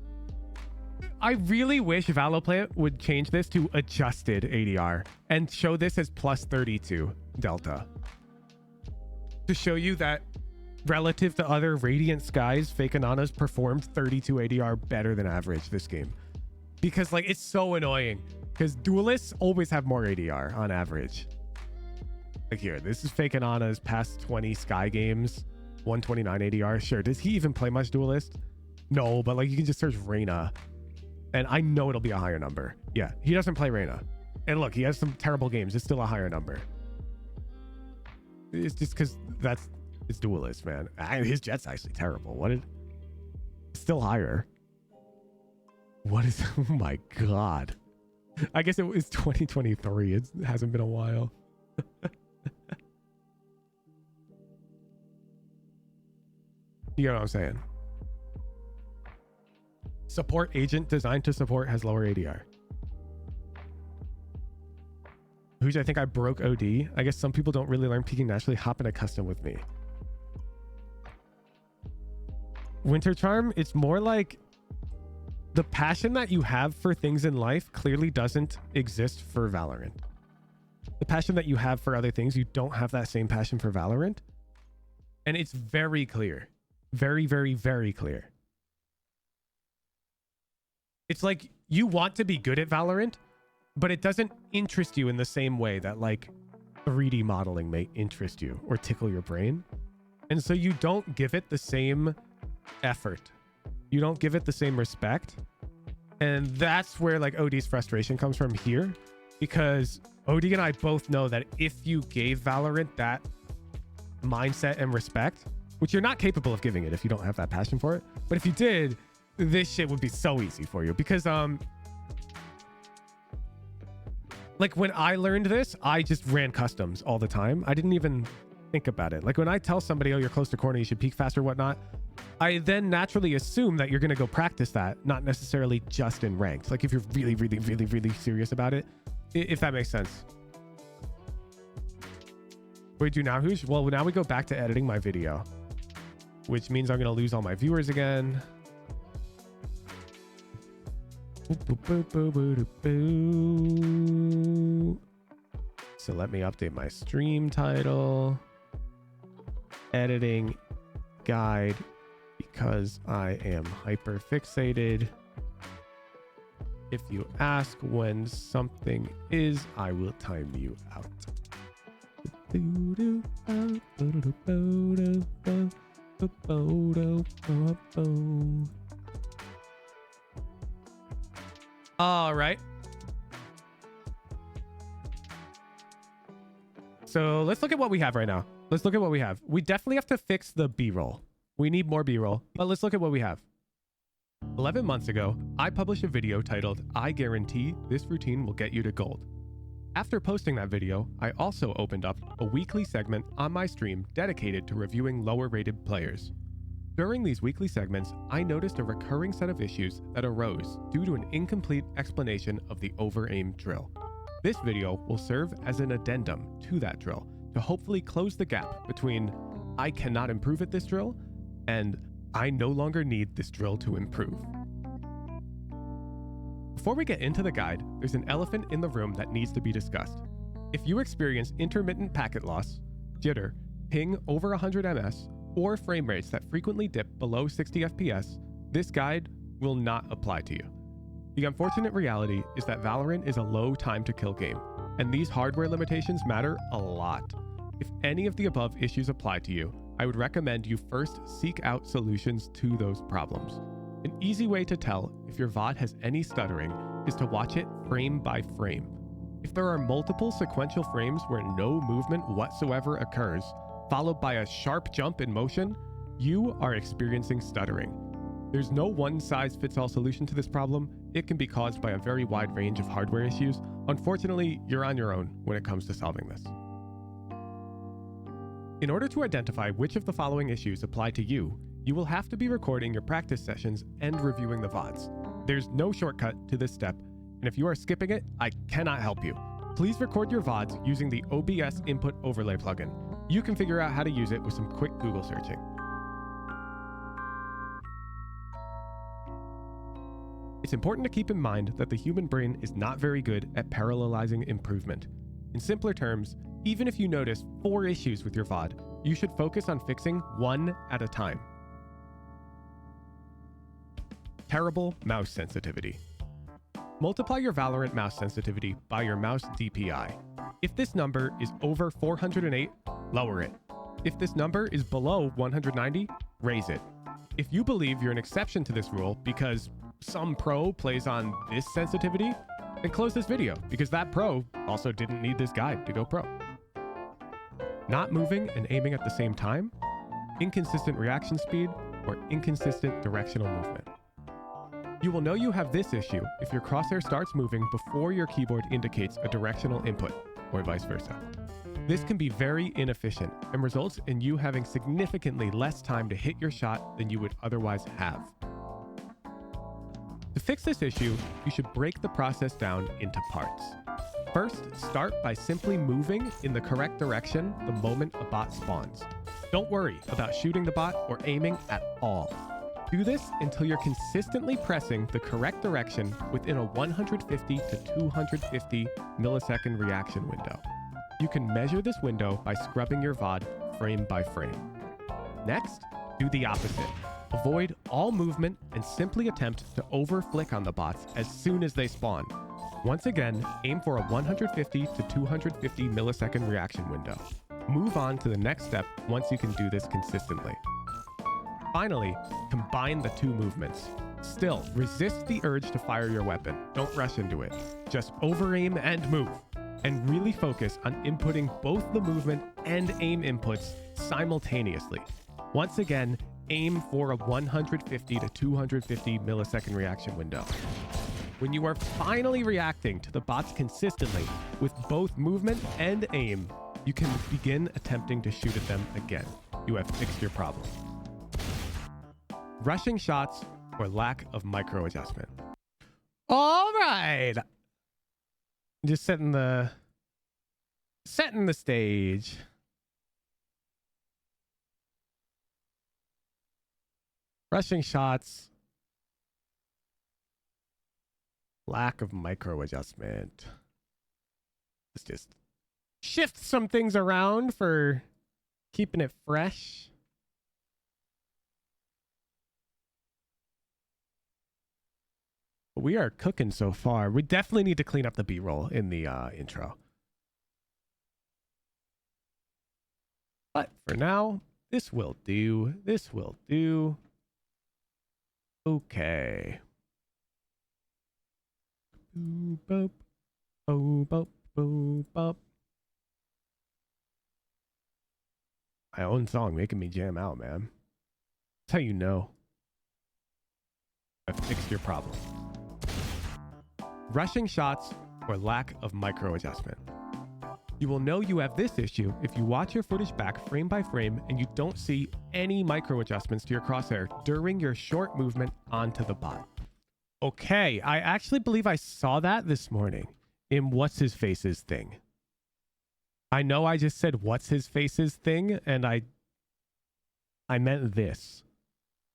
A: I really wish Valoplay would change this to adjusted ADR and show this as plus 32 delta. To show you that relative to other Radiant Skies, Fake Ananas performed 32 ADR better than average this game. Because like it's so annoying. Because duelists always have more ADR on average. Like here, this is Fake Anana's past 20 Sky games. 129 ADR. Sure, does he even play much duelist? No, but like you can just search Reyna. And I know it'll be a higher number. Yeah, he doesn't play Reyna. And look, he has some terrible games. It's still a higher number. It's just because it's duelist, man. His jet's actually terrible. It's still higher. What is... Oh my God. I guess it was 2023. It hasn't been a while. You know what I'm saying? Support agent designed to support has lower ADR. Who's I think I broke OD. I guess some people don't really learn peeking naturally. Hop in a custom with me. Winter Charm, it's more like the passion that you have for things in life clearly doesn't exist for Valorant. The passion that you have for other things, you don't have that same passion for Valorant. And it's very clear. Very, very, very clear. It's like you want to be good at Valorant, but it doesn't interest you in the same way that like 3D modeling may interest you or tickle your brain. And so you don't give it the same effort. You don't give it the same respect. And that's where like OD's frustration comes from here, because OD and I both know that if you gave Valorant that mindset and respect, which you're not capable of giving it if you don't have that passion for it, but if you did, this shit would be so easy for you. Because like when I learned this, I just ran customs all the time. I didn't even think about it. Like when I tell somebody, oh, you're close to corner, you should peek faster, whatnot, I then naturally assume that you're going to go practice that, not necessarily just in ranked. Like if you're really, really, really, really serious about it, if that makes sense. What do we do now, Hoosh? Well, now we go back to editing my video, which means I'm going to lose all my viewers again. So let me update my stream title. Editing guide, because I am hyper fixated. If you ask when something is, I will time you out. All right. So let's look at what we have right now. Let's look at what we have. We definitely have to fix the B-roll. We need more B-roll, but let's look at what we have. 11 months ago, I published a video titled, "I guarantee this routine will get you to gold." After posting that video, I also opened up a weekly segment on my stream dedicated to reviewing lower rated players. During these weekly segments, I noticed a recurring set of issues that arose due to an incomplete explanation of the over-aim drill. This video will serve as an addendum to that drill to hopefully close the gap between "I cannot improve at this drill" and "I no longer need this drill to improve." Before we get into the guide, there's an elephant in the room that needs to be discussed. If you experience intermittent packet loss, jitter, ping over 100 ms, or frame rates that frequently dip below 60 FPS, this guide will not apply to you. The unfortunate reality is that Valorant is a low time to kill game, and these hardware limitations matter a lot. If any of the above issues apply to you, I would recommend you first seek out solutions to those problems. An easy way to tell if your VOD has any stuttering is to watch it frame by frame. If there are multiple sequential frames where no movement whatsoever occurs, followed by a sharp jump in motion, you are experiencing stuttering. There's no one-size-fits-all solution to this problem. It can be caused by a very wide range of hardware issues. Unfortunately, you're on your own when it comes to solving this. In order to identify which of the following issues apply to you, you will have to be recording your practice sessions and reviewing the VODs. There's no shortcut to this step, and if you are skipping it, I cannot help you. Please record your VODs using the OBS Input Overlay plugin. You can figure out how to use it with some quick Google searching. It's important to keep in mind that the human brain is not very good at parallelizing improvement. In simpler terms, even if you notice 4 issues with your VOD, you should focus on fixing 1 at a time. Terrible mouse sensitivity. Multiply your Valorant mouse sensitivity by your mouse DPI. If this number is over 408, lower it. If this number is below 190, raise it. If you believe you're an exception to this rule because some pro plays on this sensitivity, then close this video because that pro also didn't need this guide to go pro. Not moving and aiming at the same time, inconsistent reaction speed, or inconsistent directional movement. You will know you have this issue if your crosshair starts moving before your keyboard indicates a directional input, or vice versa. This can be very inefficient and results in you having significantly less time to hit your shot than you would otherwise have. To fix this issue, you should break the process down into parts. First, start by simply moving in the correct direction the moment a bot spawns. Don't worry about shooting the bot or aiming at all. Do this until you're consistently pressing the correct direction within a 150 to 250 millisecond reaction window. You can measure this window by scrubbing your VOD frame by frame. Next, do the opposite. Avoid all movement and simply attempt to over-flick on the bots as soon as they spawn. Once again, aim for a 150 to 250 millisecond reaction window. Move on to the next step once you can do this consistently. Finally, combine the 2 movements. Still, resist the urge to fire your weapon. Don't rush into it. Just over-aim and move. And really focus on inputting both the movement and aim inputs simultaneously. Once again, aim for a 150 to 250 millisecond reaction window. When you are finally reacting to the bots consistently with both movement and aim, you can begin attempting to shoot at them again. You have fixed your problem. Rushing shots or lack of micro adjustment. All right. Just setting the stage. Rushing shots. Lack of micro adjustment. Let's just shift some things around for keeping it fresh. We are cooking so far. We definitely need to clean up the B-roll in the intro. But for now, this will do. This will do. Okay. Boop, boop, boop, boop, boop, boop. My own song making me jam out, man. That's how you know I've fixed your problem. Rushing shots or lack of micro adjustment. You will know you have this issue if you watch your footage back frame by frame and you don't see any micro adjustments to your crosshair during your short movement onto the bot. Okay, I actually believe I saw that this morning in What's His Face's thing. I know I just said What's His Face's thing and I meant this.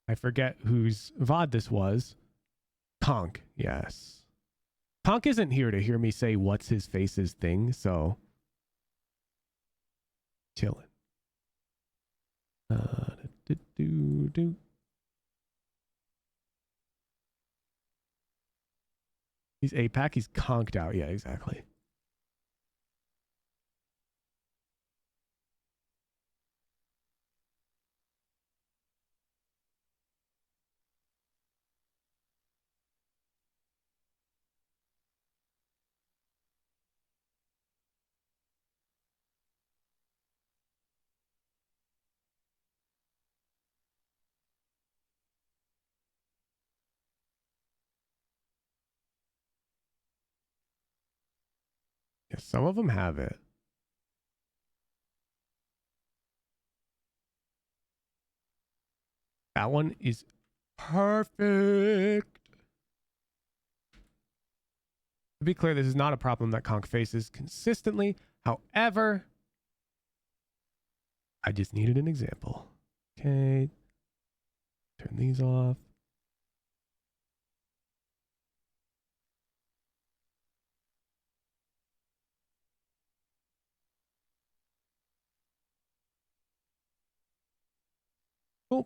A: I forget whose VOD this was. Conk, yes. Conk isn't here to hear me say What's His Face's thing, so chilling. He's APAC, he's conked out. Yeah, exactly. Yeah, some of them have it. That one is perfect. To be clear, this is not a problem that Conk faces consistently. However, I just needed an example. Okay. Turn these off. Boop.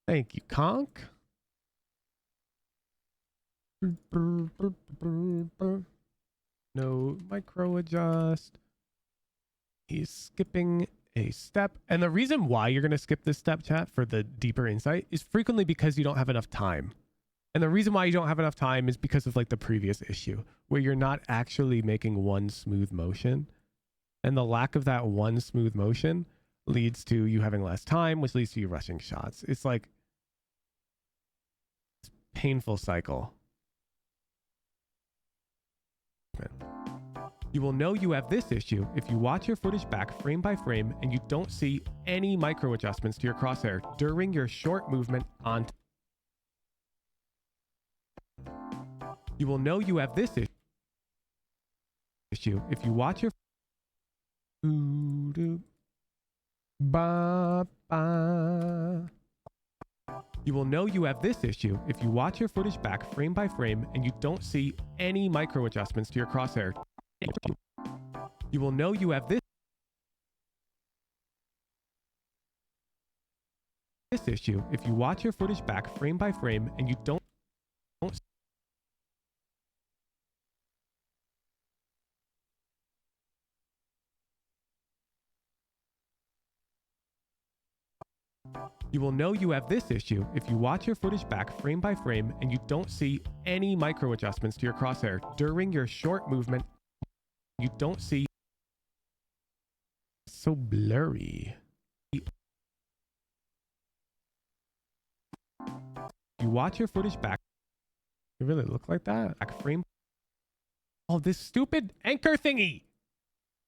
A: Thank you, Conk. No micro adjust. He's skipping a step. And the reason why you're going to skip this step, chat, for the deeper insight is frequently because you don't have enough time. And the reason why you don't have enough time is because of like the previous issue where you're not actually making one smooth motion. And the lack of that one smooth motion leads to you having less time, which leads to you rushing shots. It's like it's a painful cycle. You will know you have this issue if you watch your footage back frame by frame and you don't see any micro adjustments to your crosshair during your short movement on. You will know you have this issue if you watch your You will know you have this issue if you watch your footage back frame by frame and you don't see any micro adjustments to your crosshair. You will know you have this issue if you watch your footage back frame by frame and you don't You will know you have this issue if you watch your footage back frame by frame and you don't see any micro adjustments to your crosshair during your short movement. You don't see so blurry. You watch your footage back. You really look like that? Back frame. Oh, this stupid anchor thingy.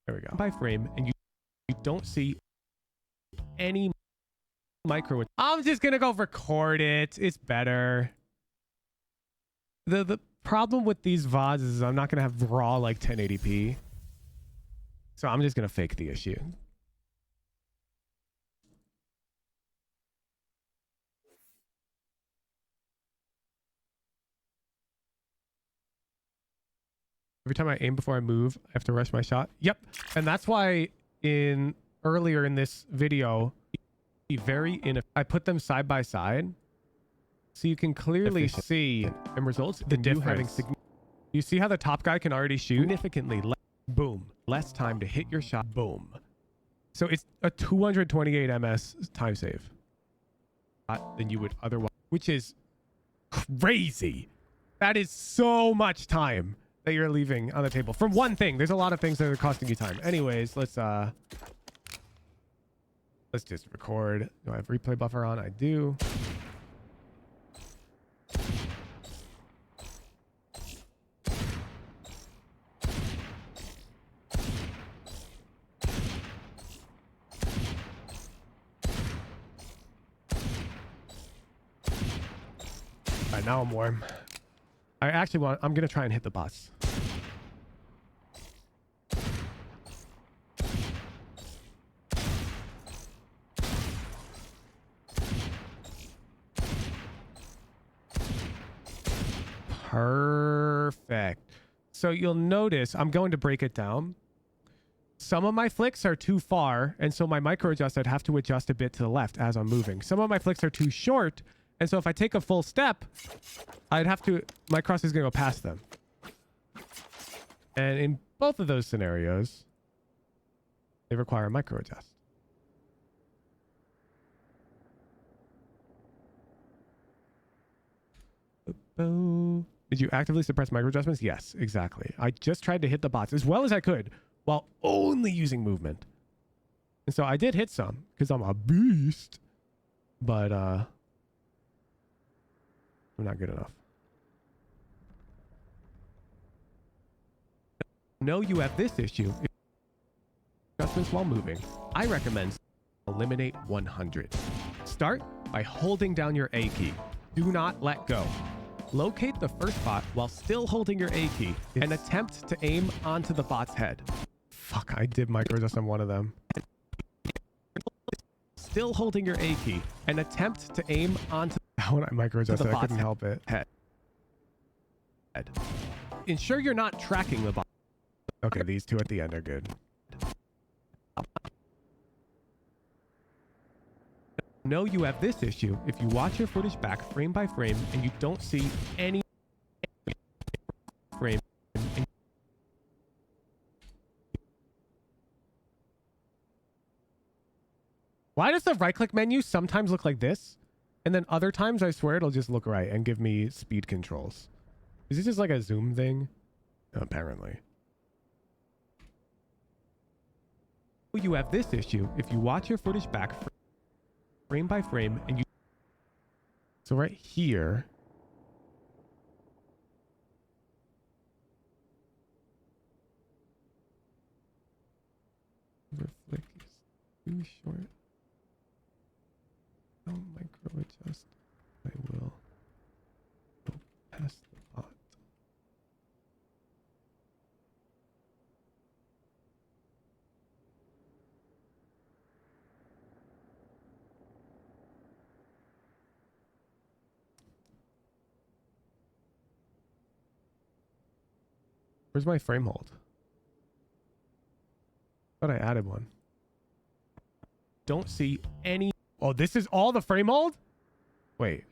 A: There we go. By frame, and you don't see any micro. I'm just gonna go record it. It's better. The problem with these VODs is I'm not gonna have raw like 1080p. So I'm just gonna fake the issue. Every time I aim before I move, I have to rush my shot. Yep. And that's why earlier in this video, I put them side by side so you can clearly see in results the difference. You see how the top guy can already shoot significantly boom, less time to hit your shot, boom. So it's a 228 ms time save than you would otherwise, which is crazy. That is so much time that you're leaving on the table from one thing. There's a lot of things that are costing you time. Anyways, let's just record. Do I have replay buffer on? I do. All right, now I'm warm. I'm gonna try and hit the boss. Perfect. So you'll notice I'm going to break it down. Some of my flicks are too far, and so my micro adjust, I'd have to adjust a bit to the left as I'm moving. Some of my flicks are too short, and so if I take a full step, my cross is going to go past them. And in both of those scenarios, they require a micro adjust. Did you actively suppress micro adjustments? Yes, exactly. I just tried to hit the bots as well as I could while only using movement. And so I did hit some because I'm a beast, but I'm not good enough. Know you have this issue. Adjustments while moving. I recommend eliminate 100. Start by holding down your A key. Do not let go. Locate the first bot while still holding your A key and attempt to aim onto the bot's head. Fuck, I did micro adjust on one of them. Still holding your A key and attempt to aim onto when I micro adjusted, I couldn't help it. Head. Ensure you're not tracking the bot. Okay, these two at the end are good. Know you have this issue if you watch your footage back frame by frame and you don't see any frame. Why does the right click menu sometimes look like this? And then other times I swear it'll just look right and give me speed controls. Is this just like a zoom thing? Apparently. You have this issue if you watch your footage back frame by frame and you so right here the flick is too short. Don't micro adjust. I will go past the bot. Where's my frame hold? Thought I added one. Don't see any. Oh, this is all the frame hold? Wait.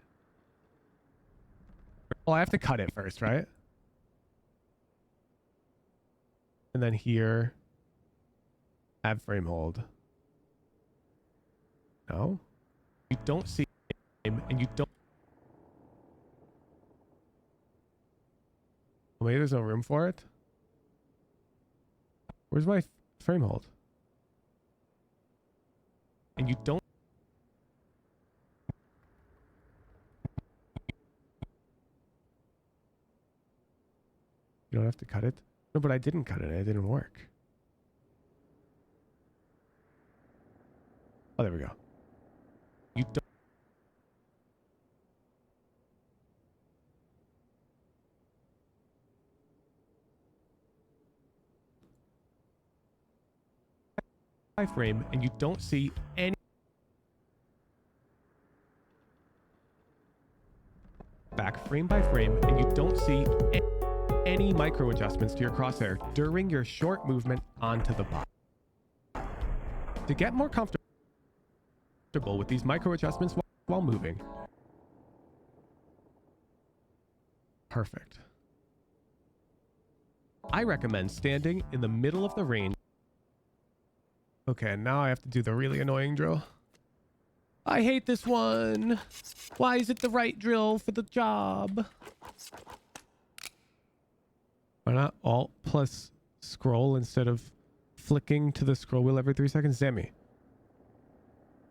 A: Oh, I have to cut it first, right? And then here, add frame hold. No? You don't see frame and you don't. Maybe there's no room for it. Where's my frame hold? And you don't. You don't have to cut it. No, but I didn't cut it. It didn't work. Oh, there we go. You don't. Frame and you don't see any back frame by frame and you don't see any micro adjustments to your crosshair during your short movement onto the bot. To get more comfortable with these micro adjustments while moving. Perfect. I recommend standing in the middle of the range. Okay, now I have to do the really annoying drill. I hate this one. Why is it the right drill for the job? Why not Alt plus scroll instead of flicking to the scroll wheel every 3 seconds? Sammy,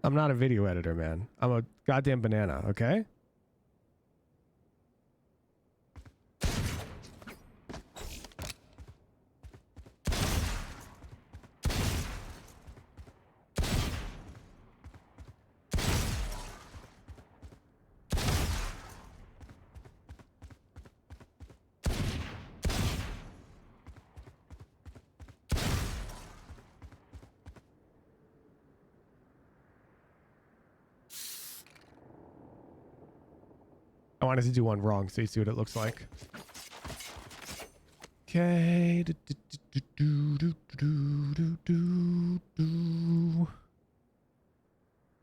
A: I'm not a video editor, man. I'm a goddamn banana, okay? I wanted to do one wrong so you see what it looks like. Okay.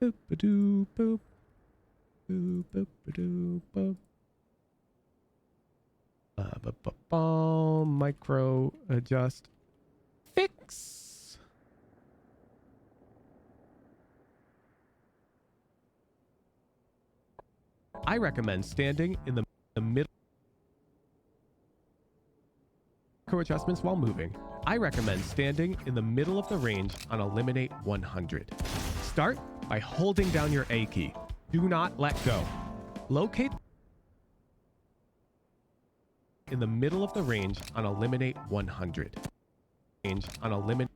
A: Boop-a-doo, boop. Boop-a-doo, boop. Micro adjust. Fix. I recommend standing in the middle. Micro adjustments while moving. I recommend standing in the middle of the range on Eliminate 100. Start by holding down your A key. Do not let go. Locate in the middle of the range on Eliminate 100. Range on Eliminate.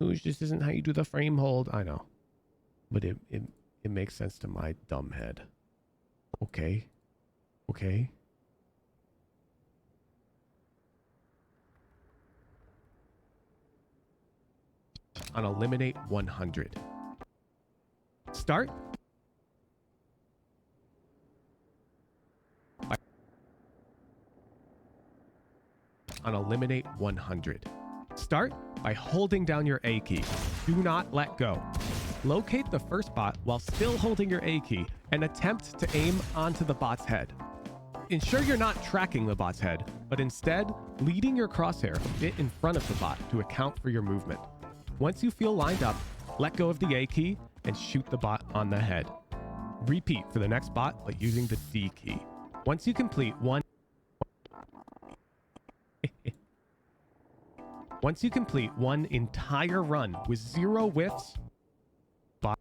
A: Ooh, this isn't how you do the frame hold. I know. But it makes sense to my dumb head. Okay. Okay. On Eliminate 100. Start. On Eliminate 100. Start by holding down your A key. Do not let go. Locate the first bot while still holding your A key and attempt to aim onto the bot's head. Ensure you're not tracking the bot's head, but instead leading your crosshair a bit in front of the bot to account for your movement. Once you feel lined up, let go of the A key and shoot the bot on the head. Repeat for the next bot by using the D key. Once you complete one entire run with 0 whiffs, bot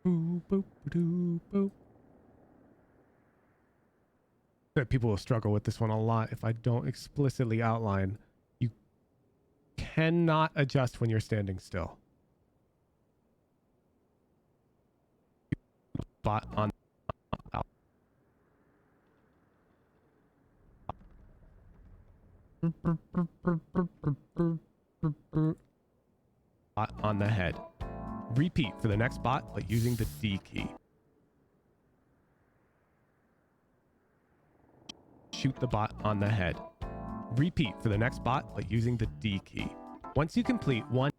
A: boop, boop, boop, boop. That people will struggle with this one a lot if I don't explicitly outline. You cannot adjust when you're standing still. Bot on bot on the head. Repeat for the next bot by using the D key. Shoot the bot on the head. Repeat for the next bot by using the D key. Once you complete one...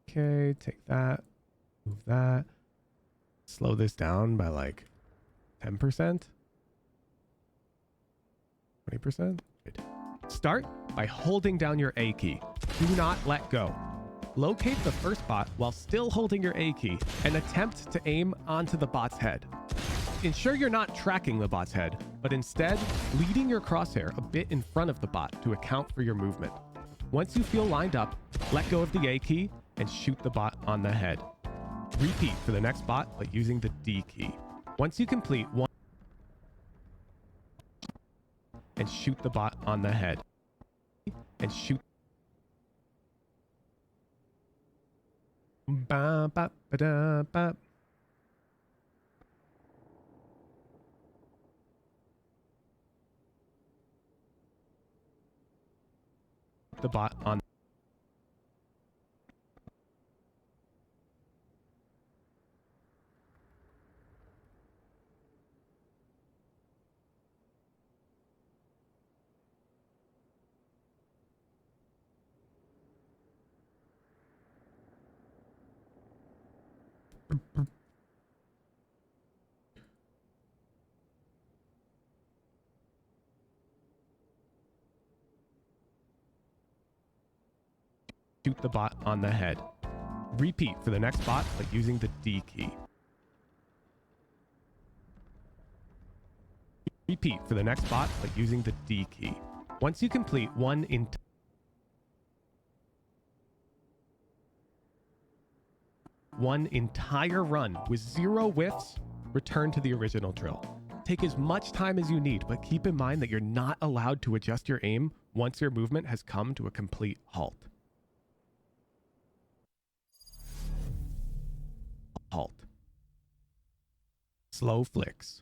A: Okay, take that. Move that. Slow this down by like 10%. 20%. Good. Start by holding down your A key. Do not let go. Locate the first bot while still holding your A key and attempt to aim onto the bot's head. Ensure you're not tracking the bot's head, but instead leading your crosshair a bit in front of the bot to account for your movement. Once you feel lined up, let go of the A key and shoot the bot on the head. Repeat for the next bot by using the D key. Once you complete one and shoot the bot on the head. And shoot ba ba ba da ba. The bot on Shoot the bot on the head. Repeat for the next bot, but using the D key. Repeat for the next bot, but using the D key. Once you complete one entire run with 0 whiffs, return to the original drill. Take as much time as you need, but keep in mind that you're not allowed to adjust your aim once your movement has come to a complete halt. Halt. Slow flicks.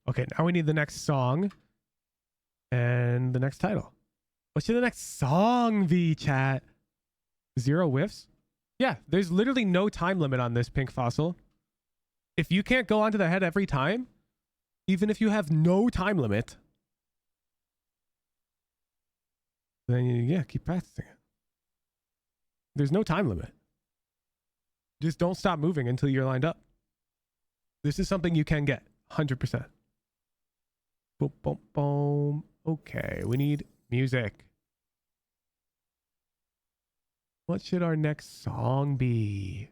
A: Okay, now we need the next song and the next title. What should the next song be, chat? 0 whiffs? Yeah, there's literally no time limit on this, Pink Fossil. If you can't go onto the head every time, even if you have no time limit, then yeah, keep practicing it. There's no time limit. Just don't stop moving until you're lined up. This is something you can get, 100%. Boom, boom, boom. Okay, we need music. What should our next song be?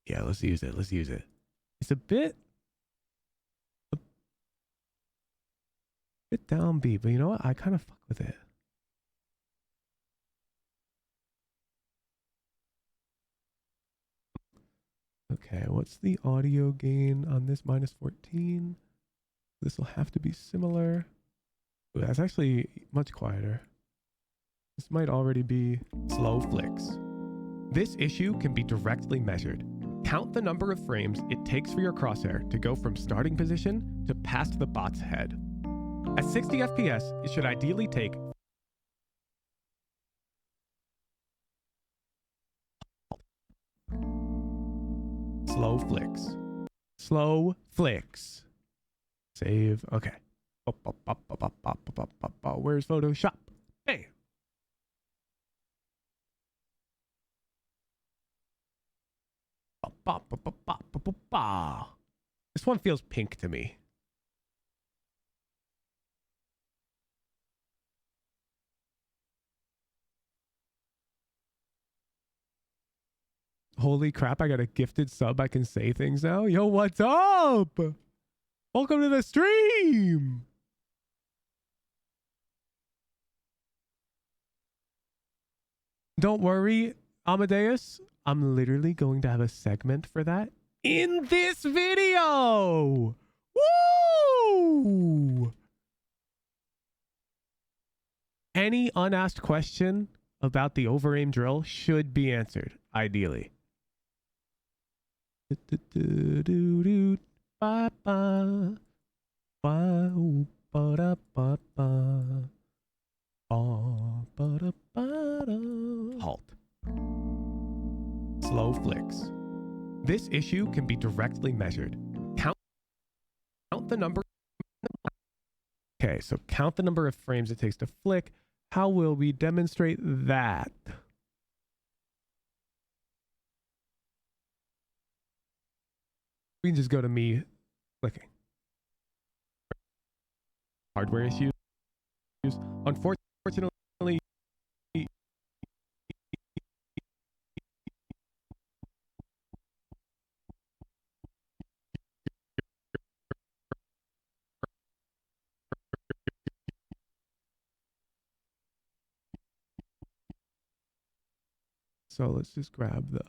A: Yeah, let's use it. Let's use it. It's a bit downbeat, but you know what? I kind of fuck with it. Okay, what's the audio gain on this? Minus 14. This will have to be similar. Ooh, that's actually much quieter. This might already be slow flicks. This issue can be directly measured. Count the number of frames it takes for your crosshair to go from starting position to past the bot's head. At 60 FPS, it should ideally take slow flicks. Slow flicks. Save. Okay. Where's Photoshop? Hey. This one feels pink to me. Holy crap, I got a gifted sub. I can say things now. Yo, what's up? Welcome to the stream. Don't worry, Amadeus. I'm literally going to have a segment for that in this video. Woo! Any unasked question about the over-aim drill should be answered, ideally. Halt. Slow flicks. This issue can be directly measured. Count the number. Okay, so count the number of frames it takes to flick. How will we demonstrate that? We can just go to me flicking. Hardware issues. Unfortunately, so let's just grab the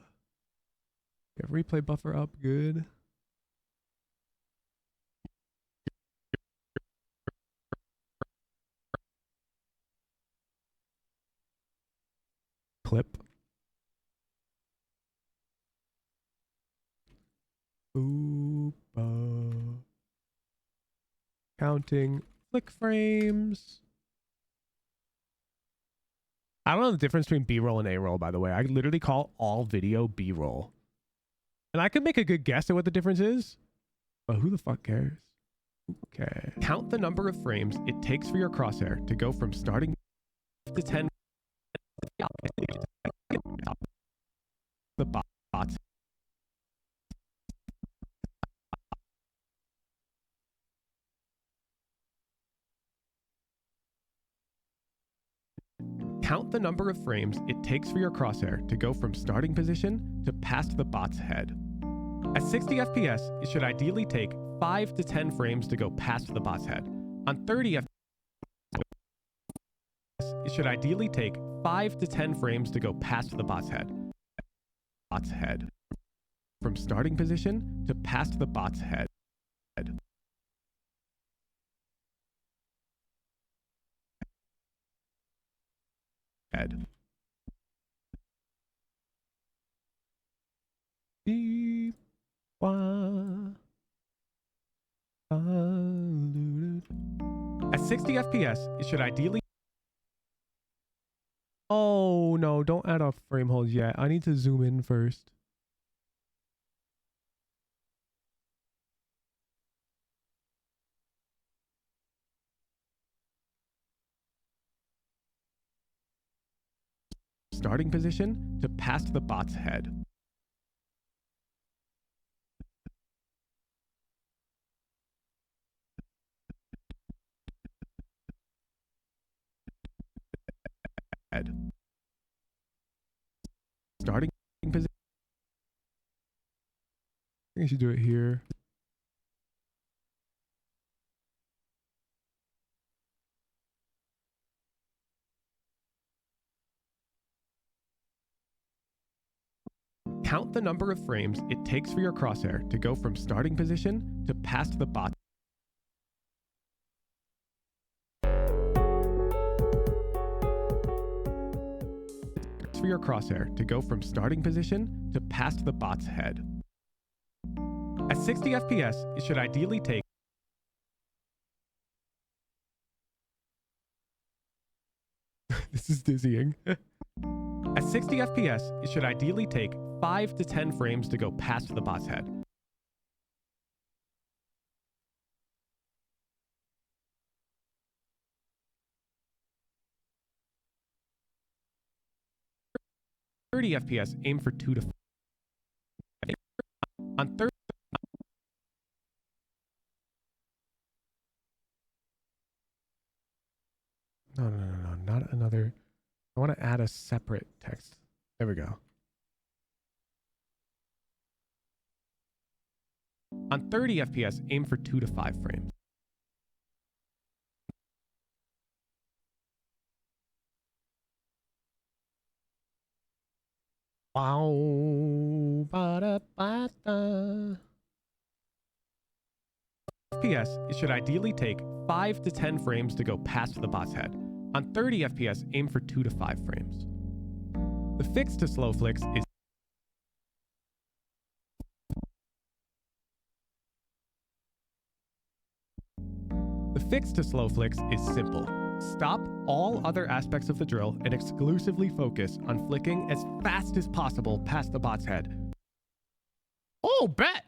A: replay buffer up. Good. clip. Boop. Counting flick frames. I don't know the difference between B-roll and A-roll, by the way. I literally call all video B-roll. And I could make a good guess at what the difference is, but who the fuck cares? Okay. Count the number of frames it takes for your crosshair to go from starting to 10. The bots. Count the number of frames it takes for your crosshair to go from starting position to past the bot's head. At 60 FPS, it should ideally take 5 to 10 frames to go past the bot's head. On 30 FPS, it should ideally take 5 to 10 frames to go past the bot's head. Bot's head. From starting position to past the bot's head. Beep. At 60 FPS, it should ideally... Oh, no, don't add a frame hold yet. I need to zoom in first. Starting position to past the bot's head. Starting position. I think I should do it here. Count the number of frames it takes for your crosshair to go from starting position to past the bot. For your crosshair to go from starting position to past the bot's head. At 60 FPS, it should ideally take This is dizzying. At 60 FPS, it should ideally take 5 to 10 frames to go past the bot's head. At 30 FPS, aim for 2 to 5. On 30 No, not another. I want to add a separate text. There we go. On 30 FPS, aim for 2 to 5 frames. Wow. Ba-da-ba-da. FPS, it should ideally take 5 to 10 frames to go past the bot's head. On 30 FPS, aim for 2 to 5 frames. The fix to slow flicks is simple. Stop all other aspects of the drill and exclusively focus on flicking as fast as possible past the bot's head. Oh, bet!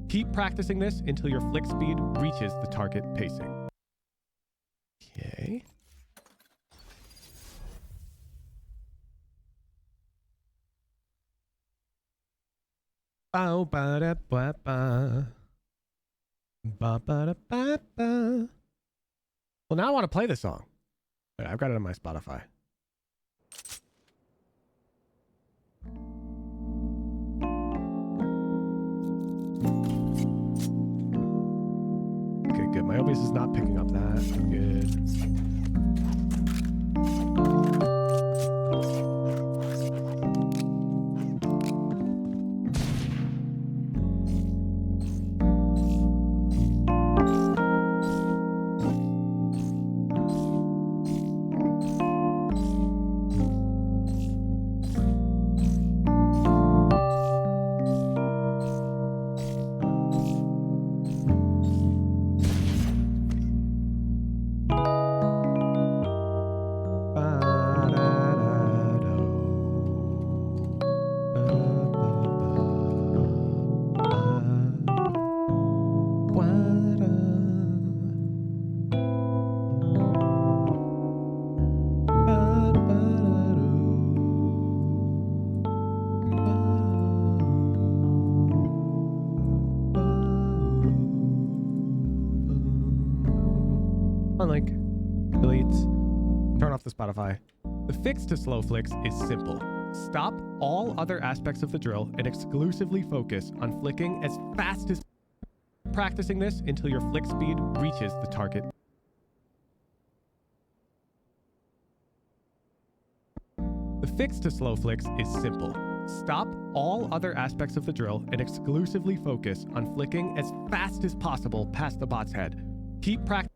A: Keep practicing this until your flick speed reaches the target pacing. Okay. Bow ba da ba ba. Ba ba da ba ba. Well, now I want to play the song. Right, I've got it on my Spotify. Okay, good. My OBS is not picking up that. Good. Spotify. The fix to slow flicks is simple. Stop all other aspects of the drill and exclusively focus on flicking as fast as practicing this until your flick speed reaches the target. The fix to slow flicks is simple. Stop all other aspects of the drill and exclusively focus on flicking as fast as possible past the bot's head. Keep practicing.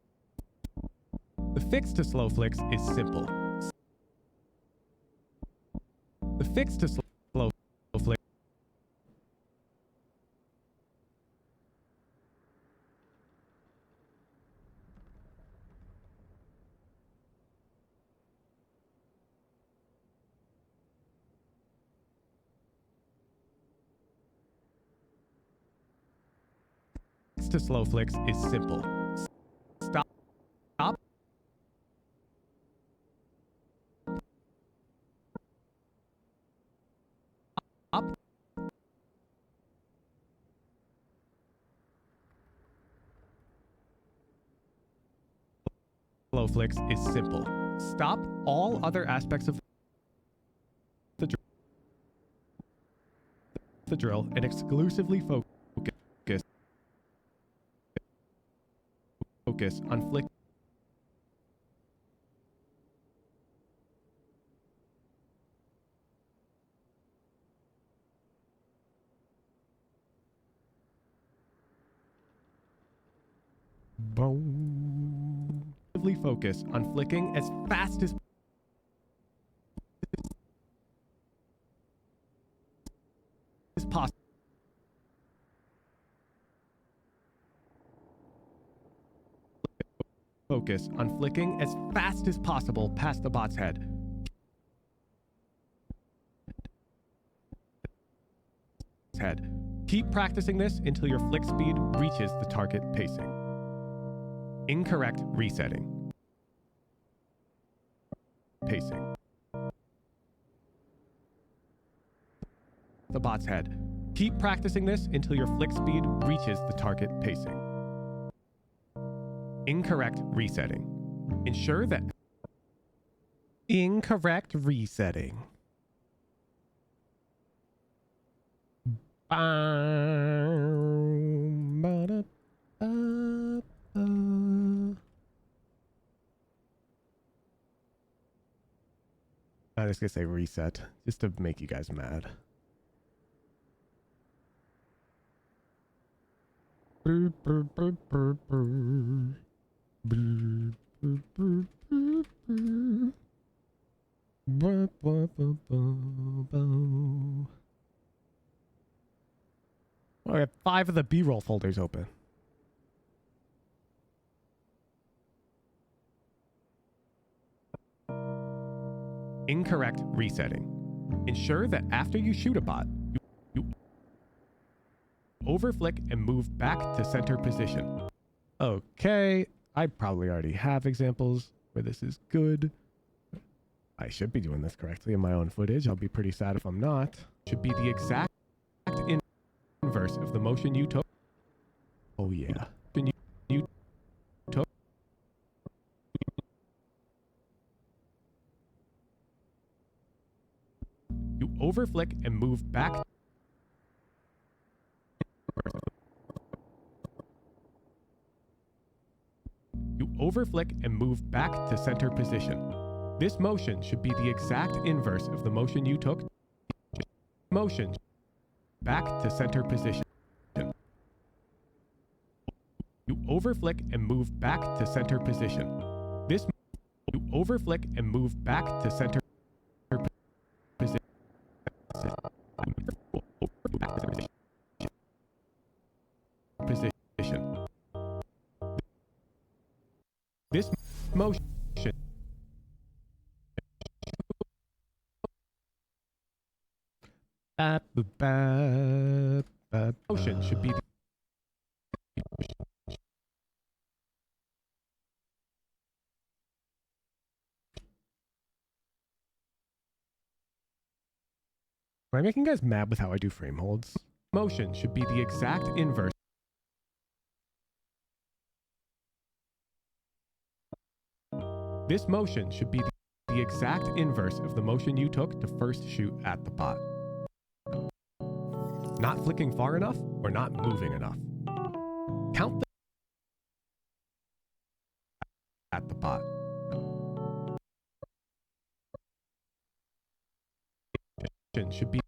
A: The fix to slow flicks is simple. The fix to slow flick. Fix to slow flicks is simple. Stop. Slow flicks is simple. Stop all other aspects of the drill and exclusively focus on flick. Boom. Focus on flicking as fast as possible. Focus on flicking as fast as possible past the bot's head. Keep practicing this until your flick speed reaches the target pacing. Incorrect resetting. Pacing. The bot's head. Keep practicing this until your flick speed reaches the target pacing. Incorrect resetting. Ensure that. Incorrect resetting. I'm just gonna say reset, just to make you guys mad. I have 5 of the B-roll folders open. Incorrect resetting. Ensure that after you shoot a bot, you overflick and move back to center position. Okay, I probably already have examples where this is good. I should be doing this correctly in my own footage. I'll be pretty sad if I'm not. Should be the exact inverse of the motion you took. Oh yeah. You took. You overflick and move back. You overflick and move back to center position. This motion should be the exact inverse of the motion you took. Motion back to center position. You overflick and move back to center position. This you overflick and move back to center position. This motion motion should be Am I making you guys mad with how I do frame holds? Motion should be the exact inverse. This motion should be the the exact inverse of the motion you took to first shoot at the pot. Not flicking far enough or not moving enough. Count the at the pot. Should be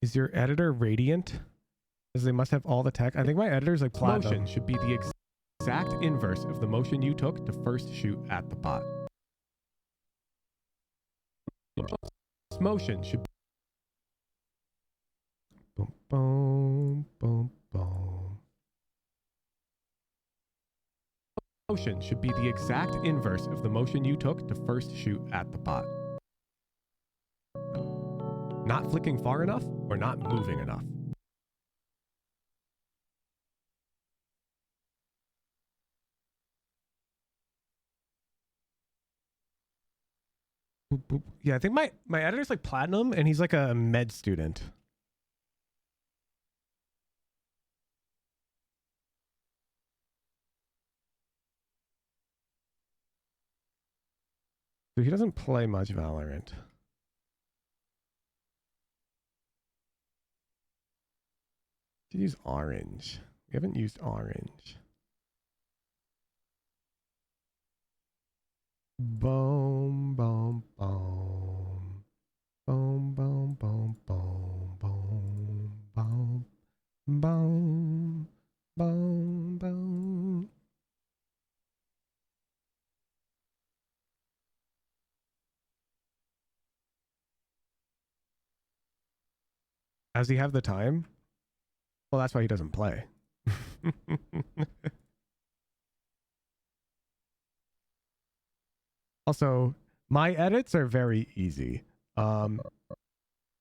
A: Is your editor radiant? Because they must have all the tech. I think my editor's like platinum. Motion should be the exact inverse of the motion you took to first shoot at the pot. Motion should boom boom boom boom. Motion should be the exact inverse of the motion you took to first shoot at the pot. Not flicking far enough or not moving enough. Boop, boop. Yeah, I think my editor's like platinum and he's like a med student. So he doesn't play much Valorant. Should use orange. We haven't used orange. Boom, boom, boom. Boom, boom, boom, boom, boom, boom, boom, boom, boom. Does he have the time? Well, that's why he doesn't play. Also, my edits are very easy.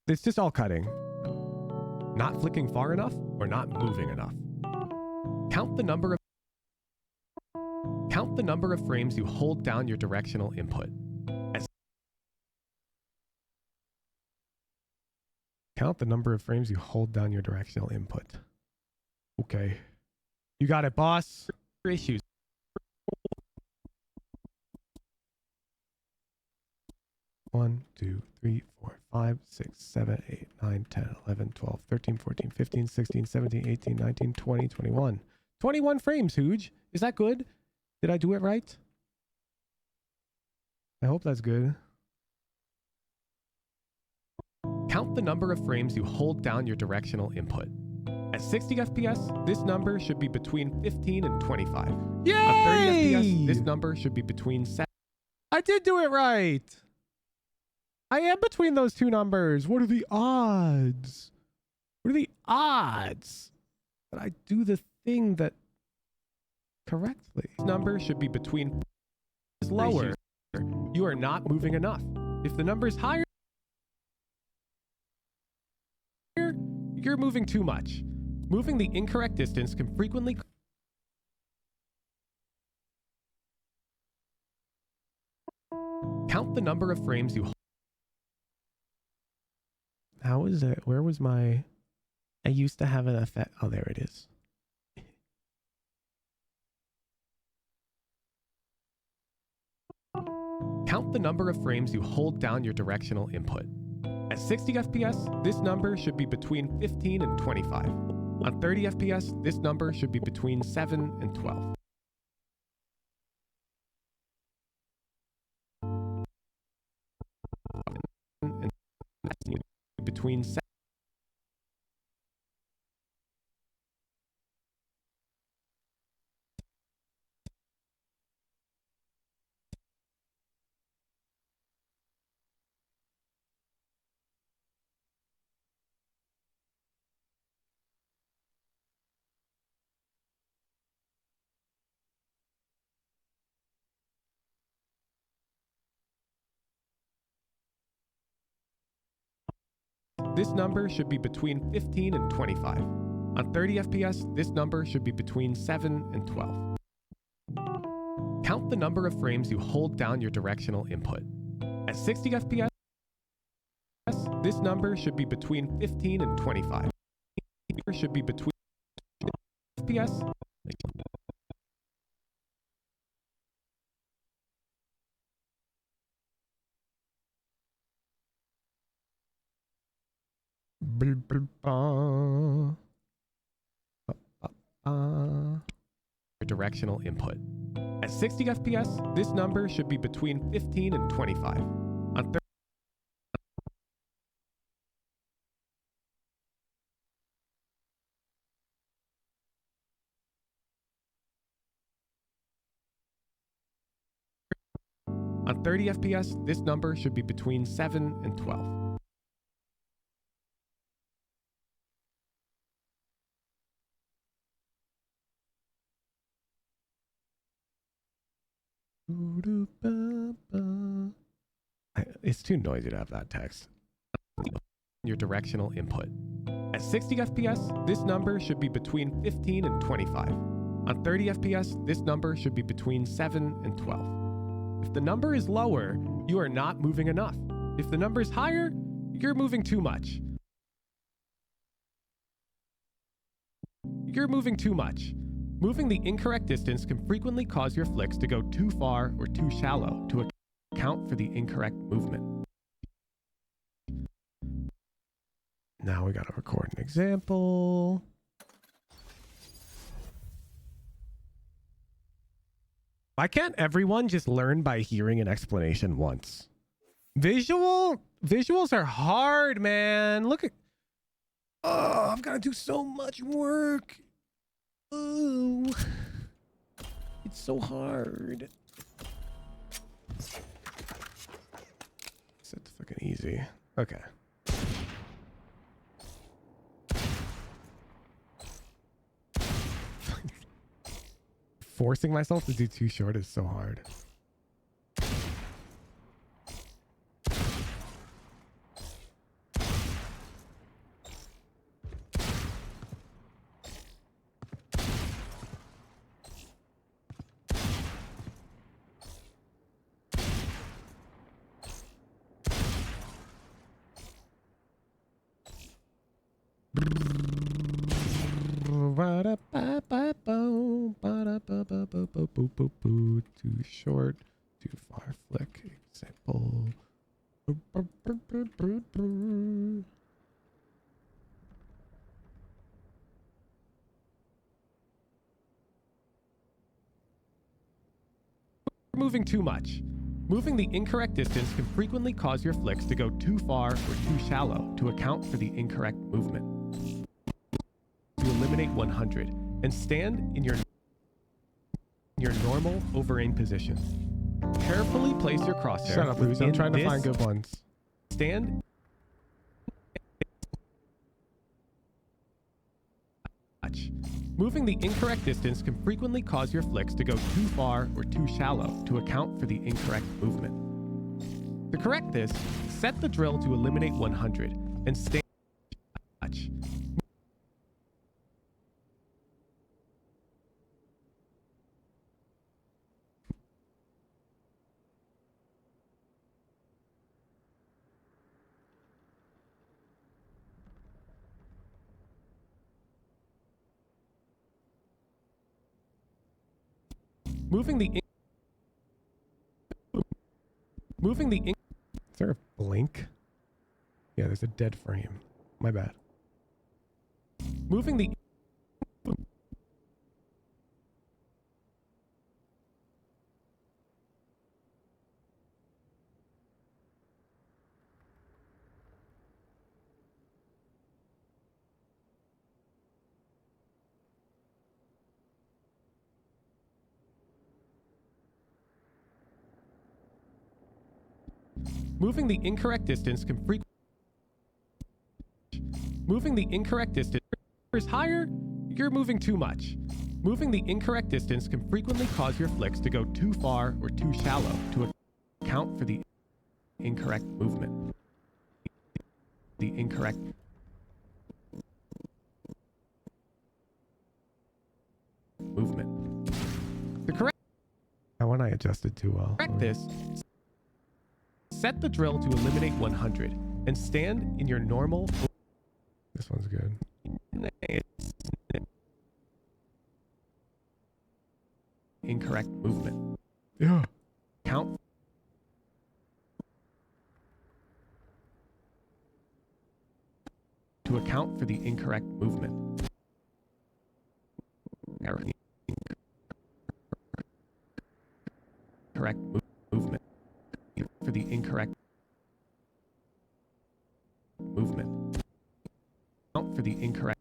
A: It's just all cutting. Not flicking far enough or not moving enough. Count the number of frames you hold down your directional input. Count the number of frames you hold down your directional input. Okay. You got it, boss. Issues. One, 2, 3, 4, 5, 6, 7, 8, 9, 10, 11, 12, 13, 14, 15, 16, 17, 18, 19, 20, 21. 21 frames, Hooge. Is that good? Did I do it right? I hope that's good. Count the number of frames you hold down your directional input. At 60 FPS, this number should be between 15 and 25. Yay! At 30 FPS, this number should be between 7. I did do it right! I am between those two numbers. What are the odds? What are the odds that I do the thing that correctly? This number should be between is lower. You are not moving enough. If the number is higher, you're moving too much. Moving the incorrect distance can frequently count the number of frames you. How is it? Where was my? I used to have an effect. Oh, there it is. Count the number of frames you hold down your directional input. At 60 FPS, this number should be between 15 and 25. On 30 FPS, this number should be between 7 and 12. And between 7 This number should be between 15 and 25. On 30 FPS, this number should be between 7 and 12. Count the number of frames you hold down your directional input. At 60 FPS, this number should be between 15 and 25. Should be between FPS. Directional input. At 60 FPS, this number should be between 15 and 25. On 30 FPS, this number should be between 7 and 12. It's too noisy to have that text. Your directional input. At 60 FPS, this number should be between 15 and 25. On 30 FPS, this number should be between 7 and 12. If the number is lower, you are not moving enough. If the number is higher, you're moving too much. You're moving too much. Moving the incorrect distance can frequently cause your flicks to go too far or too shallow to account for the incorrect movement. Now we gotta record an example. Why can't everyone just learn by hearing an explanation once? Visuals are hard, man. Look at, oh, I've got to do so much work. Oh, it's so hard. It's fucking easy. Okay. Forcing myself to do too short is so hard. Too short, too far flick. Example. Moving too much. Moving the incorrect distance can frequently cause your flicks to go too far or too shallow to account for the incorrect movement. To eliminate 100 and stand in your normal over-aim position. Carefully place your crosshair. Shut up, Luz. I'm trying to find good ones. Stand. Moving the incorrect distance can frequently cause your flicks to go too far or too shallow to account for the incorrect movement. To correct this, set the drill to eliminate 100 and stand. Moving the is there a blink? Yeah, there's a dead frame. My bad. Moving the Moving the incorrect distance can Moving the incorrect distance is higher, you're moving too much. Moving the incorrect distance can frequently cause your flicks to go too far or too shallow to account for the incorrect movement. The incorrect movement. The correct. I want one I adjusted too well. Correct this. Set the drill to eliminate 100 and stand in your normal... This one's good. Incorrect movement. Yeah. Count. To account for the incorrect movement. Correct movement. For the incorrect movement. Count for the incorrect.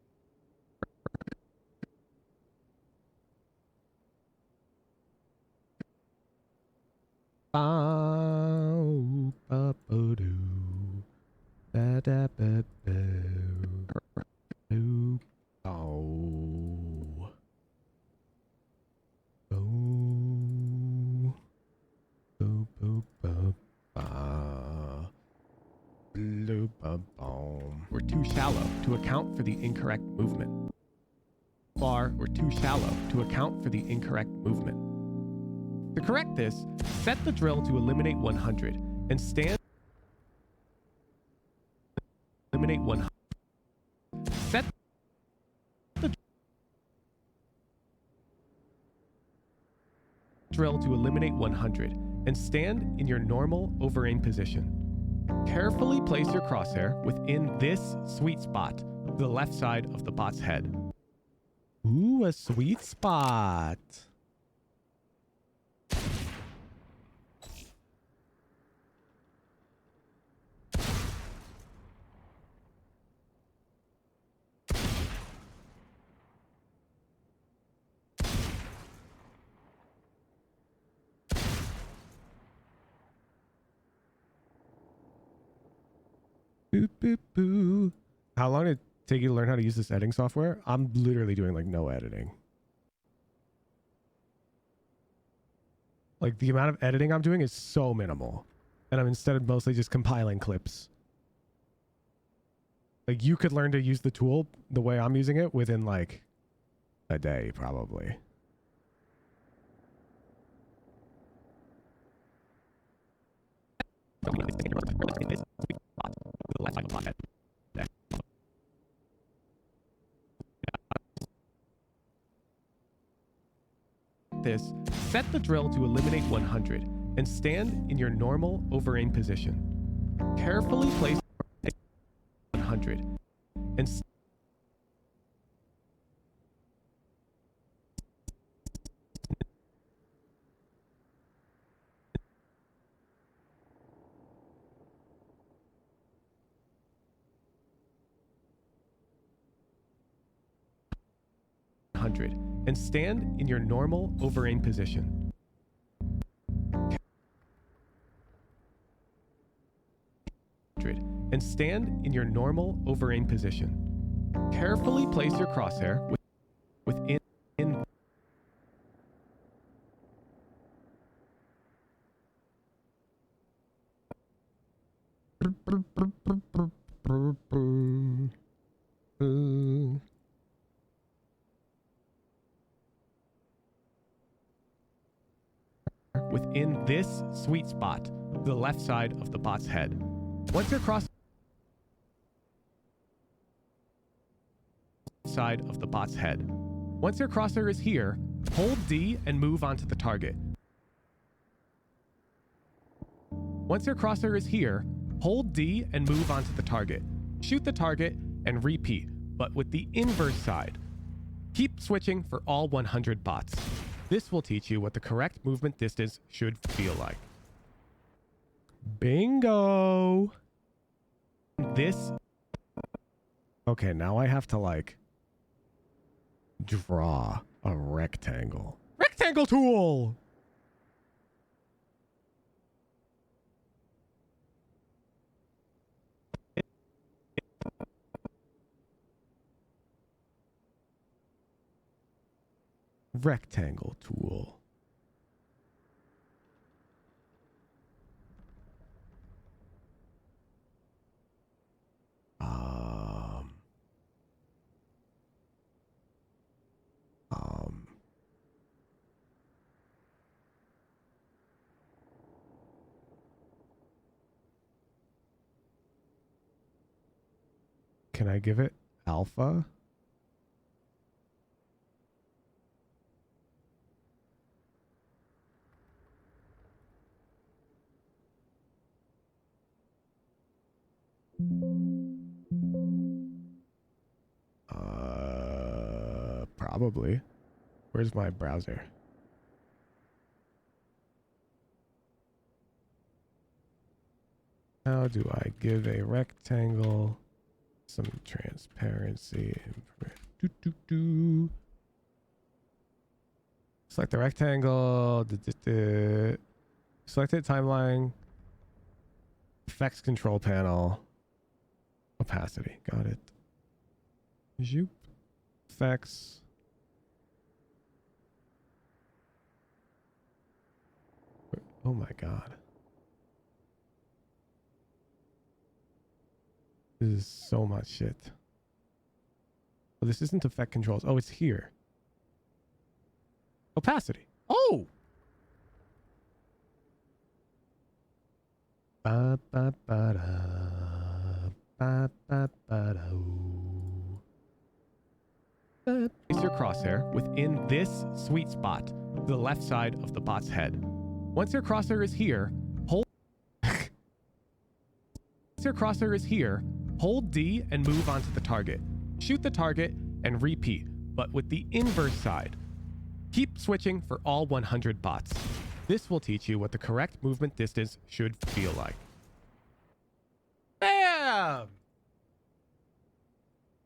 A: Bow, ba, ba, doo. Da, da, ba, boo. Doo. Oh. Oh. Boo, boo, boo, ba. Blue, ba, boom. We're too shallow to account for the incorrect movement. Far or too shallow to account for the incorrect movement. To correct this, set the drill to eliminate 100 and stand. Eliminate 100. Set the drill to eliminate 100 and stand in your normal over-aim position. Carefully place your crosshair within this sweet spot to the left side of the bot's head. Ooh, a sweet spot. Boop, boop, boo. How long did it take you to learn how to use this editing software? I'm literally doing like no editing. Like the amount of editing I'm doing is so minimal. And I'm instead of mostly just compiling clips. Like you could learn to use the tool the way I'm using it within like a day probably. This, set the drill to eliminate 100 and stand in your normal over-aim position. Carefully place 100 and and stand in your normal over-aim position. And stand in your normal over-aim position. Carefully place your crosshair within within this sweet spot, the left side of the bot's head. Once your cross side of the bot's head. Once your crosshair is here, hold D and move onto the target. Once your crosshair is here, hold D and move onto the target. Shoot the target and repeat, but with the inverse side. Keep switching for all 100 bots. This will teach you what the correct movement distance should feel like. Bingo! This... Okay, now I have to, like, draw a rectangle. Rectangle tool! Rectangle tool. Can I give it alpha? Probably. Where's my browser? How do I give a rectangle some transparency? Select the rectangle. Select it, timeline. Effects control panel. Opacity. Got it. Zoop. Effects. Oh my god. This is so much shit. Oh, this isn't effect controls. Oh, it's here. Opacity. Oh! Ba, ba, ba, da. Ba, ba, ba, da. Place your crosshair within this sweet spot to the left side of the bot's head. Once your crosshair is here, hold hold D and move onto the target. Shoot the target and repeat, but with the inverse side. Keep switching for all 100 bots. This will teach you what the correct movement distance should feel like. Bam!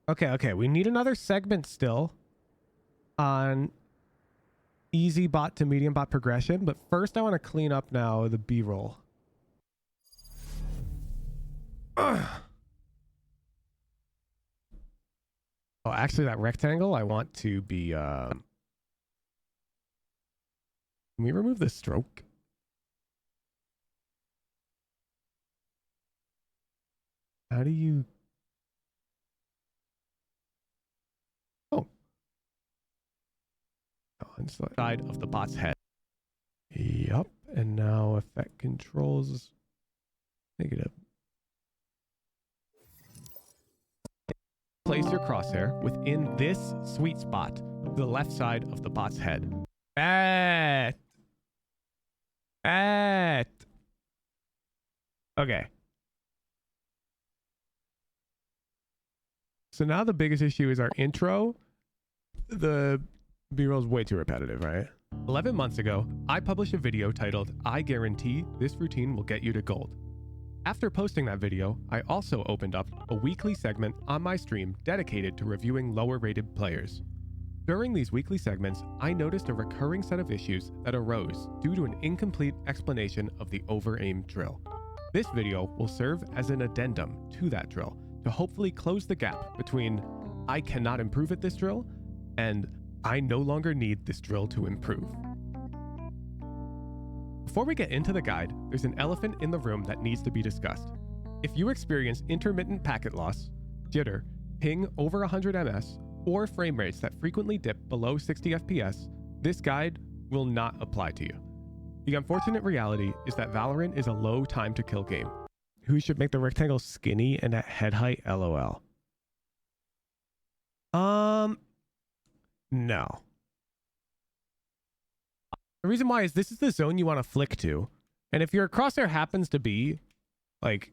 A: Okay, we need another segment still on easy bot to medium bot progression, but first I want to clean up now the B-roll. Oh, actually that rectangle I want to be can we remove the stroke? How do you on the side of the bot's head. Yup. And now effect controls negative. Place your crosshair within this sweet spot to the left side of the bot's head. Okay. So now the biggest issue is our intro. The B-roll is way too repetitive, right? 11 months ago, I published a video titled, "I guarantee this routine will get you to gold." After posting that video, I also opened up a weekly segment on my stream dedicated to reviewing lower rated players. During these weekly segments, I noticed a recurring set of issues that arose due to an incomplete explanation of the over-aim drill. This video will serve as an addendum to that drill to hopefully close the gap between "I cannot improve at this drill" and "I no longer need this drill to improve." Before we get into the guide, there's an elephant in the room that needs to be discussed. If you experience intermittent packet loss, jitter, ping over 100 ms, or frame rates that frequently dip below 60 FPS, this guide will not apply to you. The unfortunate reality is that Valorant is a low time to kill game. Who should make the rectangle skinny and at head height? LOL. No. The reason why is this is the zone you want to flick to. And if your crosshair happens to be like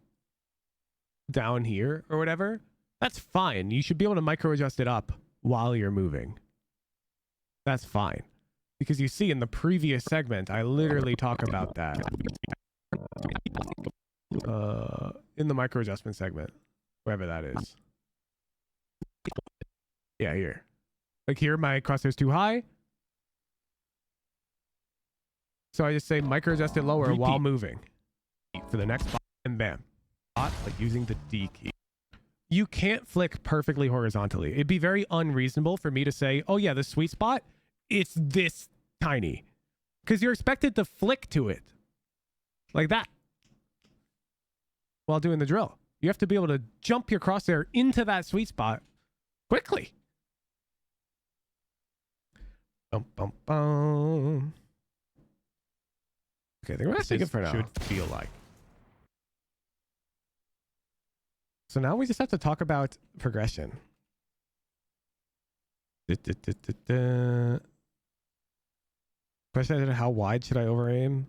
A: down here or whatever, that's fine. You should be able to micro adjust it up while you're moving. That's fine. Because you see in the previous segment, I literally talk about that. In the micro adjustment segment, wherever that is. Yeah, here. Like here, my crosshair's too high. So I just say micro adjust it lower while moving. For the next bot, and bam. Bot, like using the D key. You can't flick perfectly horizontally. It'd be very unreasonable for me to say, oh yeah, the sweet spot, it's this tiny. Because you're expected to flick to it. Like that. While doing the drill. You have to be able to jump your crosshair into that sweet spot quickly. Bum, bum, bum. Okay, I think we're good for now. Should feel like. So now we just have to talk about progression. Question is, how wide should I over aim?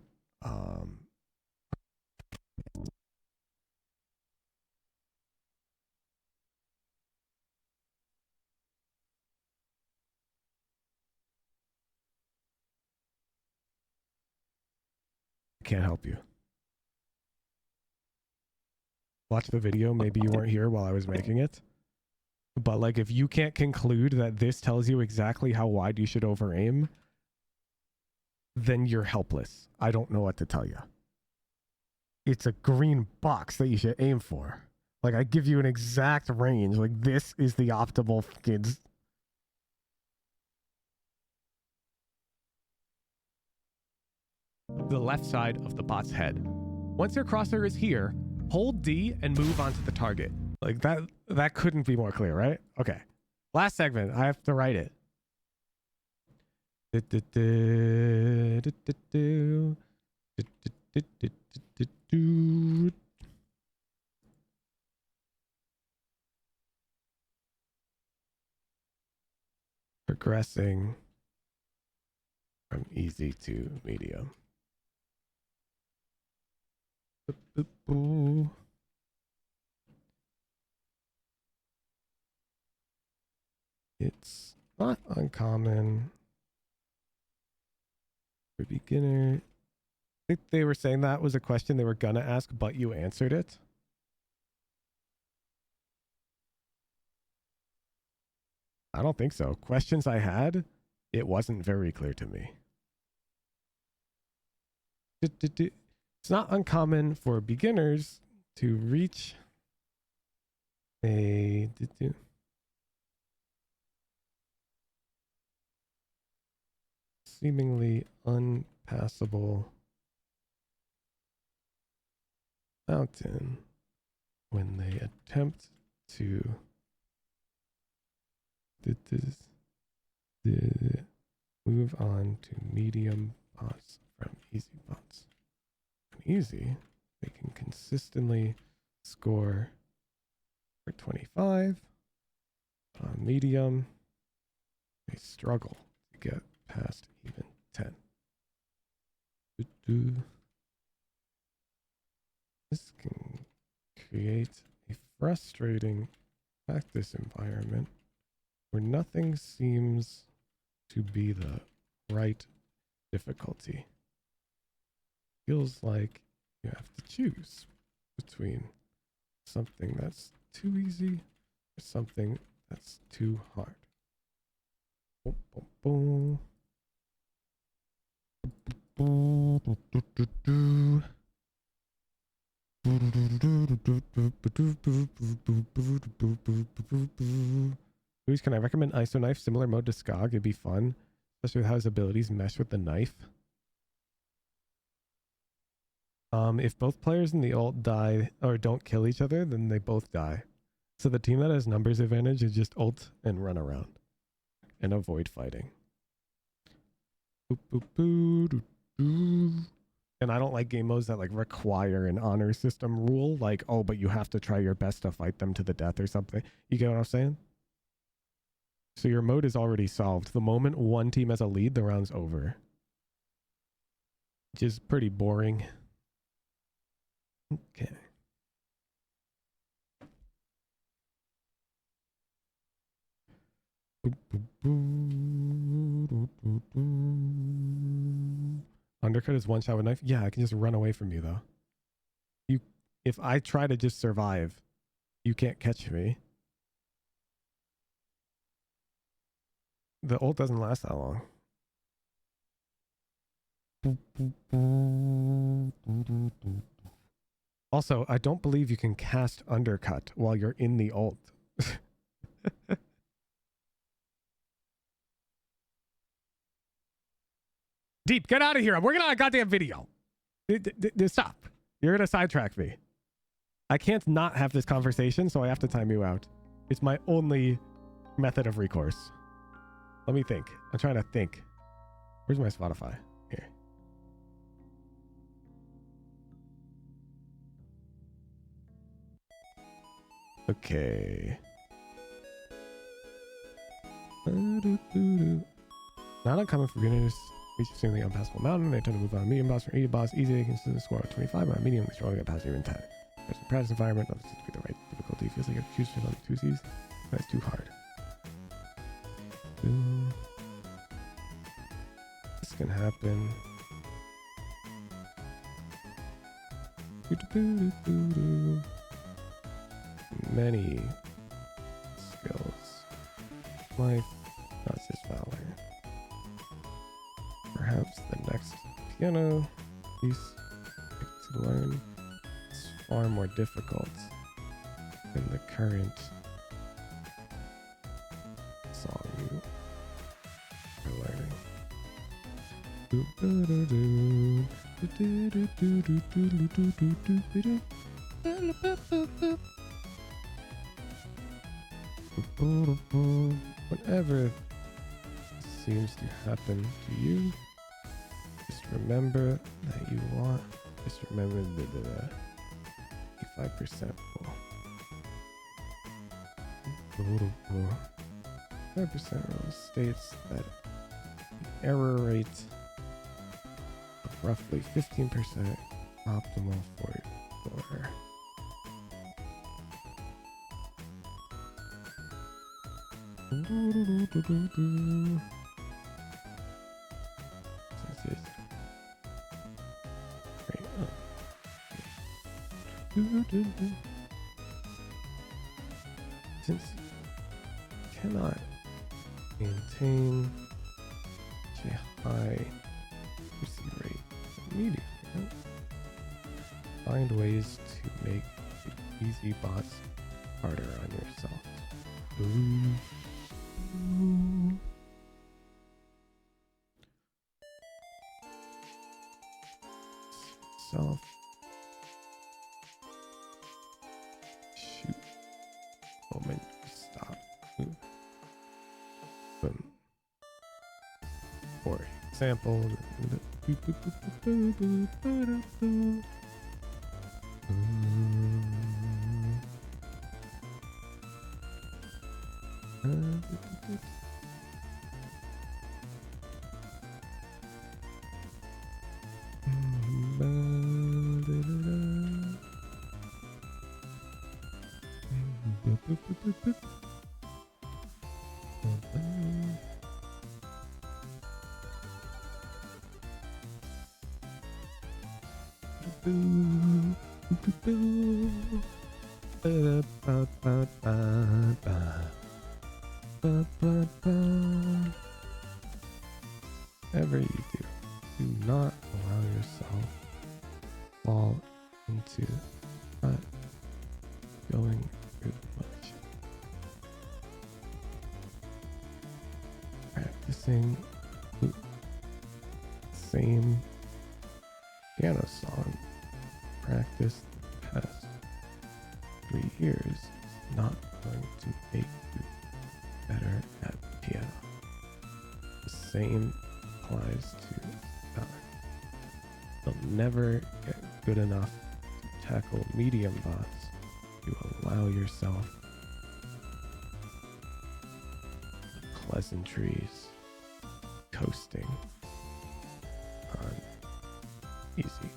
A: Can't help you. Watch the video. Maybe you weren't here while I was making it. But like, if you can't conclude that this tells you exactly how wide you should over aim, then you're helpless. I don't know what to tell you. It's a green box that you should aim for. Like, I give you an exact range. Like, this is the optimal kids. The left side of the bot's head. Once your crosshair is here, hold D and move on to the target. Like, that couldn't be more clear, right? Okay. Last segment. I have to write it. Progressing from easy to medium. It's not uncommon for beginner. I think they were saying that was a question they were gonna ask, but you answered it. I don't think so. Questions I had, it wasn't very clear to me. It's not uncommon for beginners to reach a seemingly unpassable mountain when they attempt to move on to medium bots from easy bots. On easy, they can consistently score for 25. On medium, they struggle to get past even 10. This can create a frustrating practice environment where nothing seems to be the right difficulty. Feels like you have to choose between something that's too easy or something that's too hard. Boom, boom, boom. Luis, can I recommend ISO knife? Similar mode to Skog. It'd be fun, especially with how his abilities mesh with the knife. If both players in the ult die or don't kill each other, then they both die. So the team that has numbers advantage is just ult and run around and avoid fighting. And I don't like game modes that like require an honor system rule, like, oh, but you have to try your best to fight them to the death or something. You get what I'm saying? So your mode is already solved. The moment one team has a lead, the round's over. Which is pretty boring. Okay. Undercut is one shot with knife. Yeah, I can just run away from you though. If I try to just survive, you can't catch me. The ult doesn't last that long. Also, I don't believe you can cast undercut while you're in the ult. Deep, get out of here. I'm working on a goddamn video. Stop. You're going to sidetrack me. I can't not have this conversation, so I have to time you out. It's my only method of recourse. Let me think. I'm trying to think. Where's my Spotify? Here. Okay. Not uncommon for beginners. Reach extremely unpassable mountain. They tend to move on a medium boss or easy boss. Easy, they can still score at 25. On a medium, they struggle to get past even 10. There's a practice environment. That seems to be the right difficulty. Feels like you have to choose between on 2Cs. That's too hard. This can happen. Many skills. Life, not just valor. Perhaps the next piano piece to learn is far more difficult than the current song you are learning. Whenever seems to happen to you, just remember that you want, just remember the 85% rule. 5% rule states that the error rate of roughly 15% optimal for your since you cannot maintain a high receive rate immediately, find ways to make the easy bots harder on yourself. Self shoot moment stop. Boom. For example, whatever you do not allow yourself fall into not going through much. Practicing the same piano song practiced the past 3 years is not going to make you better at piano. The same applies to valor. You'll never get good enough to tackle medium bots if you allow yourself pleasantries, coasting on easy.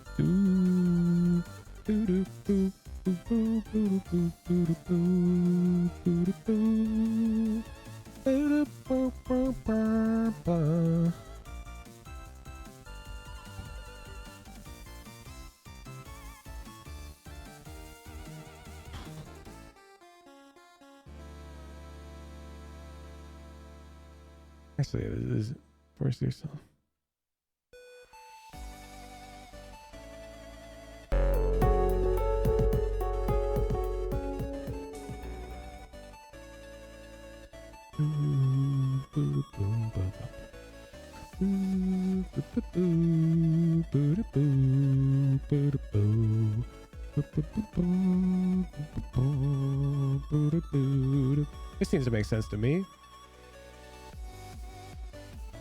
A: Actually, it is force yourself. This seems to make sense to me.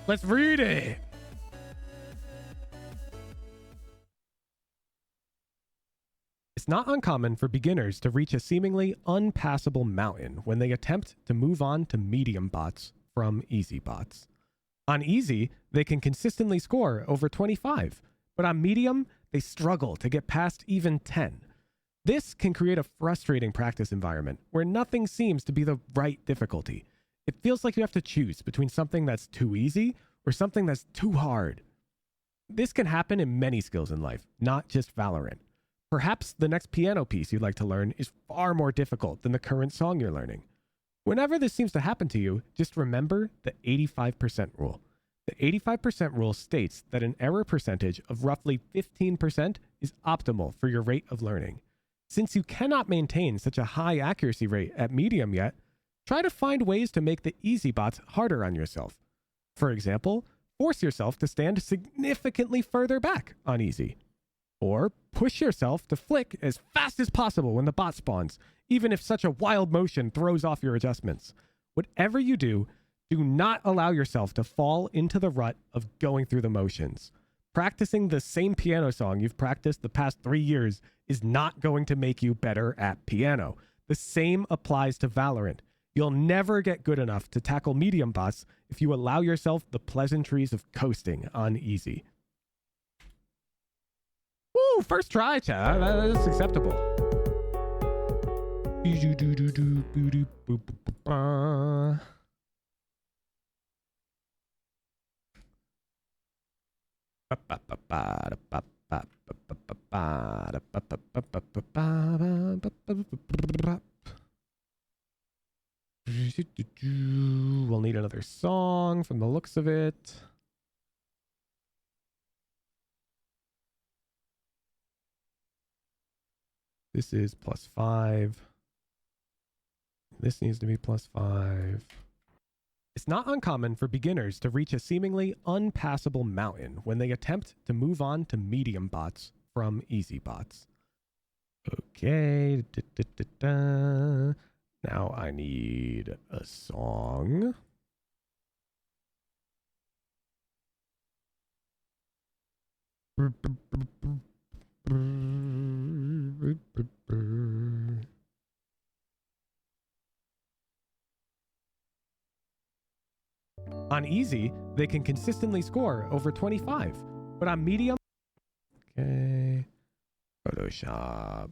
A: Let's read it.
C: It's not uncommon for beginners to reach a seemingly unpassable mountain when they attempt to move on to medium bots from easy bots. On easy, they can consistently score over 25, but on medium, they struggle to get past even 10. This can create a frustrating practice environment where nothing seems to be the right difficulty. It feels like you have to choose between something that's too easy or something that's too hard. This can happen in many skills in life, not just Valorant. Perhaps the next piano piece you'd like to learn is far more difficult than the current song you're learning. Whenever this seems to happen to you, just remember the 85% rule. The 85% rule states that an error percentage of roughly 15% is optimal for your rate of learning. Since you cannot maintain such a high accuracy rate at medium yet, try to find ways to make the easy bots harder on yourself. For example, force yourself to stand significantly further back on easy. Or push yourself to flick as fast as possible when the bot spawns, even if such a wild motion throws off your adjustments. Whatever you do, do not allow yourself to fall into the rut of going through the motions. Practicing the same piano song you've practiced the past 3 years is not going to make you better at piano. The same applies to Valorant. You'll never get good enough to tackle medium bots if you allow yourself the pleasantries of coasting on easy. Woo, first try, chat. That's acceptable. We'll need another song from the looks of it. This is +5. This needs to be +5. It's not uncommon for beginners to reach a seemingly unpassable mountain when they attempt to move on to medium bots from easy bots. Okay. Now I need a song. On easy, they can consistently score over 25, but on medium, okay, Photoshop.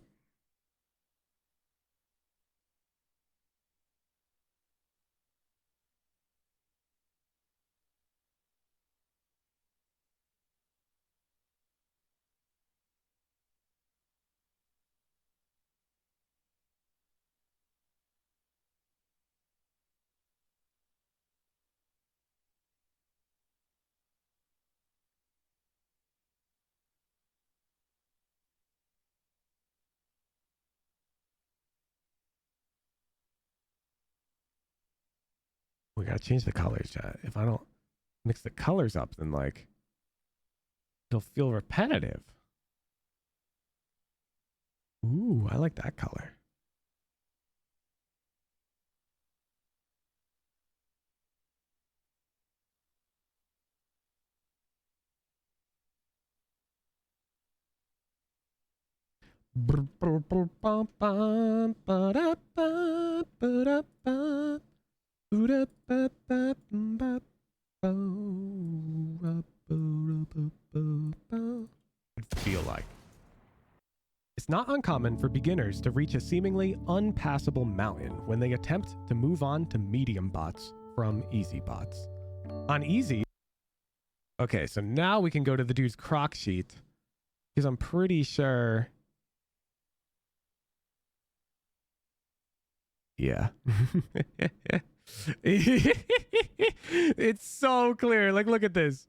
C: We gotta change the colors, chat. If I don't mix the colors up, then like it'll feel repetitive. Ooh, I like that color. Feel like it's not uncommon for beginners to reach a seemingly unpassable mountain when they attempt to move on to medium bots from easy bots. On easy, okay, so now we can go to the dude's croc sheet because I'm pretty sure. Yeah. It's so clear. Like, look at this.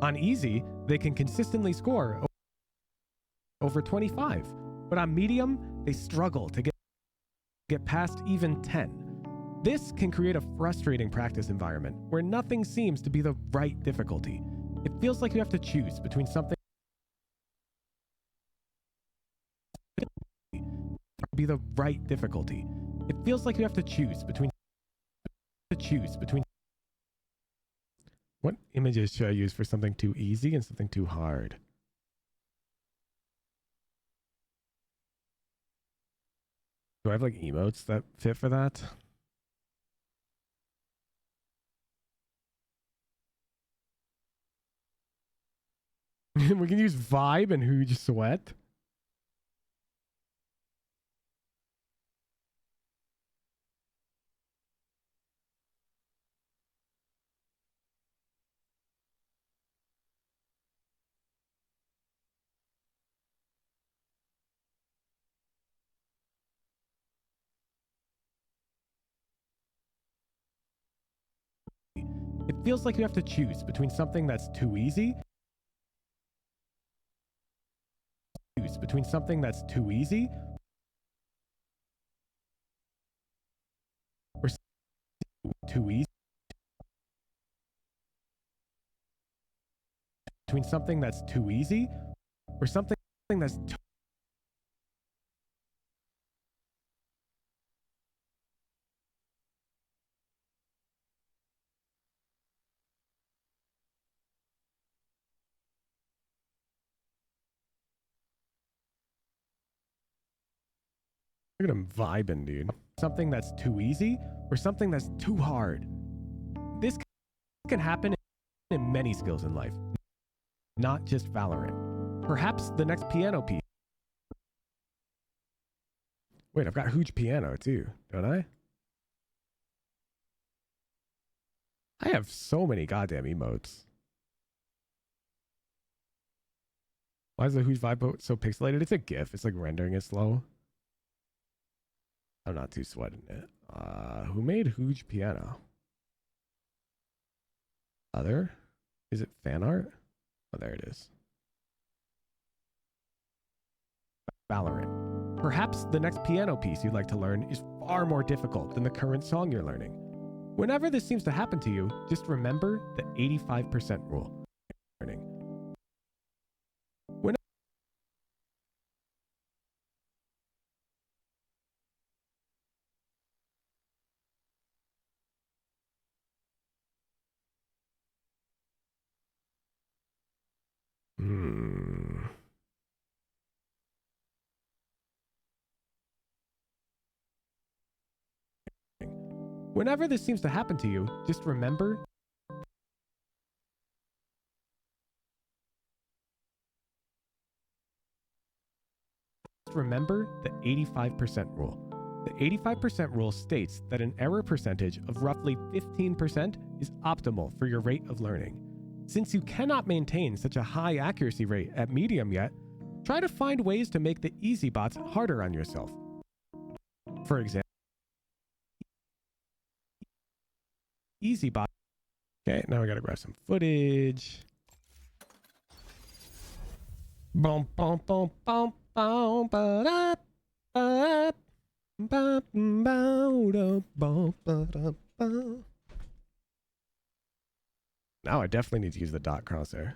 C: On easy, they can consistently score over 25, but on medium, they struggle to get past even 10. This can create a frustrating practice environment where nothing seems to be the right difficulty. It feels like you have to choose between something be the right difficulty. It feels like you have to choose between what images should I use for something too easy and something too hard? Do I have like emotes that fit for that? We can use vibe and huge sweat. It feels like you have to choose between something that's too easy or too easy between something that's too easy or something that's too Look at him vibing, dude. Something that's too easy or something that's too hard. This can happen in many skills in life, not just Valorant. Perhaps the next piano piece. Wait, I've got huge piano too, don't I? I have so many goddamn emotes. Why is the huge vibe so pixelated? It's a GIF. It's like rendering it slow. I'm not too sweating it. Who made huge piano? Other? Is it fan art? Oh, there it is. Valorant. Perhaps the next piano piece you'd like to learn is far more difficult than the current song you're learning. Whenever this seems to happen to you, just remember the 85% rule. Learning. Whenever this seems to happen to you, just remember the 85% rule. The 85% rule states that an error percentage of roughly 15% is optimal for your rate of learning. Since you cannot maintain such a high accuracy rate at medium yet, try to find ways to make the easy bots harder on yourself. For example, easy bot. Okay, now we gotta grab some footage. Boom, boom, boom, boom, boom, ba da, ba, ba. Now I definitely need to use the dot crosshair.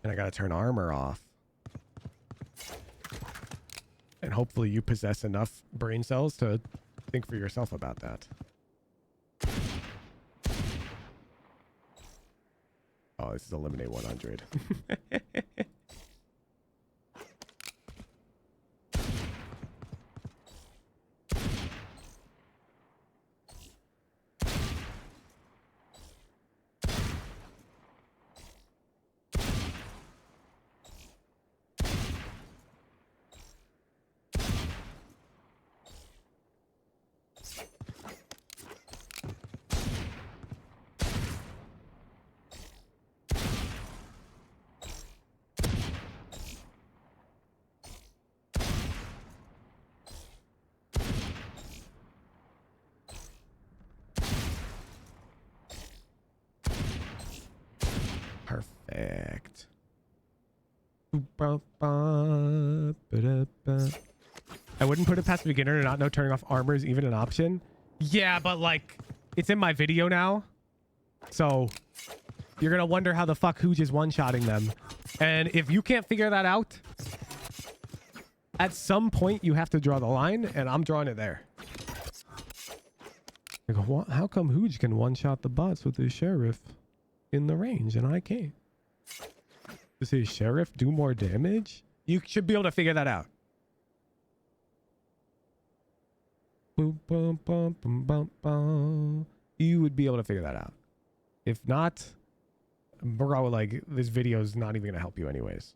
C: And I gotta turn armor off. And hopefully you possess enough brain cells to think for yourself about that. Oh, this is eliminate 100. Perfect. I wouldn't put it past a beginner to not know turning off armor is even an option. Yeah, but like, it's in my video now. So you're going to wonder how the fuck Hooge is one-shotting them. And if you can't figure that out, at some point you have to draw the line, and I'm drawing it there. I go, how come Hooge can one-shot the bots with his sheriff in the range and I can't? Does his sheriff do more damage? You should be able to figure that out. Boom, boom, boom, boom, boom, boom. You would be able to figure that out. If not, bro, like, this video is not even going to help you anyways.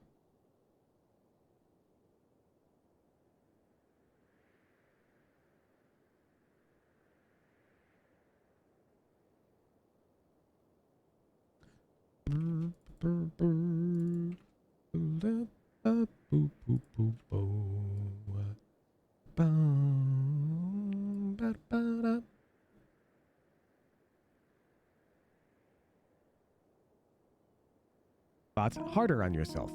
C: Bots harder on yourself.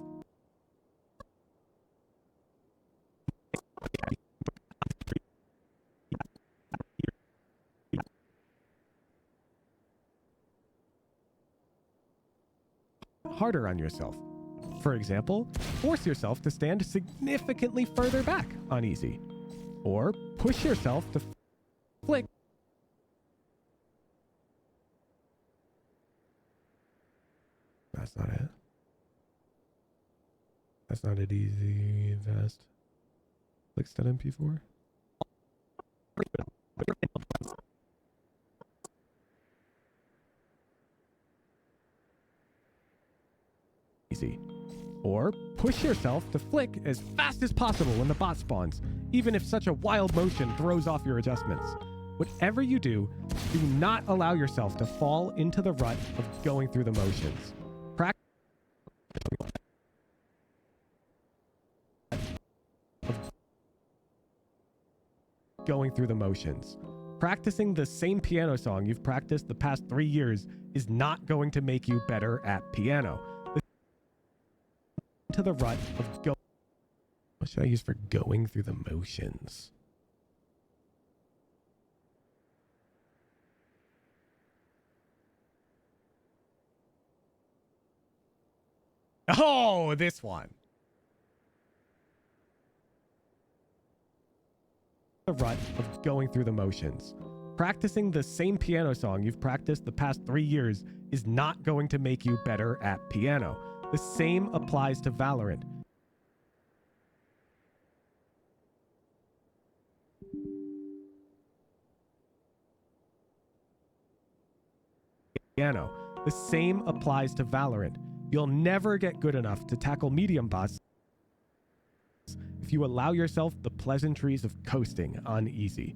C: Harder on yourself. For example, force yourself to stand significantly further back on easy, or push yourself to flick. That's not it. That's not it easy fast. Flick stud MP4. Easy. Or push yourself to flick as fast as possible when the bot spawns, even if such a wild motion throws off your adjustments. Whatever you do not allow yourself to fall into the rut of going through the motions. Going through the motions. Practicing the same piano song you've practiced the past 3 years is not going to make you better at piano. To the rut of go. What should I use for going through the motions? Oh, this one. The rut of going through the motions. Practicing the same piano song you've practiced the past 3 years is not going to make you better at piano. The same applies to Valorant. Piano. The same applies to Valorant. You'll never get good enough to tackle medium bots if you allow yourself the pleasantries of coasting on easy.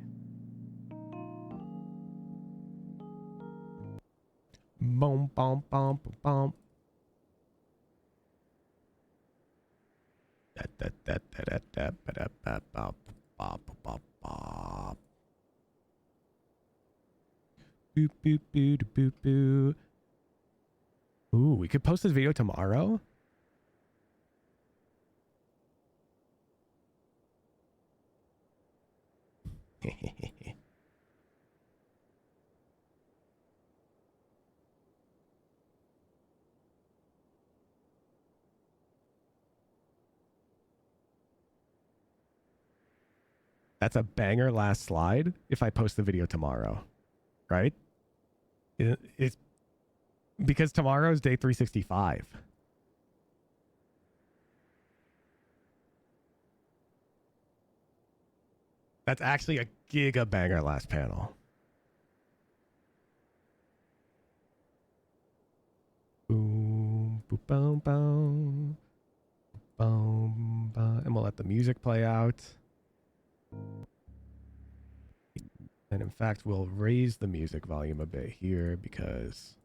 C: Boom, boom, boom, boom. Boop, boop, boop, boop, boop. Ooh, we could post this video tomorrow. That's a banger last slide if I post the video tomorrow, right? It's because tomorrow's day 365. That's actually a giga banger last panel. Boom, boom, boom, boom, boom, boom, and we'll let the music play out. And in fact, we'll raise the music volume a bit here because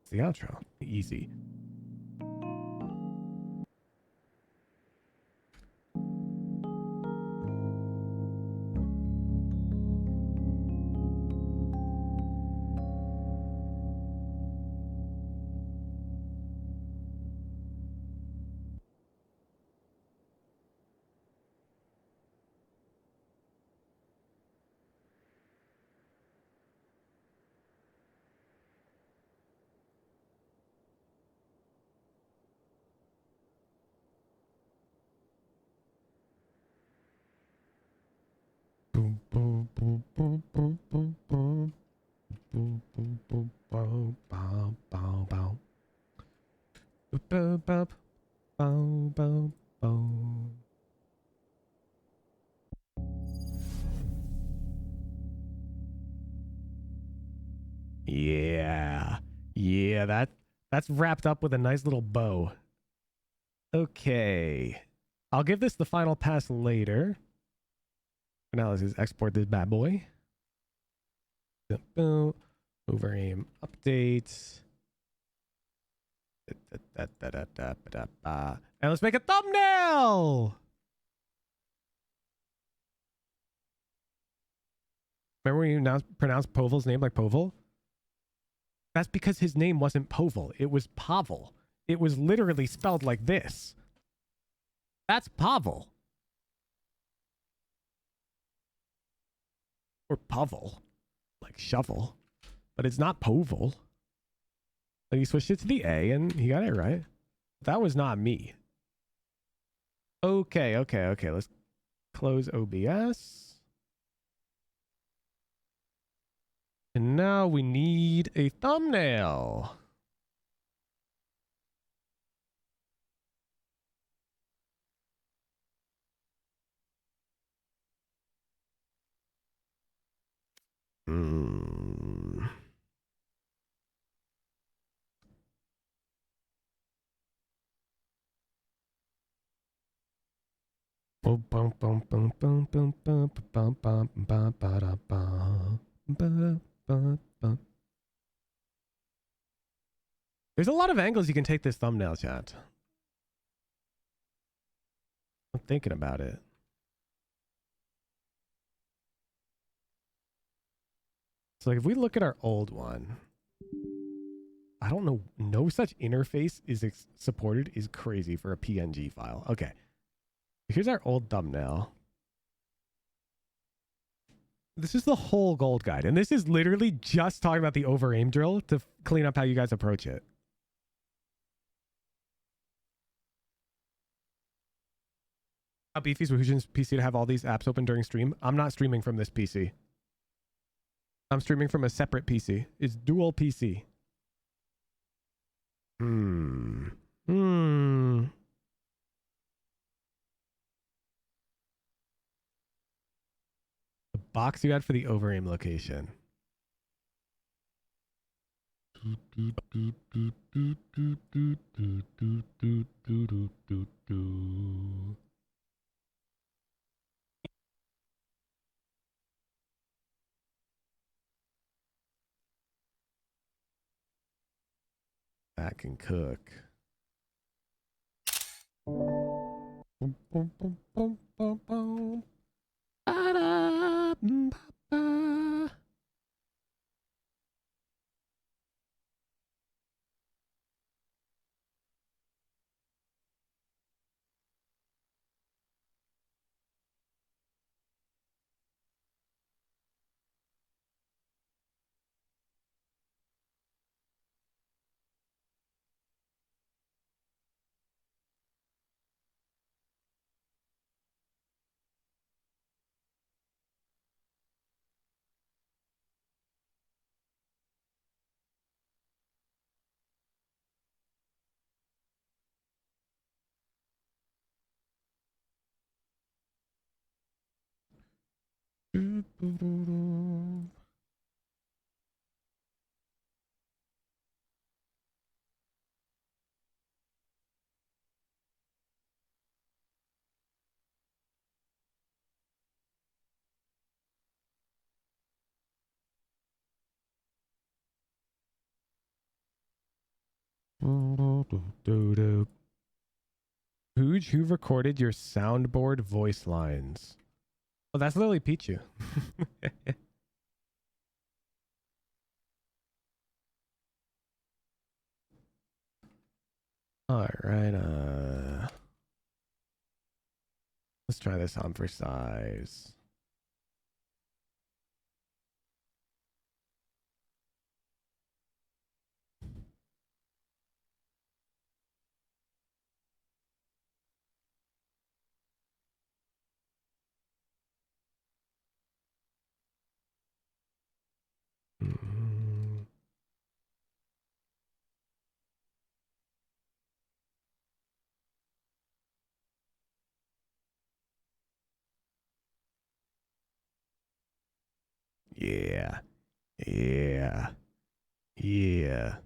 C: it's the outro. Easy. Yeah. Yeah, that's wrapped up with a nice little bow. Okay. I'll give this the final pass later. For now, let's just export this bad boy. Over aim updates. And let's make a thumbnail. Remember when you pronounced Povel's name like Povel? That's because his name wasn't Povel. It was Pavel. It was literally spelled like this. That's Pavel. Or Pavel. Like shovel. But it's not Povel. But he switched it to the A and he got it right. That was not me. Okay. Let's close OBS. And now we need a thumbnail. There's a lot of angles you can take this thumbnail, chat. I'm thinking about it. So like if we look at our old one, I don't know, no such interface is supported is crazy for a PNG file. Okay. Here's our old thumbnail. This is the whole gold guide. And this is literally just talking about the over aim drill to clean up how you guys approach it. How beefy is Wahoojan's PC to have all these apps open during stream? I'm not streaming from this PC. I'm streaming from a separate PC. It's dual PC. The box you had for the over aim location. That can cook. Hooj, who recorded your soundboard voice lines? Oh, that's Lily Pichu. All right. Let's try this on for size. Yeah. Yeah. Yeah.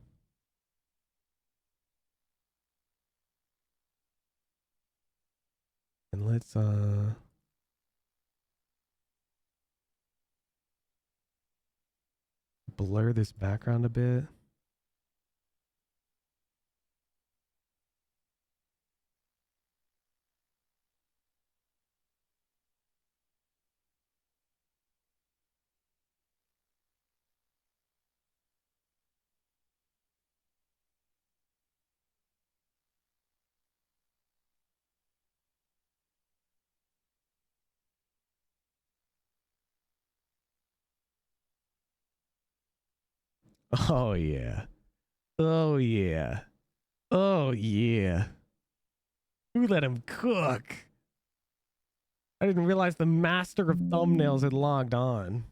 C: And let's blur this background a bit. Oh yeah. Oh yeah. Oh yeah. Who let him cook? I didn't realize the master of thumbnails had logged on.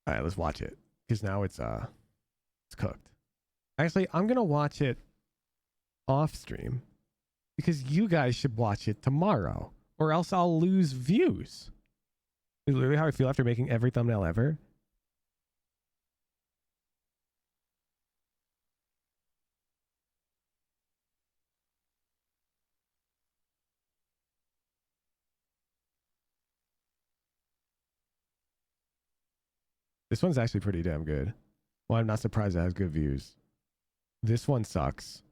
C: All right, let's watch it because now it's cooked. Actually, I'm gonna watch it off stream because you guys should watch it tomorrow, or else I'll lose views. It's literally how I feel after making every thumbnail ever. This one's actually pretty damn good. Well, I'm not surprised it has good views. This one sucks.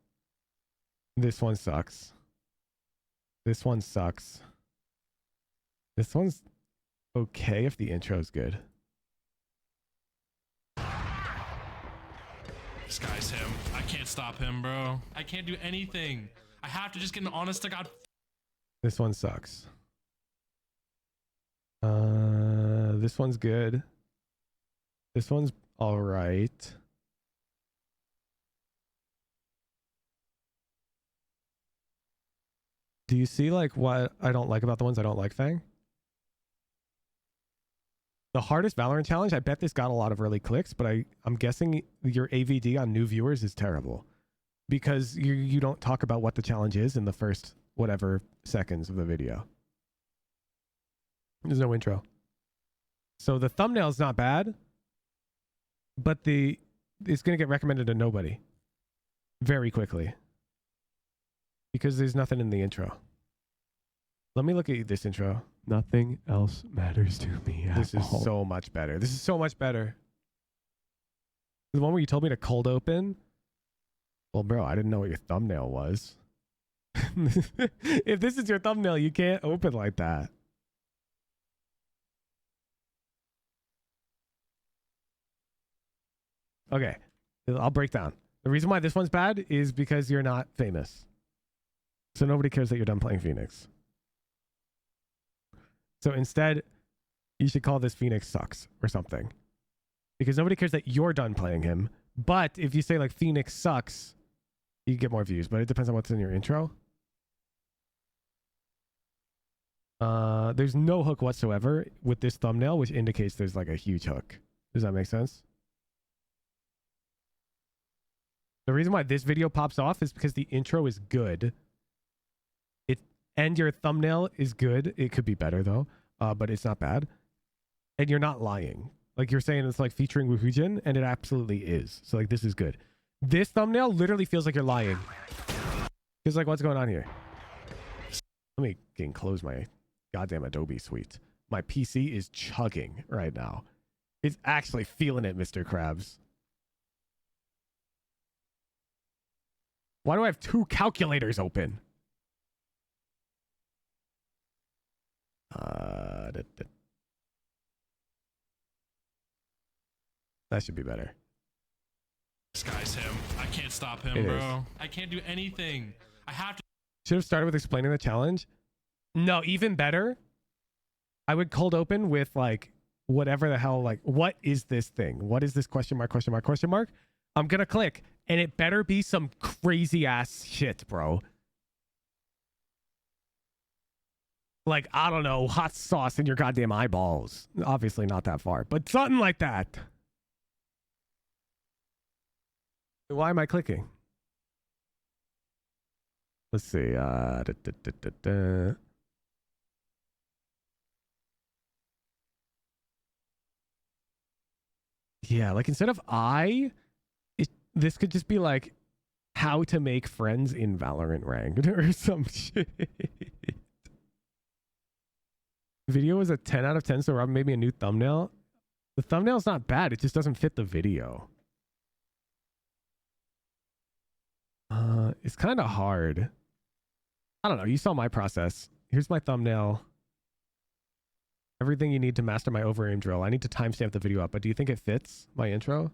C: This one sucks. This one sucks. This one's okay if the intro's good.
M: This guy's him. I can't stop him, bro. I can't do anything. I have to just get an honest to God.
C: This one sucks. This one's good. This one's all right. Do you see like what I don't like about the ones I don't like, Fang? The hardest Valorant challenge, I bet this got a lot of early clicks, but I'm guessing your AVD on new viewers is terrible because you don't talk about what the challenge is in the first whatever seconds of the video. There's no intro. So the thumbnail's not bad, but it's going to get recommended to nobody very quickly because there's nothing in the intro. Let me look at this intro. Nothing else matters to me. This is so much better. This is so much better. The one where you told me to cold open. Well, bro, I didn't know what your thumbnail was. If this is your thumbnail, you can't open like that. Okay, I'll break down. The reason why this one's bad is because you're not famous. So nobody cares that you're done playing Phoenix. So instead, you should call this Phoenix Sucks or something. Because nobody cares that you're done playing him. But if you say like Phoenix Sucks, you get more views. But it depends on what's in your intro. There's no hook whatsoever with this thumbnail, which indicates there's like a huge hook. Does that make sense? The reason why this video pops off is because the intro is good. And your thumbnail is good. It could be better though, but it's not bad. And you're not lying. Like you're saying it's like featuring Woohoojin, and it absolutely is. So like this is good. This thumbnail literally feels like you're lying. Feels like what's going on here? Let me close my goddamn Adobe suite. My PC is chugging right now. It's actually feeling it, Mr. Krabs. Why do I have two calculators open? That should be better.
M: This guy's him. I can't stop him,
C: It
M: bro.
C: is.
M: I can't do anything. I have to.
C: Should have started with explaining the challenge. No, even better. I would cold open with like whatever the hell, like, what is this thing? What is this question mark, question mark, question mark? I'm going to click and it better be some crazy ass shit, bro. Like, I don't know, hot sauce in your goddamn eyeballs. Obviously not that far, but something like that. Why am I clicking? Let's see. Yeah, like instead of this could just be like how to make friends in Valorant ranked or some shit. Video is a 10 out of 10, so Rob made me a new thumbnail. The thumbnail's not bad, it just doesn't fit the video. It's kind of hard. I don't know, you saw my process. Here's my thumbnail. Everything you need to master my over-aim drill. I need to timestamp the video up, but do you think it fits my intro?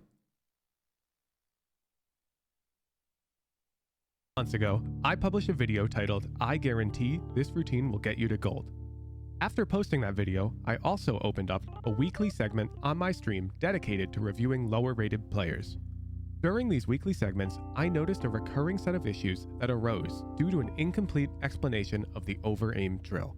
C: Months ago, I published a video titled, "I guarantee this routine will get you to gold." After posting that video, I also opened up a weekly segment on my stream dedicated to reviewing lower rated players. During these weekly segments, I noticed a recurring set of issues that arose due to an incomplete explanation of the over-aim drill.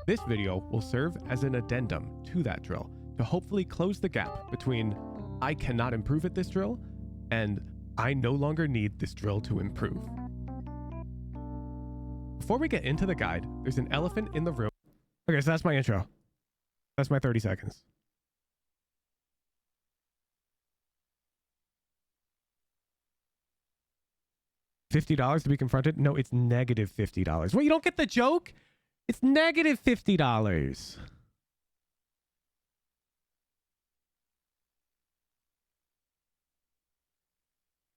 C: This video will serve as an addendum to that drill to hopefully close the gap between I cannot improve at this drill and I no longer need this drill to improve. Before we get into the guide, there's an elephant in the room. Okay, so that's my intro. That's my 30 seconds. $50 to be confronted? No, it's negative $50. Well, you don't get the joke? It's negative $50.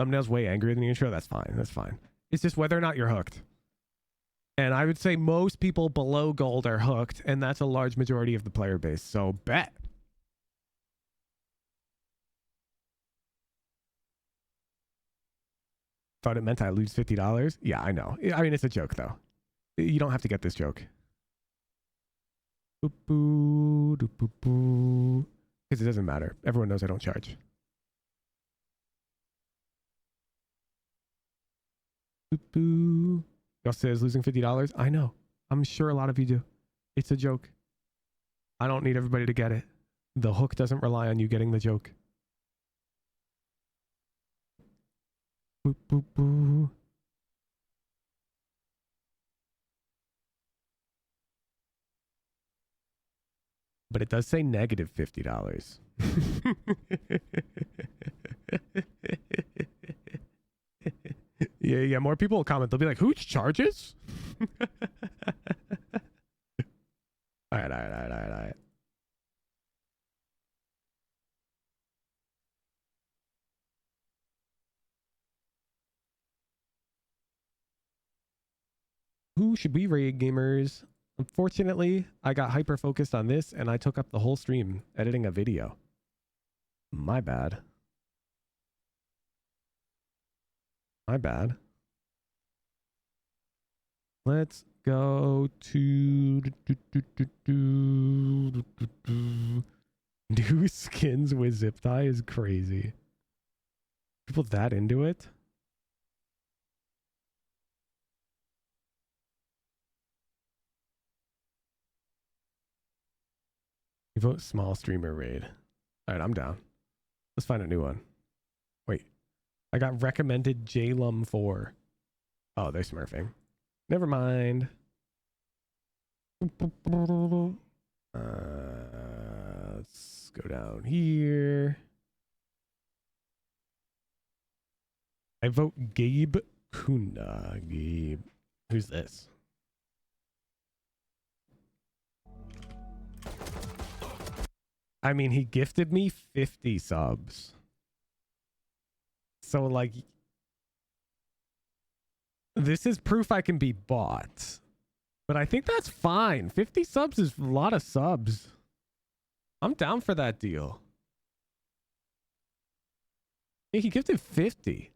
C: Thumbnail's way angrier than the intro. That's fine. That's fine. It's just whether or not you're hooked. And I would say most people below gold are hooked, and that's a large majority of the player base. So bet. Thought it meant I lose $50? Yeah, I know. I mean, it's a joke, though. You don't have to get this joke. Boop boo, doop boop boo. Because it doesn't matter. Everyone knows I don't charge. Boop boo. Y'all says losing $50? I know. I'm sure a lot of you do. It's a joke. I don't need everybody to get it. The hook doesn't rely on you getting the joke. Boop, boop, boo. But it does say negative $50. Yeah, more people will comment. They'll be like, who charges? All right. Who should we raid, gamers? Unfortunately, I got hyper focused on this and I took up the whole stream editing a video. My bad. My bad. Let's go to new skins with zip tie is crazy. People that into it? You vote small streamer raid. All right, I'm down. Let's find a new one. Wait, I got recommended JLum 4. Oh, they're smurfing. Never mind. Let's go down here. I vote Gabe Kuna. Gabe. Who's this? I mean, he gifted me 50 subs. So, like, this is proof I can be bought. But I think that's fine. 50 subs is a lot of subs. I'm down for that deal. Yeah, he gifted 50.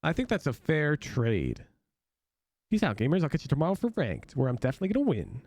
C: I think that's a fair trade. Peace out, gamers. I'll catch you tomorrow for ranked, where I'm definitely going to win.